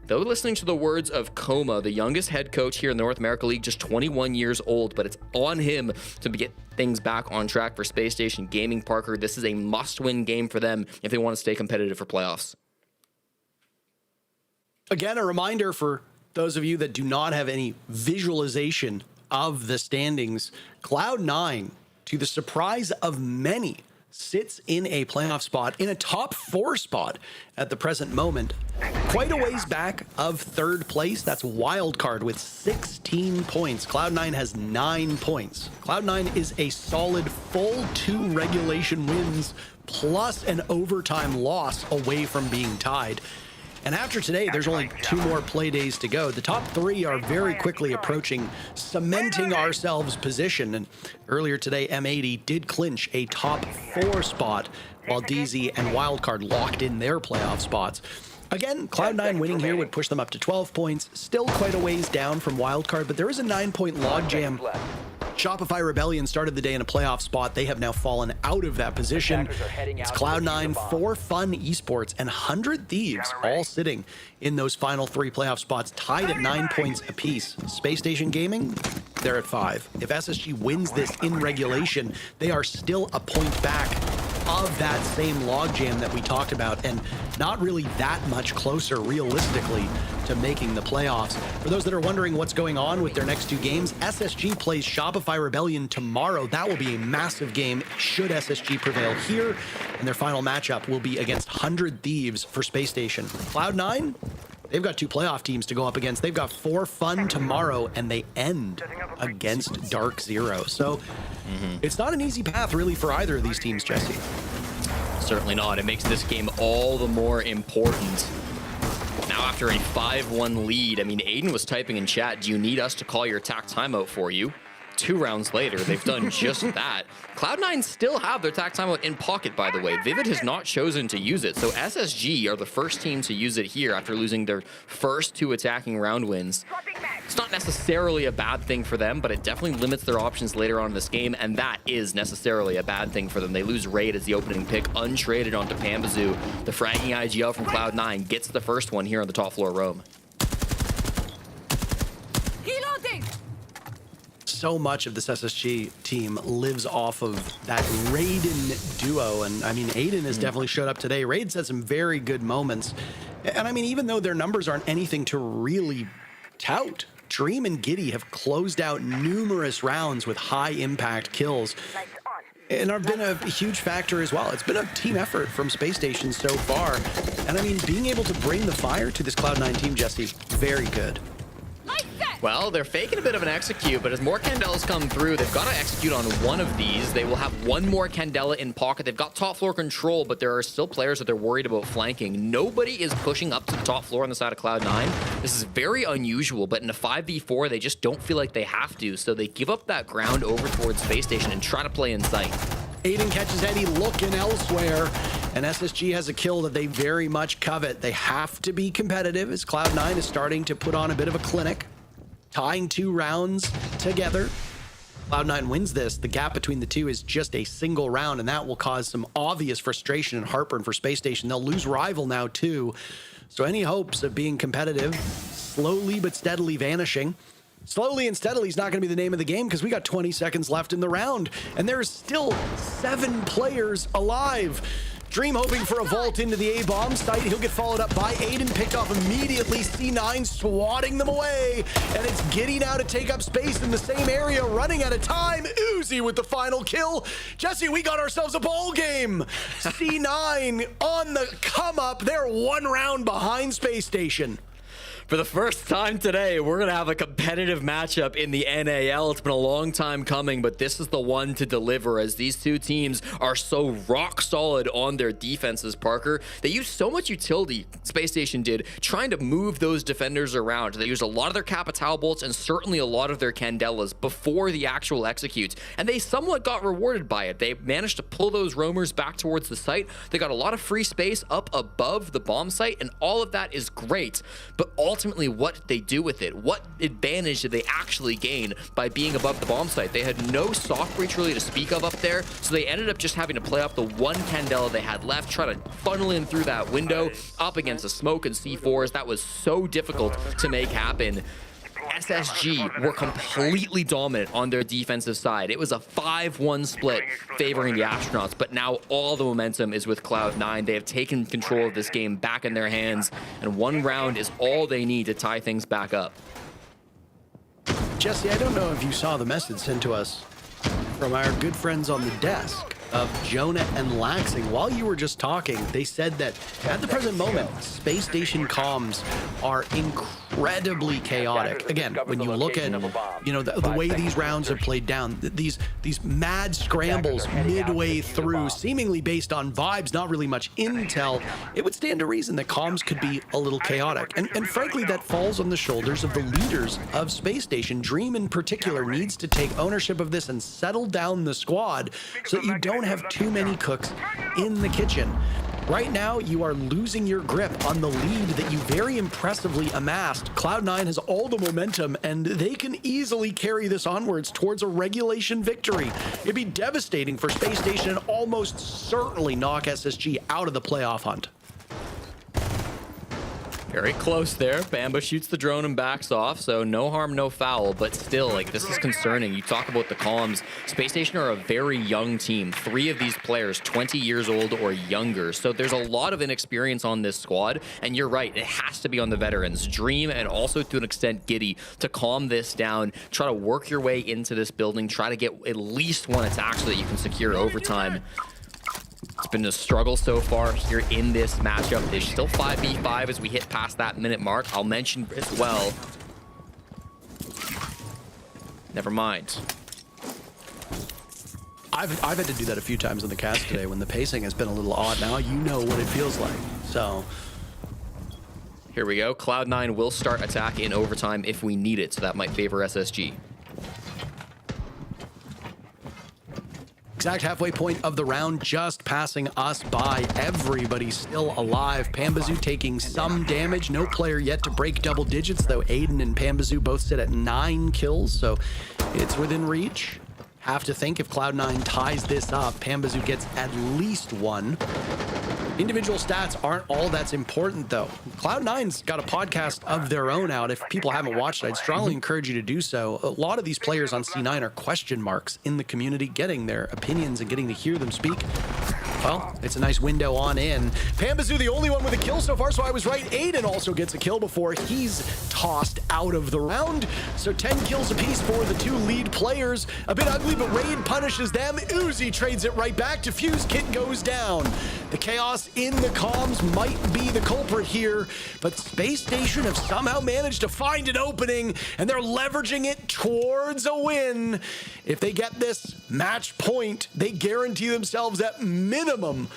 Though listening to the words of Coma, the youngest head coach here in the North America League, just 21 years old, but it's on him to get things back on track for Space Station Gaming, Parker. This is a must-win game for them if they want to stay competitive for playoffs. Again, a reminder for those of you that do not have any visualization of the standings, Cloud9, to the surprise of many, sits in a playoff spot, in a top 4 spot at the present moment. Quite a ways back of 3rd place. That's Wildcard with 16 points. Cloud9 has 9 points. Cloud9 is a solid full 2 regulation wins plus an overtime loss away from being tied. And after today, there's only 2 more play days to go. The top 3 are very quickly approaching cementing ourselves position. And earlier today, M80 did clinch a top 4 spot while DZ and Wildcard locked in their playoff spots. Again, Cloud9 winning here would push them up to 12 points. Still quite a ways down from Wildcard, but there is a 9-point logjam. Shopify Rebellion started the day in a playoff spot. They have now fallen out of that position. It's Cloud9, 4 Fun Esports, and 100 Thieves all sitting in those final 3 playoff spots, tied at 9 points apiece. Space Station Gaming, they're at 5. If SSG wins this in regulation, they are still a point back of that same logjam that we talked about, and not really that much closer realistically to making the playoffs. For those that are wondering what's going on with their next 2 games, SSG plays Shopify Rebellion tomorrow. That will be a massive game should SSG prevail here, and their final matchup will be against 100 Thieves for Space Station. Cloud9, they've got 2 playoff teams to go up against. They've got 4 Fun tomorrow, and they end against Dark Zero. So it's not an easy path really for either of these teams, Jesse. Certainly not. It makes this game all the more important. Now after a 5-1 lead, I mean, Aiden was typing in chat, do you need us to call your attack timeout for you? 2 rounds later, they've done just that. Cloud9 still have their attack timeout in pocket, by the way. Vivid has not chosen to use it, so SSG are the first team to use it here after losing their first 2 attacking round wins. It's not necessarily a bad thing for them, but it definitely limits their options later on in this game, and that is necessarily a bad thing for them. They lose Raid as the opening pick, untraded onto Pambazu. The fragging IGL from Cloud9 gets the first one here on the top floor roam. so much of this SSG team lives off of that Raiden duo. And I mean, Aiden has definitely showed up today. Raiden's had some very good moments. And I mean, even though their numbers aren't anything to really tout, Dream and Giddy have closed out numerous rounds with high impact kills. And have been a huge factor as well. It's been a team effort from Space Station so far. And I mean, being able to bring the fire to this Cloud9 team, Jesse, very good. Well, they're faking a bit of an execute, but as more Candelas come through, they've got to execute on one of these. They will have one more Candela in pocket. They've got top floor control, but there are still players that they're worried about flanking. Nobody is pushing up to the top floor on the side of Cloud9. This is very unusual, but in a 5v4, they just don't feel like they have to, so they give up that ground over towards Space Station and try to play in sight. Aiden catches Eddie looking elsewhere, and SSG has a kill that they very much covet. They have to be competitive as Cloud9 is starting to put on a bit of a clinic, tying 2 rounds together. Cloud9 wins this. The gap between the two is just a single round, and that will cause some obvious frustration and heartburn for Space Station. They'll lose Rival now too, so any hopes of being competitive slowly but steadily vanishing. Slowly and steadily is not going to be the name of the game because we got 20 seconds left in the round, and there's still 7 players alive. Dream hoping for a vault into the A-bomb site. He'll get followed up by Aiden, picked off immediately. C9 swatting them away, and it's Giddy now to take up space in the same area, running out of time. Uzi with the final kill. Jesse, we got ourselves a ball game. C9 on the come up. They're 1 round behind Space Station. For the first time today, we're going to have a competitive matchup in the NAL. It's been a long time coming, but this is the one to deliver as these two teams are so rock solid on their defenses, Parker. They used so much utility, Space Station did, trying to move those defenders around. They used a lot of their Capital bolts and certainly a lot of their Candelas before the actual executes, and they somewhat got rewarded by it. They managed to pull those roamers back towards the site. They got a lot of free space up above the bomb site, and all of that is great, but ultimately what did they do with it? What advantage did they actually gain by being above the bomb site? They had no soft breach really to speak of up there, so they ended up just having to play off the one Candela they had left, try to funnel in through that window up against the smoke and C4s. That was so difficult to make happen. SSG were completely dominant on their defensive side. It was a 5-1 split favoring the Astronauts, but now all the momentum is with Cloud9. They have taken control of this game back in their hands, and 1 round is all they need to tie things back up. Jesse, I don't know if you saw the message sent to us from our good friends on the desk of Jonah and Laxing. While you were just talking, they said that at the present moment, Space Station comms are incredibly chaotic. Again, when you look at, you know, the way these rounds have played down, these mad scrambles midway through, seemingly based on vibes, not really much intel, it would stand to reason that comms could be a little chaotic. And frankly, that falls on the shoulders of the leaders of Space Station. Dream in particular needs to take ownership of this and settle down the squad so that you don't have too many cooks in the kitchen. Right now, you are losing your grip on the lead that you very impressively amassed. Cloud9 has all the momentum, and they can easily carry this onwards towards a regulation victory. It'd be devastating for Space Station and almost certainly knock SSG out of the playoff hunt. Very close there. Bamba shoots the drone and backs off, so no harm, no foul, but still, like, this is concerning. You talk about the comms. Space Station are a very young team. 3 of these players, 20 years old or younger, so there's a lot of inexperience on this squad, and you're right, it has to be on the veterans. Dream, and also to an extent Giddy, to calm this down, try to work your way into this building, try to get at least 1 attack so that you can secure overtime. It's been a struggle so far here in this matchup. There's still 5v5 as we hit past that minute mark. I'll mention as well. Never mind. I've had to do that a few times in the cast today when the pacing has been a little odd. Now you know what it feels like. So here we go. Cloud9 will start attack in overtime if we need it, so that might favor SSG. Exact halfway point of the round, just passing us by. Everybody still alive. Pambazoo taking some damage. No player yet to break double digits, though Aiden and Pambazoo both sit at 9 kills, so it's within reach. Have to think if Cloud9 ties this up, Pambazoo gets at least 1. Individual stats aren't all that's important, though. Cloud9's got a podcast of their own out. If people haven't watched it, I'd strongly encourage you to do so. A lot of these players on C9 are question marks in the community, getting their opinions and getting to hear them speak. Well, it's a nice window on in. Pambazoo, the only one with a kill so far, so I was right. Aiden also gets a kill before he's tossed out of the round. So 10 kills apiece for the two lead players. A bit ugly, but Raid punishes them. Uzi trades it right back. Diffuse Kit goes down. The chaos in the comms might be the culprit here, but Space Station have somehow managed to find an opening, and they're leveraging it towards a win. If they get this match point, they guarantee themselves at minimum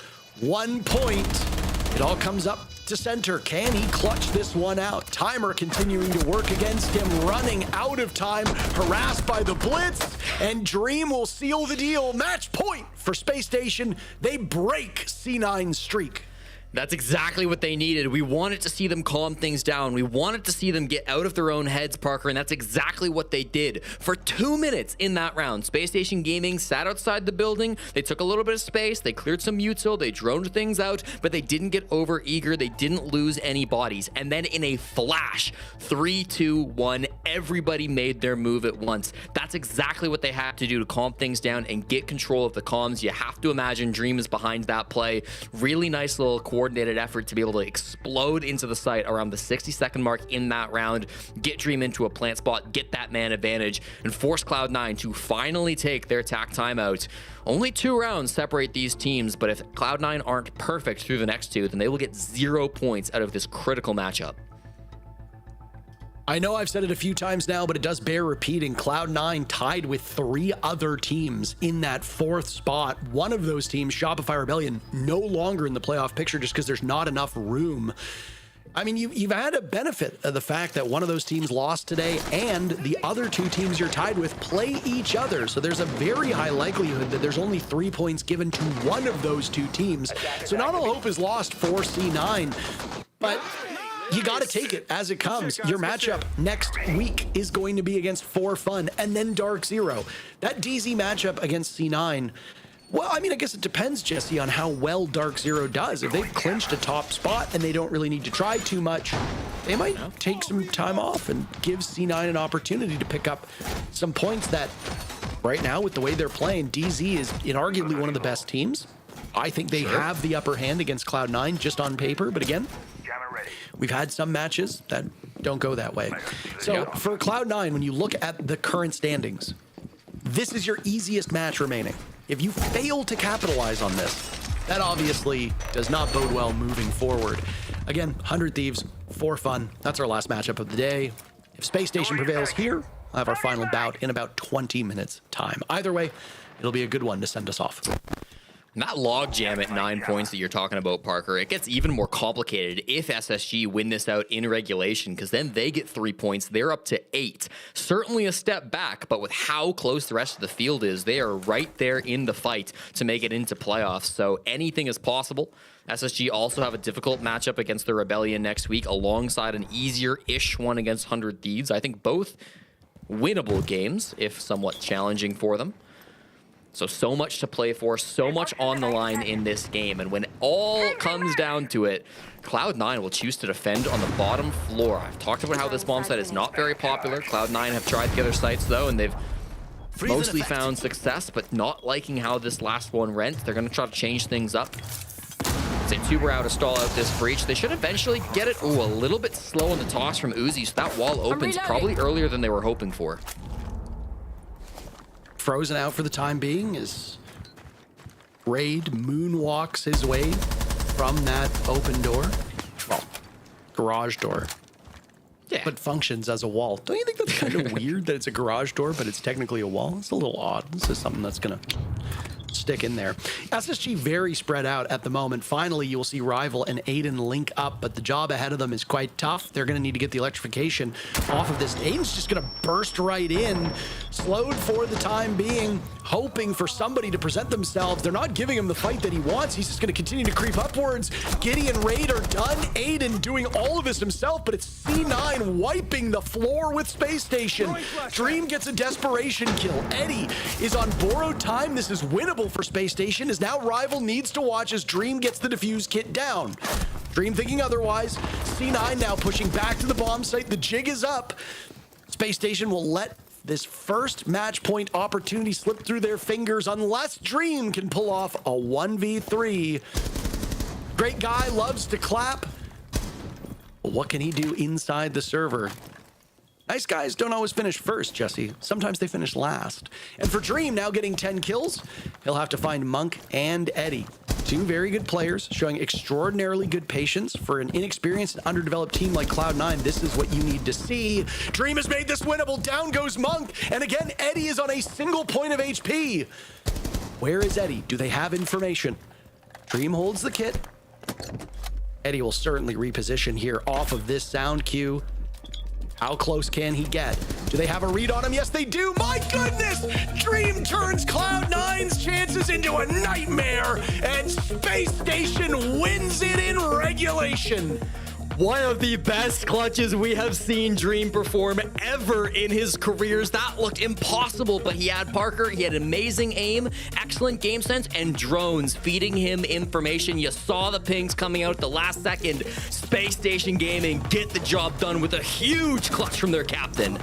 1 point. It all comes up to center. Can he clutch this one out? Timer continuing to work against him, running out of time, harassed by the blitz, and Dream will seal the deal. Match point for Space Station. They break C9's streak. That's exactly what they needed. We wanted to see them calm things down. We wanted to see them get out of their own heads, Parker, and that's exactly what they did. For 2 minutes in that round, Space Station Gaming sat outside the building. They took a little bit of space. They cleared some util. They droned things out, but they didn't get over eager. They didn't lose any bodies. And then in a flash, 3, 2, 1, everybody made their move at once. That's exactly what they had to do to calm things down and get control of the comms. You have to imagine Dream is behind that play. Really nice little coordinated effort to be able to explode into the site around the 60-second mark in that round, get Dream into a plant spot, get that man advantage, and force Cloud9 to finally take their attack timeout. Only 2 rounds separate these teams, but if Cloud9 aren't perfect through the next 2, then they will get 0 points out of this critical matchup. I know I've said it a few times now, but it does bear repeating. Cloud9 tied with 3 other teams in that 4th spot. One of those teams, Shopify Rebellion, no longer in the playoff picture just because there's not enough room. I mean, you've had a benefit of the fact that one of those teams lost today and the other 2 teams you're tied with play each other. So there's a very high likelihood that there's only 3 points given to one of those 2 teams. So not all hope is lost for C9, but you got to take it as it comes. Your matchup next week is going to be against 4Fun and then Dark Zero. That DZ matchup against C9, well, I mean, I guess it depends, Jesse, on how well Dark Zero does. If they've clinched a top spot and they don't really need to try too much, they might take some time off and give C9 an opportunity to pick up some points that right now, with the way they're playing, DZ is inarguably one of the best teams. I think they have the upper hand against Cloud9 just on paper, but again, we've had some matches that don't go that way. So for Cloud9, when you look at the current standings, this is your easiest match remaining. If you fail to capitalize on this, that obviously does not bode well moving forward. Again, 100 Thieves, 4Fun. That's our last matchup of the day. If Space Station prevails here, we'll have our final bout in about 20 minutes time. Either way, it'll be a good one to send us off. And that logjam at 9 points that you're talking about, Parker, it gets even more complicated if SSG win this out in regulation, because then they get 3 points. They're up to 8. Certainly a step back, but with how close the rest of the field is, they are right there in the fight to make it into playoffs. So anything is possible. SSG also have a difficult matchup against the Rebellion next week, alongside an easier-ish one against 100 Thieves. I think both winnable games, if somewhat challenging for them. So much to play for, so much on the line in this game. And when all comes down to it, Cloud9 will choose to defend on the bottom floor. I've talked about how this bomb site is not very popular. Cloud9 have tried the other sites, though, and they've mostly found success, but not liking how this last one went. They're going to try to change things up. Say Tuber out to stall out this breach. They should eventually get it. Ooh, a little bit slow on the toss from Uzi, so that wall opens probably earlier than they were hoping for. Frozen out for the time being as Raid moonwalks his way from that open door. Well, garage door. Yeah. But functions as a wall. Don't you think that's kind of weird that it's a garage door, but it's technically a wall? It's a little odd. This is something that's going to stick in there. SSG very spread out at the moment. Finally, you'll see Rival and Aiden link up, but the job ahead of them is quite tough. They're going to need to get the electrification off of this. Aiden's just going to burst right in. Slowed for the time being. hoping for somebody to present themselves. They're not giving him the fight that he wants. He's just going to continue to creep upwards. Giddy and Raid are done. Aiden doing all of this himself, but it's C9 wiping the floor with Space Station. Dream gets a desperation kill. Eddie is on borrowed time. This is winnable for Space Station, as now Rival needs to watch as Dream gets the defuse kit down. Dream thinking otherwise. C9 now pushing back to the bomb site. The jig is up. Space Station will let this first match point opportunity slip through their fingers unless Dream can pull off a 1v3. Great guy, loves to clap. But what can he do inside the server? Nice guys don't always finish first, Jesse. Sometimes they finish last. And for Dream, now getting 10 kills, he'll have to find Monk and Eddie. Two very good players showing extraordinarily good patience. For an inexperienced and underdeveloped team like Cloud9, this is what you need to see. Dream has made this winnable. Down goes Monk. And again, Eddie is on a single point of HP. Where is Eddie? Do they have information? Dream holds the kit. Eddie will certainly reposition here off of this sound cue. How close can he get? Do they have a read on him? Yes, they do. My goodness! Dream turns Cloud9's chances into a nightmare, and Space Station wins it in regulation. One of the best clutches we have seen Dream perform ever in his careers. That looked impossible, but he had Parker, he had amazing aim, excellent game sense, and drones feeding him information. You saw the pings coming out at the last second. Space Station Gaming get the job done with a huge clutch from their captain.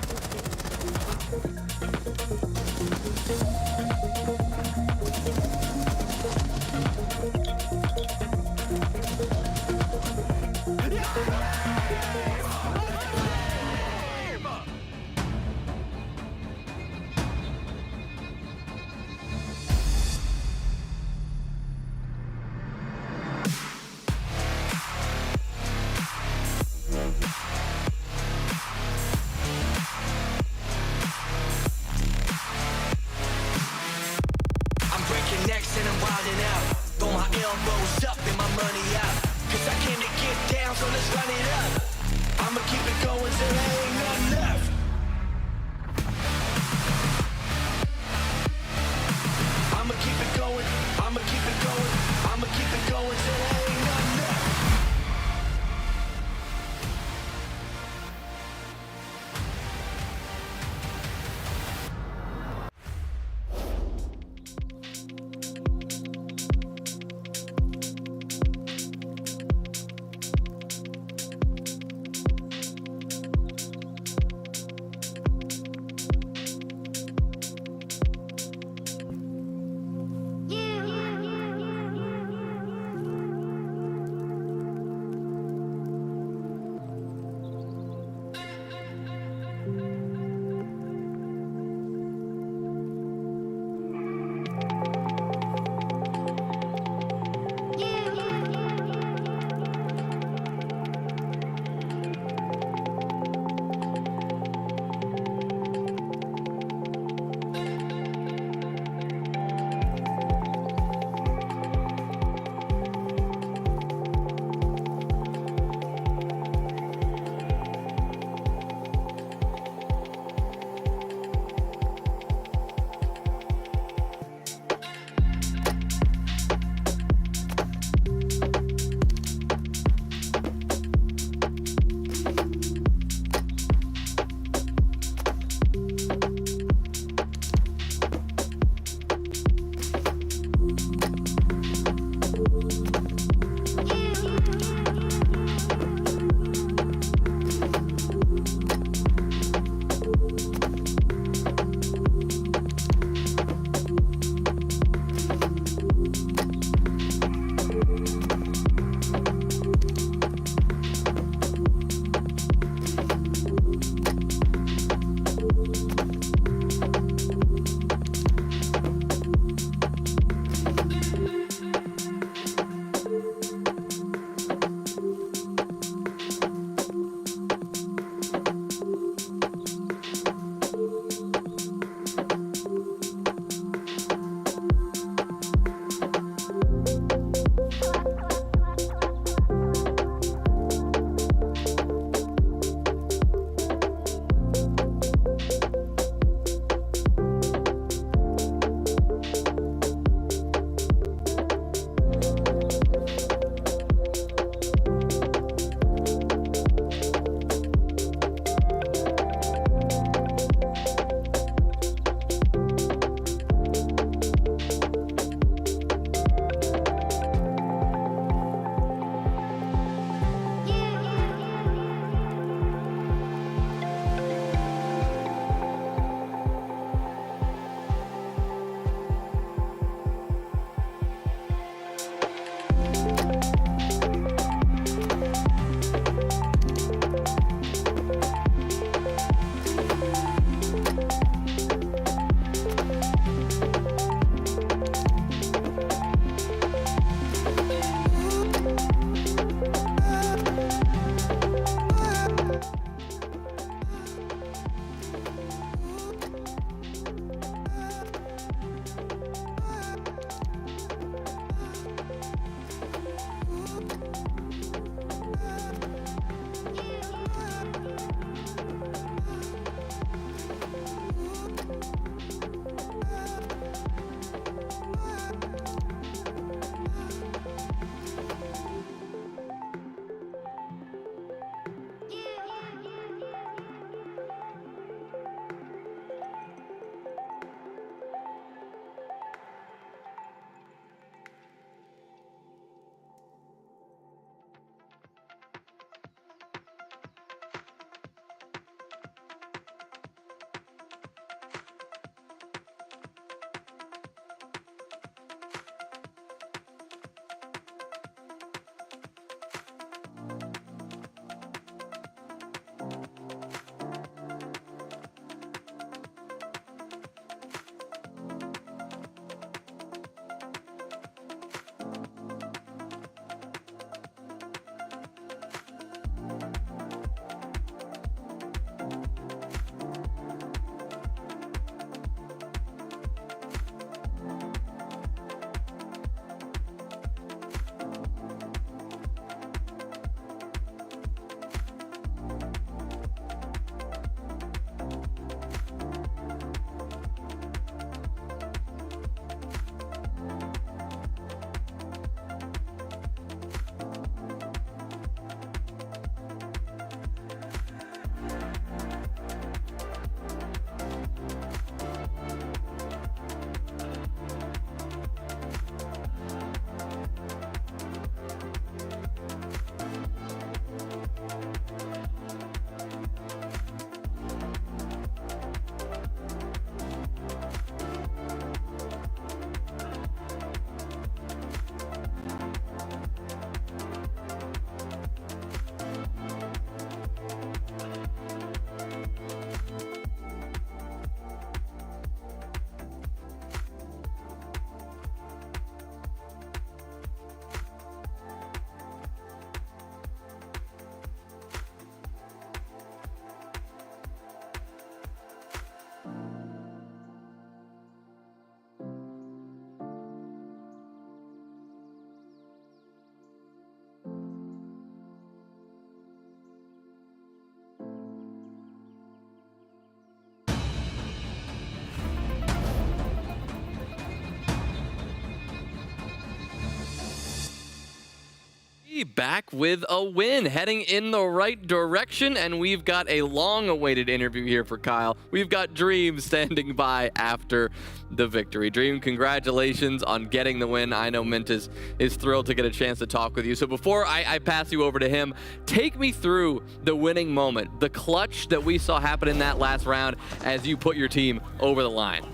Back with a win, heading in the right direction, and we've got a long-awaited interview here for Kyle. We've got Dream standing by after the victory. Dream, congratulations on getting the win. I know Mint is thrilled to get a chance to talk with you. So before I pass you over to him, take me through the winning moment, the clutch that we saw happen in that last round as you put your team over the line.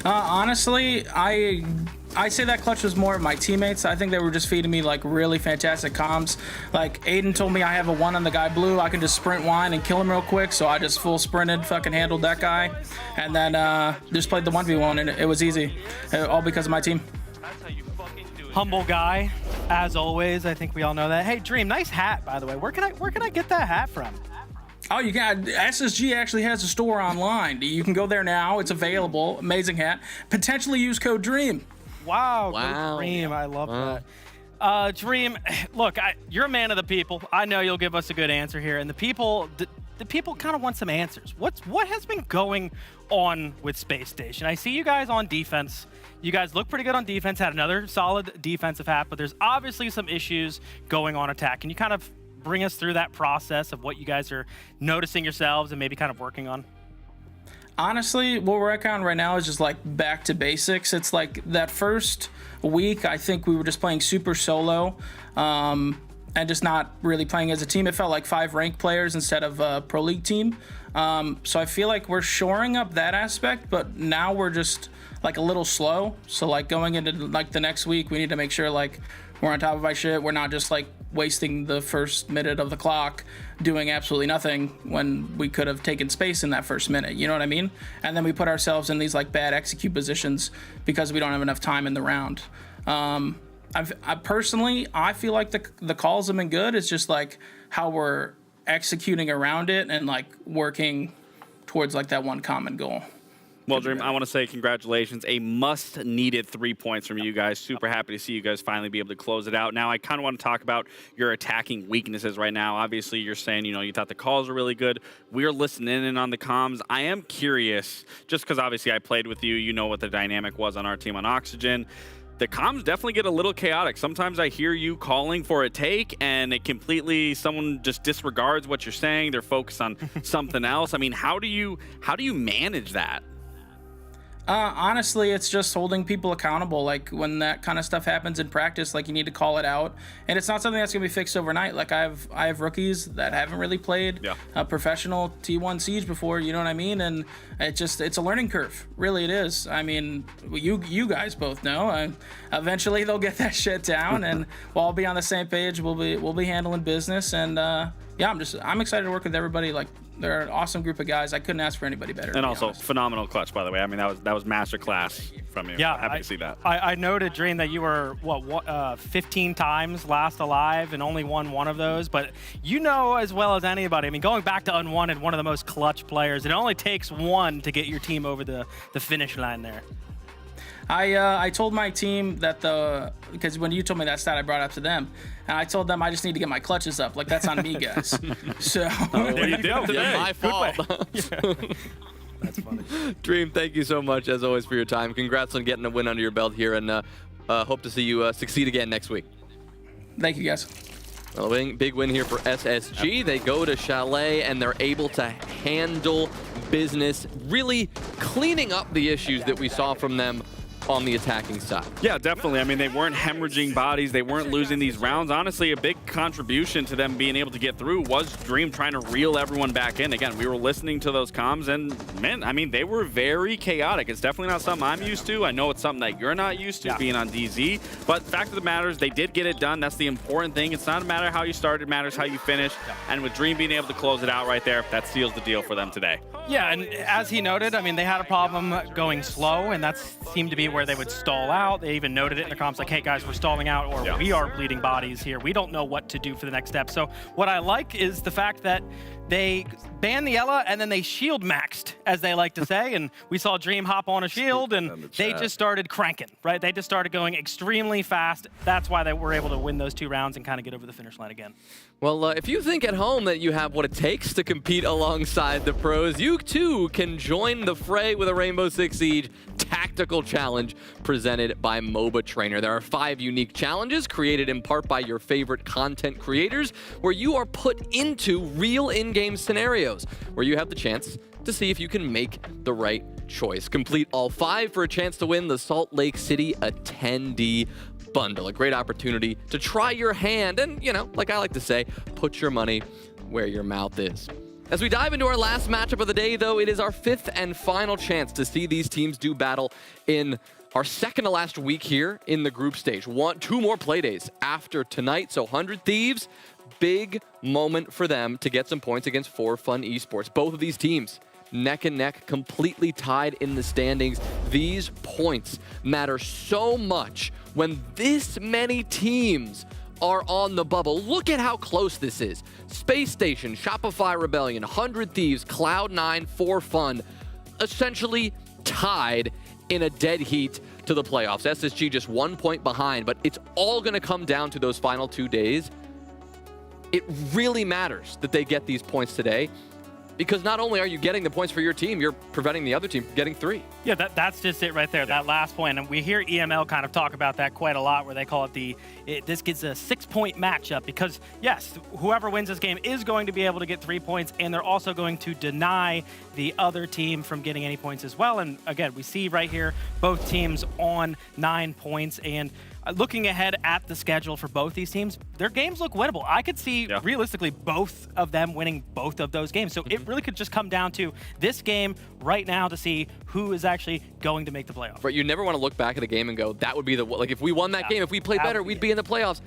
Honestly, I say that clutch was more of my teammates. I think they were just feeding me like really fantastic comms. Like Aiden told me I have a 1 on the guy blue. I can just sprint wine and kill him real quick. So I just full sprinted, fucking handled that guy. And then just played the 1v1 and it was easy. All because of my team. Humble guy, as always. I think we all know that. Hey, Dream, nice hat, by the way. Where can I get that hat from? Oh, you got SSG actually has a store online. You can go there now. It's available. Amazing hat. Potentially use code DREAM. Wow. Dream. I love that. Dream, look, you're a man of the people. I know you'll give us a good answer here. And the people kind of want some answers. What has been going on with Space Station? I see you guys on defense. You guys look pretty good on defense. Had another solid defensive half, but there's obviously some issues going on attack. Can you kind of bring us through that process of what you guys are noticing yourselves and maybe kind of working on? Honestly, what we're working on right now is just like back to basics. It's like that first week, I think we were just playing super solo and just not really playing as a team. It felt like 5 ranked players instead of a pro league team. So I feel like we're shoring up that aspect, but now we're just like a little slow. So like going into like the next week, we need to make sure like we're on top of our shit. We're not just like wasting the first minute of the clock doing absolutely nothing when we could have taken space in that first minute. You know what I mean? And then we put ourselves in these like bad execute positions because we don't have enough time in the round. I personally feel like the calls have been good. It's just like how we're executing around it and like working towards like that one common goal. Well, Dream, I want to say congratulations. A must-needed 3 points from you guys. Super happy to see you guys finally be able to close it out. Now, I kind of want to talk about your attacking weaknesses right now. Obviously, you're saying, you thought the calls were really good. We're listening in on the comms. I am curious, just because obviously I played with you. You know what the dynamic was on our team on Oxygen. The comms definitely get a little chaotic. Sometimes I hear you calling for a take, and someone just disregards what you're saying. They're focused on something else. I mean, how do you manage that? Honestly, it's just holding people accountable. Like when that kind of stuff happens in practice, like you need to call it out, and it's not something that's gonna be fixed overnight. Like I have rookies that haven't really played a professional T1 Siege before. You know what I mean? And it's a learning curve. Really, it is. I mean, you guys both know. Eventually, they'll get that shit down, and we'll all be on the same page. We'll be handling business, and I'm excited to work with everybody. Like they're an awesome group of guys. I couldn't ask for anybody better. And also phenomenal clutch, by the way. I mean, that was masterclass from you. Yeah, happy to see that. I noted, Dream, that you were 15 times last alive and only won one of those. But you know as well as anybody. I mean, going back to Unwanted, one of the most clutch players. It only takes one to get your team over the finish line there. I told my team that because when you told me that stat, I brought it up to them, and I told them I just need to get my clutches up. Like that's on me, guys. So there you go. My fault. That's funny. Dream, thank you so much as always for your time. Congrats on getting a win under your belt here, and hope to see you succeed again next week. Thank you, guys. Well, big win here for SSG. They go to Chalet and they're able to handle business, really cleaning up the issues that we saw from them on the attacking side. Yeah, definitely. I mean, they weren't hemorrhaging bodies. They weren't losing these rounds. Honestly, a big contribution to them being able to get through was Dream trying to reel everyone back in. Again, we were listening to those comms, and man, I mean, they were very chaotic. It's definitely not something I'm used to. I know it's something that you're not used to, being on DZ. But fact of the matter is, they did get it done. That's the important thing. It's not a matter how you start. It matters how you finish. And with Dream being able to close it out right there, that seals the deal for them today. Yeah, and as he noted, I mean, they had a problem going slow, and that seemed to be where they would stall out. They even noted it in the comms like, hey guys, we're stalling out, or we are bleeding bodies here. We don't know what to do for the next step. So what I like is the fact that they banned the Ela and then they shield maxed, as they like to say, and we saw Dream hop on a shield and they just started cranking, right? They just started going extremely fast. That's why they were able to win those 2 rounds and kind of get over the finish line again. Well, if you think at home that you have what it takes to compete alongside the pros, you too can join the fray with a Rainbow Six Siege tactical challenge presented by MOBA Trainer. There are 5 unique challenges created in part by your favorite content creators, where you are put into real in-game scenarios, where you have the chance to see if you can make the right choice. Complete all 5 for a chance to win the Salt Lake City attendee bundle. A great opportunity to try your hand and, you know, like I like to say, put your money where your mouth is. As we dive into our last matchup of the day, though, it is our 5th and final chance to see these teams do battle in our second to last week here in the group stage. 2 more play days after tonight, so 100 Thieves, big moment for them to get some points against For Fun Esports. Both of these teams neck and neck, completely tied in the standings. These points matter so much when this many teams are on the bubble. Look at how close this is. Space Station, Shopify Rebellion, 100 Thieves, Cloud9, For Fun, essentially tied in a dead heat to the playoffs. SSG just 1 point behind, but it's all going to come down to those final 2 days. It really matters that they get these points today, because not only are you getting the points for your team, you're preventing the other team from getting 3. Yeah, that's just it right there, that last point. And we hear EML kind of talk about that quite a lot, where they call it this gets a 6-point matchup, because yes, whoever wins this game is going to be able to get 3 points, and they're also going to deny the other team from getting any points as well. And again, we see right here both teams on 9 points, and looking ahead at the schedule for both these teams, their games look winnable. I could see realistically both of them winning both of those games. So it really could just come down to this game right now to see who is actually going to make the playoffs. Right, you never want to look back at a game and go, that would be the, like, if we won that game, if we played better, we'd be in the playoffs.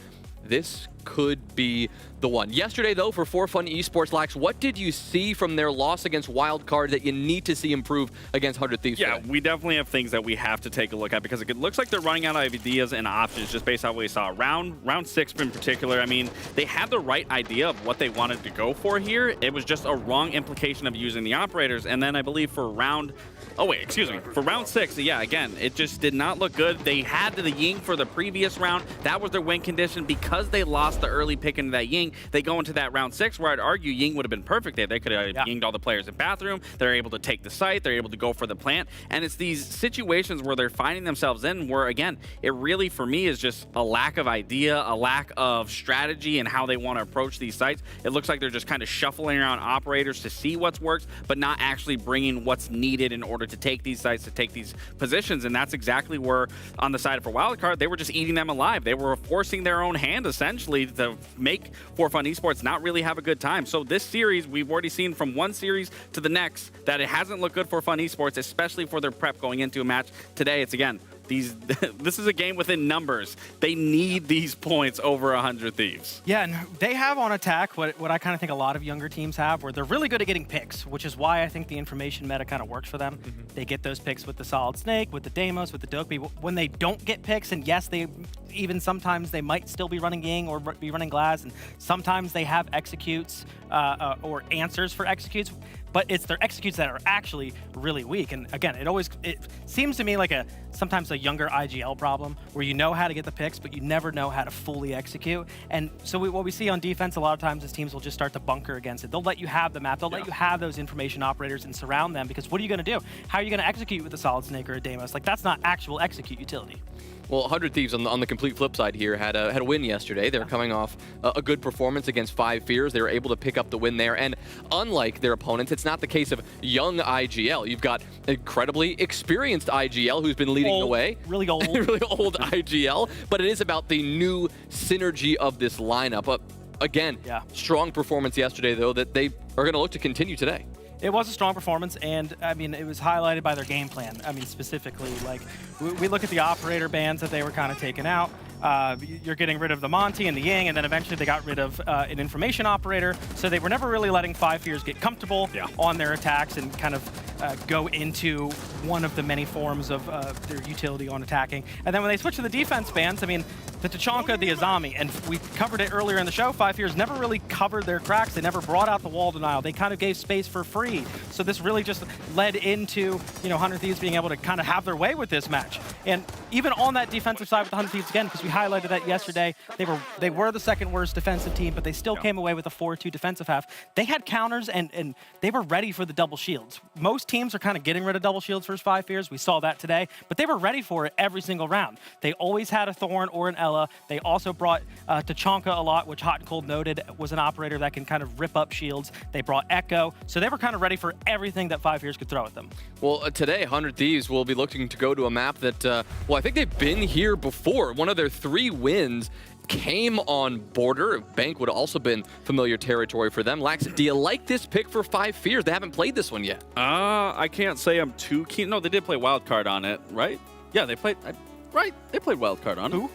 This could be the one. Yesterday, though, for For Fun Esports, Lax, what did you see from their loss against Wildcard that you need to see improve against 100 Thieves Yeah, today? we definitely have things that we have to take a look at, because it looks like they're running out of ideas and options just based on what we saw. Round 6 in particular, I mean, they had the right idea of what they wanted to go for here. It was just a wrong implication of using the operators. And then I believe for round... Oh, wait, excuse me. For round 6, yeah, again, it just did not look good. They had the Ying for the previous round. That was their win condition. Because they lost the early pick into that Ying, they go into that round 6, where I'd argue Ying would have been perfect there. They could have Yinged all the players in bathroom. They're able to take the site. They're able to go for the plant. And it's these situations where they're finding themselves in where, again, it really, for me, is just a lack of idea, a lack of strategy and how they want to approach these sites. It looks like they're just kind of shuffling around operators to see what's works, but not actually bringing what's needed in order to take these sites, to take these positions. And that's exactly where, on the side for Wildcard, they were just eating them alive. They were forcing their own hand, essentially, to make For Fun Esports not really have a good time. So this series, we've already seen from one series to the next that it hasn't looked good for Fun Esports, especially for their prep going into a match today. It's, again, this is a game within numbers. They need these points over 100 Thieves. Yeah, and they have on attack what I kind of think a lot of younger teams have, where they're really good at getting picks, which is why I think the information meta kind of works for them. They get those picks with the Solid Snake, with the Deimos, with the Dokbi. When they don't get picks, and yes, sometimes they might still be running Ying or be running Glass, and sometimes they have executes or answers for executes, but it's their executes that are actually really weak. And again, it seems to me like sometimes a younger IGL problem, where you know how to get the picks, but you never know how to fully execute. And so what we see on defense a lot of times is teams will just start to bunker against it. They'll let you have the map. They'll let you have those information operators and surround them, because what are you going to do? How are you going to execute with a Solid Snake or a Deimos? Like, that's not actual execute utility. Well, 100 Thieves on the complete flip side here had a win yesterday. They're coming off a good performance against 5 Fears. They were able to pick up the win there. And unlike their opponents, it's not the case of young IGL. You've got incredibly experienced IGL who's been leading the way. Really old. Really old IGL. But it is about the new synergy of this lineup. But again, strong performance yesterday, though, that they are going to look to continue today. It was a strong performance, and I mean, it was highlighted by their game plan. I mean, specifically, like, we look at the operator bans that they were kind of taking out. You're getting rid of the Monty and the Ying, and then eventually they got rid of an information operator. So they were never really letting 5 Fears get comfortable on their attacks and kind of go into one of the many forms of their utility on attacking. And then when they switched to the defense bans, I mean, the Tachanka, the Azami, and we covered it earlier in the show, 5 Fears never really covered their cracks. They never brought out the wall denial. They kind of gave space for free. So this really just led into, 100 Thieves being able to kind of have their way with this match. And even on that defensive side with the 100 Thieves, again, because we highlighted that yesterday, they were the second worst defensive team, but they still came away with a 4-2 defensive half. They had counters, and they were ready for the double shields. Most teams are kind of getting rid of double shields first 5 fears. We saw that today, but they were ready for it every single round. They always had a Thorn or an Ella. They also brought Tachanka a lot, which Hot and Cold noted was an operator that can kind of rip up shields. They brought Echo, so they were kind of ready for everything that 5 fears could throw at them. Well, today, 100 Thieves will be looking to go to a map that, well, I think they've been here before. One of their 3 wins came on Border. Bank would have also been familiar territory for them. Lax, do you like this pick for 5 fears? They haven't played this one yet. I can't say I'm too keen. No, they did play Wildcard on it, right? Yeah, they played... Right, they played Wildcard on it. Who?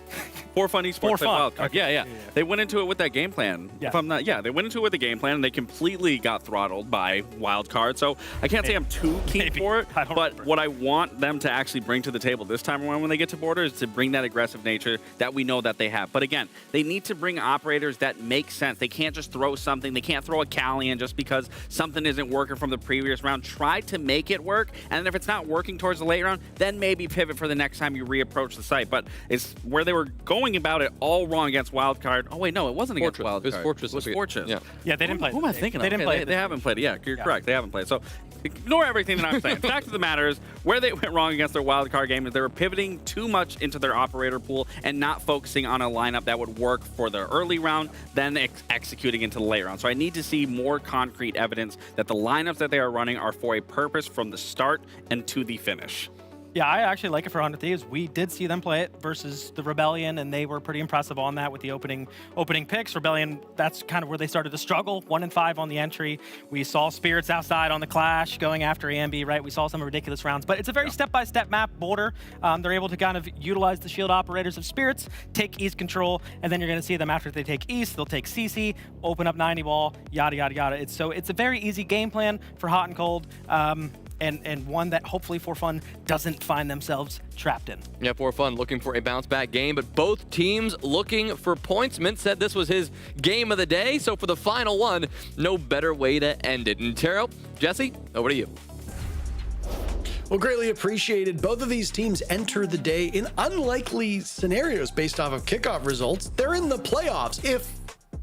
For Fun Esports played Wildcard. Okay. Yeah. They went into it with that game plan. Yeah. If I'm not, they went into it with a game plan, and they completely got throttled by Wildcard. So I can't say I'm too keen for it, but what I want them to actually bring to the table this time around when they get to Border is to bring that aggressive nature that we know that they have. But again, they need to bring operators that make sense. They can't just throw something. They can't throw a Callian just because something isn't working from the previous round. Try to make it work, and then if it's not working towards the late round, then maybe pivot for the next time you reapproach the site. But it's where they were going about it all wrong against Wildcard. Oh wait, no, it wasn't against Wildcard. It was Fortress. It was Fortress. Yeah, they didn't play. Who am I thinking They of? didn't play. They haven't played it. Yeah, you're correct. They haven't played. So ignore everything that I'm saying. Fact of the matter is, where they went wrong against their Wildcard game is they were pivoting too much into their operator pool and not focusing on a lineup that would work for the early round, then executing into the late round. So I need to see more concrete evidence that the lineups that they are running are for a purpose from the start and to the finish. Yeah, I actually like it for 100 Thieves. We did see them play it versus the Rebellion, and they were pretty impressive on that with the opening picks. Rebellion, that's kind of where they started to struggle. 1-5 on the entry. We saw Spirits outside on the Clash going after Ambi, right? We saw some ridiculous rounds, but it's a very step-by-step map, Border. They're able to kind of utilize the shield operators of Spirits, take East control, and then you're going to see them after they take East, they'll take CC, open up 90 wall, yada, yada, yada. It's a very easy game plan for Hot and Cold. And one that hopefully For Fun doesn't find themselves trapped in. Yeah, For Fun looking for a bounce-back game, but both teams looking for points. Mint said this was his game of the day, so for the final one, no better way to end it. And Taro, Jesse, over to you. Well, greatly appreciated. Both of these teams enter the day in unlikely scenarios based off of kickoff results. They're in the playoffs if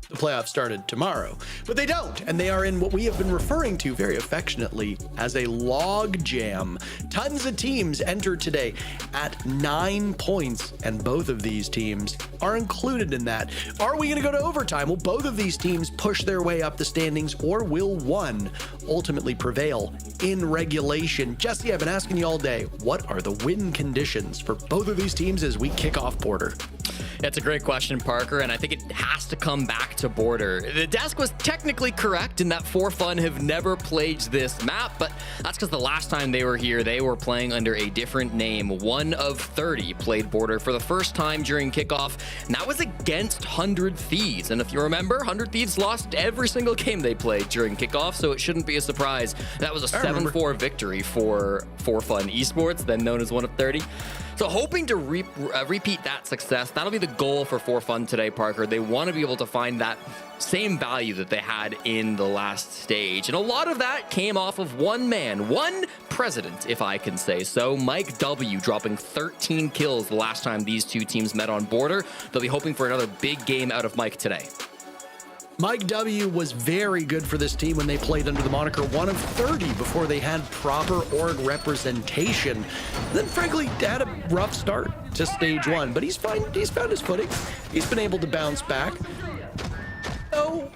the playoffs started tomorrow, but they don't, and they are in what we have been referring to very affectionately as a log jam. Tons of teams enter today at 9 points, and both of these teams are included in that. Are we going to go to overtime? Will both of these teams push their way up the standings, or will one ultimately prevail in regulation? Jesse, I've been asking you all day, what are the win conditions for both of these teams as we kick off Border? That's a great question, Parker, and I think it has to come back to Border. The desk was technically correct in that For Fun have never played this map, but that's because the last time they were here, they were playing under a different name. 1 of 30 played Border for the first time during kickoff, and that was against 100 Thieves. And if you remember, 100 Thieves lost every single game they played during kickoff, so it shouldn't be a surprise. That was a 7-4 victory for Fun Esports, then known as 1 of 30. So hoping to repeat that success, that'll be the goal for Fun today, Parker. They want to be able to find that same value that they had in the last stage. And a lot of that came off of one man, one president, if I can say so. Mike W dropping 13 kills the last time these two teams met on Border. They'll be hoping for another big game out of Mike today. Mike W was very good for this team when they played under the moniker 1 of 30 before they had proper org representation. And then, frankly, had a rough start to stage 1, but he's found his footing. He's been able to bounce back. No,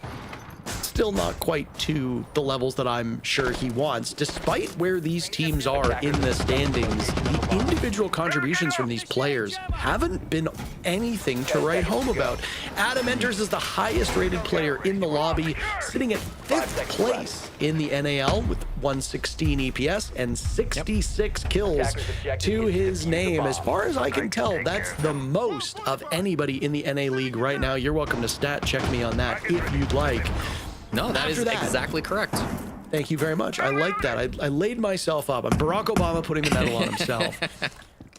still not quite to the levels that I'm sure he wants. Despite where these teams are in the standings, the individual contributions from these players haven't been anything to write home about. Adam enters as the highest rated player in the lobby, sitting at 5th place in the NAL with 116 EPS and 66 kills to his name. As far as I can tell, that's the most of anybody in the NA League right now. You're welcome to stat check me on that if you'd like. No, that is exactly correct. Thank you very much. I like that. I laid myself up. I'm Barack Obama putting the medal on himself.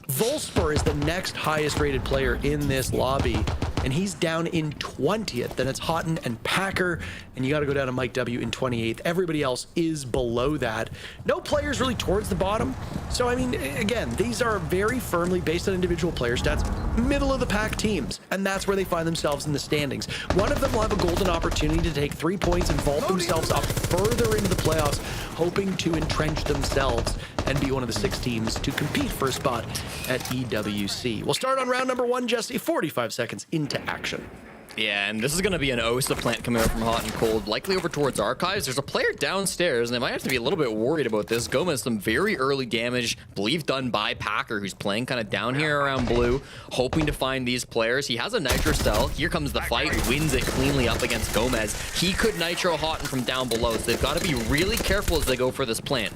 Volspur is the next highest rated player in this lobby, and he's down in 20th. Then it's Houghton and Packer, and you got to go down to Mike W in 28th. Everybody else is below that. No players really towards the bottom. So, I mean, again, these are very firmly based on individual player stats, middle of the pack teams, and that's where they find themselves in the standings. One of them will have a golden opportunity to take 3 points and vault themselves up further into the playoffs, hoping to entrench themselves and be one of the 6 teams to compete for a spot at EWC. We'll start on round number 1, Jesse, 45 seconds into action. Yeah, and this is going to be an OSA plant coming out from Hot and Cold, likely over towards Archives. There's a player downstairs, and they might have to be a little bit worried about this. Gomez, some very early damage, believe done by Packer, who's playing kind of down here around blue, hoping to find these players. He has a Nitro cell. Here comes the fight, wins it cleanly up against Gomez. He could Nitro Houghton from down below, so they've got to be really careful as they go for this plant.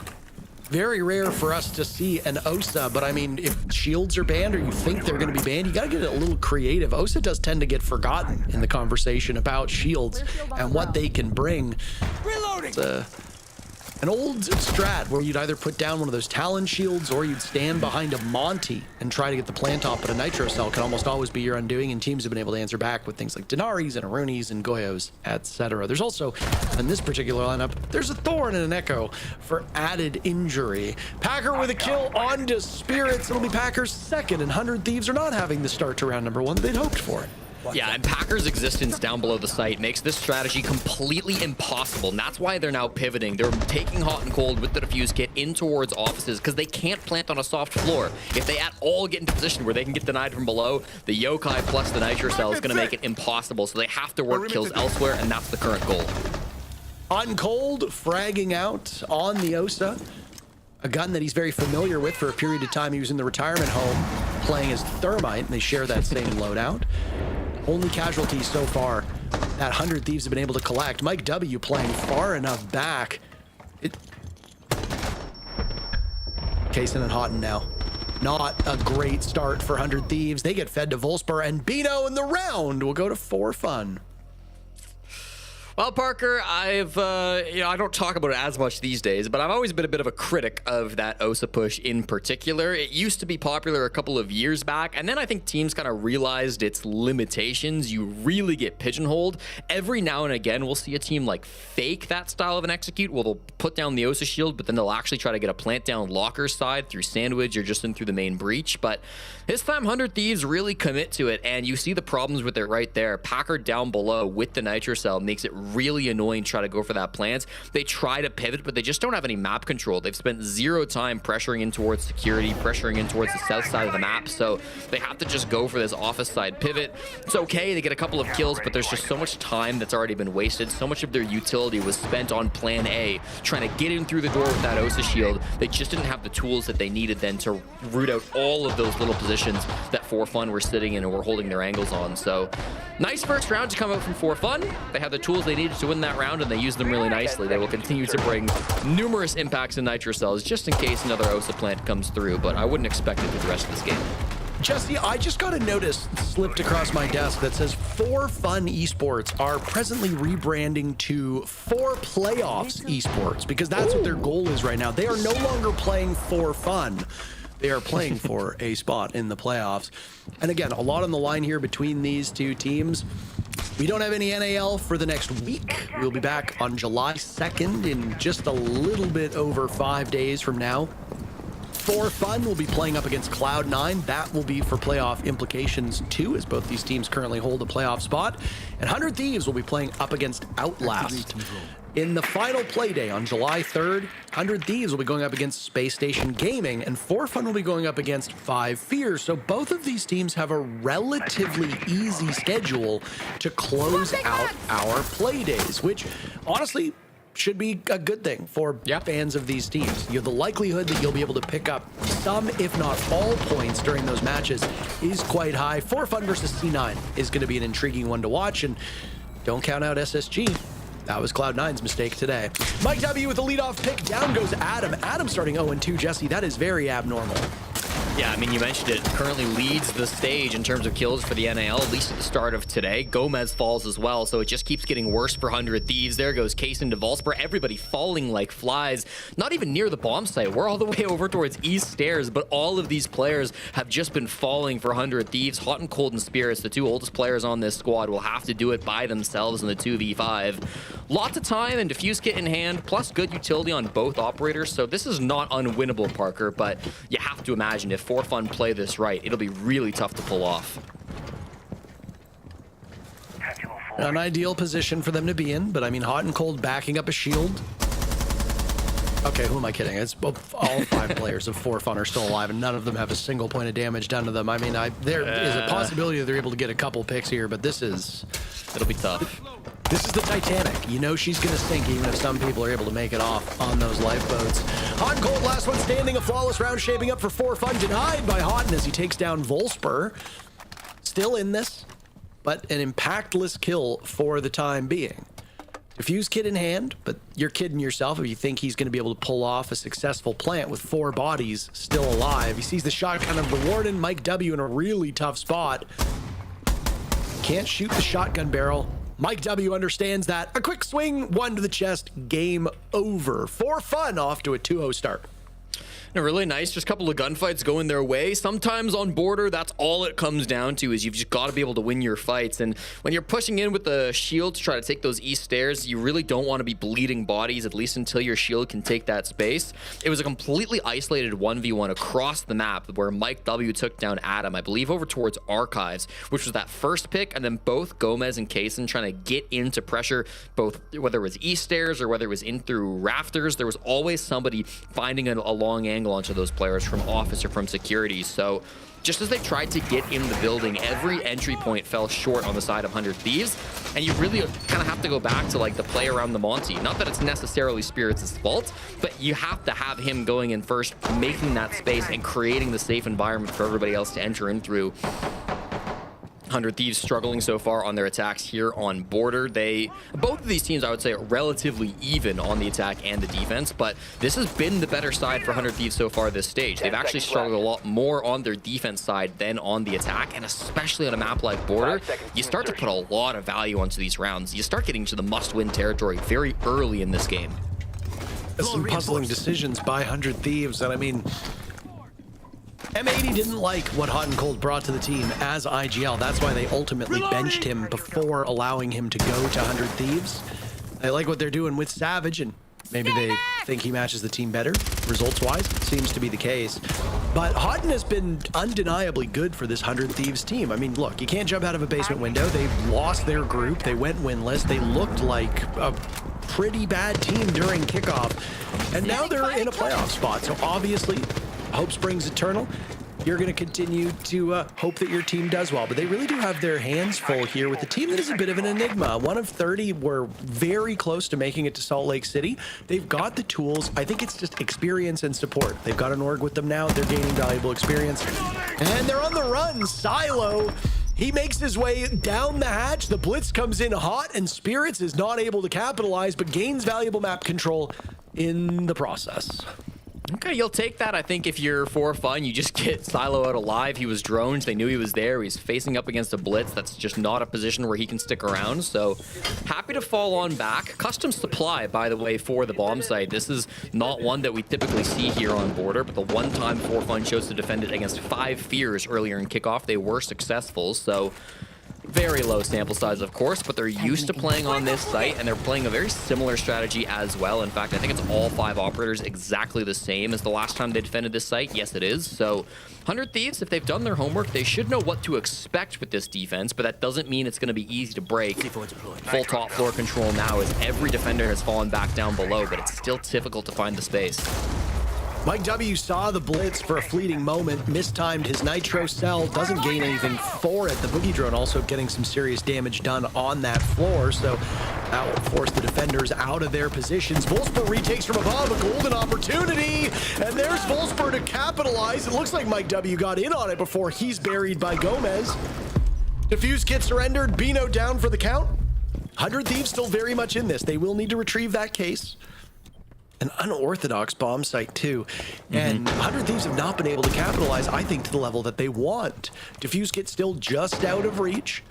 Very rare for us to see an OSA, but I mean, if shields are banned or you think they're going to be banned, you got to get a little creative. OSA does tend to get forgotten in the conversation about shields and what they can bring. Reloading! An old strat where you'd either put down one of those Talon shields or you'd stand behind a Monty and try to get the plant off, but a Nitro cell can almost always be your undoing, and teams have been able to answer back with things like Denaris and Arunis and Goyos, etc. There's also, in this particular lineup, there's a Thorn and an Echo for added injury. Packer with a kill onto Spirits. It'll be Packer's second, and 100 Thieves are not having the start to round number 1 they'd hoped for it. Yeah, and Packer's existence down below the site makes this strategy completely impossible, and that's why they're now pivoting. They're taking Hot and Cold with the defuse kit in towards offices because they can't plant on a soft floor. If they at all get into position where they can get denied from below, the Yokai plus the Nitro cell is going to make it impossible, so they have to work kills elsewhere, and that's the current goal. Hot and Cold fragging out on the OSA, a gun that he's very familiar with. For a period of time he was in the retirement home playing as Thermite, and they share that same loadout. Only casualties so far that 100 Thieves have been able to collect. Mike W playing far enough back. Kaysen and Houghton now. Not a great start for 100 Thieves. They get fed to Volspar, and Bino in the round will go to 4 Fun. Well, Parker, I don't talk about it as much these days, but I've always been a bit of a critic of that OSA push in particular. It used to be popular a couple of years back, and then I think teams kind of realized its limitations. You really get pigeonholed. Every now and again, we'll see a team like fake that style of an execute. Well, they'll put down the OSA shield, but then they'll actually try to get a plant down Locker's side through Sandwich or just in through the main breach. But this time, 100 Thieves really commit to it, and you see the problems with it right there. Packer down below with the Nitro cell makes it really annoying to try to go for that plant. They try to pivot, but they just don't have any map control. They've spent 0 time pressuring in towards security, pressuring in towards the south side of the map, so they have to just go for this office side pivot. It's okay, they get a couple of kills, but there's just so much time that's already been wasted. So much of their utility was spent on plan A, trying to get in through the door with that OSA shield. They just didn't have the tools that they needed then to root out all of those little positions that 4 Fun were sitting in and were holding their angles on. So nice first round to come out from 4 Fun. They have the tools they needed to win that round, and they use them really nicely. They will continue to bring numerous impacts in Nitro cells just in case another OSA plant comes through, but I wouldn't expect it for the rest of this game. Jesse, I just got a notice slipped across my desk that says 4 Fun Esports are presently rebranding to 4 Playoffs Esports, because that's what their goal is right now. They are no longer playing for fun. They are playing for a spot in the playoffs. And again, a lot on the line here between these two teams. We don't have any NAL for the next week. We'll be back on July 2nd in just a little bit over 5 days from now. 4 Fun will be playing up against Cloud9. That will be for playoff implications too, as both these teams currently hold a playoff spot. And 100 Thieves will be playing up against Outlast. In the final play day on July 3rd, 100 Thieves will be going up against Space Station Gaming, and 4 Fun will be going up against 5 Fears. So both of these teams have a relatively easy schedule to close out our play days, which honestly should be a good thing for fans of these teams. You have the likelihood that you'll be able to pick up some, if not all, points during those matches is quite high. 4 Fun versus C9 is going to be an intriguing one to watch, and don't count out SSG. That was Cloud9's mistake today. Mike W with the leadoff pick. Down goes Adam. Adam starting 0-2, Jesse. That is very abnormal. Yeah, I mean, you mentioned it. Currently leads the stage in terms of kills for the NAL, at least at the start of today. Gomez falls as well, so it just keeps getting worse for 100 Thieves. There goes Case into Volsper. Everybody falling like flies. Not even near the bomb site. We're all the way over towards East Stairs, but all of these players have just been falling for 100 Thieves. Hot and Cold and Spirits, the two oldest players on this squad, will have to do it by themselves in the 2v5. Lots of time and Diffuse Kit in hand, plus good utility on both operators, so this is not unwinnable, Parker, but you have to imagine if For Fun play this right, it'll be really tough to pull off. An ideal position for them to be in, but I mean, Hot and Cold backing up a shield. Okay, who am I kidding? It's all 5 players of For Fun are still alive, and none of them have a single point of damage done to them. I mean, there is a possibility that they're able to get a couple picks here, but it'll be tough. This is the Titanic. You know she's going to sink even if some people are able to make it off on those lifeboats. Hot and Cold, last one standing. A flawless round shaping up for For Fun. Denied by Hot as he takes down Volsper. Still in this, but an impactless kill for the time being. Diffuse Kit in hand, but you're kidding yourself if you think he's going to be able to pull off a successful plant with 4 bodies still alive. He sees the shotgun of the Warden, Mike W in a really tough spot. Can't shoot the shotgun barrel. Mike W understands that. A quick swing, 1 to the chest, game over. For Fun off to a 2-0 start. Really nice, just a couple of gunfights going their way. Sometimes on Border, that's all it comes down to, is you've just got to be able to win your fights. And when you're pushing in with the shield to try to take those East Stairs, you really don't want to be bleeding bodies, at least until your shield can take that space. It was a completely isolated 1v1 across the map where Mike W took down Adam, I believe over towards Archives, which was that first pick, and then both Gomez and Kaysen trying to get into pressure, both whether it was East Stairs or whether it was in through rafters. There was always somebody finding a long angle onto those players from office or from security. So just as they tried to get in the building, every entry point fell short on the side of 100 Thieves, and you really kind of have to go back to like the play around the Monty. Not that it's necessarily Spirits' fault, but you have to have him going in first, making that space and creating the safe environment for everybody else to enter in through. 100 Thieves struggling so far on their attacks here on Border. Both of these teams, I would say, are relatively even on the attack and the defense, but this has been the better side for 100 Thieves so far this stage. They've actually struggled a lot more on their defense side than on the attack, and especially on a map like Border, you start to put a lot of value onto these rounds. You start getting to the must-win territory very early in this game. Some puzzling decisions by 100 Thieves, and I mean, M80 didn't like what Hot and Cold brought to the team as IGL. That's why they ultimately benched him before allowing him to go to 100 Thieves. They like what they're doing with Savage, and maybe they think he matches the team better, results-wise. Seems to be the case. But Houghton has been undeniably good for this 100 Thieves team. I mean, look, you can't jump out of a basement window. They've lost their group. They went winless. They looked like a pretty bad team during kickoff. And now they're in a playoff spot. So obviously, hope springs eternal. You're going to continue to hope that your team does well. But they really do have their hands full here with a team that is a bit of an enigma. 1 of 30 were very close to making it to Salt Lake City. They've got the tools. I think it's just experience and support. They've got an org with them now. They're gaining valuable experience. And they're on the run. Silo, he makes his way down the hatch. The blitz comes in hot, and Spirits is not able to capitalize, but gains valuable map control in the process. Okay, you'll take that. I think if you're For Fun, you just get Silo out alive. He was droned. They knew he was there. He's facing up against a blitz. That's just not a position where he can stick around. So happy to fall on back. Custom supply, by the way, for the bomb site. This is not one that we typically see here on Border, but the one time For Fun chose to defend it against 5 Fears earlier in kickoff, they were successful. So very low sample size, of course, but they're used to playing on this site, and they're playing a very similar strategy as well. In fact, I think it's all 5 operators exactly the same as the last time they defended this site. Yes, it is. So 100 Thieves, if they've done their homework, they should know what to expect with this defense, but that doesn't mean it's going to be easy to break. Full top floor control now as every defender has fallen back down below, but it's still difficult to find the space. Mike W saw the blitz for a fleeting moment, mistimed his nitro cell, doesn't gain anything for it. The boogie drone also getting some serious damage done on that floor, so that will force the defenders out of their positions. Volsper retakes from above, a golden opportunity, and there's Volsper to capitalize. It looks like Mike W got in on it before he's buried by Gomez. Diffuse Kit surrendered, Bino down for the count. 100 Thieves still very much in this. They will need to retrieve that case. an unorthodox bomb site too. And 100 Thieves have not been able to capitalize, I think, to the level that they want. Diffuse Kit still just out of reach.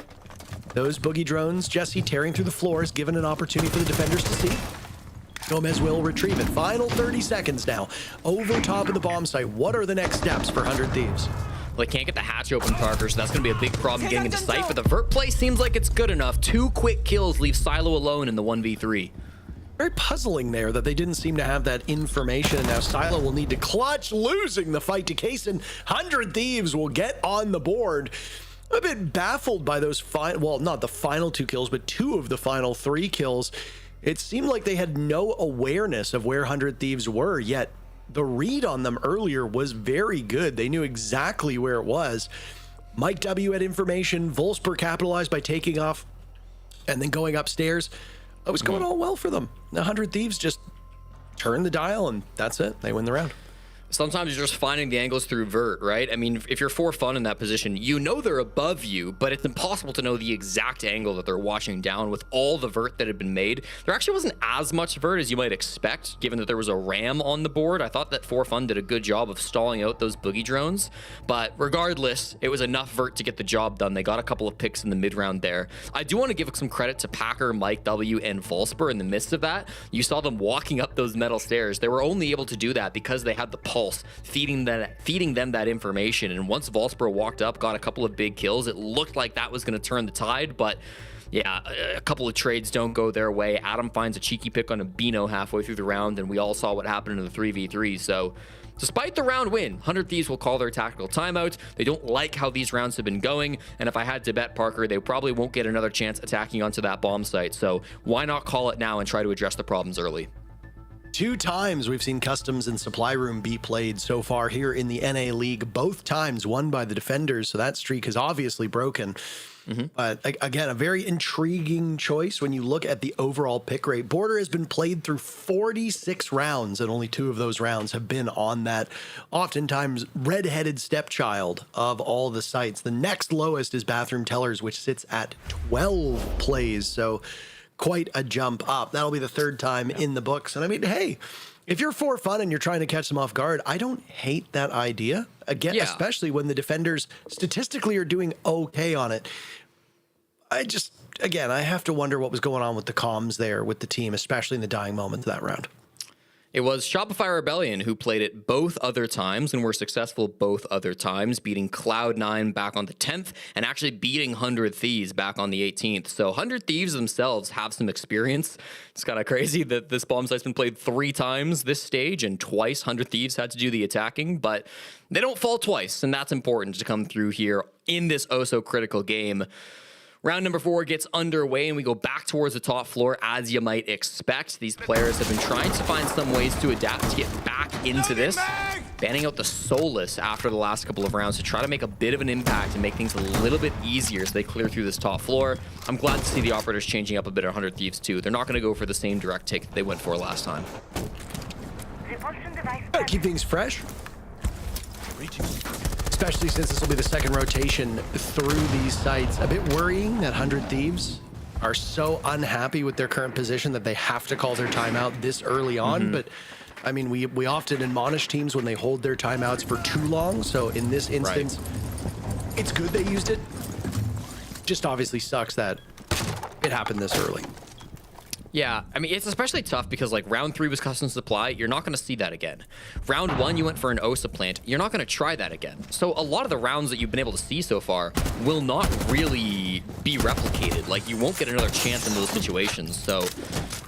Those boogie drones, Jesse tearing through the floors, given an opportunity for the defenders to see. Gomez will retrieve it. Final 30 seconds now. Over top of the bomb site. What are the next steps for 100 Thieves? Well, they can't get the hatch open, Parker, so that's going to be a big problem getting into sight. But the vert play seems like it's good enough. 2 quick kills leave Silo alone in the 1v3. Very puzzling there that they didn't seem to have that information. Now Silo will need to clutch, losing the fight to Kaysen. 100 Thieves will get on the board. I'm a bit baffled by those well, not the final 2 kills, but 2 of the final 3 kills. It seemed like they had no awareness of where 100 Thieves were, yet the read on them earlier was very good. They knew exactly where it was. Mike W had information. Wolfsburg capitalized by taking off and then going upstairs. It was going all well for them. The 100 Thieves just turned the dial, and that's it. They win the round. Sometimes you're just finding the angles through vert, right? I mean, if you're for fun in that position, you know they're above you, but it's impossible to know the exact angle that they're watching down with all the vert that had been made. There actually wasn't as much vert as you might expect, given that there was a ram on the board. I thought that For Fun did a good job of stalling out those boogie drones, but regardless, it was enough vert to get the job done. They got a couple of picks in the mid-round there. I do want to give some credit to Packer, Mike W, and Volsper in the midst of that. You saw them walking up those metal stairs. They were only able to do that because they had the pulse feeding them that information. And once Volsper walked up, got a couple of big kills, it looked like that was going to turn the tide. But yeah, a couple of trades don't go their way. Adam finds a cheeky pick on a Beano halfway through the round, and we all saw what happened in the 3v3. So despite the round win, 100 Thieves will call their tactical timeout. They don't like how these rounds have been going, and if I had to bet, Parker, they probably won't get another chance attacking onto that bomb site. So why not call it now and try to address the problems early? 2 times we've seen Customs and Supply Room be played so far here in the NA League. Both times won by the defenders, so that streak is obviously broken. But again, a very intriguing choice when you look at the overall pick rate. Border has been played through 46 rounds, and only 2 of those rounds have been on that oftentimes red-headed stepchild of all the sites. The next lowest is Bathroom Tellers, which sits at 12 plays. So quite a jump up. That'll be the 3rd time in the books. And I mean, hey, if you're for fun and you're trying to catch them off guard, I don't hate that idea. Again, especially when the defenders statistically are doing okay on it. I have to wonder what was going on with the comms there with the team, especially in the dying moments of that round. It was Shopify Rebellion who played it both other times and were successful both other times, beating Cloud9 back on the 10th and actually beating 100 Thieves back on the 18th. So 100 Thieves themselves have some experience. It's kind of crazy that this bomb site's been played 3 times this stage and twice 100 Thieves had to do the attacking, but they don't fall twice, and that's important to come through here in this oh-so-critical game. Round number 4 gets underway, and we go back towards the top floor, as you might expect. These players have been trying to find some ways to adapt to get back into this, banning out the Solus after the last couple of rounds to try to make a bit of an impact and make things a little bit easier as they clear through this top floor. I'm glad to see the operators changing up a bit at 100 Thieves too. They're not going to go for the same direct take that they went for last time. Keep things fresh. Especially since this will be the 2nd rotation through these sites. A bit worrying that 100 Thieves are so unhappy with their current position that they have to call their timeout this early on. But I mean, we often admonish teams when they hold their timeouts for too long. So in this instance, it's good they used it. Just obviously sucks that it happened this early. Yeah, I mean, it's especially tough because, like, round 3 was custom supply. You're not going to see that again. Round 1, you went for an OSA plant. You're not going to try that again. So a lot of the rounds that you've been able to see so far will not really be replicated. Like, you won't get another chance in those situations. So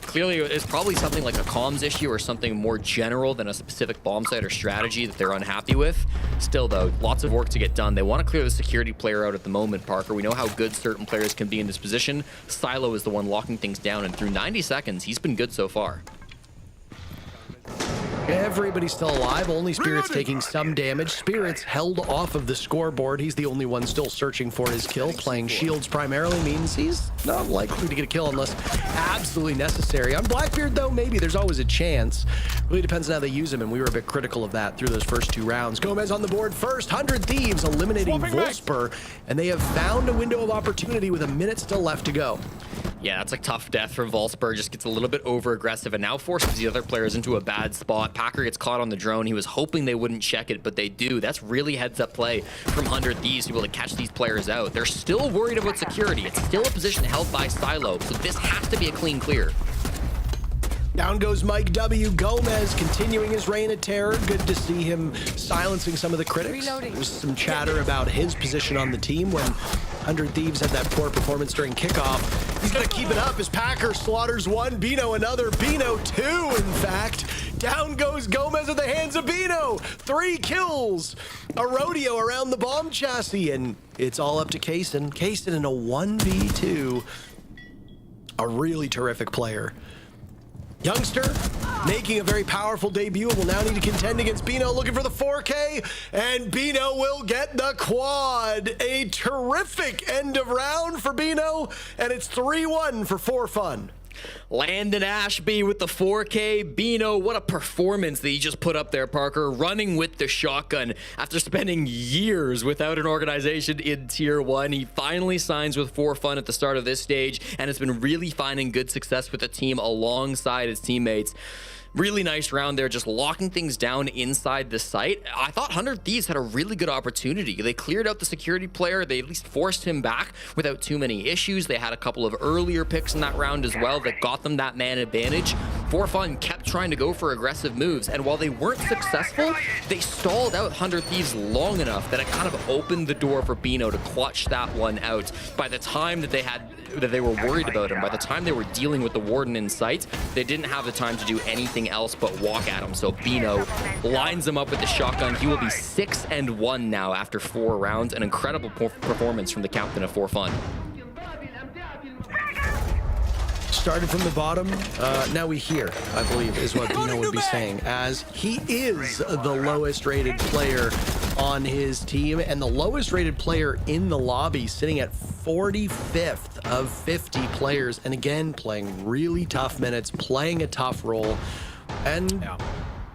clearly, it's probably something like a comms issue or something more general than a specific bomb site or strategy that they're unhappy with. Still, though, lots of work to get done. They want to clear the security player out at the moment, Parker. We know how good certain players can be in this position. Silo is the one locking things down, and through 90 seconds, he's been good so far. Everybody's still alive. Only Spirit's taking some damage. Spirit's held off of the scoreboard. He's the only one still searching for his kill. Playing shields primarily means he's not likely to get a kill unless absolutely necessary. On Blackbeard, though, maybe there's always a chance. Really depends on how they use him, and we were a bit critical of that through those first 2 rounds. Gomez on the board first. 100 Thieves eliminating Wolfsburg, and they have found a window of opportunity with a minute still left to go. Yeah, that's a tough death for Volsberg. Just gets a little bit over aggressive and now forces the other players into a bad spot. Packer gets caught on the drone. He was hoping they wouldn't check it, but they do. That's really heads up play from 100 Thieves to be able to catch these players out. They're still worried about security. It's still a position held by Silo, so this has to be a clean clear. Down goes Mike W. Gomez, continuing his reign of terror. Good to see him silencing some of the critics. There's some chatter about his position on the team when 100 Thieves had that poor performance during kickoff. He's going to keep it up as Packer slaughters one, Bino another, Bino two, in fact. Down goes Gomez at the hands of Bino. 3 kills. A rodeo around the bomb chassis, and it's all up to Kaysen. Kaysen in a 1v2. A really terrific player. Youngster making a very powerful debut, will now need to contend against Bino, looking for the 4K, and Bino will get the quad. A terrific end of round for Bino, and it's 3-1 for For Fun. Landon Ashby with the 4K. Bino, what a performance that he just put up there, Parker, running with the shotgun after spending years without an organization in Tier 1. He finally signs with For Fun at the start of this stage and has been really finding good success with the team alongside his teammates. Really nice round there, just locking things down inside the site. I thought 100 Thieves had a really good opportunity. They cleared out the security player. They at least forced him back without too many issues. They had a couple of earlier picks in that round as well that got them that man advantage. For Fun kept trying to go for aggressive moves, and while they weren't successful, they stalled out 100 Thieves long enough that it kind of opened the door for Bino to clutch that one out. By the time that they were worried about him, by the time they were dealing with the Warden in sight, they didn't have the time to do anything else but walk at him. So Bino lines him up with the shotgun. He will be 6-1 now after 4 rounds. An incredible performance from the captain of For Fun. Started from the bottom, now we hear, I believe, is what Bino would be saying, as he is the lowest rated player on his team and the lowest rated player in the lobby, sitting at 45th of 50 players, and again, playing really tough minutes, playing a tough role, and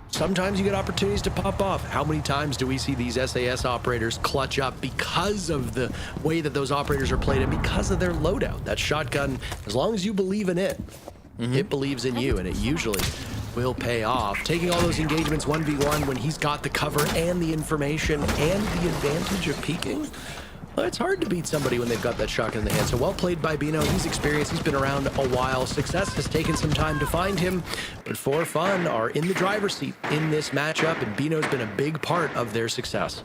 sometimes you get opportunities to pop off. How many times do we see these SAS operators clutch up because of the way that those operators are played and because of their loadout? That shotgun, as long as you believe in it, it believes in you, and it usually will pay off. Taking all those engagements 1v1 when he's got the cover and the information and the advantage of peeking, well, it's hard to beat somebody when they've got that shotgun in the hand. So well played by Bino. He's experienced. He's been around a while. Success has taken some time to find him, but For Fun are in the driver's seat in this matchup, and Bino's been a big part of their success.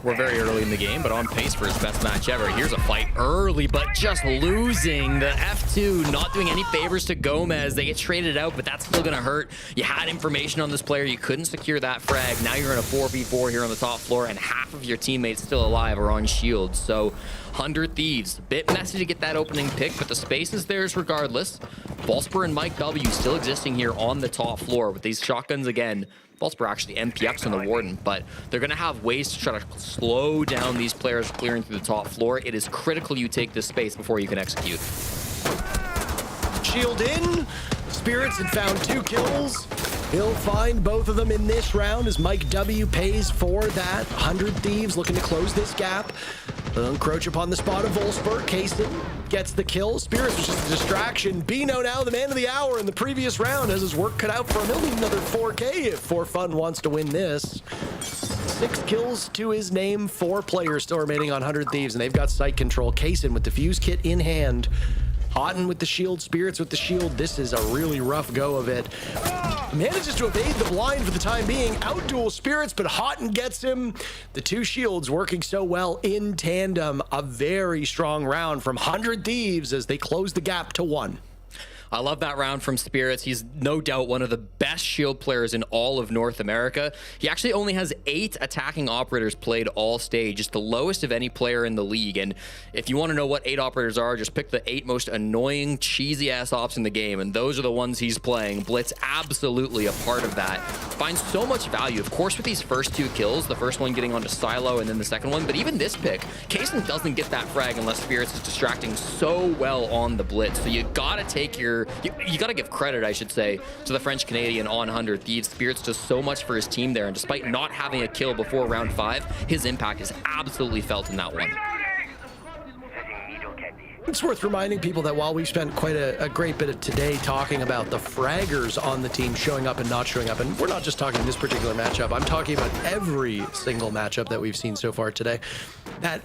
We're very early in the game, but on pace for his best match ever. Here's a fight early, but just losing. The F2 not doing any favors to Gomez. They get traded out, but that's still going to hurt. You had information on this player. You couldn't secure that frag. Now you're in a 4v4 here on the top floor, and half of your teammates still alive are on shields. So 100 Thieves, a bit messy to get that opening pick, but the space is theirs regardless. Volsper and Mike W still existing here on the top floor with these shotguns again. Volsper actually MPX on the Warden, but they're going to have ways to try to slow down these players clearing through the top floor. It is critical you take this space before you can execute. Shield in. Spirits had found 2 kills. He'll find both of them in this round as Mike W pays for that. 100 Thieves looking to close this gap. They'll encroach upon the spot of Volsberg. Kaysen gets the kill. Spirits was just a distraction. Bino now the man of the hour in the previous round has his work cut out for him. He'll need another 4K if For Fun wants to win this. 6 kills to his name. 4 players still remaining on 100 Thieves, and they've got site control. Kaysen with the fuse kit in hand. Houghton with the shield, Spirits with the shield. This is a really rough go of it. Manages to evade the blind for the time being. Outduel Spirits, but Houghton gets him. The 2 shields working so well in tandem. A very strong round from 100 Thieves as they close the gap to 1. I love that round from Spirits. He's no doubt one of the best shield players in all of North America. He actually only has 8 attacking operators played all stage. It's the lowest of any player in the league. And if you want to know what 8 operators are, just pick the 8 most annoying, cheesy-ass ops in the game. And those are the ones he's playing. Blitz, absolutely a part of that. Finds so much value. Of course, with these first 2 kills, the first one getting onto Silo and then the second one. But even this pick, Kaysen doesn't get that frag unless Spirits is distracting so well on the Blitz. So you got to take your... You got to give credit, I should say, to the French Canadian on 100 Thieves. Spirits does so much for his team there, and despite not having a kill before round 5, his impact is absolutely felt in that one. It's worth reminding people that while we've spent quite a great bit of today talking about the fraggers on the team showing up and not showing up, and we're not just talking this particular matchup, I'm talking about every single matchup that we've seen so far today, that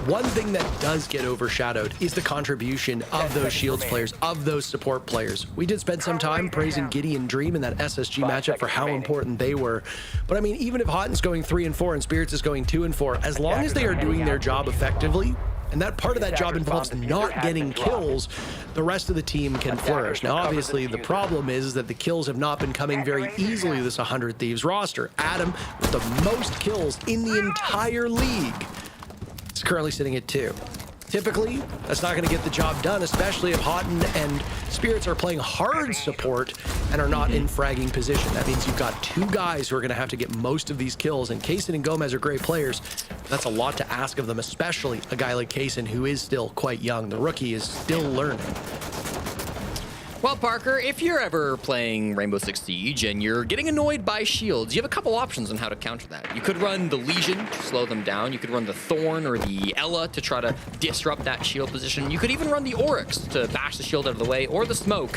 one thing that does get overshadowed is the contribution of those Shields players, of those support players. We did spend some time praising Giddy and Dream in that SSG matchup for how important they were. But I mean, even if Hotten's going 3 and 4 and Spirits is going 2 and 4, as long as they are doing their job effectively, and that part of that job involves not getting kills, the rest of the team can flourish. Now, obviously, the problem is that the kills have not been coming very easily to this 100 Thieves roster. Adam, with the most kills in the entire league, is currently sitting at 2. Typically, that's not going to get the job done, especially if Hotten and Spirits are playing hard support and are not in fragging position. That means you've got 2 guys who are going to have to get most of these kills, and Kaysen and Gomez are great players. That's a lot to ask of them, especially a guy like Kaysen, who is still quite young. The rookie is still learning. Well, Parker, if you're ever playing Rainbow Six Siege and you're getting annoyed by shields, you have a couple options on how to counter that. You could run the Legion to slow them down. You could run the Thorn or the Ella to try to disrupt that shield position. You could even run the Oryx to bash the shield out of the way, or the Smoke.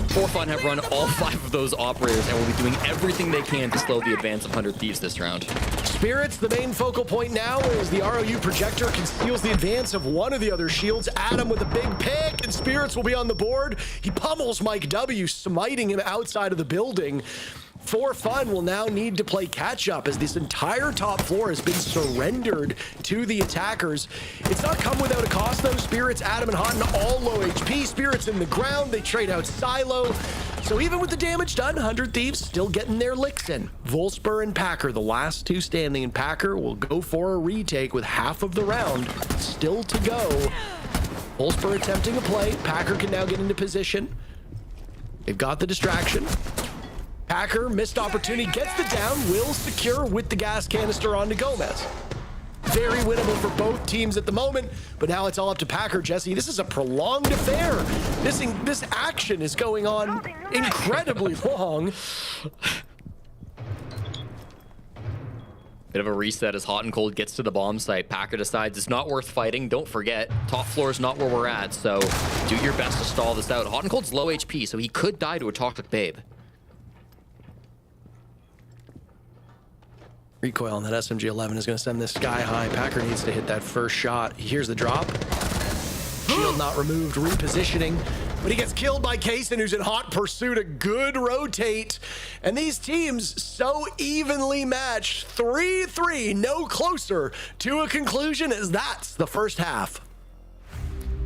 For Fun have run all 5 of those operators and will be doing everything they can to slow the advance of 100 Thieves this round. Spirits, the main focal point now is the ROU projector conceals the advance of one of the other shields. Adam with a big pick, and Spirits will be on the board. He pummels Mike W, smiting him outside of the building. For Fun will now need to play catch up as this entire top floor has been surrendered to the attackers. It's not come without a cost though. Spirits, Adam, and Hotten all low HP. Spirits in the ground, they trade out Silo. So even with the damage done, 100 Thieves still getting their licks in. Volspur and Packer, the last 2 standing, and Packer will go for a retake with half of the round still to go. Volspur attempting a play. Packer can now get into position. They've got the distraction. Packer, missed opportunity, gets the down, will secure with the gas canister onto Gomez. Very winnable for both teams at the moment, but now it's all up to Packer. Jesse, this is a prolonged affair. This action is going on incredibly long. Bit of a reset as Hot and Cold gets to the bomb site. Packer decides it's not worth fighting. Don't forget, top floor is not where we're at, so do your best to stall this out. Hot and Cold's low HP, so he could die to a Toxic Babe. Recoil on that SMG-11 is going to send this sky high. Packer needs to hit that first shot. Here's the drop. Shield not removed, repositioning. But he gets killed by Kaysen, who's in hot pursuit. A good rotate. And these teams so evenly matched. 3-3, no closer to a conclusion as that's the first half.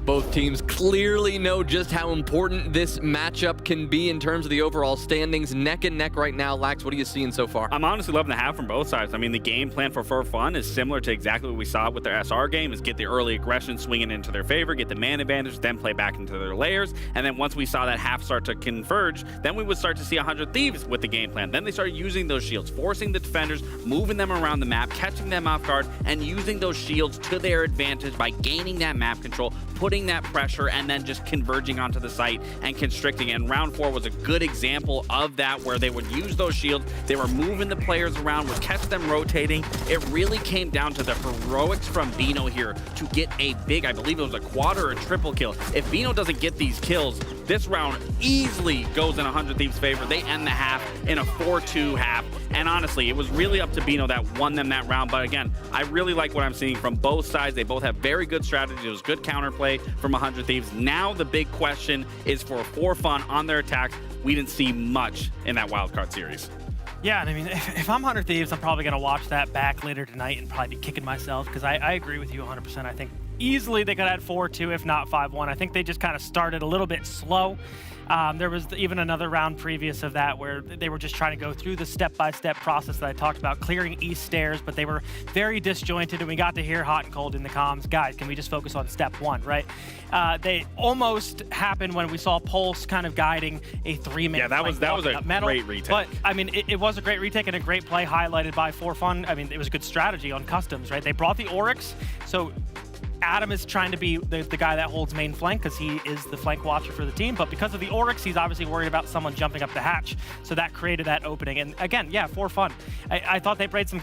Both teams clearly know just how important this matchup can be in terms of the overall standings. Neck and neck right now. Lax, what are you seeing so far? I'm honestly loving the half from both sides. I mean, the game plan for Fun is similar to exactly what we saw with their SR game, is get the early aggression swinging into their favor, get the man advantage, then play back into their layers. And then once we saw that half start to converge, then we would start to see 100 Thieves with the game plan. Then they started using those shields, forcing the defenders, moving them around the map, catching them off guard, and using those shields to their advantage by gaining that map control, putting that pressure, and then just converging onto the site and constricting it. And round 4 was a good example of that, where they would use those shields, they were moving the players around, would catch them rotating. It really came down to the heroics from Bino here to get a big, I believe it was a quad or a triple kill. If Bino doesn't get these kills, this round easily goes in 100 Thieves' favor. They end the half in a 4-2 half. And honestly, it was really up to Bino that won them that round. But again, I really like what I'm seeing from both sides. They both have very good strategies. It was good counterplay from 100 Thieves. Now the big question is for Fun on their attacks. We didn't see much in that Wildcard series. Yeah, and I mean, if I'm 100 Thieves, I'm probably going to watch that back later tonight and probably be kicking myself, because I agree with you 100%. I think easily they could have had 4-2, if not 5-1. I think they just kind of started a little bit slow. There was even another round previous of that where they were just trying to go through the step-by-step process that I talked about, clearing east stairs, but they were very disjointed, and we got to hear Hot and Cold in the comms, guys, can we just focus on step 1, right? They almost happened when we saw Pulse kind of guiding a 3-man. Yeah, that was a great retake. But, I mean, it was a great retake and a great play highlighted by For Fun. I mean, it was a good strategy on customs, right? They brought the Oryx, so Adam is trying to be the guy that holds main flank because he is the flank watcher for the team. But because of the Oryx, he's obviously worried about someone jumping up the hatch. So that created that opening. And again, yeah, for fun. I thought they played some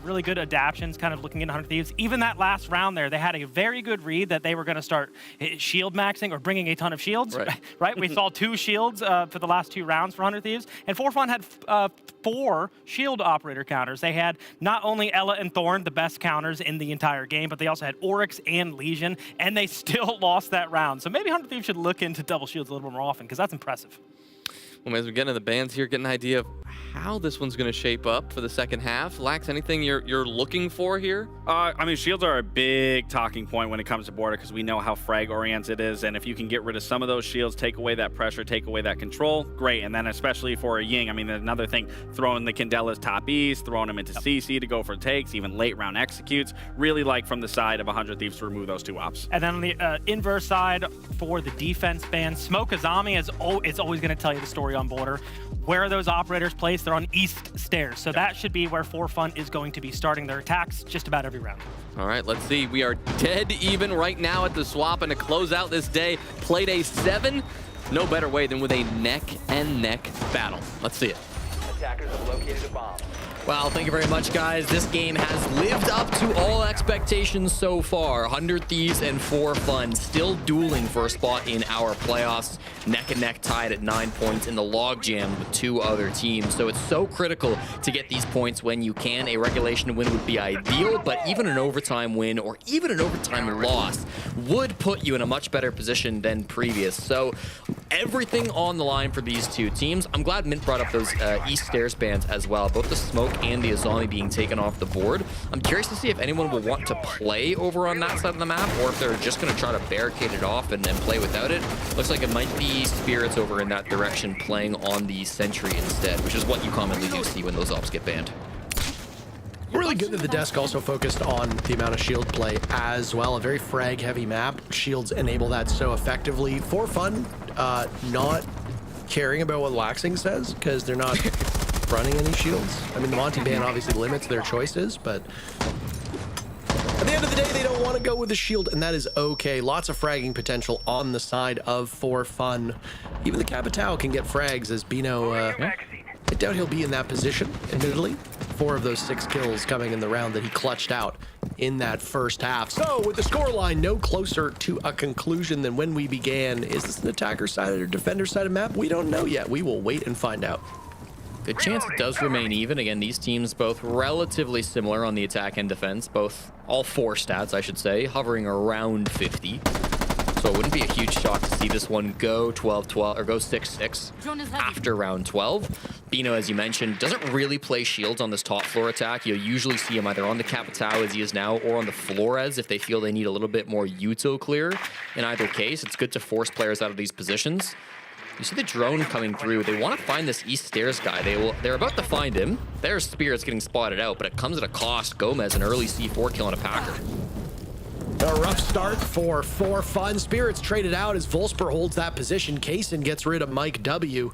really good adaptions, kind of looking into 100 Thieves. Even that last round there, they had a very good read that they were going to start shield maxing or bringing a ton of shields. Right? We saw 2 shields for the last 2 rounds for 100 Thieves. And For Fun had 4 shield operator counters. They had not only Ella and Thorn, the best counters in the entire game, but they also had Oryx and Legion, and they still lost that round. So maybe 100 Thieves should look into double shields a little bit more often, because that's impressive. Well, as we get into the bands here, get an idea of how this one's going to shape up for the second half. Lax, anything you're looking for here? I mean, shields are a big talking point when it comes to Border because we know how frag-oriented it is, and if you can get rid of some of those shields, take away that pressure, take away that control, great. And then especially for a Ying, I mean, another thing, throwing the Candela's top east, throwing them into CC to go for takes, even late round executes, really like from the side of 100 Thieves to remove those 2 ops. And then on the inverse side for the defense ban, Smoke Azami is always going to tell you the story on Border. Where are those operators placed? They're on east stairs. So that should be where For Fun is going to be starting their attacks just about every round. All right, let's see. We are dead even right now at the swap, and to close out this day, play day 7. No better way than with a neck-and-neck battle. Let's see it. Attackers have located a bomb. Well, thank you very much, guys. This game has lived up to all expectations so far. 100 Thieves and For Fun still dueling for a spot in our playoffs. Neck and neck tied at 9 points in the logjam with 2 other teams. So it's so critical to get these points when you can. A regulation win would be ideal, but even an overtime win or even an overtime loss would put you in a much better position than previous. So everything on the line for these 2 teams. I'm glad Mint brought up those East Stairs bans as well. Both the Smoke and the Azami being taken off the board. I'm curious to see if anyone will want to play over on that side of the map or if they're just going to try to barricade it off and play without it. Looks like it might be Spirits over in that direction playing on the Sentry instead, which is what you commonly do see when those ops get banned. Really good that the desk also focused on the amount of shield play as well. A very frag heavy map. Shields enable that so effectively. For Fun, not caring about what Laxing says because they're not running any shields. I mean, the Monty ban obviously limits their choices, but at the end of the day, they don't want to go with the shield, and that is okay. Lots of fragging potential on the side of For Fun. Even the Capitao can get frags as Bino, I doubt he'll be in that position, admittedly. 4 of those 6 kills coming in the round that he clutched out in that first half. So with the scoreline no closer to a conclusion than when we began, is this an attacker side or defender side of map? We don't know yet. We will wait and find out. Good chance it does remain even. Again, these teams both relatively similar on the attack and defense. All 4 stats, I should say, hovering around 50. So it wouldn't be a huge shock to see this one go 12-12 or go 6-6 after round 12. Bino, as you mentioned, doesn't really play shields on this top floor attack. You'll usually see him either on the Capitao as he is now or on the Flores if they feel they need a little bit more util clear. In either case, it's good to force players out of these positions. You see the drone coming through. They want to find this East Stairs guy. They're about to find him. There's Spirits getting spotted out, but it comes at a cost. Gomez, an early C4 kill on a Packer. A rough start for Fun. Spirits traded out as Volsper holds that position. Kaysen gets rid of Mike W.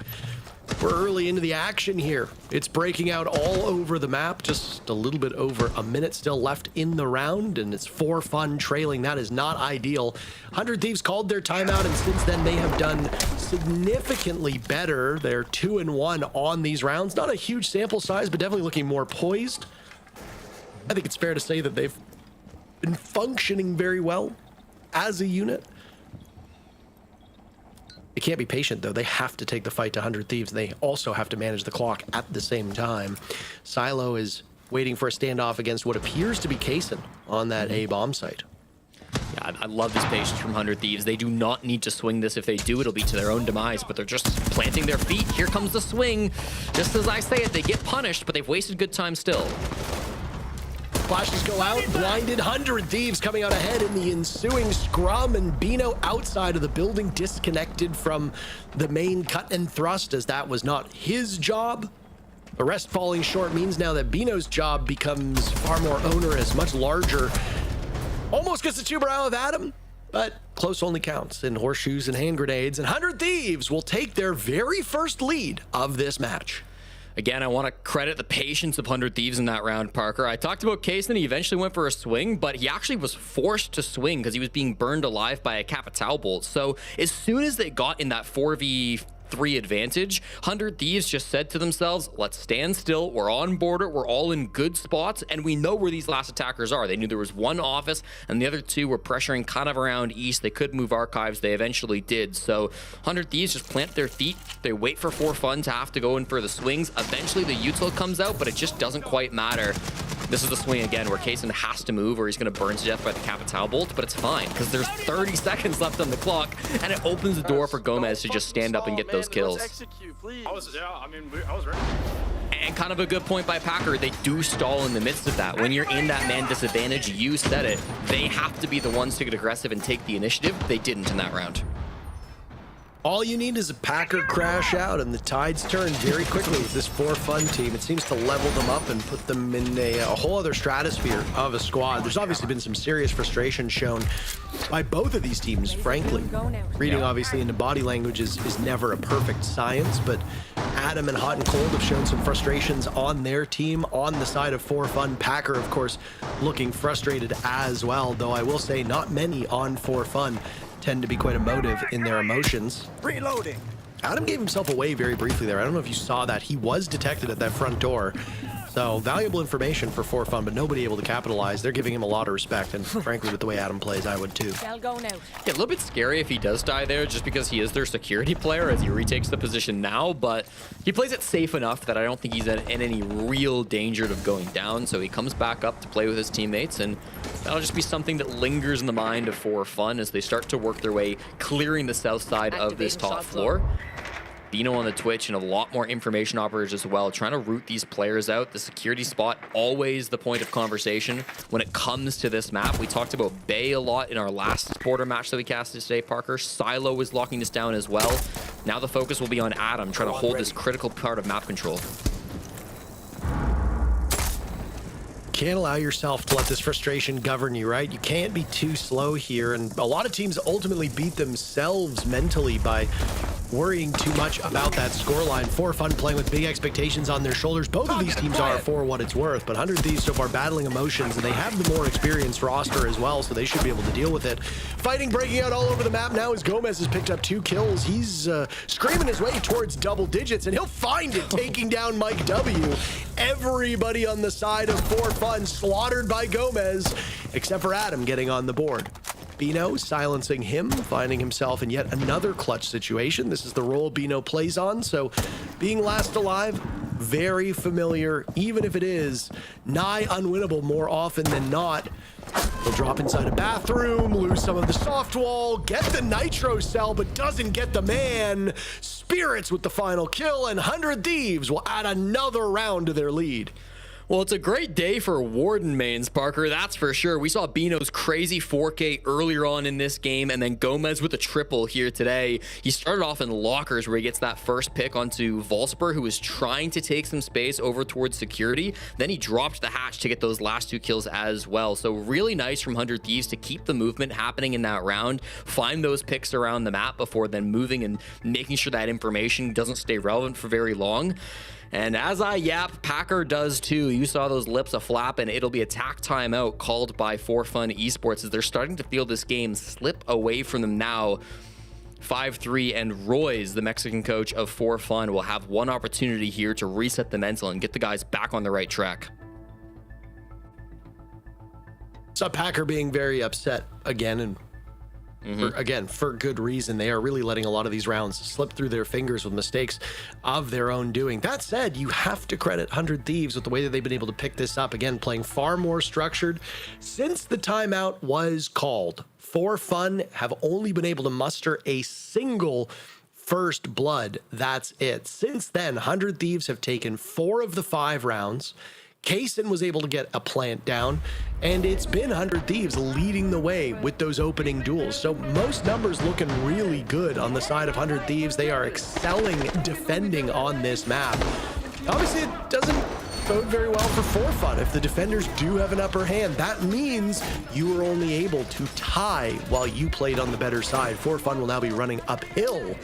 We're early into the action here. It's breaking out all over the map. Just a little bit over a minute still left in the round, and it's For Fun trailing. That is not ideal. 100 Thieves called their timeout, and since then they have done significantly better. They're 2-1 on these rounds. Not a huge sample size, but definitely looking more poised. I think it's fair to say that they've been functioning very well as a unit. They can't be patient, though. They have to take the fight to 100 Thieves. They also have to manage the clock at the same time. Silo is waiting for a standoff against what appears to be Kaysen on that A-bomb site. Yeah, I love this patience from 100 Thieves. They do not need to swing this. If they do, it'll be to their own demise, but they're just planting their feet. Here comes the swing. Just as I say it, they get punished, but they've wasted good time still. Flashes go out, blinded. 100 Thieves coming out ahead in the ensuing scrum, and Bino outside of the building, disconnected from the main cut and thrust, as that was not his job. The rest falling short means now that Bino's job becomes far more onerous, much larger. Almost gets the tuber out of Adam, but close only counts in horseshoes and hand grenades, and 100 Thieves will take their very first lead of this match. Again, I want to credit the patience of 100 Thieves in that round, Parker. I talked about Case, and he eventually went for a swing, but he actually was forced to swing because he was being burned alive by a Capitao bolt. So as soon as they got in that 4v3 advantage, 100 Thieves just said to themselves, let's stand still, we're on border, we're all in good spots, and we know where these last attackers are. They knew there was one office, and the other two were pressuring kind of around east. They could move archives, they eventually did. So 100 Thieves just plant their feet, they wait for Fun to have to go in for the swings. Eventually the util comes out, but it just doesn't quite matter. This is the swing again where Kaysen has to move or he's going to burn to death by the Capitao bolt, but it's fine because there's 30 seconds left on the clock, and it opens the door for Gomez to just stand up and get those kills. I was ready. And kind of a good point by Packer. They do stall in the midst of that. When you're in that man disadvantage, you said it. They have to be the ones to get aggressive and take the initiative. They didn't in that round. All you need is a Packer crash out, and the tides turn very quickly with this Fun team. It seems to level them up and put them in a whole other stratosphere of a squad. There's obviously been some serious frustration shown by both of these teams, frankly. Reading obviously into body language is never a perfect science, but Adam and Hot and Cold have shown some frustrations on their team on the side of Fun. Packer, of course, looking frustrated as well, though I will say not many on Fun tend to be quite emotive in their emotions. Reloading. Adam gave himself away very briefly there. I don't know if you saw that. He was detected at that front door. So valuable information for Fun, but nobody able to capitalize. They're giving him a lot of respect, and frankly, with the way Adam plays, I would too. They'll go now. Yeah, a little bit scary if he does die there, just because he is their security player as he retakes the position now, but he plays it safe enough that I don't think he's in any real danger of going down, so he comes back up to play with his teammates, and that'll just be something that lingers in the mind of Fun as they start to work their way, clearing the south side of this top floor. Bino on the Twitch and a lot more information operators as well, trying to root these players out. The security spot, always the point of conversation when it comes to this map. We talked about Bay a lot in our last border match that we casted today, Parker. Silo was locking this down as well. Now the focus will be on Adam, trying to hold this critical part of map control. Can't allow yourself to let this frustration govern you, right? You can't be too slow here, and a lot of teams ultimately beat themselves mentally by worrying too much about that scoreline. Fun playing with big expectations on their shoulders. Both of these teams are for what it's worth, but 100 Thieves so far battling emotions, and they have the more experienced roster as well, so they should be able to deal with it. Fighting breaking out all over the map now as Gomez has picked up 2 kills. He's screaming his way towards double digits, and he'll find it, taking down Mike W. Everybody on the side of Fun slaughtered by Gomez, except for Adam getting on the board. Bino silencing him, finding himself in yet another clutch situation. This is the role Bino plays on, so being last alive, very familiar, even if it is nigh unwinnable more often than not. He'll drop inside a bathroom, lose some of the soft wall, get the nitro cell, but doesn't get the man. Spirits with the final kill, and 100 Thieves will add another round to their lead. Well, it's a great day for Warden mains, Parker, that's for sure. We saw Bino's crazy 4K earlier on in this game, and then Gomez with a triple here today. He started off in lockers where he gets that first pick onto Volsper, who was trying to take some space over towards security. Then he dropped the hatch to get those last 2 kills as well. So really nice from 100 Thieves to keep the movement happening in that round, find those picks around the map before then moving and making sure that information doesn't stay relevant for very long. And as I yap, Packer does too. You saw those lips a-flap, and it'll be a tack timeout called by Fun Esports as they're starting to feel this game slip away from them now. 5-3, and Royce, the Mexican coach of Fun, will have one opportunity here to reset the mental and get the guys back on the right track. Saw Packer being very upset again, and for good reason. They are really letting a lot of these rounds slip through their fingers with mistakes of their own doing. That said, you have to credit 100 Thieves with the way that they've been able to pick this up. Again, playing far more structured. Since the timeout was called, Fun have only been able to muster a single first blood. That's it. Since then, 100 Thieves have taken 4 of the 5 rounds. Kaysen was able to get a plant down, and it's been 100 Thieves leading the way with those opening duels. So most numbers looking really good on the side of 100 Thieves. They are excelling defending on this map. Obviously, it doesn't bode very well for Fun. If the defenders do have an upper hand, that means you were only able to tie while you played on the better side. Fun will now be running uphill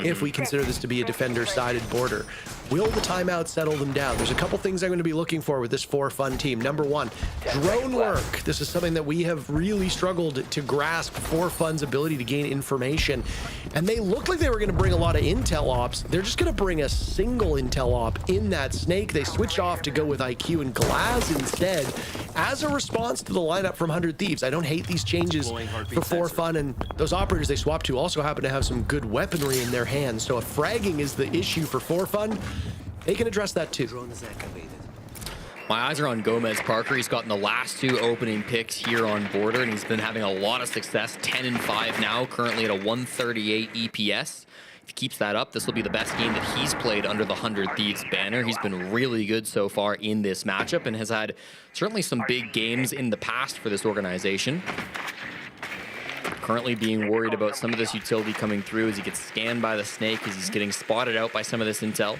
if we consider this to be a defender-sided border. Will the timeout settle them down? There's a couple things I'm going to be looking for with this For Fun team. Number one, drone work. This is something that we have really struggled to grasp For Fun's ability to gain information. And they looked like they were going to bring a lot of intel ops. They're just going to bring a single intel op in that snake. They switched off to go with IQ and Glass instead as a response to the lineup from 100 Thieves. I don't hate these changes for Fun, and those operators they swapped to also happen to have some good weaponry in their hands. So if fragging is the issue for Fun, they can address that too. My eyes are on Gomez Parker. He's gotten the last 2 opening picks here on Border, and he's been having a lot of success. 10 and 5 now, currently at a 138 EPS. If he keeps that up, this will be the best game that he's played under the 100 Thieves banner. He's been really good so far in this matchup and has had certainly some big games in the past for this organization. Currently being worried about some of this utility coming through as he gets scanned by the snake, as he's getting spotted out by some of this intel.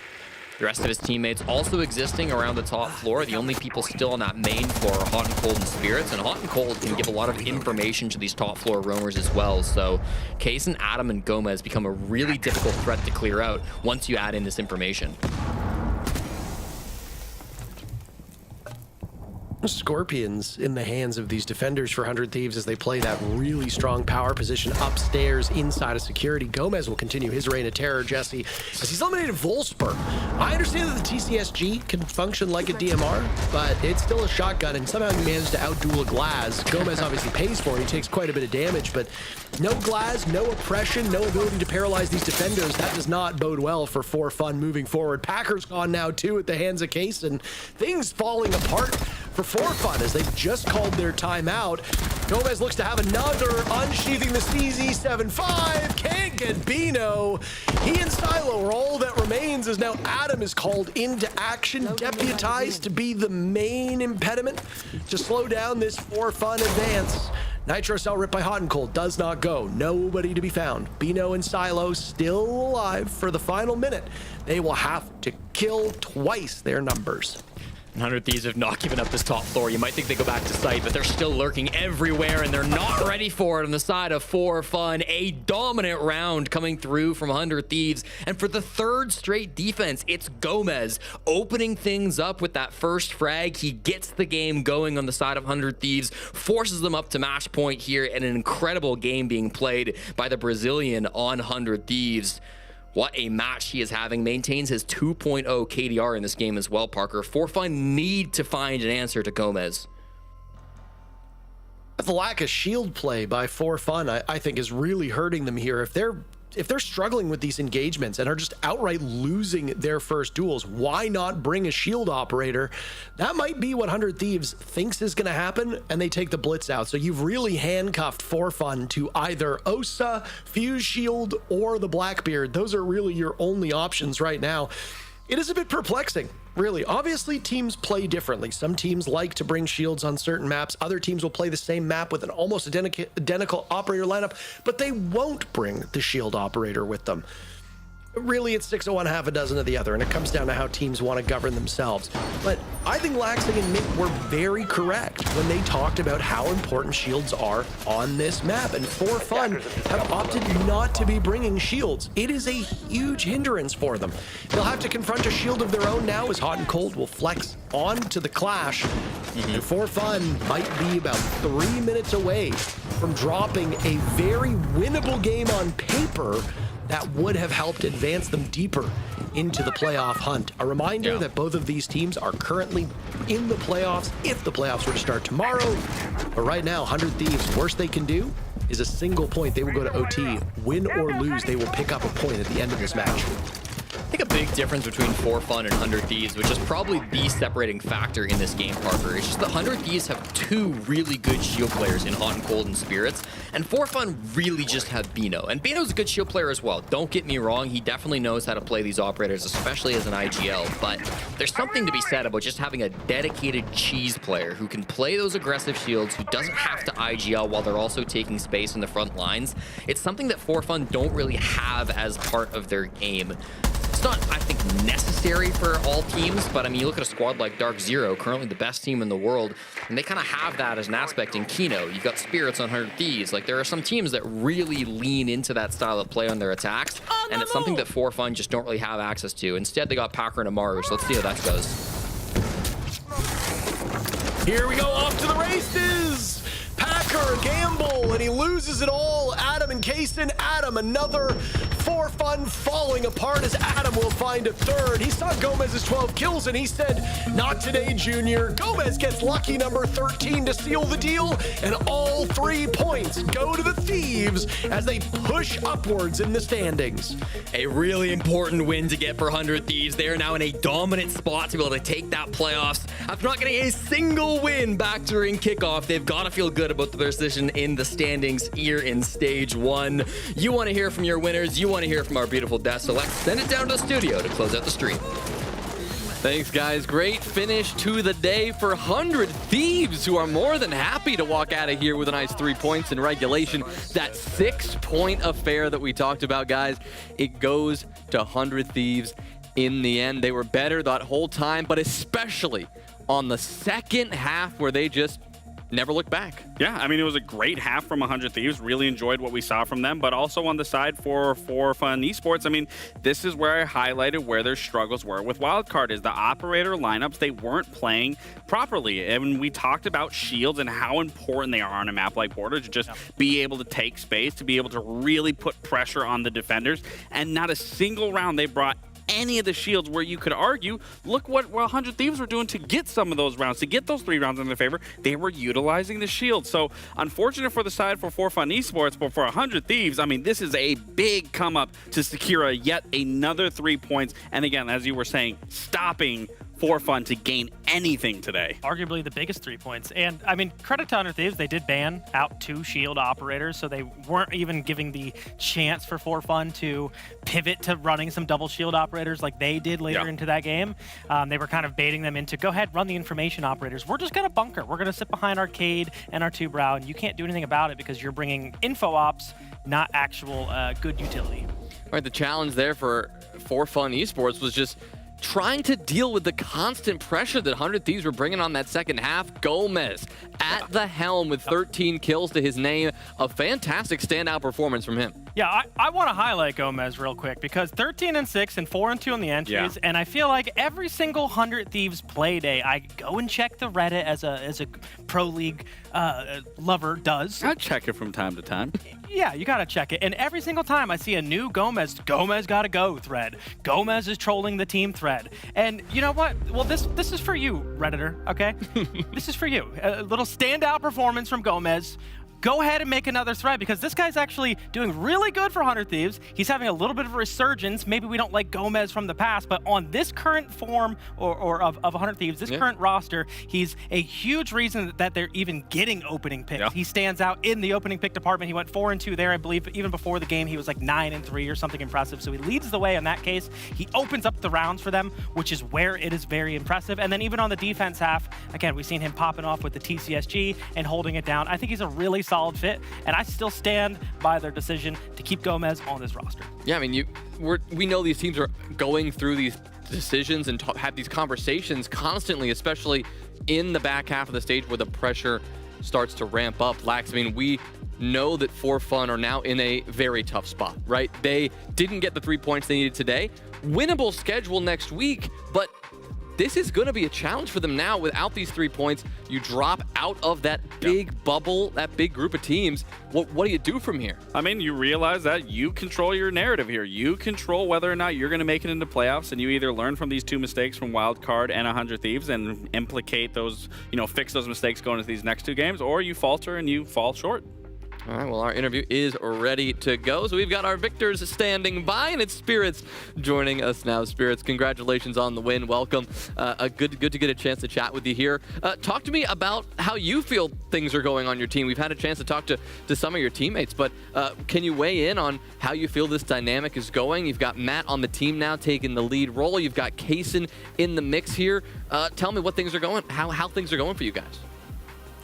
The rest of his teammates also existing around the top floor. The only people still on that main floor are Hot and Cold and Spirits, and Hot and Cold can give a lot of information to these top floor roamers as well. So Kaysen, Adam, and Gomez become a really difficult threat to clear out once you add in this information. Scorpions in the hands of these defenders for 100 Thieves as they play that really strong power position upstairs inside of security. Gomez will continue his reign of terror, Jesse, as he's eliminated Volspur. I understand that the TCSG can function like a DMR, but it's still a shotgun, and somehow he managed to outduel a Glass. Gomez obviously pays for it. He takes quite a bit of damage, but no Glass, no oppression, no ability to paralyze these defenders. That does not bode well for Fun moving forward. Packer's gone now, too, at the hands of Case, and things falling apart for Fun as they've just called their timeout. Gomez looks to have another, unsheathing the CZ-7-5. Can't get Bino. He and Silo are all that remains as now Adam is called into action, deputized to be the main impediment to slow down this Fun advance. Nitro Cell ripped by Hot and Cold does not go. Nobody to be found. Bino and Silo still alive for the final minute. They will have to kill twice their numbers. 100 Thieves have not given up this top floor. You might think they go back to site, but they're still lurking everywhere, and they're not ready for it on the side of For Fun. A dominant round coming through from 100 Thieves, and for the 3rd straight defense, it's Gomez opening things up with that first frag. He gets the game going on the side of 100 Thieves, forces them up to match point here, and an incredible game being played by the Brazilian on 100 Thieves. What a match he is having. Maintains his 2.0 KDR in this game as well, Parker. For Fun need to find an answer to Gomez. The lack of shield play by For Fun, I think, is really hurting them here. If they're struggling with these engagements and are just outright losing their first duels, why not bring a shield operator? That might be what 100 Thieves thinks is going to happen, and they take the blitz out. So you've really handcuffed For Fun to either Osa, Fuse Shield, or the Blackbeard. Those are really your only options right now. It is a bit perplexing, really. Obviously, teams play differently. Some teams like to bring shields on certain maps. Other teams will play the same map with an almost identical operator lineup, but they won't bring the shield operator with them. Really, it's 6 of one, half a dozen of the other, and it comes down to how teams want to govern themselves. But I think Laxing and Mint were very correct when they talked about how important shields are on this map, and For Fun have opted not to be bringing shields. It is a huge hindrance for them. They'll have to confront a shield of their own now as Hot and Cold will flex onto the clash, and For Fun might be about 3 minutes away from dropping a very winnable game on paper that would have helped advance them deeper into the playoff hunt. A reminder that both of these teams are currently in the playoffs if the playoffs were to start tomorrow. But right now, 100 Thieves, worst they can do is a single point. They will go to OT. Win or lose, they will pick up a point at the end of this match. I think a big difference between For Fun and 100 Thieves, which is probably the separating factor in this game, Parker, is just the 100 Thieves have 2 really good shield players in Hot and Cold and Spirits, and For Fun really just have Bino. And Bino's a good shield player as well. Don't get me wrong, he definitely knows how to play these operators, especially as an IGL, but there's something to be said about just having a dedicated cheese player who can play those aggressive shields, who doesn't have to IGL while they're also taking space in the front lines. It's something that For Fun don't really have as part of their game. not, I think, necessary for all teams, but I mean, you look at a squad like Dark Zero, currently the best team in the world, and they kind of have that as an aspect in Kino. You've got Spirits on 100 Thieves. Like, there are some teams that really lean into that style of play on their attacks, and it's something that For Fun just don't really have access to. Instead, they got Packer and Amaru, so let's see how that goes. Here we go, off to the races. Packer, gamble, and he loses it all. Adam and Kaysen. Adam, another For Fun falling apart as Adam will find a third. He saw Gomez's 12 kills and he said, not today, Junior. Gomez gets lucky number 13 to seal the deal, and all 3 points go to the Thieves as they push upwards in the standings. A really important win to get for 100 Thieves. They are now in a dominant spot to be able to take that playoffs. After not getting a single win back during kickoff, they've got to feel good about the position in the standings here in stage 1. You want to hear from your winners. You want to hear from our beautiful guests. So let's send it down to the studio to close out the stream. Thanks, guys. Great finish to the day for 100 Thieves, who are more than happy to walk out of here with a nice 3 points in regulation. That 6-point affair that we talked about, guys, it goes to 100 Thieves in the end. They were better that whole time, but especially on the second half where they just never looked back. Yeah, I mean, it was a great half from 100 Thieves. Really enjoyed what we saw from them, but also on the side for Fun Esports, I mean, this is where I highlighted where their struggles were with Wildcard, is the operator lineups. They weren't playing properly. And we talked about shields and how important they are on a map like Border to just be able to take space, to be able to really put pressure on the defenders. And not a single round they brought any of the shields where you could argue, look what 100 Thieves were doing to get some of those rounds, to get those 3 rounds in their favor. They were utilizing the shield. So unfortunate for the side for Fun Esports, but for 100 Thieves, I mean, this is a big come up to secure yet another 3 points. And again, as you were saying, stopping For Fun to gain anything today. Arguably the biggest 3 points. And I mean, credit to 100 Thieves, they did ban out 2 shield operators, so they weren't even giving the chance for Fun to pivot to running some double shield operators like they did later into that game. They were kind of baiting them into, go ahead, run the information operators. We're just going to bunker. We're going to sit behind Arcade and our 2 Brow, and you can't do anything about it because you're bringing info ops, not actual good utility. All right, the challenge there for Fun Esports was just trying to deal with the constant pressure that 100 Thieves were bringing on that second half. Gomez at the helm with 13 kills to his name. A fantastic standout performance from him. Yeah, I want to highlight Gomez real quick because 13-6 and 4-2 on the entries, and I feel like every single 100 Thieves play day, I go and check the Reddit as a Pro League lover does. I check it from time to time. Yeah, you gotta check it. And every single time I see a new Gomez gotta go thread. Gomez is trolling the team thread. And you know what? Well, this is for you, Redditor, okay? This is for you. A little standout performance from Gomez. Go ahead and make another thread because this guy's actually doing really good for 100 Thieves. He's having a little bit of a resurgence. Maybe we don't like Gomez from the past, but on this current form or of 100 Thieves, this current roster, he's a huge reason that they're even getting opening picks. He stands out in the opening pick department. He went 4-2 there, I believe. Even before the game, he was like 9-3 or something impressive. So he leads the way in that case. He opens up the rounds for them, which is where it is very impressive. And then even on the defense half, again, we've seen him popping off with the TCSG and holding it down. I think he's a really solid fit, and I still stand by their decision to keep Gomez on this roster. Yeah, I mean, we know these teams are going through these decisions and have these conversations constantly, especially in the back half of the stage where the pressure starts to ramp up. Lax, I mean, we know that For Fun are now in a very tough spot, right? They didn't get the 3 points they needed today. Winnable schedule next week, but this is going to be a challenge for them now. Without these 3 points, you drop out of that big bubble, that big group of teams. What do you do from here? I mean, you realize that you control your narrative here. You control whether or not you're going to make it into playoffs, and you either learn from these 2 mistakes from Wildcard and 100 Thieves and implicate those, fix those mistakes going into these next 2 games, or you falter and you fall short. All right, well, our interview is ready to go. So we've got our victors standing by, and it's Spirits joining us now. Spirits, congratulations on the win. Welcome. Good to get a chance to chat with you here. Talk to me about how you feel things are going on your team. We've had a chance to talk to some of your teammates, but can you weigh in on how you feel this dynamic is going? You've got Matt on the team now taking the lead role. You've got Kaysen in the mix here. Tell me what things are going, how things are going for you guys.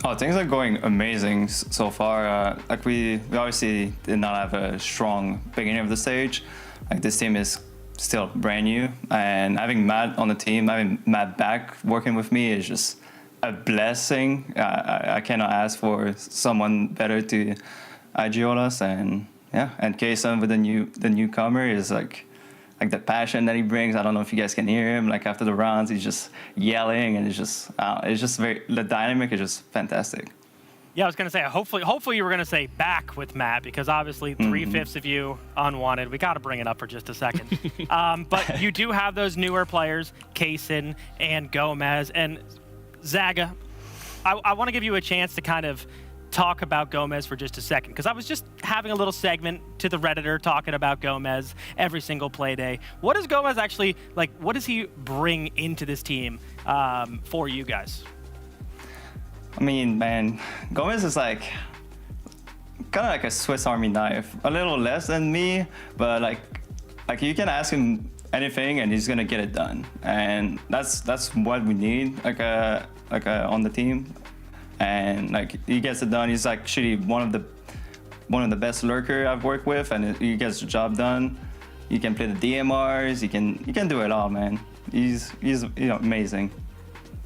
Oh, things are going amazing so far. We obviously did not have a strong beginning of the stage. Like, this team is still brand new, and having Matt on the team, having Matt back working with me is just a blessing. I cannot ask for someone better to IGL us, and Kason with the newcomer is like the passion that he brings. I don't know if you guys can hear him. Like after the rounds, he's just yelling, and it's just the dynamic is just fantastic. Yeah, I was going to say, hopefully you were going to say back with Matt, because obviously 3/5 of you unwanted. We got to bring it up for just a second. But you do have those newer players, Kaysen and Gomez. And Zaga, I want to give you a chance to kind of talk about Gomez for just a second, because I was just having a little segment to the Redditor talking about Gomez every single play day. What does Gomez actually, like, what does he bring into this team for you guys? I mean, man, Gomez is like kind of like a Swiss Army knife. A little less than me, but like you can ask him anything and he's gonna get it done. And that's what we need, on the team. And like he gets it done. He's actually one of the best lurker I've worked with, and he gets the job done. He can play the DMRs. He can do it all, man. He's amazing.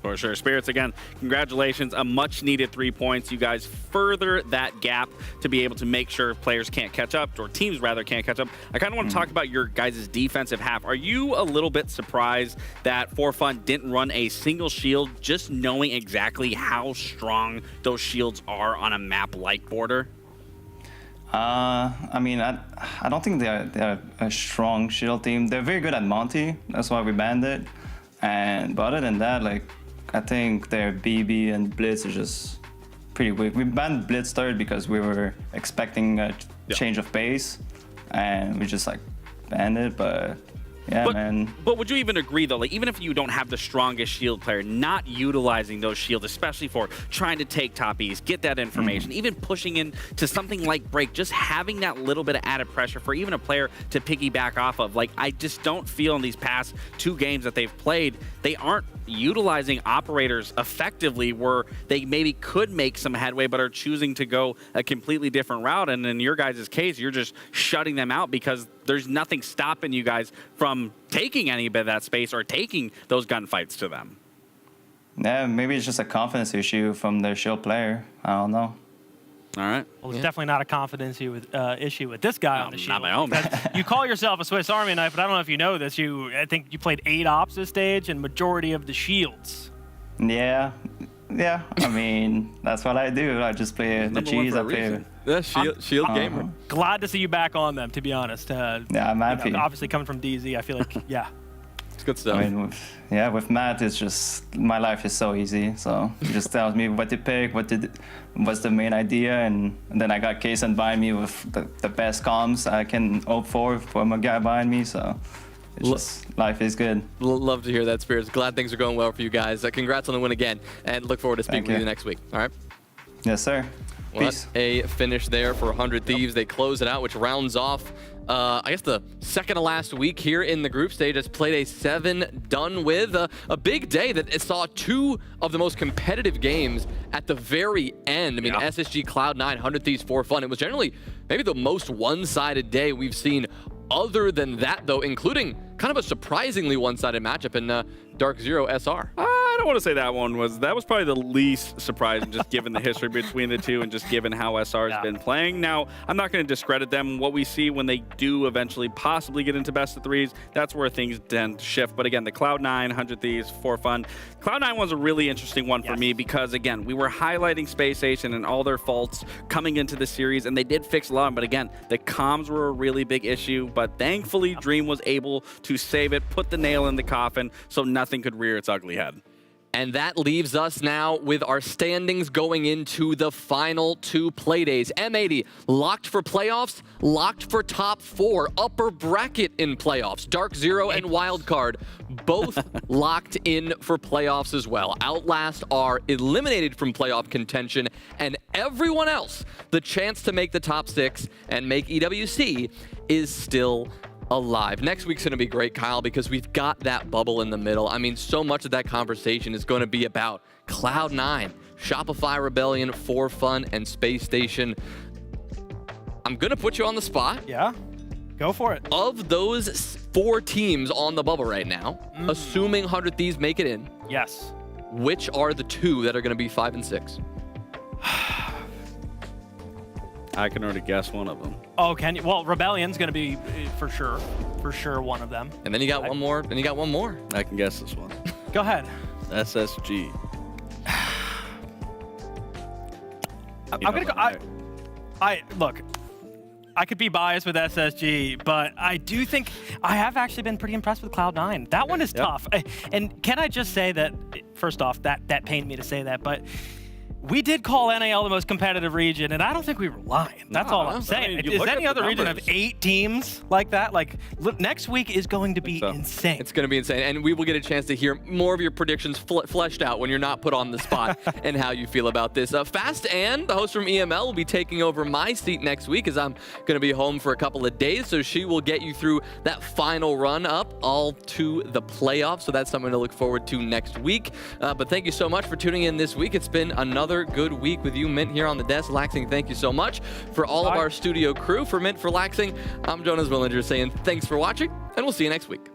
For sure. Spirits, again, congratulations. A much-needed 3 points. You guys further that gap to be able to make sure players can't catch up, or teams, rather, can't catch up. I kind of want to talk about your guys' defensive half. Are you a little bit surprised that For Fun didn't run a single shield, just knowing exactly how strong those shields are on a map like Border? I mean, I don't think they're a strong shield team. They're very good at Monty. That's why we banned it. But other than that, like, I think their BB and Blitz are just pretty weak. We banned Blitz third because we were expecting a change of pace, and we just like banned it. But yeah, man. But would you even agree, though, like even if you don't have the strongest shield player, not utilizing those shields, especially for trying to take top E's, get that information, even pushing into something like Break, just having that little bit of added pressure for even a player to piggyback off of. Like, I just don't feel in these past 2 games that they've played, they aren't utilizing operators effectively where they maybe could make some headway but are choosing to go a completely different route. And in your guys' case, you're just shutting them out because there's nothing stopping you guys from taking any bit of that space or taking those gunfights to them. Yeah, maybe it's just a confidence issue from their shield player. I don't know. All right. Well, it's definitely not a confidence issue with this guy on the shield. Not my own. You call yourself a Swiss Army knife, but I don't know if you know this. I think you played 8 ops this stage and majority of the shields. Yeah. I mean, that's what I do. I just play the cheese. I play. The shield gamer. Glad to see you back on them, to be honest. Yeah, I'm happy. Obviously, coming from DZ, I feel like, yeah. It's good stuff. I mean, with Matt, it's just my life is so easy. So he just tells me what to pick, what's the main idea, and then I got Kaysen behind me with the best comms I can hope for my guy behind me. So it's just, life is good. Love to hear that, Spirits. Glad things are going well for you guys. Congrats on the win again, and look forward to speaking with you next week. All right? Yes, sir. What a finish there for 100 Thieves. They close it out, which rounds off, I guess, the second to last week here in the group stage. Has played a 7 done with. A big day that saw 2 of the most competitive games at the very end. I mean, SSG, Cloud9, 100 Thieves, For Fun. It was generally maybe the most one-sided day we've seen. Other than that, though, including kind of a surprisingly one-sided matchup in Dark Zero SR. I don't want to say that was probably the least surprising, just given the history between the two and just given how SR has been playing. Now, I'm not going to discredit them. What we see when they do eventually possibly get into best of 3s, that's where things tend to shift. But again, the Cloud9, 100 Thieves, For Fun. Cloud9 was a really interesting one for me because, again, we were highlighting Space Station and all their faults coming into the series, and they did fix a lot. But again, the comms were a really big issue. But thankfully, Dream was able to save it, put the nail in the coffin, so nothing could rear its ugly head. And that leaves us now with our standings going into the final 2 play days. M80 locked for playoffs, locked for top 4, upper bracket in playoffs. Dark Zero and Wildcard both locked in for playoffs as well. Outlast are eliminated from playoff contention, and everyone else, the chance to make the top 6 and make EWC is still alive. Next week's going to be great, Kyle, because we've got that bubble in the middle. I mean, so much of that conversation is going to be about Cloud9, Shopify Rebellion, For Fun, and Space Station. I'm going to put you on the spot. Yeah. Go for it. Of those 4 teams on the bubble right now, assuming 100 Thieves make it in, yes, which are the 2 that are going to be 5 and 6? I can already guess one of them. Oh, can you? Well, Rebellion's going to be for sure one of them. And then you got one more. And you got one more. I can guess this one. Go ahead. SSG. I'm gonna go. I look. I could be biased with SSG, but I do think I have actually been pretty impressed with Cloud9. That one is tough. And can I just say that, first off, that pained me to say that, but we did call NAL the most competitive region, and I don't think we were lying. That's all I'm saying. Is any other region have 8 teams like that? Like, look, next week is going to be insane. It's going to be insane, and we will get a chance to hear more of your predictions fleshed out when you're not put on the spot and how you feel about this. Fast and the host from EML will be taking over my seat next week as I'm going to be home for a couple of days, so she will get you through that final run up all to the playoffs, so that's something to look forward to next week. But thank you so much for tuning in this week. It's been another good week with you, Mint, here on the desk. Laxing, thank you so much. For all of our studio crew, for Mint, for Laxing, I'm Jonas Willinger saying thanks for watching, and we'll see you next week.